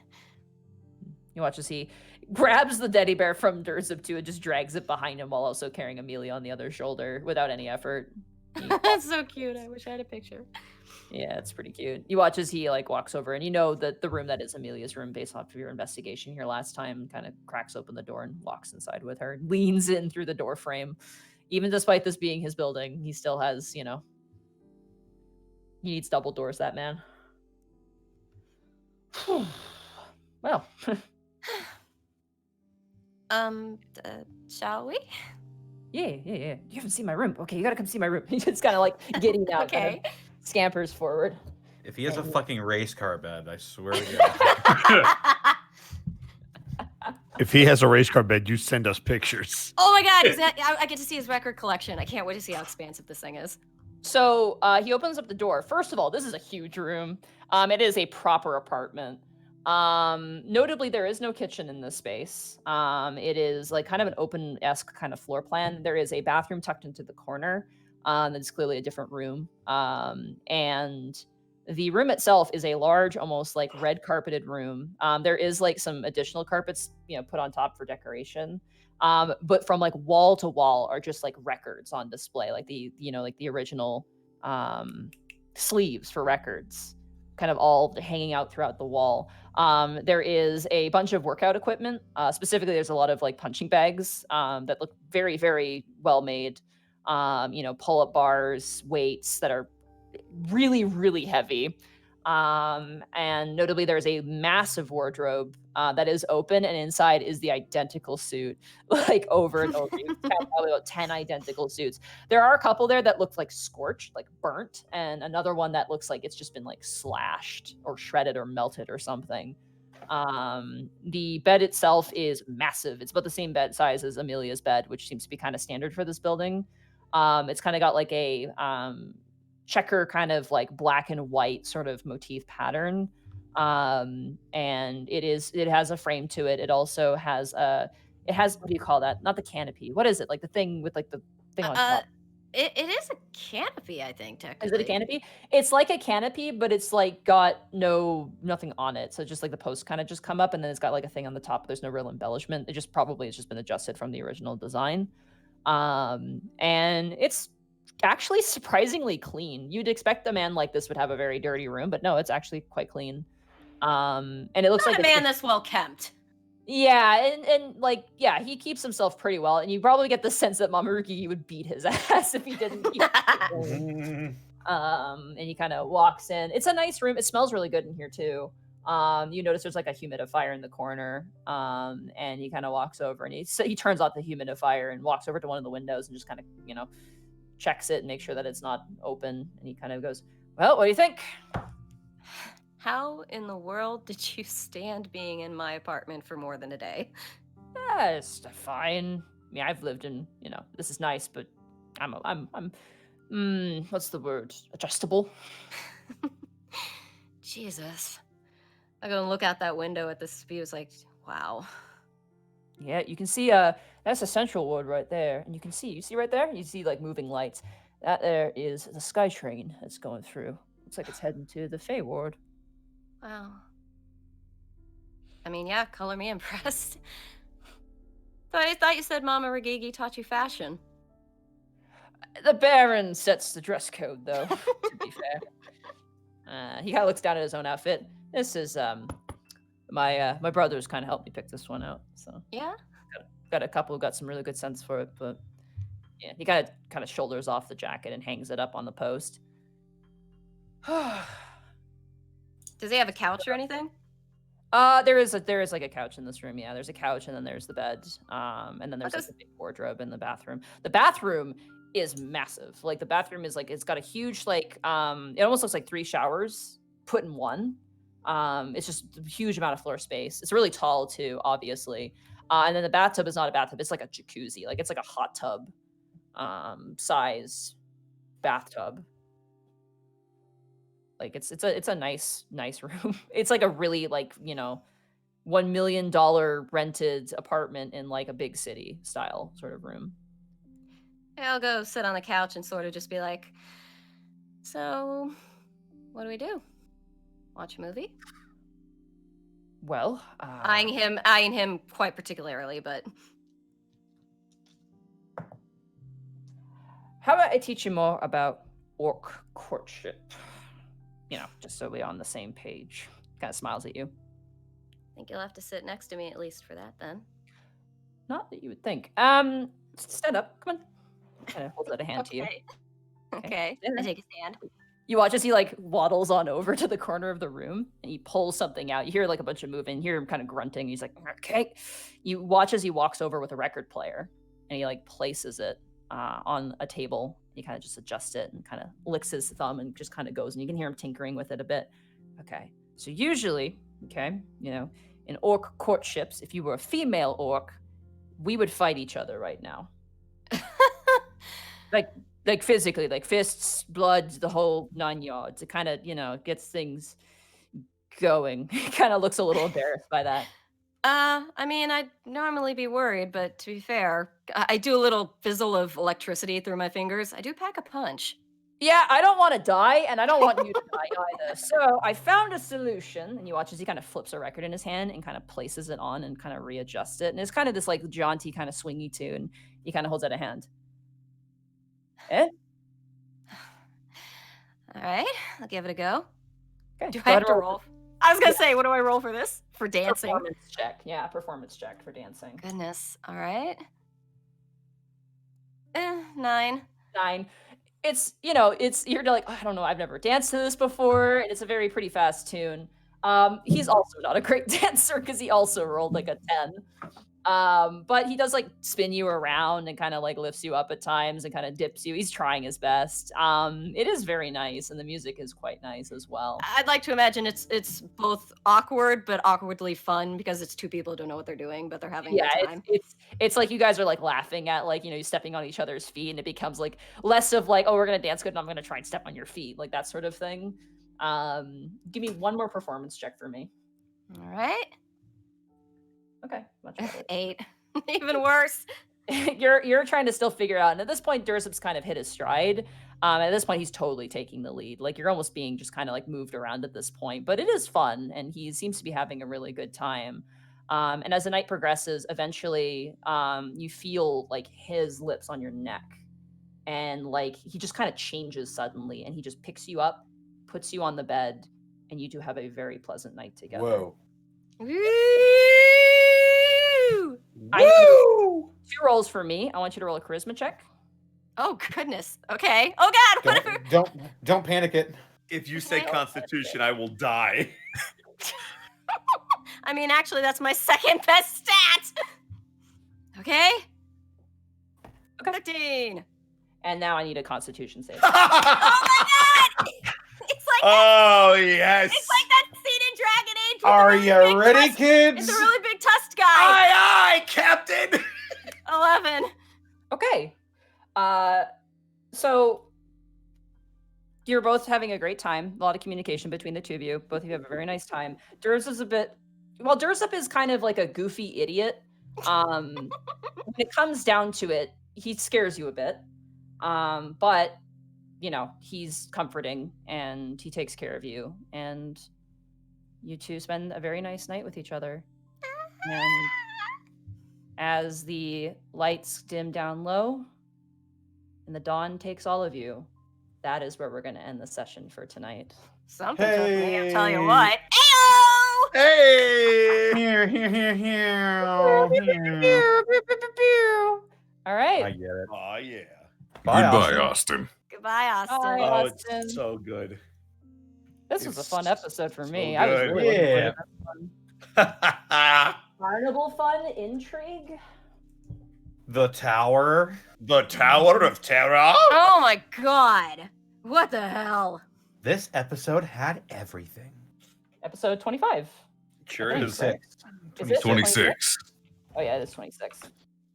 You watch as he grabs the teddy bear from Durzub too and just drags it behind him while also carrying Amelia on the other shoulder without any effort. That's so cute. I wish I had a picture. Yeah, it's pretty cute. You watch as he walks over, and you know that the room that is Amelia's room based off of your investigation here last time, kind of cracks open the door and walks inside with her, leans in through the door frame. Even despite this being his building, he still has, he needs double doors, that man. Well. Shall we? Yeah. You haven't seen my room. Okay, you gotta come see my room. He's just kind of getting out. Okay. Kind of scampers forward. If he has a fucking race car bed, I swear to God. If he has a race car bed, you send us pictures. Oh my God, I get to see his record collection. I can't wait to see how expansive this thing is. So he opens up the door. First of all, this is a huge room. It is a proper apartment. Notably, there is no kitchen in this space. It is kind of an open-esque kind of floor plan. There is a bathroom tucked into the corner. That's clearly a different room. And the room itself is a large, almost red carpeted room. There is some additional carpets, put on top for decoration. But from wall to wall are just records on display, the original sleeves for records, kind of all hanging out throughout the wall. There is a bunch of workout equipment. Specifically, there's a lot of punching bags that look very, very well made. Pull-up bars, weights that are really, really heavy. And notably, there's a massive wardrobe that is open, and inside is the identical suit, over and over. You have probably about 10 identical suits. There are a couple there that look scorched, burnt, and another one that looks like it's just been slashed or shredded or melted or something. The bed itself is massive. It's about the same bed size as Amelia's bed, which seems to be kind of standard for this building. It's kind of got a checker kind of black and white sort of motif pattern. And it has a frame to it. It also has what do you call that? Not the canopy. What is it? The thing with the thing on top. It is a canopy, I think, technically. Is it a canopy? It's like a canopy, but it's got nothing on it. So just the posts kind of just come up, and then it's got a thing on the top. There's no real embellishment. It's just been adjusted from the original design. And it's actually surprisingly clean. You'd expect a man like this would have a very dirty room, but no, it's actually quite clean. And it looks Not like a man that's well kept. Yeah, and he keeps himself pretty well, and you probably get the sense that Mamoruki would beat his ass if he didn't keep and he kind of walks in. It's a nice room. It smells really good in here too. You notice there's like a humidifier in the corner, and he kind of walks over and he turns off the humidifier and walks over to one of the windows and just kind of checks it and makes sure that it's not open. And he kind of goes, "Well, what do you think?" How in the world did you stand being in my apartment for more than a day? Yeah, it's fine. I mean, I've lived in, this is nice, but what's the word? Adjustable. Jesus. I go and look out that window at this view. It's like, wow. Yeah, you can see that's a central ward right there, and you see right there, you see like moving lights. That there is the sky train that's going through. Looks like it's heading to the Fey ward. Wow. I mean, yeah, color me impressed. But I thought you said Mama Regigi taught you fashion. The Baron sets the dress code, though. To be fair, he kind of looks down at his own outfit. This is my brothers kind of helped me pick this one out. So Yeah. got a couple who got some really good sense for it, but yeah, he kind of shoulders off the jacket and hangs it up on the post. Does he have a couch or anything? There is like a couch in this room. Yeah, there's a couch and then there's the bed. And then there's like a big wardrobe in the bathroom. The bathroom is massive. Like the bathroom is like it's got a huge like it almost looks like 3 showers put in one. It's just a huge amount of floor space. It's really tall too, obviously. And then the bathtub is not a bathtub, it's like a jacuzzi. Like it's like a hot tub size bathtub. Like it's a nice room. It's like a really like, $1 million rented apartment in like a big city style sort of room. I'll go sit on the couch and sort of just be like, so what do we do? Watch a movie? Well, eyeing him quite particularly, but how about I teach you more about orc courtship? Just so we're on the same page. Kind of smiles at you. I think you'll have to sit next to me at least for that then. Not that you would think. Stand up. Come on. Kind of holds out a hand to you. Okay. I take a stand. You watch as he like waddles on over to the corner of the room and he pulls something out. You hear like a bunch of moving. You hear him kind of grunting. He's like, okay. You watch as he walks over with a record player and he like places it on a table. He kind of just adjusts it and kind of licks his thumb and just kind of goes, and you can hear him tinkering with it a bit. Okay. So usually, in orc courtships, if you were a female orc, we would fight each other right now. like physically, like fists, blood, the whole 9 yards. It kind of, gets things going. He kind of looks a little embarrassed by that. I mean, I'd normally be worried, but to be fair, I do a little fizzle of electricity through my fingers. I do pack a punch. Yeah, I don't want to die, and I don't want you to die either. So I found a solution, and you watch as he kind of flips a record in his hand and kind of places it on and kind of readjusts it. And it's kind of this like jaunty kind of swingy tune. He kind of holds out a hand. Eh? All right, I'll give it a go. Okay. Do I have to roll? I was going to say, what do I roll for this? For dancing? Performance check. Yeah, performance check for dancing. Goodness. All right. 9. 9. It's, you're like, oh, I don't know, I've never danced to this before, and it's a very pretty fast tune. He's also not a great dancer because he also rolled like a 10. But he does like spin you around and kind of like lifts you up at times and kind of dips you. He's trying his best. It is very nice, and the music is quite nice as well. I'd like to imagine it's both awkward but awkwardly fun because it's 2 people who don't know what they're doing, but they're having a good time. It's like you guys are like laughing at like, you stepping on each other's feet, and it becomes like less of like, oh, we're gonna dance good and I'm gonna try and step on your feet, like that sort of thing. Give me one more performance check for me. All right. Okay, much better. 8. Even worse. You're trying to still figure out, and at this point, Dursip's kind of hit his stride. At this point, he's totally taking the lead. Like you're almost being just kind of like moved around at this point, but it is fun, and he seems to be having a really good time. And as the night progresses, eventually, you feel like his lips on your neck, and like he just kind of changes suddenly, and he just picks you up, puts you on the bed, and you 2 have a very pleasant night together. Whoa. I need 2 rolls for me. I want you to roll a charisma check. Oh goodness. Okay. Oh God. Whatever. Don't panic it. If you say Constitution, I will die. I mean, actually, that's my second best stat. Okay. 15. And now I need a Constitution save. Oh my god! It's like Oh yes. it's like that scene in Dragon Age. with the Are really you big ready, tusk- kids? It's a really big tusked guy. Aye, Captain. 11. Okay. So you're both having a great time. A lot of communication between the two of you. Both of you have a very nice time. Durs is Dursup is kind of like a goofy idiot. When it comes down to it, he scares you a bit. But he's comforting and he takes care of you, and you two spend a very nice night with each other. And as the lights dim down low and the dawn takes all of you, that is where we're going to end the session for tonight. Something told me, I'll tell you Hey. what. Ayo! Hey. Here. All right. I get it. Oh yeah. Bye, Goodbye, Austin. Austin. Goodbye, Austin. Bye. Oh, Austin. it's so good. This was a It's fun episode for me. so I was good. really looking Yeah. forward to that one. Carnival fun, intrigue. The tower. The Tower of Terror. Oh my god. What the hell? This episode had everything. Episode 25. Sure Okay, is. great. Is it 26. Oh yeah, it is 26.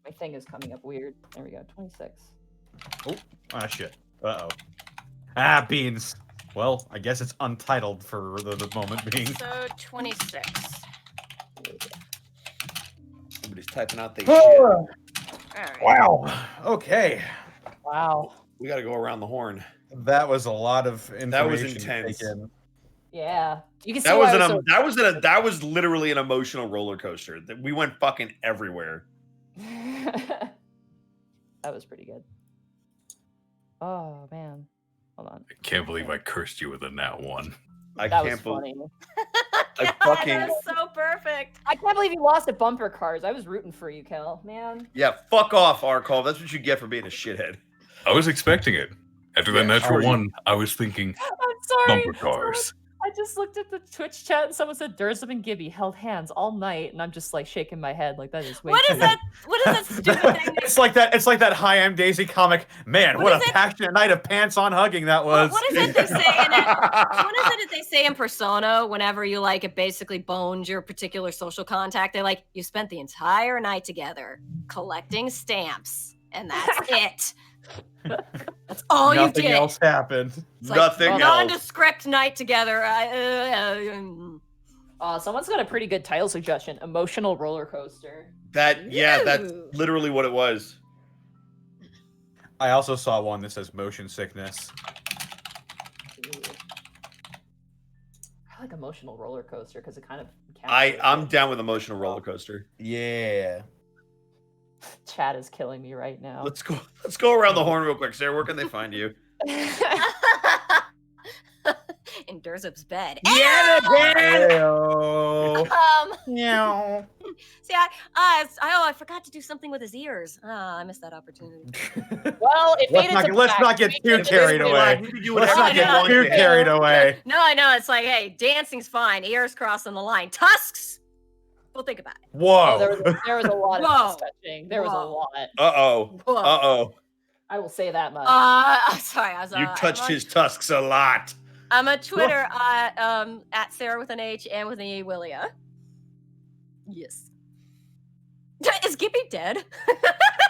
My thing is coming up weird. There we go, 26. Ah, shit. Uh-oh. Ah, beans. Well, I guess it's untitled for the moment being. Episode 26. Somebody's typing out their Oh, shit. All right. wow. Okay. Wow. We got to go around the horn. That was a lot of information. That was to take intense. in. Yeah. You can see That why was I was that was literally an emotional roller coaster. We went fucking everywhere. that was pretty good. Oh man. Hold on. I can't believe I cursed you with a nat 1. I That was can't believe. funny. I God, fucking- that was so perfect. I can't believe you lost at bumper cars. I was rooting for you, Kel. Man. Yeah, fuck off, Arkov. That's what you get for being a shithead. I was expecting it. After that Yeah, natural are you? 1, I was thinking I'm sorry. bumper cars. I just looked at the Twitch chat and someone said Dursup and Gibby held hands all night, and I'm just like shaking my head like that is way What too is that? What is that stupid thing? It's like that. It's like that Hi, I'm Daisy comic. Man, What what, is a it? passionate night of pants on hugging that was. What is it they say in it? What is it that they say in Persona whenever you like it basically bones your particular social contact? They're like, you spent the entire night together collecting stamps, and that's it. That's all you Nothing did. else happened. It's like Nothing else. nondescript night together. Someone's got a pretty good title suggestion. Emotional roller coaster. That's No. literally what it was. I also saw one that says motion sickness. Ooh. I like emotional roller coaster because it kind of. I'm down with emotional roller coaster. Yeah. Chat is killing me right now. Let's go around the horn real quick, Sarah. Where can they find you? In Durzup's bed. Heyo. Meow. See, I forgot to do something with his ears. I missed that opportunity. Well, it Let's made not it get- to let's back. not get It too made it to carried back. away. Let's not get Yeah. too carried away. No, I know. It's like, hey, dancing's fine. Ears crossing the line. Tusks. We'll think about it. Oh, Whoa. there was a lot of Whoa. touching. There was a Whoa. lot. Uh-oh. Whoa. Uh-oh. I will say that much. I'm sorry. I was, You touched his tusks a lot. I'm a Twitter at Sarah with an H and with an E Willia. Yes. Is Gibby dead?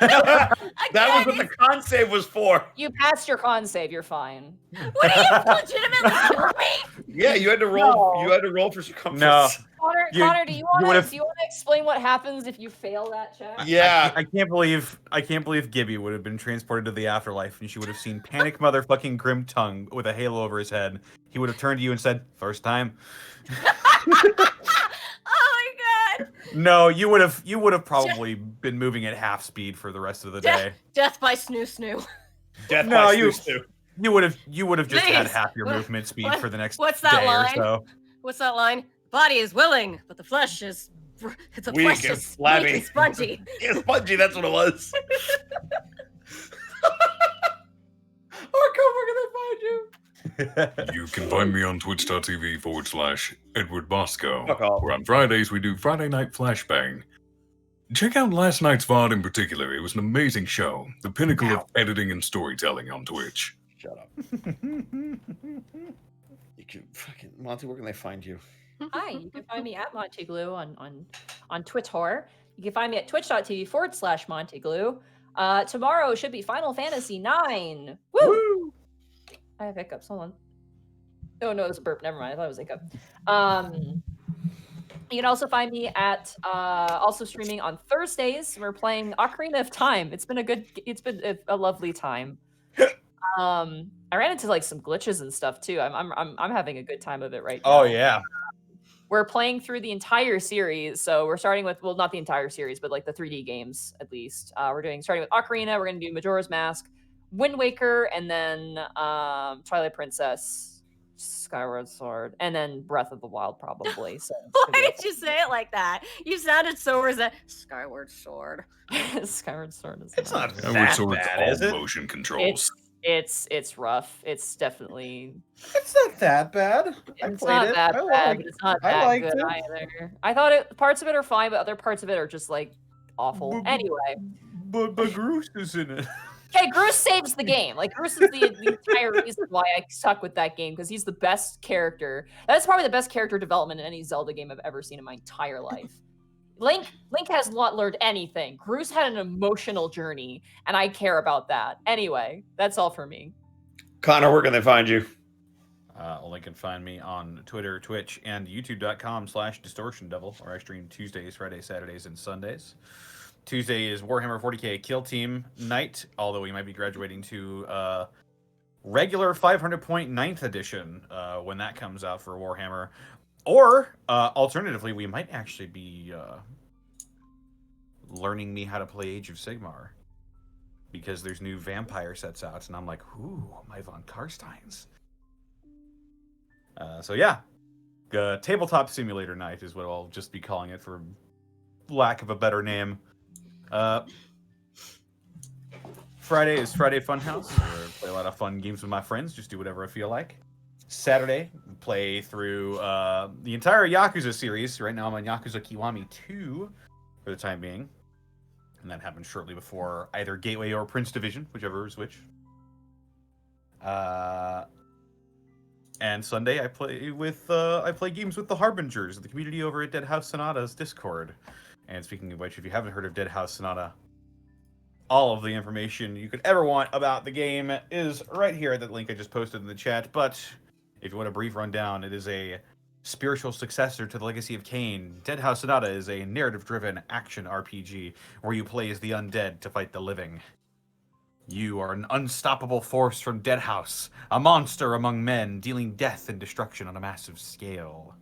That was what the con save was for. You passed your con save. You're fine. What are you legitimately for me? Yeah, you had to roll. No. You had to roll for circumference. No. Connor, You- Connor, do you want would've- to explain what happens if you fail that check? Yeah. I can't believe Gibby would have been transported to the afterlife and she would have seen Panic Motherfucking Grim Tongue with a halo over his head. He would have turned to you and said, "First time." Oh my god! No, you would have probably been moving at half speed for the rest of the day. Death by snoo snoo. Death No, by you- Snoo. You would have just had Please. half your What- movement speed what- for the next what's that day line? or so. What's that line? Body is willing, but the flesh is the Weak flesh and is flabby. weak and spongy. Yeah, spongy, that's what it was. Arco, where can they find you? You can find me on twitch.tv/Edward Bosco. Fuck off. Where on Fridays we do Friday Night Flashbang. Check out last night's VOD in particular. It was an amazing show. The pinnacle of editing and storytelling on Twitch. Shut up. You can fucking Monty. Where can they find you? Hi, you can find me at Monteglue on Twitter. You can find me at twitch.tv/Monteglue. Tomorrow should be Final Fantasy 9. Woo! I have hiccups. Hold on. Oh no, it was a burp. Never mind. I thought it was a hiccup. You can also find me at also streaming on Thursdays. We're playing Ocarina of Time. It's been a lovely time. I ran into like some glitches and stuff too. I'm having a good time of it right now. Oh yeah. We're playing through the entire series, so we're starting with, well, not the entire series, but like the 3D games at least. Starting with Ocarina. We're gonna do Majora's Mask, Wind Waker, and then Twilight Princess, Skyward Sword, and then Breath of the Wild probably. So Why did you say it like that? You sounded so Skyward Sword. Skyward Sword is It's not Skyward that Sword's bad, all is it? motion controls. It's rough. It's definitely It's not that bad. I it's played not it. that I bad, liked but it's not I that liked good it. either. I thought parts of it are fine, but other parts of it are just like awful. Anyway. But Groose is in it. Okay, Groose saves the game. Like Groose is the entire reason why I stuck with that game, because he's the best character. That's probably the best character development in any Zelda game I've ever seen in my entire life. Link has not learned anything. Groose had an emotional journey, and I care about that. Anyway, that's all for me. Connor, where can they find you? Only can find me on Twitter, Twitch, and YouTube.com/DistortionDevil, where I stream Tuesdays, Fridays, Saturdays, and Sundays. Tuesday is Warhammer 40k Kill Team night, although we might be graduating to regular 500-point 9th edition when that comes out for Warhammer. Or, alternatively, we might actually be learning me how to play Age of Sigmar. Because there's new vampire sets out, and I'm like, ooh, my Von Karsteins. So yeah, tabletop simulator night is what I'll just be calling it for lack of a better name. Friday is Friday Funhouse, where I play a lot of fun games with my friends, just do whatever I feel like. Saturday, play through the entire Yakuza series. Right now I'm on Yakuza Kiwami 2 for the time being. And that happened shortly before either Gateway or Prince Division, whichever is which. And Sunday I play games with the Harbingers, the community over at Dead House Sonata's Discord. And speaking of which, if you haven't heard of Dead House Sonata, all of the information you could ever want about the game is right here at that link I just posted in the chat. But if you want a brief rundown, it is a spiritual successor to the Legacy of Kain. Dead House Sonata is a narrative-driven action RPG where you play as the undead to fight the living. You are an unstoppable force from Dead House, a monster among men, dealing death and destruction on a massive scale.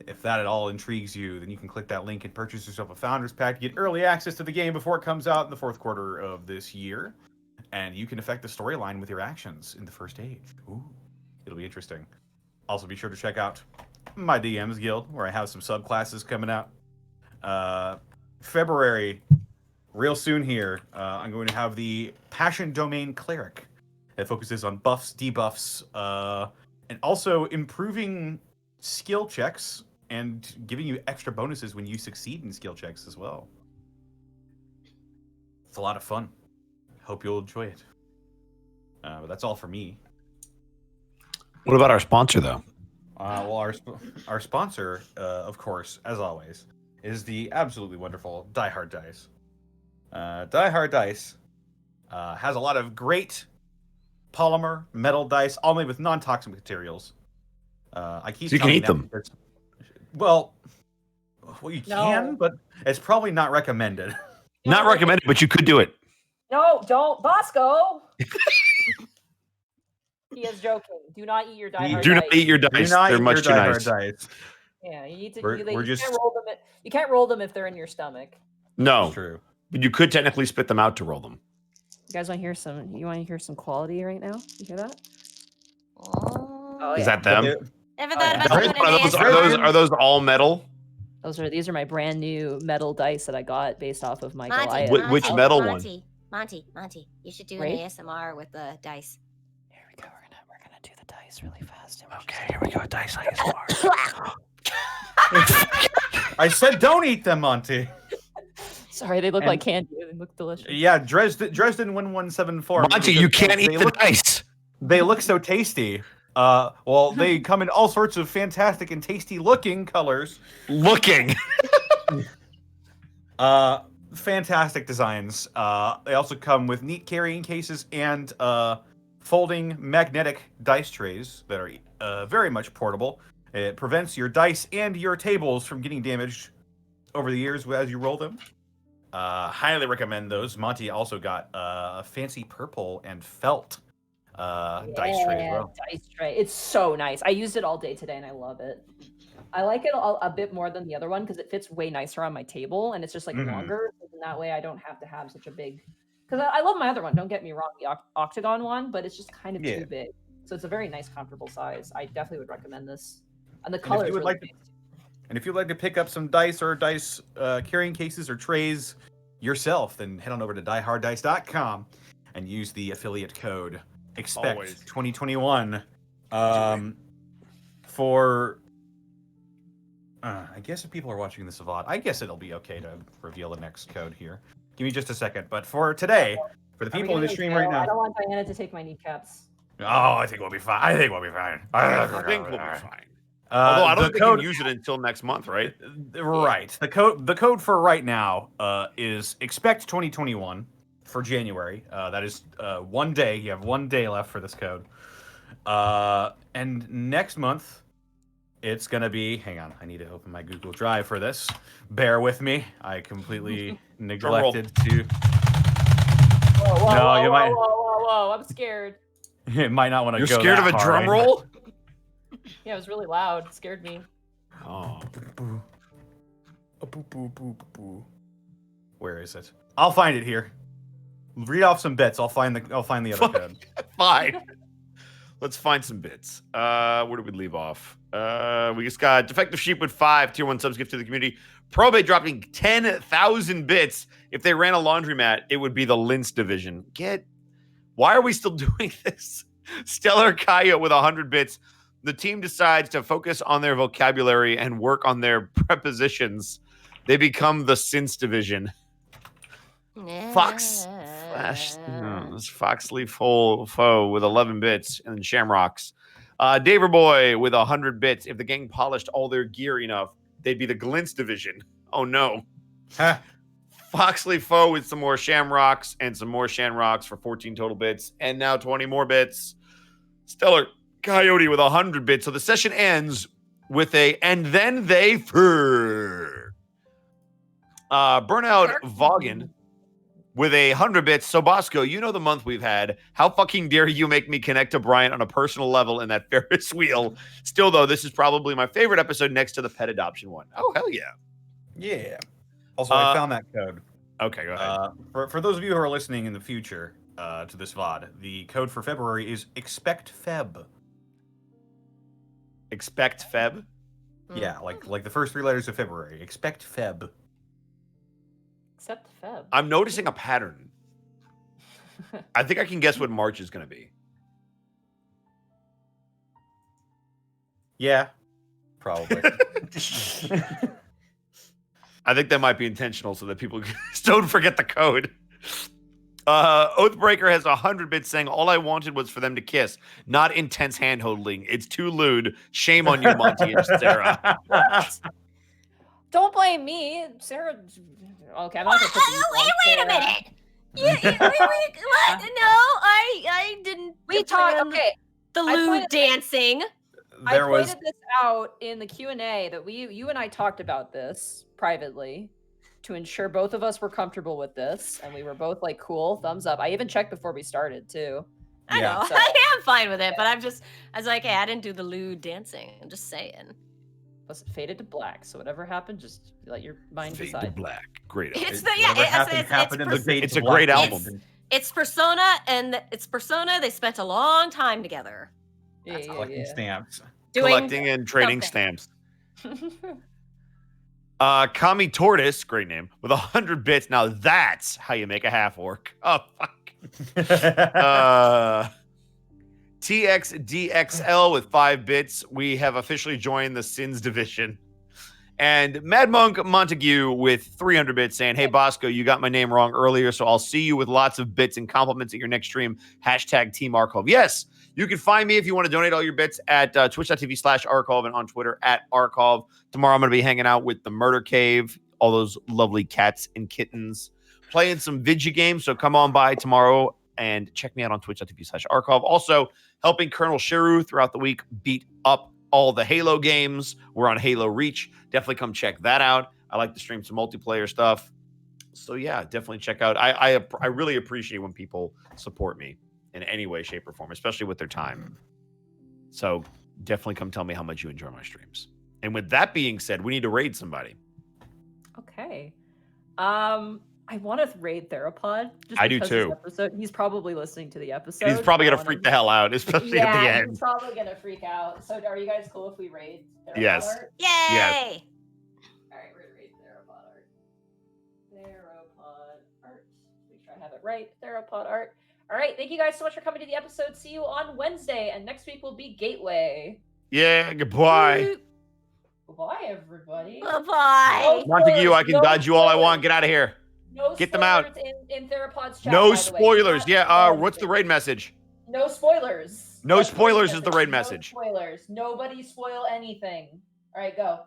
If that at all intrigues you, then you can click that link and purchase yourself a Founders Pack to get early access to the game before it comes out in the fourth quarter of this year. And you can affect the storyline with your actions in the first age. Ooh, it'll be interesting. Also, be sure to check out my DMs Guild, where I have some subclasses coming out. February, real soon here, I'm going to have the Passion Domain Cleric. It focuses on buffs, debuffs, and also improving skill checks and giving you extra bonuses when you succeed in skill checks as well. It's a lot of fun. Hope you'll enjoy it. But that's all for me. What about our sponsor, though? Well, our sponsor, of course, as always, is the absolutely wonderful Die Hard Dice. Die Hard Dice has a lot of great polymer metal dice, all made with non-toxic materials. I keep So you can telling eat them. because- Well, you can, but it's probably not recommended. Not recommended, but you could do it. No, don't, Bosco. He is joking. Do not eat your Die Hard Do not dice. eat your Do dice. not They're eat much too your Die nice. Hard Dice. Yeah, you need to. We're You just- can't roll them. You can't roll them if they're in your stomach. No, It's true. but you could technically spit them out to roll them. You guys want to hear some? You want to hear some quality right now? You hear that? Oh, Is yeah. that them? Ever Oh, thought yeah. about doing an Are those all metal? These are my brand new metal dice that I got based off of my Monty, Goliath. Which Monty, metal one? Monty, Monty, you should do Right? an ASMR with the dice. Here we go. We're gonna do the dice really fast. Okay, here we go. Dice ASMR. I said don't eat them, Monty. Sorry, they look And- like candy. They look delicious. Yeah, Dresden 1174. Monty, you can't eat the dice. They look so tasty. Well, they come in all sorts of fantastic and tasty looking colors. Looking. Fantastic designs. They also come with neat carrying cases and folding magnetic dice trays that are very much portable. It prevents your dice and your tables from getting damaged over the years as you roll them. Highly recommend those. Monty also got a fancy purple and felt dice tray as well. Dice tray. It's so nice. I used it all day today and I love it. I like it a bit more than the other one because it fits way nicer on my table and it's just like longer. So then that way I don't have to have such a big. Because I love my other one. Don't get me wrong, the octagon one, but it's just kind of too big. So it's a very nice, comfortable size. I definitely would recommend this. And the color is really nice. And if you'd like to pick up some dice or dice carrying cases or trays yourself, then head on over to dieharddice.com and use the affiliate code Expect 2021 for. I guess if people are watching this VOD, I guess it'll be okay to reveal the next code here. Give me just a second. But for today, for the people in the stream right now, I don't want Diana to take my kneecaps. Oh, I think we'll be fine. I think we'll be fine. I think we'll be fine. Although I don't think you can use it until next month, right? Right. The code for right now is Expect 2021 for January. That is 1 day. You have 1 day left for this code. And next month, it's going to be... Hang on. I need to open my Google Drive for this. Bear with me. I completely neglected to... Whoa, I'm scared. It might not want to go. You're scared of a drum roll? Yeah, it was really loud. It scared me. Oh. Where is it? I'll find it here. Read off some bits. I'll find the other code. Fine. Let's find some bits. Where did we leave off? We just got Defective Sheep with 5 tier 1 subs gift to the community. Probate dropping 10,000 bits. If they ran a laundromat, it would be the Lince division. Why are we still doing this? Stellar Coyote with 100 bits. The team decides to focus on their vocabulary and work on their prepositions. They become the Since division. Foxleaf Foe with 11 bits and Shamrocks. Daver Boy with 100 bits. If the gang polished all their gear enough, they'd be the Glints division. Oh no. Foxleaf Foe with some more Shamrocks and some more Shamrocks for 14 total bits. And now 20 more bits. Stellar Coyote with 100 bits. So the session ends with and then they fur. Burnout Vaughan with 100 bits. So Bosco, you know the month we've had. How fucking dare you make me connect to Brian on a personal level in that Ferris wheel? Still, though, this is probably my favorite episode next to the pet adoption one. Oh, hell yeah. Yeah. Also, I found that code. Okay, go ahead. For those of you who are listening in the future to this VOD, the code for February is Expect Feb. Expect Feb? Yeah, like the first 3 letters of February. Expect Feb. Except Feb. I'm noticing a pattern. I think I can guess what March is going to be. Yeah, probably. I think that might be intentional so that people don't forget the code. Oathbreaker has 100 bits saying, all I wanted was for them to kiss, not intense hand-holding. It's too lewd. Shame on you, Monty and Sarah. Don't blame me. Sarah... Okay, I'm not going to put Wait a minute. What? No, I didn't. We talked... Okay. The lewd dancing. I pointed this out in the Q&A that you and I talked about this privately to ensure both of us were comfortable with this, and we were both like, cool, thumbs up. I even checked before we started, too. I know. So, I am fine with it, but I was like, hey, I didn't do the lewd dancing. I'm just saying. Was it faded to black? So whatever happened, just let your mind Fade decide. to Black. Great album. It's a great album. It's Persona, and it's Persona. They spent a long time together. Yeah, collecting stamps. Collecting and trading stamps. Kami Tortoise, great name, with 100 bits. Now that's how you make a half orc. Oh, fuck. TXDXL with 5 bits. We have officially joined the Sins division. And Mad Monk Montague with 300 bits saying, hey, Bosco, you got my name wrong earlier, so I'll see you with lots of bits and compliments at your next stream. Hashtag Team Arcov. Yes, you can find me if you want to donate all your bits at twitch.tv/Arcov and on Twitter @Arcov. Tomorrow I'm going to be hanging out with the Murder Cave, all those lovely cats and kittens, playing some video games. So come on by tomorrow and check me out on twitch.tv/Arcov. Also, helping Colonel Shiru throughout the week beat up all the Halo games. We're on Halo Reach. Definitely come check that out. I like to stream some multiplayer stuff. So yeah, definitely check out. I really appreciate when people support me in any way, shape, or form, especially with their time. So definitely come tell me how much you enjoy my streams. And with that being said, we need to raid somebody. Okay. I want to raid Theropod. Just I do because too. He's probably listening to the episode. He's probably I gonna wanna- freak the hell out, especially at the Yeah, end. he's probably gonna freak out. So, are you guys cool if we raid Theropod Yes. art? Yay! Yes. All right, we're gonna raid Theropod art. Theropod art. Make sure I have it right. Theropod art. All right, thank you guys so much for coming to the episode. See you on Wednesday, and next week will be Gateway. Yeah, goodbye. Goodbye, everybody. Bye-bye. Montague, I can No dodge you all I spoilers. want. Get out of here. No Get them out. spoilers in Theropod's chat. No by the way. spoilers. Not Yeah, what's the raid message? No spoilers. No That's the spoilers is the raid No message. spoilers. Nobody spoil anything. All right, go.